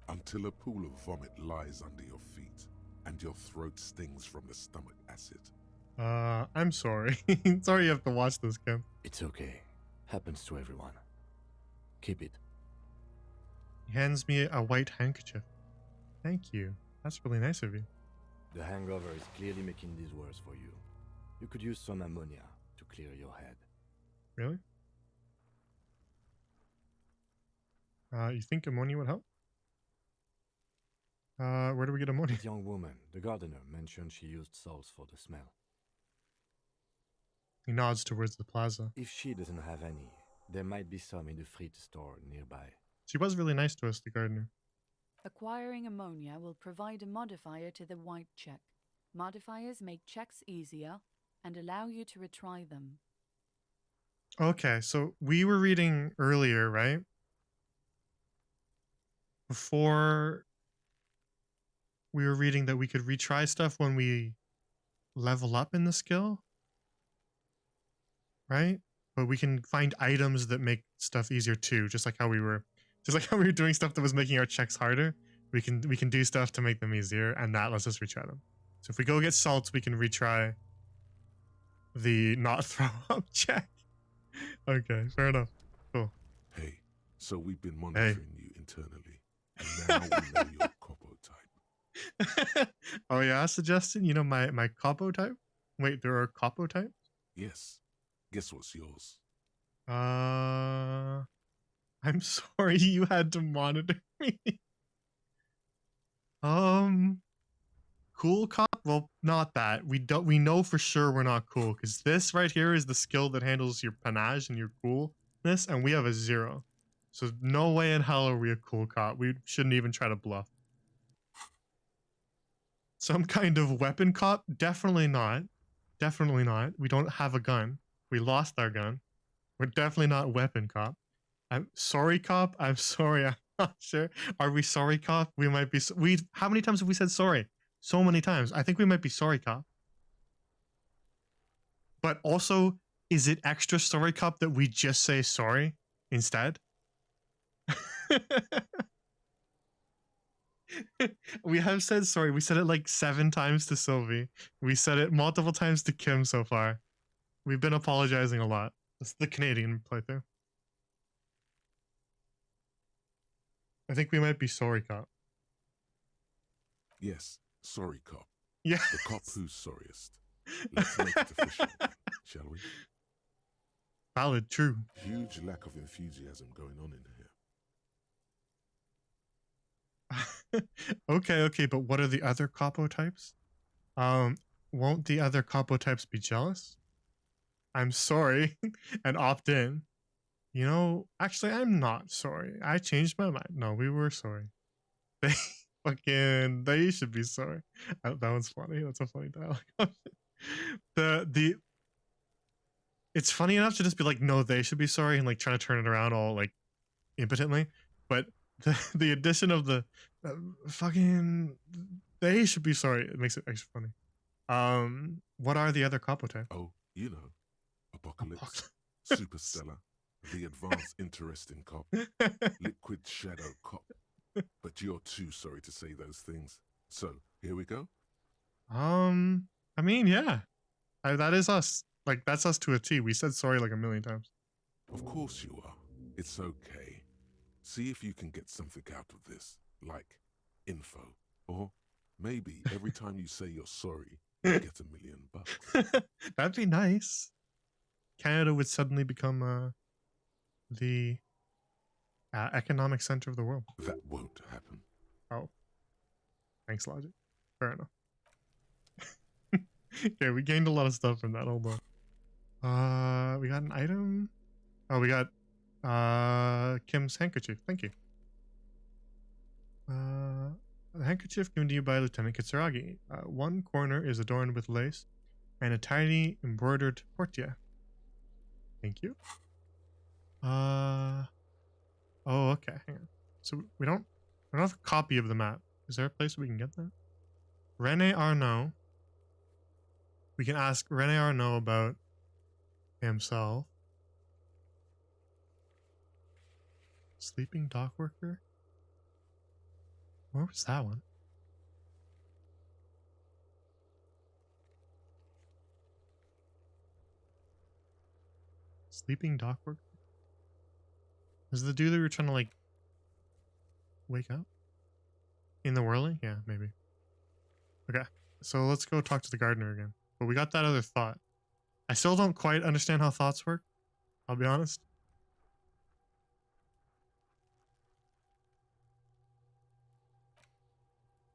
until a pool of vomit lies under your feet, and your throat stings from the stomach acid. I'm sorry. Sorry you have to watch this, Kim. It's okay. Happens to everyone. Keep it. He hands me a white handkerchief. Thank you. That's really nice of you. The hangover is clearly making this worse for you. You could use some ammonia to clear your head. Really? You think ammonia would help? Where do we get ammonia? This young woman, the gardener, mentioned she used salts for the smell. He nods towards the plaza. If she doesn't have any, there might be some in the fruit store nearby. She was really nice to us, the gardener. Acquiring ammonia will provide a modifier to the white check. Modifiers make checks easier and allow you to retry them. Okay, so we were reading earlier, right? Before we were reading that we could retry stuff when we level up in the skill, right? But we can find items that make stuff easier too, just like how we were doing stuff that was making our checks harder. We can do stuff to make them easier, and that lets us retry them. So if we go get salts, we can retry the not throw up check. Okay, fair enough. Cool. Hey, so we've been monitoring you internally, and now we know your Copo type. Oh yeah, suggestion. You know my Copo type. Wait, there are Copo types? Yes. Guess what's yours? I'm sorry you had to monitor me. Cool cop? Well, not that. We know for sure we're not cool, because this right here is the skill that handles your panache and your coolness, and we have a 0. So no way in hell are we a cool cop. We shouldn't even try to bluff. Some kind of weapon cop? Definitely not. Definitely not. We don't have a gun. We lost our gun. We're definitely not weapon cop. I'm sorry, cop. I'm sorry. I'm not sure. Are we sorry, cop? We might be. We. How many times have we said sorry? So many times. I think we might be sorry, cop. But also, is it extra sorry, cop, that we just say sorry instead? We have said sorry. We said it like 7 times to Sylvie. We said it multiple times to Kim so far. We've been apologizing a lot. That's the Canadian playthrough. I think we might be sorry, cop. Yes, sorry, cop. Yeah. The cop who's sorriest. Let's make it official, shall we? Valid, true. Huge lack of enthusiasm going on in here. Okay, but what are the other capo types? Won't the other capo types be jealous? I'm sorry and opt in. You know, actually, I'm not sorry. I changed my mind. No, we were sorry. They should be sorry. That one's funny. That's a funny dialogue. It's funny enough to just be like, no, they should be sorry, and like trying to turn it around all like impotently. But the addition of the fucking they should be sorry, it makes it extra funny. What are the other capo types? Oh, you know, Apocalypse, Superstellar, the Advanced Interesting Cop, Liquid Shadow Cop. But you're too sorry to say those things. So, here we go? I mean, yeah. That is us. Like, that's us to a T. We said sorry like a million times. Of course you are. It's okay. See if you can get something out of this, like info. Or maybe every time you say you're sorry, you get $1 million. That'd be nice. Canada would suddenly become the economic center of the world. That won't happen. Oh. Thanks, Logic. Fair enough. Okay, we gained a lot of stuff from that. Hold on. We got an item. Oh, we got Kim's handkerchief. Thank you. The handkerchief given to you by Lieutenant Kitsuragi. One corner is adorned with lace and a tiny embroidered portia. Thank you. Oh, okay. Hang on. So we don't have a copy of the map. Is there a place we can get that? Rene Arnaud. We can ask Rene Arnaud about himself. Sleeping dock worker? Where was that one? Sleeping dock worker? Is the dude that we were trying to like wake up? In the whirling? Yeah, maybe. Okay, so let's go talk to the gardener again. But we got that other thought. I still don't quite understand how thoughts work. I'll be honest.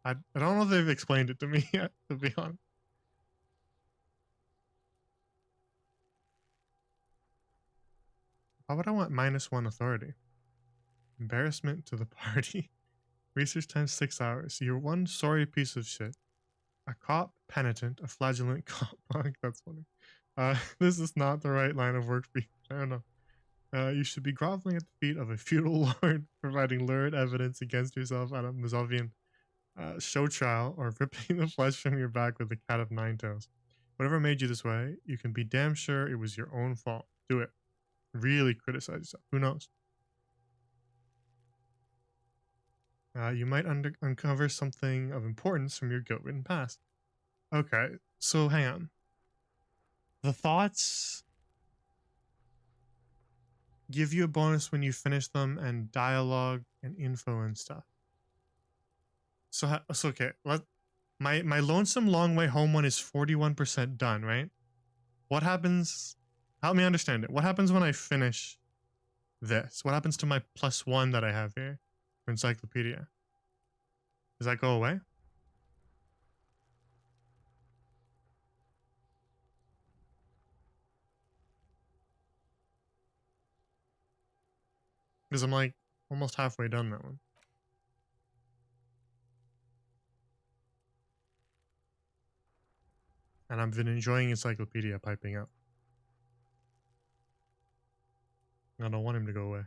I don't know if they've explained it to me yet, to be honest. Why would I want -1 authority? Embarrassment to the party. Research time 6 hours. You're one sorry piece of shit. A cop penitent, a flagellant cop. That's funny. This is not the right line of work for you. I don't know. You should be groveling at the feet of a feudal lord, providing lurid evidence against yourself at a Mazovian show trial, or ripping the flesh from your back with a cat of 9 tails. Whatever made you this way, you can be damn sure it was your own fault. Do it. Really criticize yourself. Who knows? You might uncover something of importance from your guilt-ridden past. Okay, so hang on. The thoughts give you a bonus when you finish them, and dialogue and info and stuff. So okay. My lonesome long way home one is 41% done, right? What happens? Help me understand it. What happens when I finish this? What happens to my +1 that I have here for encyclopedia? Does that go away? Because I'm like almost halfway done that one. And I've been enjoying Encyclopedia piping up. I don't want him to go away.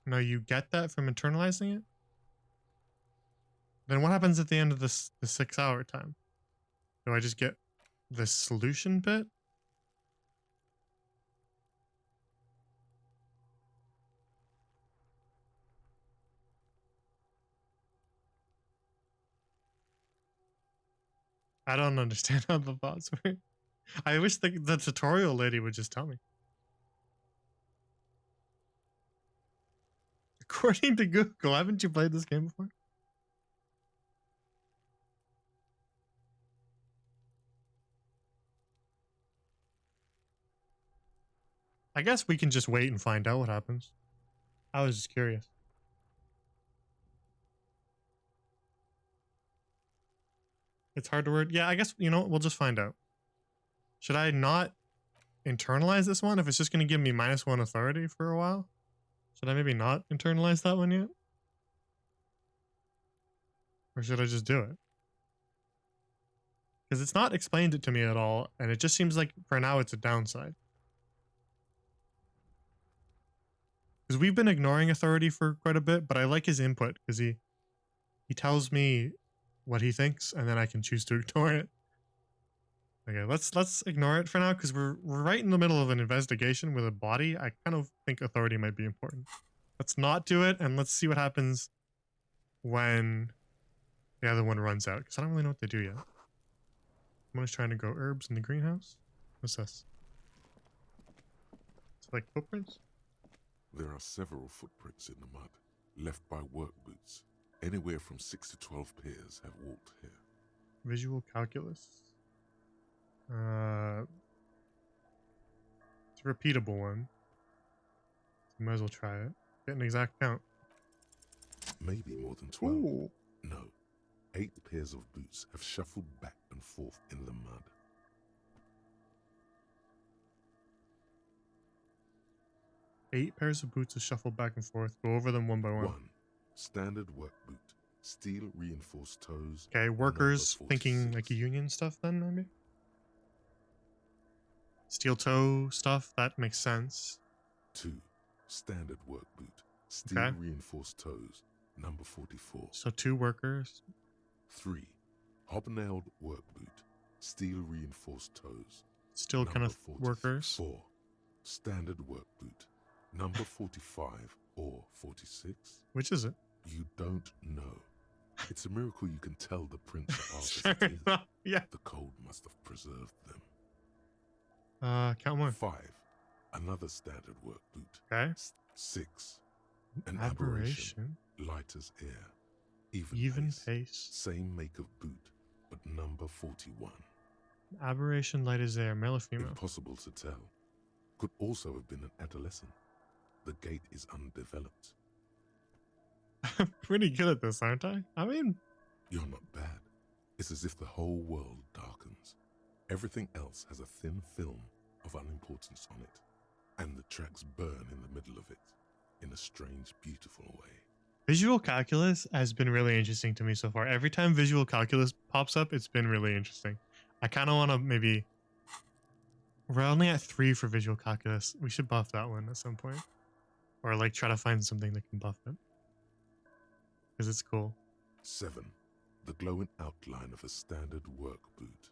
No, you get that from internalizing it? Then what happens at the end of this the 6 hour time? Do I just get the solution bit? I don't understand how the thoughts work. I wish the tutorial lady would just tell me. According to Google, haven't you played this game before? I guess we can just wait and find out what happens. I was just curious. It's hard to word. Yeah, I guess, you know, we'll just find out. Should I not internalize this one if it's just going to give me -1 authority for a while? Should I maybe not internalize that one yet? Or should I just do it? Because it's not explained it to me at all, and it just seems like for now it's a downside. Because we've been ignoring authority for quite a bit, but I like his input because he tells me what he thinks, and then I can choose to ignore it. Okay, let's ignore it for now because we're right in the middle of an investigation with a body. I kind of think authority might be important. Let's not do it, and let's see what happens when the other one runs out. Because I don't really know what they do yet. Someone's trying to grow herbs in the greenhouse. What's this? It's like footprints? There are several footprints in the mud, left by work boots. Anywhere from 6 to 12 pairs have walked here. Visual calculus. It's a repeatable one. So might as well try it. Get an exact count. Maybe more than 12. Ooh. No. 8 pairs of boots have shuffled back and forth in the mud. Eight pairs of boots have shuffled back and forth. Go over them one by one. 1. Standard work boot. Steel reinforced toes. Okay, workers thinking like union stuff then, maybe? Steel toe stuff, that makes sense. 2. Standard work boot. Steel reinforced toes. Number 44. So 2 workers. 3. Hobnailed work boot. Steel reinforced toes. Still kind of workers. 4. Standard work boot. Number 45 or 46. Which is it? You don't know. It's a miracle you can tell the prints are ours as it is. Yeah. The cold must have preserved them. Count more. 5. Another standard work boot. Okay. 6. An aberration. Light as air. Even pace. Same make of boot, but number 41. Aberration, light as air, male or female? Impossible to tell. Could also have been an adolescent. The gate is undeveloped. I'm pretty good at this, aren't I? I mean... You're not bad. It's as if the whole world darkens. Everything else has a thin film of unimportance on it. And the tracks burn in the middle of it. In a strange, beautiful way. Visual calculus has been really interesting to me so far. Every time visual calculus pops up, it's been really interesting. I kind of want to maybe... We're only at 3 for visual calculus. We should buff that one at some point. Or like try to find something that can buff it. Because it's cool. 7. The glowing outline of a standard work boot.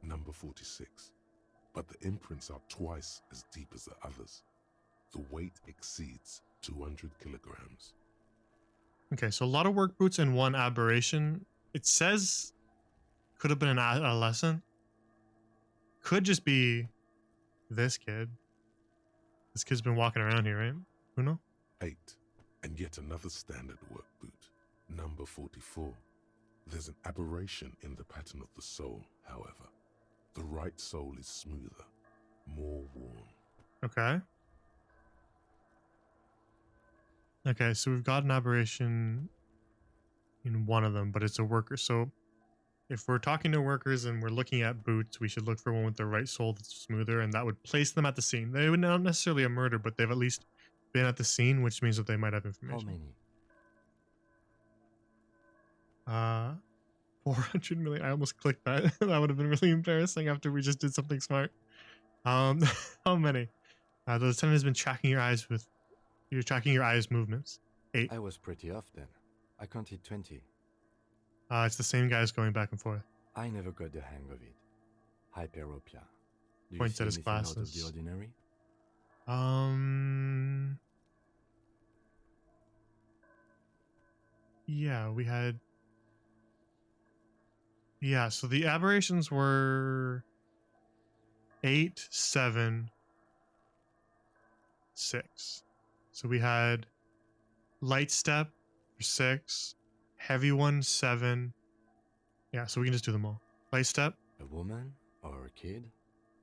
Number 46. But the imprints are twice as deep as the others. The weight exceeds 200 kilograms. Okay, so a lot of work boots and 1 aberration. It says could have been an adolescent. Could just be this kid. This kid's been walking around here, right? Who knows? 8. And yet another standard work boot. Number 44. There's an aberration in the pattern of the sole, however. The right sole is smoother, more worn. Okay. Okay, so we've got an aberration in one of them, but it's a worker. So if we're talking to workers and we're looking at boots, we should look for one with the right sole that's smoother, and that would place them at the scene. They would not necessarily a murder, but they've at least been at the scene, which means that they might have information. How many? Uh, 400 million. I almost clicked that. That would have been really embarrassing after we just did something smart. How many? The lieutenant has been tracking your eyes with. You're tracking your eyes' movements. 8. I was pretty off then. I counted 20. It's the same guys going back and forth. I never got the hang of it. Hyperopia. Do you Points see at his anything out of the glasses. ordinary? Yeah, we had. Yeah, so the aberrations were 8, 7, 6. So we had light step for 6, heavy one 7. Yeah, so we can just do them all. Light step. A woman or a kid?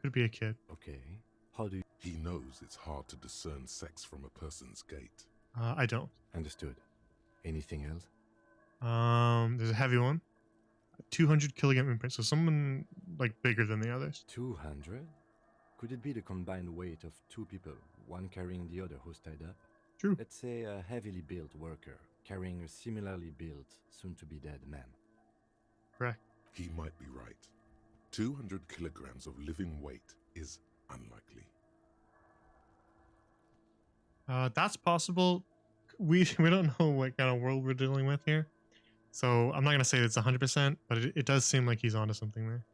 Could be a kid. Okay. How do you... He knows it's hard to discern sex from a person's gait. I don't. Understood. Anything else? There's a heavy one. 200 kilogram imprint, so someone like bigger than the others. 200? Could it be the combined weight of 2 people, one carrying the other who's tied up? True. Let's say a heavily built worker carrying a similarly built, soon-to-be-dead man. Correct. He might be right. 200 kilograms of living weight is unlikely. That's possible. We don't know what kind of world we're dealing with here. So I'm not going to say it's 100%, but it does seem like he's onto something there.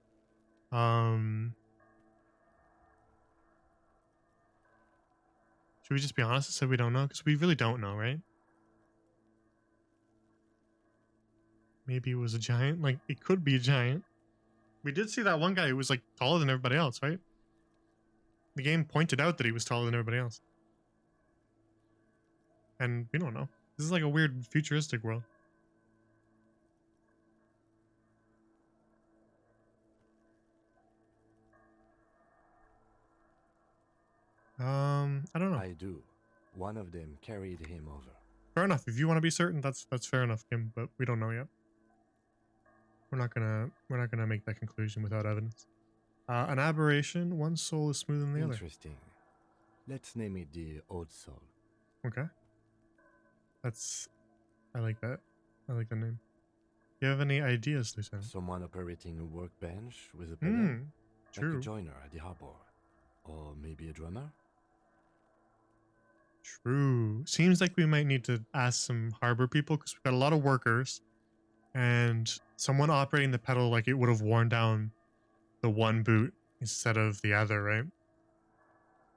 Should we just be honest and say we don't know? Because we really don't know, right? Maybe it was a giant. Like, it could be a giant. We did see that one guy who was, like, taller than everybody else, right? The game pointed out that he was taller than everybody else. And we don't know. This is like a weird futuristic world. I don't know. I do. One of them carried him over. Fair enough. If you want to be certain, that's fair enough, Kim. But we don't know yet. We're not gonna make that conclusion without evidence. An aberration. One soul is smoother than the other. Interesting. Let's name it the Old Soul. Okay. I like that. I like the name. Do you have any ideas, Lieutenant? Someone operating a workbench with a pedal. True. Like a joiner at the harbor. Or maybe a drummer? True. Seems like we might need to ask some harbor people because we've got a lot of workers. And someone operating the pedal like it would have worn down the one boot instead of the other, right?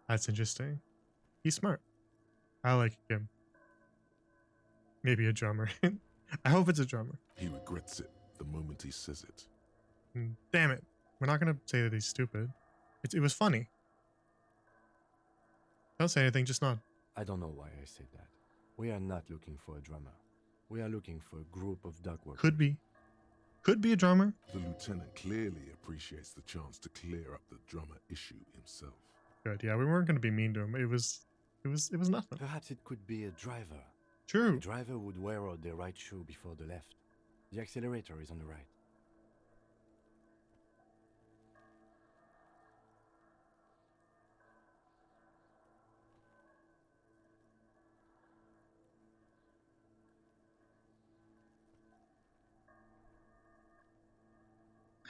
That's interesting. He's smart. I like him. Maybe a drummer. I hope it's a drummer. He regrets it the moment he says it. Damn it. We're not going to say that he's stupid. It was funny. Don't say anything, just nod. I don't know why I said that. We are not looking for a drummer. We are looking for a group of dock workers. Could be. Could be a drummer. The lieutenant clearly appreciates the chance to clear up the drummer issue himself. Good, yeah, we weren't going to be mean to him. It was nothing. Perhaps it could be a driver. True. The driver would wear out their right shoe before the left. The accelerator is on the right.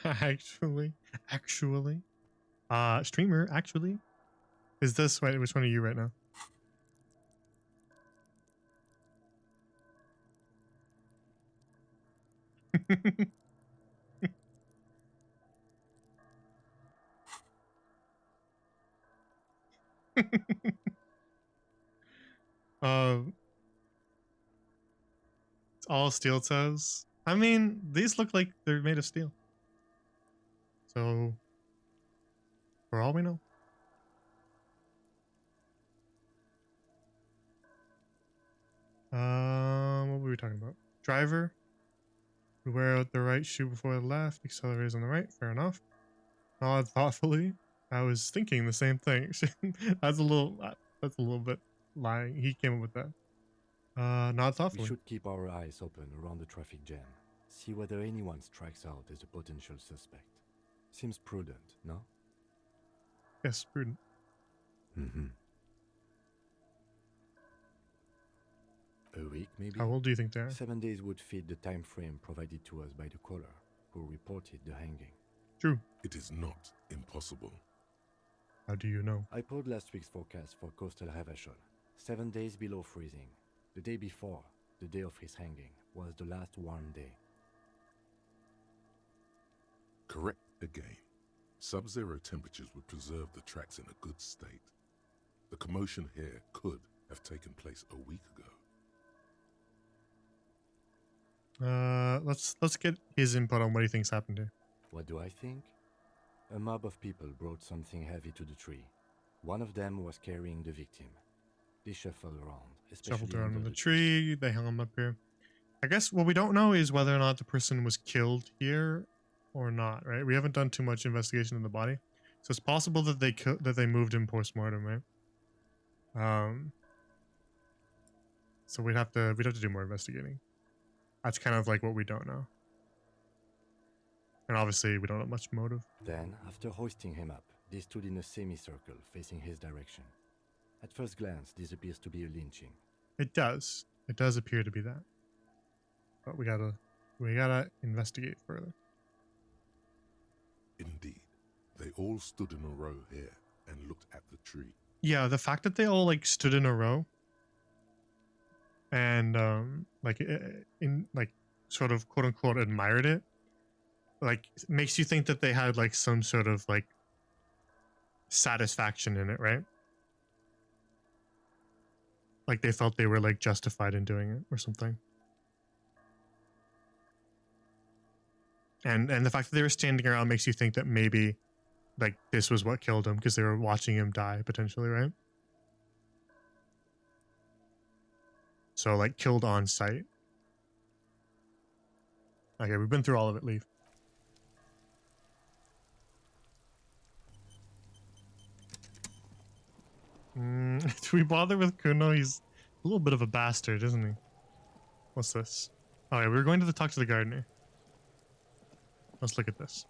Actually. Streamer, actually. Is this, wait, which one are you right now? It's all steel toes. I mean, these look like they're made of steel. So, for all we know. What were we talking about? Driver. We wear out the right shoe before the left. Accelerators on the right. Fair enough. Nod thoughtfully. I was thinking the same thing. That's a little bit lying. He came up with that. Nod thoughtfully. We should keep our eyes open around the traffic jam. See whether anyone strikes out as a potential suspect. Seems prudent, no? Yes, prudent. Mm-hmm. A week, maybe? How old do you think they are? 7 days would fit the time frame provided to us by the caller, who reported the hanging. True. It is not impossible. How do you know? I pulled last week's forecast for coastal Havashol. 7 days below freezing. The day before, the day of his hanging, was the last warm day. Correct again. Sub-zero temperatures would preserve the tracks in a good state. The commotion here could have taken place a week ago. Let's get his input on what he thinks happened here. What do I think? A mob of people brought something heavy to the tree. One of them was carrying the victim. They shuffled around, Shuffled around in the tree. They hung him up here. I guess what we don't know is whether or not the person was killed here or not, right? We haven't done too much investigation in the body, so it's possible that they moved him post-mortem, right? So we'd have to do more investigating. That's kind of like what we don't know, and obviously we don't have much motive. Then, after hoisting him up, they stood in a semicircle facing his direction. At first glance, this appears to be a lynching. It does appear to be that, but we gotta investigate further. Indeed. They all stood in a row here and looked at the tree. Yeah, the fact that they all like stood in a row and sort of quote unquote admired it, like makes you think that they had like some sort of like satisfaction in it, right? Like they felt they were like justified in doing it or something. And the fact that they were standing around makes you think that maybe like this was what killed him because they were watching him die potentially, right? So like killed on sight. Okay, we've been through all of it. Leave. Do we bother with Kuno? He's a little bit of a bastard, isn't he? What's this? Oh yeah, we're going to talk to the gardener. Let's look at this.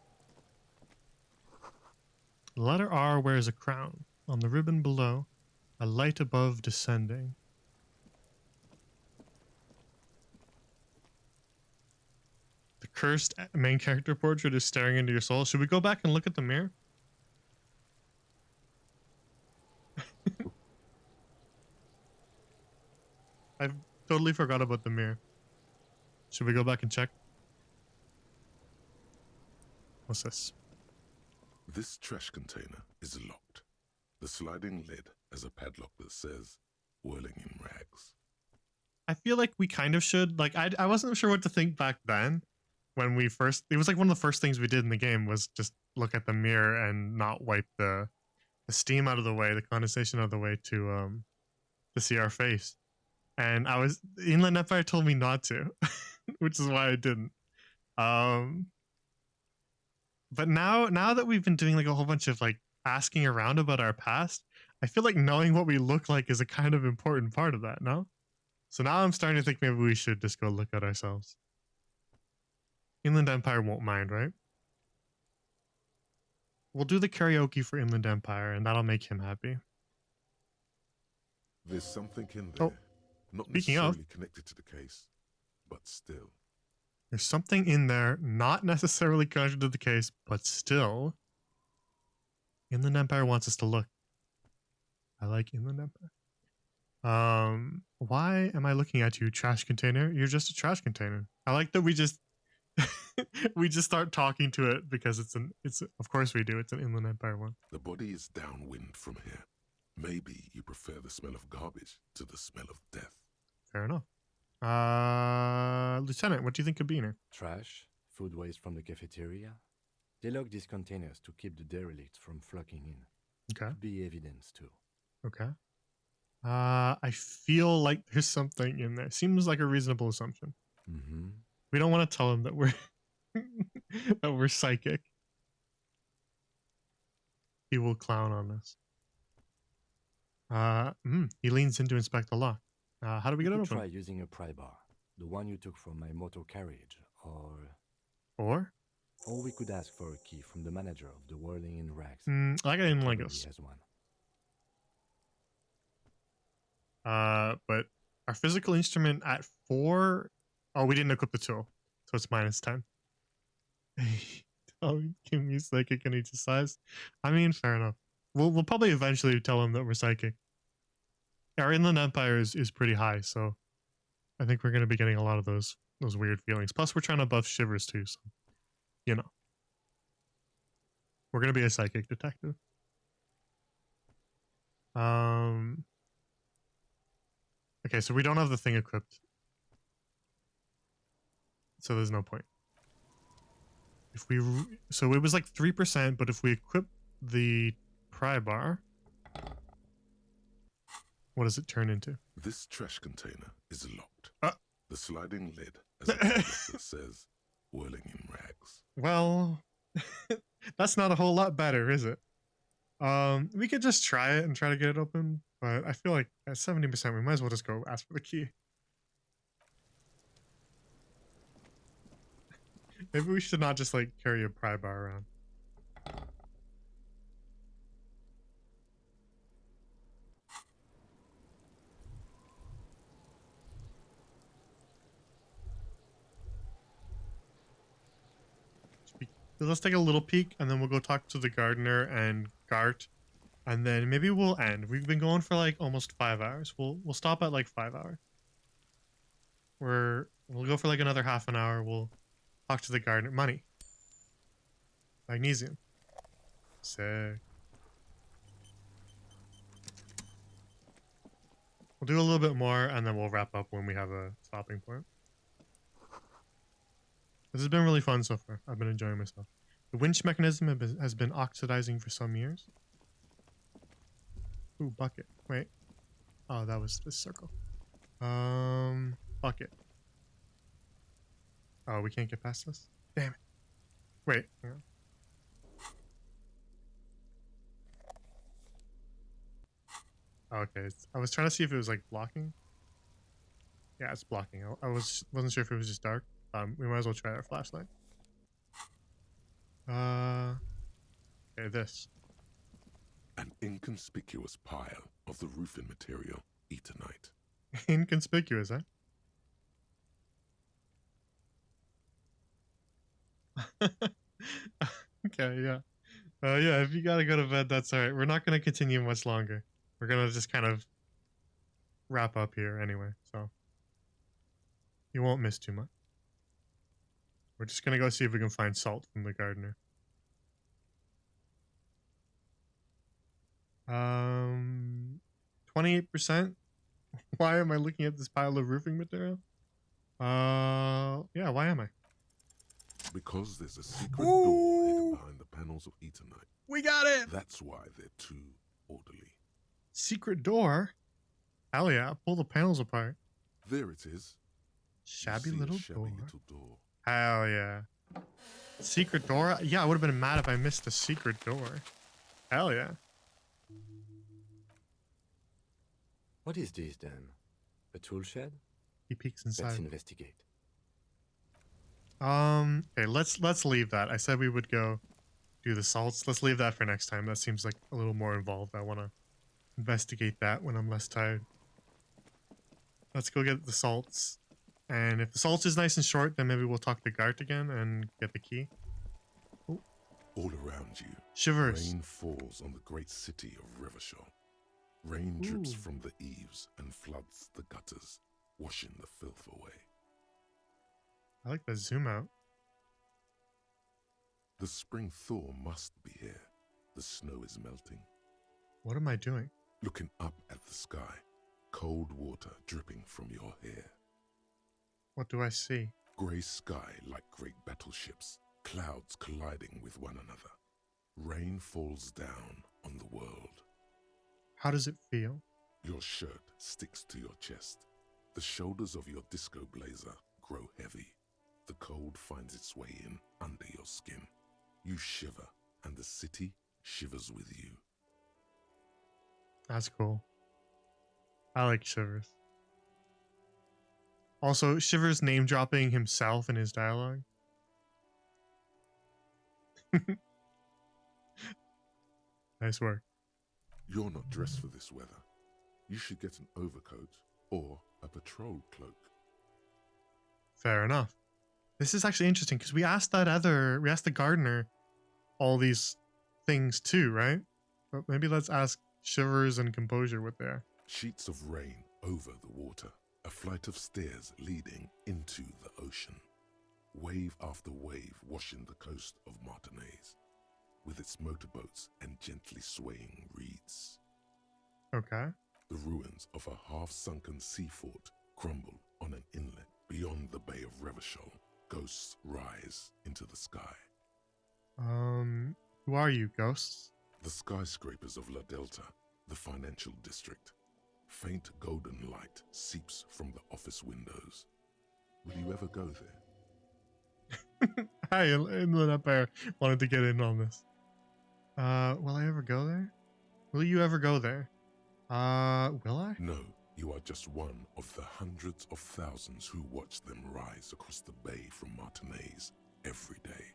The letter R wears a crown. On the ribbon below, a light above descending. The cursed main character portrait is staring into your soul. Should we go back and look at the mirror? I've totally forgot about the mirror. Should we go back and check? What's this? This trash container is locked. The sliding lid has a padlock that says, "Whirling in rags." I feel like we kind of should. Like, I wasn't sure what to think back then when we first... It was like one of the first things we did in the game was just look at the mirror and not wipe the steam out of the way, the condensation out of the way to see our face. And Inland Empire told me not to, which is why I didn't. But now that we've been doing like a whole bunch of like asking around about our past, I feel like knowing what we look like is a kind of important part of that, no? So now I'm starting to think maybe we should just go look at ourselves. Inland Empire won't mind, right? We'll do the karaoke for Inland Empire and that'll make him happy. There's something in there. Oh, not speaking of, necessarily connected to the case, but still. There's something in there, not necessarily connected to the case, but still. Inland Empire wants us to look. I like Inland Empire. Why am I looking at you, trash container? You're just a trash container. I like that we just we just start talking to it because it's of course we do. It's an Inland Empire one. The body is downwind from here. Maybe you prefer the smell of garbage to the smell of death. Fair enough. Lieutenant, what do you think could be in here? Trash, food waste from the cafeteria. They lock these containers to keep the derelicts from flocking in. Okay. Could be evidence too. Okay. I feel like there's something in there. Seems like a reasonable assumption. Mm-hmm. We don't want to tell him that we're that we're psychic. He will clown on us. He leans in to inspect the lock. How do we get it open? Try using a pry bar, the one you took from my motor carriage, or we could ask for a key from the manager of the Whirling in Rags. I got in Legos. Has one. But our physical instrument at 4. Oh, we didn't equip the tool, so it's -10. Oh, give me psychic and he decides. I mean, fair enough. We'll probably eventually tell him that we're psychic. Our inland empire is pretty high, so I think we're gonna be getting a lot of those weird feelings. Plus, we're trying to buff Shivers too, so you know, we're gonna be a psychic detective. Okay, so we don't have the thing equipped, so there's no point. If we so it was like 3%, but if we equip the pry bar, what does it turn into? This trash container is locked. The sliding lid, as the that says, whirling in rags. Well, that's not a whole lot better, is it? We could just try it and try to get it open, but I feel like at 70%, we might as well just go ask for the key. Maybe we should not just like carry a pry bar around. Let's take a little peek and then we'll go talk to the gardener and Gart, and then maybe we'll end. We've been going for like almost 5 hours. We'll stop at like 5 hours. We'll go for like another half an hour. We'll talk to the gardener. Money. Magnesium. Sick. We'll do a little bit more and then we'll wrap up when we have a stopping point. This has been really fun so far. I've been enjoying myself. The winch mechanism has been oxidizing for some years. Ooh, bucket. Wait. Oh, that was this circle. Bucket. Oh, we can't get past this? Damn it. Wait. Hang on. Okay. I was trying to see if it was like blocking. Yeah, it's blocking. I wasn't sure if it was just dark. We might as well try our flashlight. Okay, this. An inconspicuous pile of the roofing material, Eternite. Inconspicuous, huh? Okay, yeah. Yeah, if you gotta go to bed, that's alright. We're not gonna continue much longer. We're gonna just kind of wrap up here anyway, so you won't miss too much. We're just gonna go see if we can find salt from the gardener. 28%? Why am I looking at this pile of roofing material? Yeah, why am I? Because there's a secret door hidden behind the panels of Eternite. We got it! That's why they're too orderly. Secret door? Hell yeah, pull the panels apart. There it is. Shabby little door. Little door. Hell yeah. Secret door? Yeah, I would have been mad if I missed the secret door. Hell yeah. What is this then? A tool shed? He peeks inside. Let's investigate. Okay, let's leave that. I said we would go do the salts. Let's leave that for next time. That seems like a little more involved. I want to investigate that when I'm less tired. Let's go get the salts. And if the salt is nice and short, then maybe we'll talk to Gart again and get the key. Oh. All around you, Shivers. Rain falls on the great city of Revachol. Rain drips from the eaves and floods the gutters, washing the filth away. I like the zoom out. The spring thaw must be here. The snow is melting. What am I doing? Looking up at the sky, cold water dripping from your hair. What do I see? Grey sky like great battleships, clouds colliding with one another. Rain falls down on the world. How does it feel? Your shirt sticks to your chest. The shoulders of your disco blazer grow heavy. The cold finds its way in under your skin. You shiver, and the city shivers with you. That's cool. I like Shivers. Also, Shivers name dropping himself in his dialogue. Nice work. You're not dressed for this weather. You should get an overcoat or A patrol cloak. Fair enough. This is actually interesting because we asked the gardener all these things too, right? But maybe let's ask Shivers and Composure what they are. Sheets of rain over the water. A flight of stairs leading into the ocean. Wave after wave washing the coast of Martinez, with its motorboats and gently swaying reeds. Okay. The ruins of a half-sunken sea fort crumble on an inlet beyond the Bay of Revachol. Ghosts rise into the sky. Who are you, ghosts? The skyscrapers of La Delta, the financial district. Faint golden light seeps from the office windows. Will you ever go there? Hi, Inland Empire wanted to get in on this. Will I ever go there? Will you ever go there? Will I? No, you are just one of the hundreds of thousands who watch them rise across the bay from Martinez every day.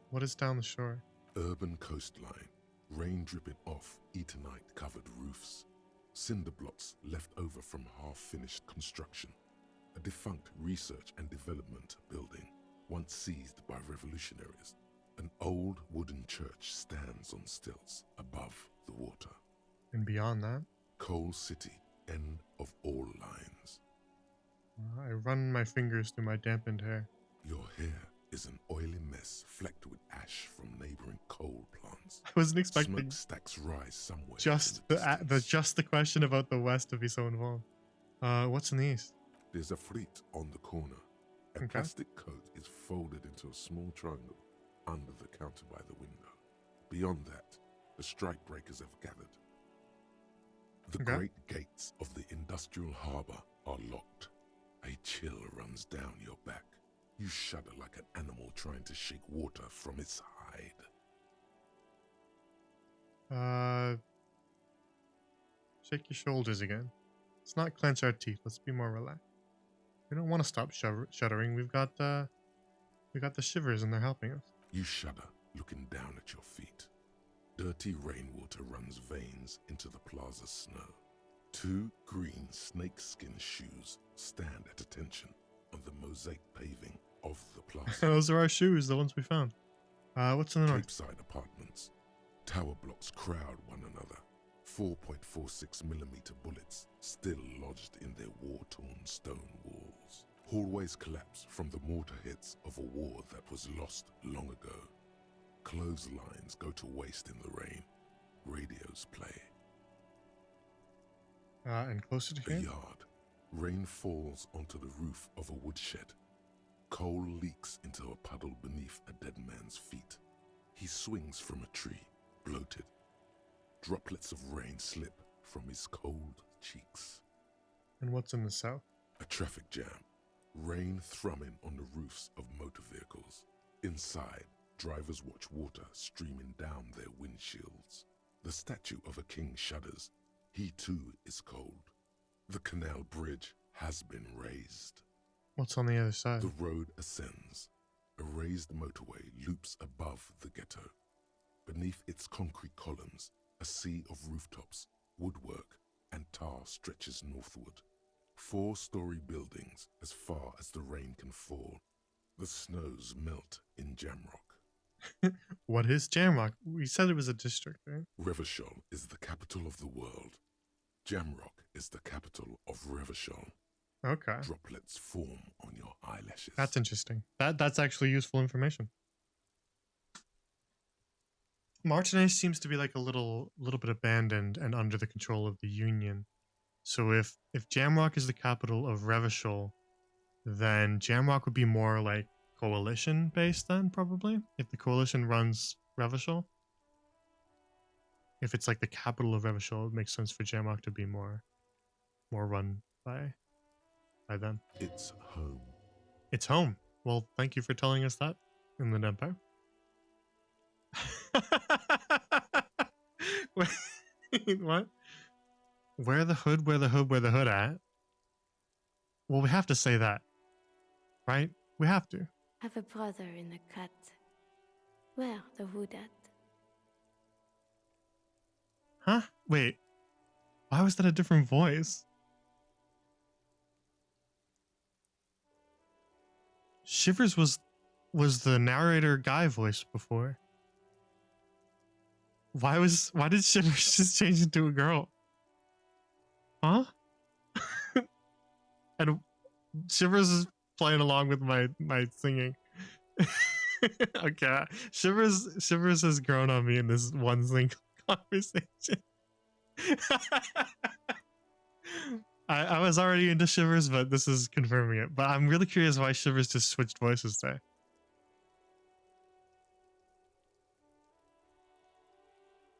What is down the shore? Urban coastline, rain dripping off Eternite-covered roofs, cinder blocks left over from half-finished construction, a defunct research and development building once seized by revolutionaries. An old wooden church stands on stilts above the water. And beyond that? Coal City, end of all lines. I run my fingers through my dampened hair. Your hair is an oily mess flecked with ash from neighboring coal plants. I wasn't expecting smokestacks rise somewhere. Just the question about the west to be so involved. What's in the east? There's a fleet on the corner. A plastic coat is folded into a small triangle under the counter by the window. Beyond that, the strike breakers have gathered. The great gates of the industrial harbor are locked. A chill runs down your back. You shudder like an animal trying to shake water from its hide. Shake your shoulders again. Let's not clench our teeth. Let's be more relaxed. We don't want to stop shuddering. We've got the shivers and they're helping us. You shudder, looking down at your feet. Dirty rainwater runs veins into the plaza's snow. Two green snakeskin shoes stand at attention on the mosaic paving of the plaza. Those are our shoes, the ones we found. What's in the north? Capeside apartments. Tower blocks crowd one another. 4.46mm bullets still lodged in their war-torn stone walls. Hallways collapse from the mortar hits of a war that was lost long ago. Clotheslines go to waste in the rain. Radios play. And closer to A here? yard. Rain falls onto the roof of a woodshed. Coal leaks into a puddle beneath a dead man's feet. He swings from a tree, bloated. Droplets of rain slip from his cold cheeks. And what's in the south? A traffic jam. Rain thrumming on the roofs of motor vehicles. Inside, drivers watch water streaming down their windshields. The statue of a king shudders. He too is cold. The canal bridge has been raised. What's on the other side? The road ascends. A raised motorway loops above the ghetto. Beneath its concrete columns, a sea of rooftops, woodwork, and tar stretches northward. 4-story buildings as far as the rain can fall. The snows melt in Jamrock. What is Jamrock? We said it was a district, right? Revachol is the capital of the world. Jamrock is the capital of Revachol. Okay. Droplets form on your eyelashes. That's interesting. That's actually useful information. Martinez seems to be like a little bit abandoned and under the control of the Union. So if Jamrock is the capital of Revachol, then Jamrock would be more like coalition based then, probably, if the coalition runs Revachol. If it's like the capital of Revachol, it makes sense for Jamrock to be more run by them. It's home. It's home. Well, thank you for telling us that, Inland Empire. Wait, what? Where the hood at? Well, we have to say that, right? We have to. Have a brother in the cut. Where the hood at? Huh? Wait. Why was that a different voice? Shivers was the narrator guy voice before. Why did Shivers just change into a girl? Huh? And Shivers is playing along with my singing. Okay, Shivers has grown on me in this one single conversation. I was already into Shivers, but this is confirming it. But I'm really curious why Shivers just switched voices there.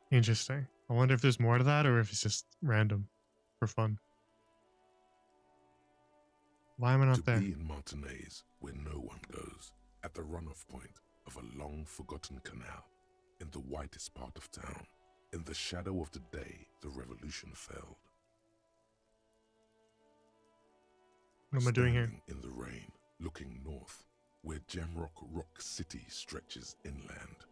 Interesting. I wonder if there's more to that or if it's just random for fun. Why am I not there? To be in Martinez, where no one goes, at the runoff point of a long-forgotten canal, in the whitest part of town, in the shadow of the day the revolution failed. What am I doing here? Standing in the rain, looking north, where Jamrock Rock City stretches inland.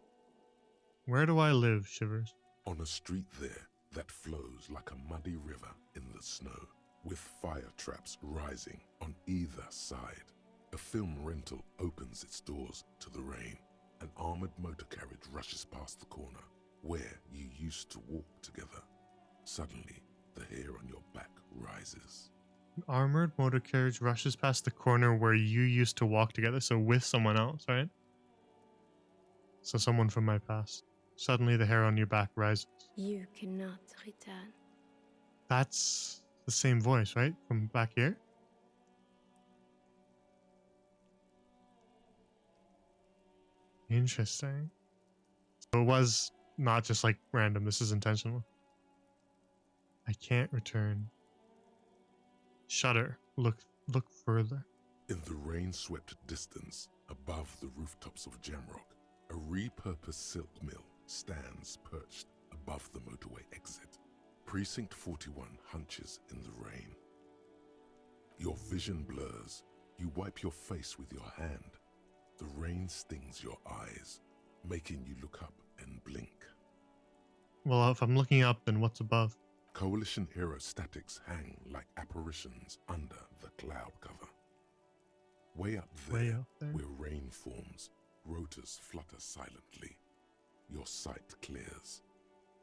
Where do I live, Shivers? On a street there that flows like a muddy river in the snow, with fire traps rising on either side. A film rental opens its doors to the rain. An armored motor carriage rushes past the corner where you used to walk together. Suddenly, the hair on your back rises. An armored motor carriage rushes past the corner where you used to walk together, so with someone else, right? So someone from my past. Suddenly the hair on your back rises. You cannot return. That's the same voice, right? From back here? Interesting. So it was not just like random. This is intentional. I can't return. Shudder. Look further. In the rain-swept distance, above the rooftops of Jamrock, a repurposed silk mill stands perched above the motorway exit. Precinct 41 hunches in the rain. Your vision blurs. You wipe your face with your hand. The rain stings your eyes, making you look up and blink. Well, if I'm looking up, then what's above? Coalition aerostatics hang like apparitions under the cloud cover. Way up there, where rain forms, rotors flutter silently. Your sight clears.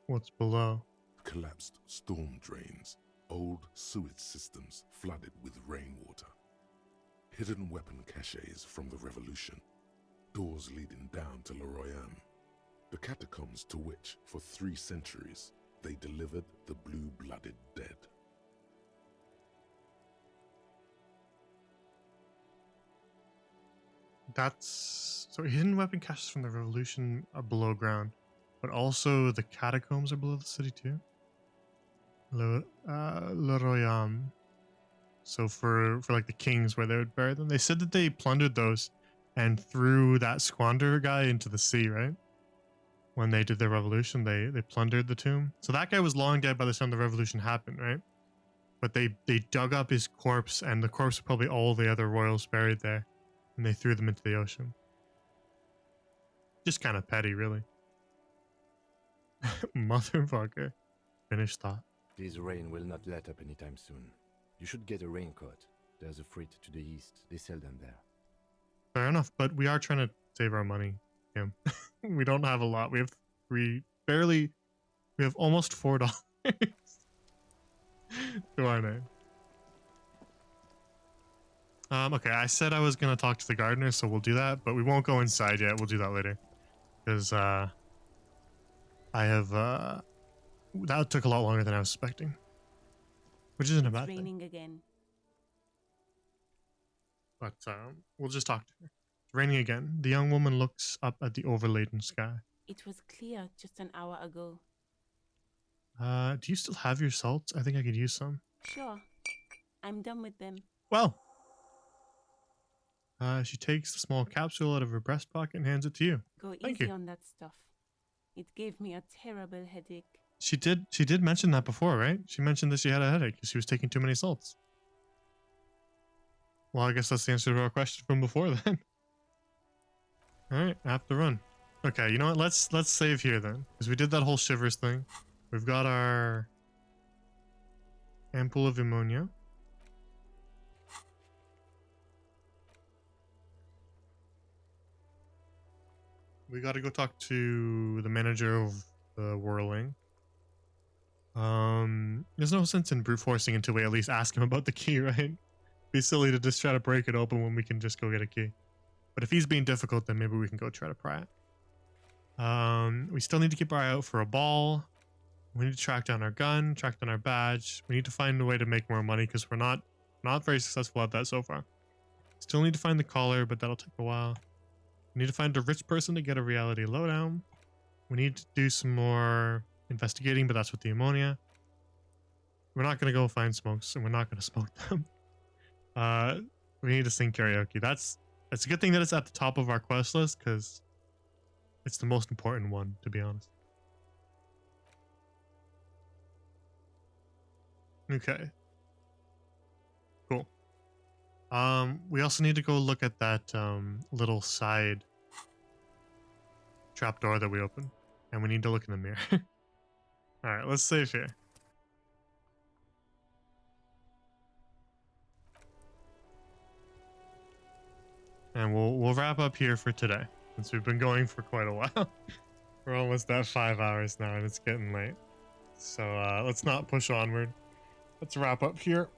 What's below? Collapsed storm drains, old sewage systems flooded with rainwater. Hidden weapon caches from the revolution, doors leading down to Le Royaume, the catacombs to which, for 3 centuries, they delivered the blue-blooded dead. That's so hidden weapon caches from the revolution are below ground, but also the catacombs are below the city too. Le Royaume. So for like the kings where they would bury them, they said that they plundered those and threw that squander guy into the sea, right? When they did their revolution, they plundered the tomb. So that guy was long dead by the time the revolution happened, right? But they dug up his corpse, and the corpse of probably all the other royals buried there, and they threw them into the ocean. Just kind of petty, really. Motherfucker. Finished thought. This rain will not let up anytime soon. You should get a raincoat. There's a freight to the east. They sell them there. Fair enough, but we are trying to save our money, Kim. We don't have a lot. We have almost $4 to our name. Okay, I said I was going to talk to the gardener, so we'll do that, but we won't go inside yet. We'll do that later. Because, I have, that took a lot longer than I was expecting. Which isn't a bad thing. It's raining again. But, we'll just talk to her. It's raining again. The young woman looks up at the overladen sky. It was clear just an hour ago. Do you still have your salts? I think I could use some. Sure. I'm done with them. Well. She takes the small capsule out of her breast pocket and hands it to you. Go Thank easy you. on that stuff. It gave me a terrible headache. She did mention that before, right? She mentioned that she had a headache because she was taking too many salts. Well, I guess that's the answer to our question from before then. Alright, I have to run. Okay, you know what? Let's save here then. Because we did that whole shivers thing. We've got our Ample of ammonia. We got to go talk to the manager of the Whirling. There's no sense in brute forcing until we at least ask him about the key, right? Be silly to just try to break it open when we can just go get a key. But if he's being difficult, then maybe we can go try to pry it. We still need to keep our eye out for a ball. We need to track down our gun, track down our badge. We need to find a way to make more money because we're not very successful at that so far. Still need to find the collar, but that'll take a while. We need to find a rich person to get a reality lowdown. We need to do some more investigating, but that's with the ammonia. We're not going to go find smokes, and we're not going to smoke them. We need to sing karaoke. That's a good thing that it's at the top of our quest list, because it's the most important one, to be honest. Okay. Cool. We also need to go look at that little side trapdoor that we opened, and we need to look in the mirror. All right, let's save here. And we'll wrap up here for today, since we've been going for quite a while. We're almost at 5 hours now, and it's getting late. So let's not push onward. Let's wrap up here,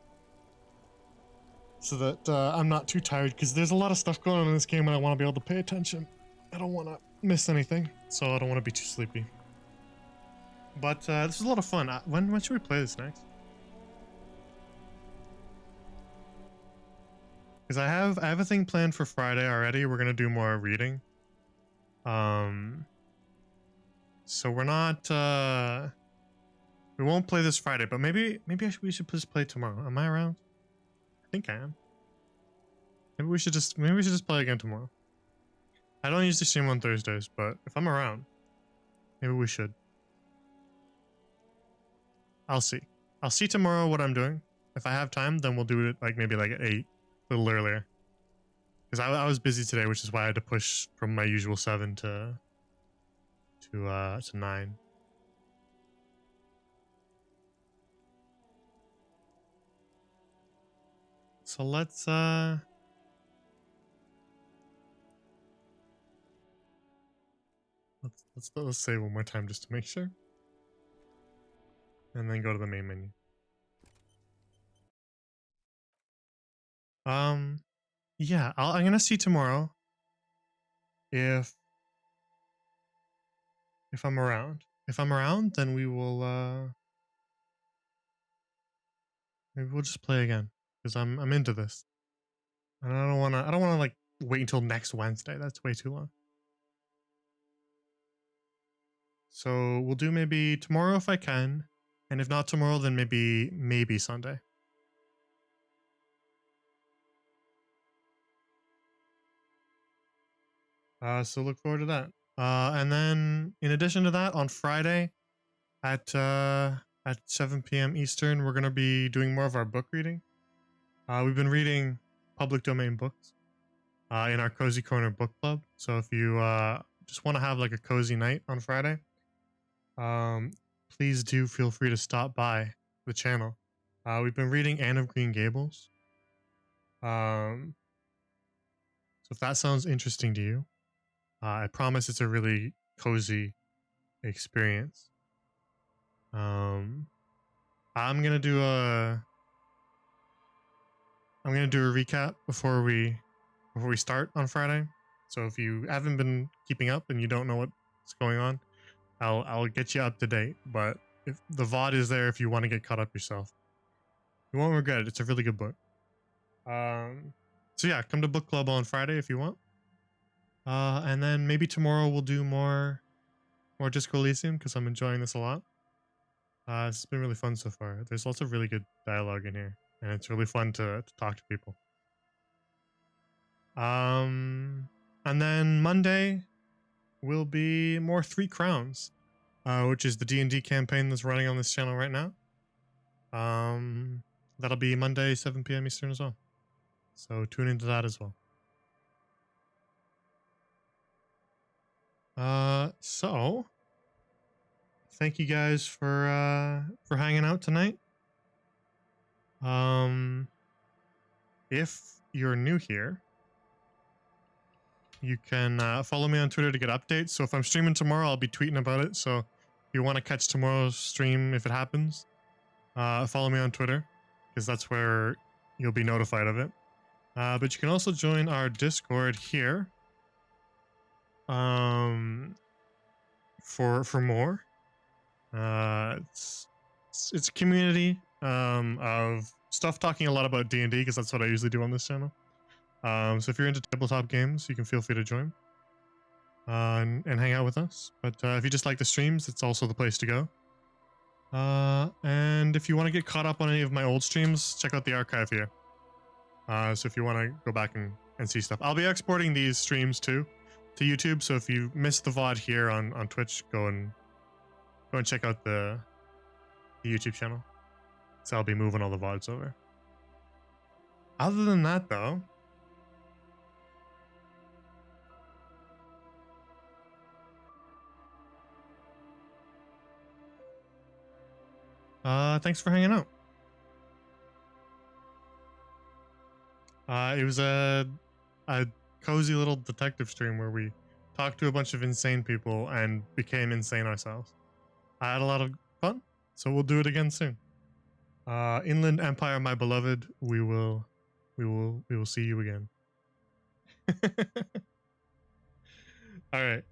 so that I'm not too tired, because there's a lot of stuff going on in this game, and I want to be able to pay attention. I don't want to miss anything, so I don't want to be too sleepy. But this was a lot of fun. When should we play this next? Because I have a thing planned for Friday already. We're gonna do more reading. So we're not. We won't play this Friday, but maybe we should just play tomorrow. Am I around? I think I am. Maybe we should just play again tomorrow. I don't usually stream on Thursdays, but if I'm around, maybe we should. I'll see. I'll see tomorrow what I'm doing. If I have time, then we'll do it maybe at 8, a little earlier. Because I was busy today, which is why I had to push from my usual 7 to 9. So let's say one more time just to make sure. And then go to the main menu. Yeah, I'm gonna see tomorrow if I'm around. If I'm around, then we will maybe we'll just play again, because I'm into this. And I don't wanna wait until next Wednesday. That's way too long. So we'll do maybe tomorrow if I can, and if not tomorrow, then maybe Sunday. So look forward to that. And then in addition to that, on Friday at 7 p.m. Eastern, we're gonna be doing more of our book reading. We've been reading public domain books in our Cozy Corner book club. So if you just want to have a cozy night on Friday, please do feel free to stop by the channel. We've been reading Anne of Green Gables. So if that sounds interesting to you, I promise it's a really cozy experience. I'm gonna do a recap before we start on Friday. So if you haven't been keeping up and you don't know what's going on, I'll get you up to date. But if the VOD is there, if you want to get caught up yourself, you won't regret it. It's a really good book. So yeah, come to book club on Friday if you want. And then maybe tomorrow we'll do more Disco Elysium, because I'm enjoying this a lot. It's been really fun so far. There's lots of really good dialogue in here, and it's really fun to talk to people. And then Monday will be more Three Crowns, which is the D&D campaign that's running on this channel right now. That'll be Monday, 7 p.m. Eastern as well. So tune into that as well. So thank you guys for hanging out tonight. If you're new here, you can follow me on Twitter to get updates. So if I'm streaming tomorrow, I'll be tweeting about it. So if you want to catch tomorrow's stream if it happens, follow me on Twitter, because that's where you'll be notified of it. But you can also join our Discord here for more. It's a community of stuff talking a lot about D&D, because that's what I usually do on this channel. So if you're into tabletop games, you can feel free to join and hang out with us. But if you just like the streams, it's also the place to go. And if you want to get caught up on any of my old streams, check out the archive here. So if you want to go back and see stuff, I'll be exporting these streams too to YouTube. So if you missed the VOD here on Twitch, go and check out the YouTube channel. So I'll be moving all the VODs over. Other than that, though, thanks for hanging out. It was a cozy little detective stream where we talked to a bunch of insane people and became insane ourselves. I had a lot of fun, so we'll do it again soon. Inland Empire, my beloved, we will see you again. All right.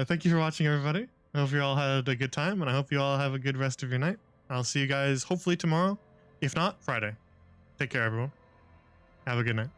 Thank you for watching, everybody. I hope you all had a good time, and I hope you all have a good rest of your night. I'll see you guys hopefully tomorrow. If not, Friday. Take care, everyone. Have a good night.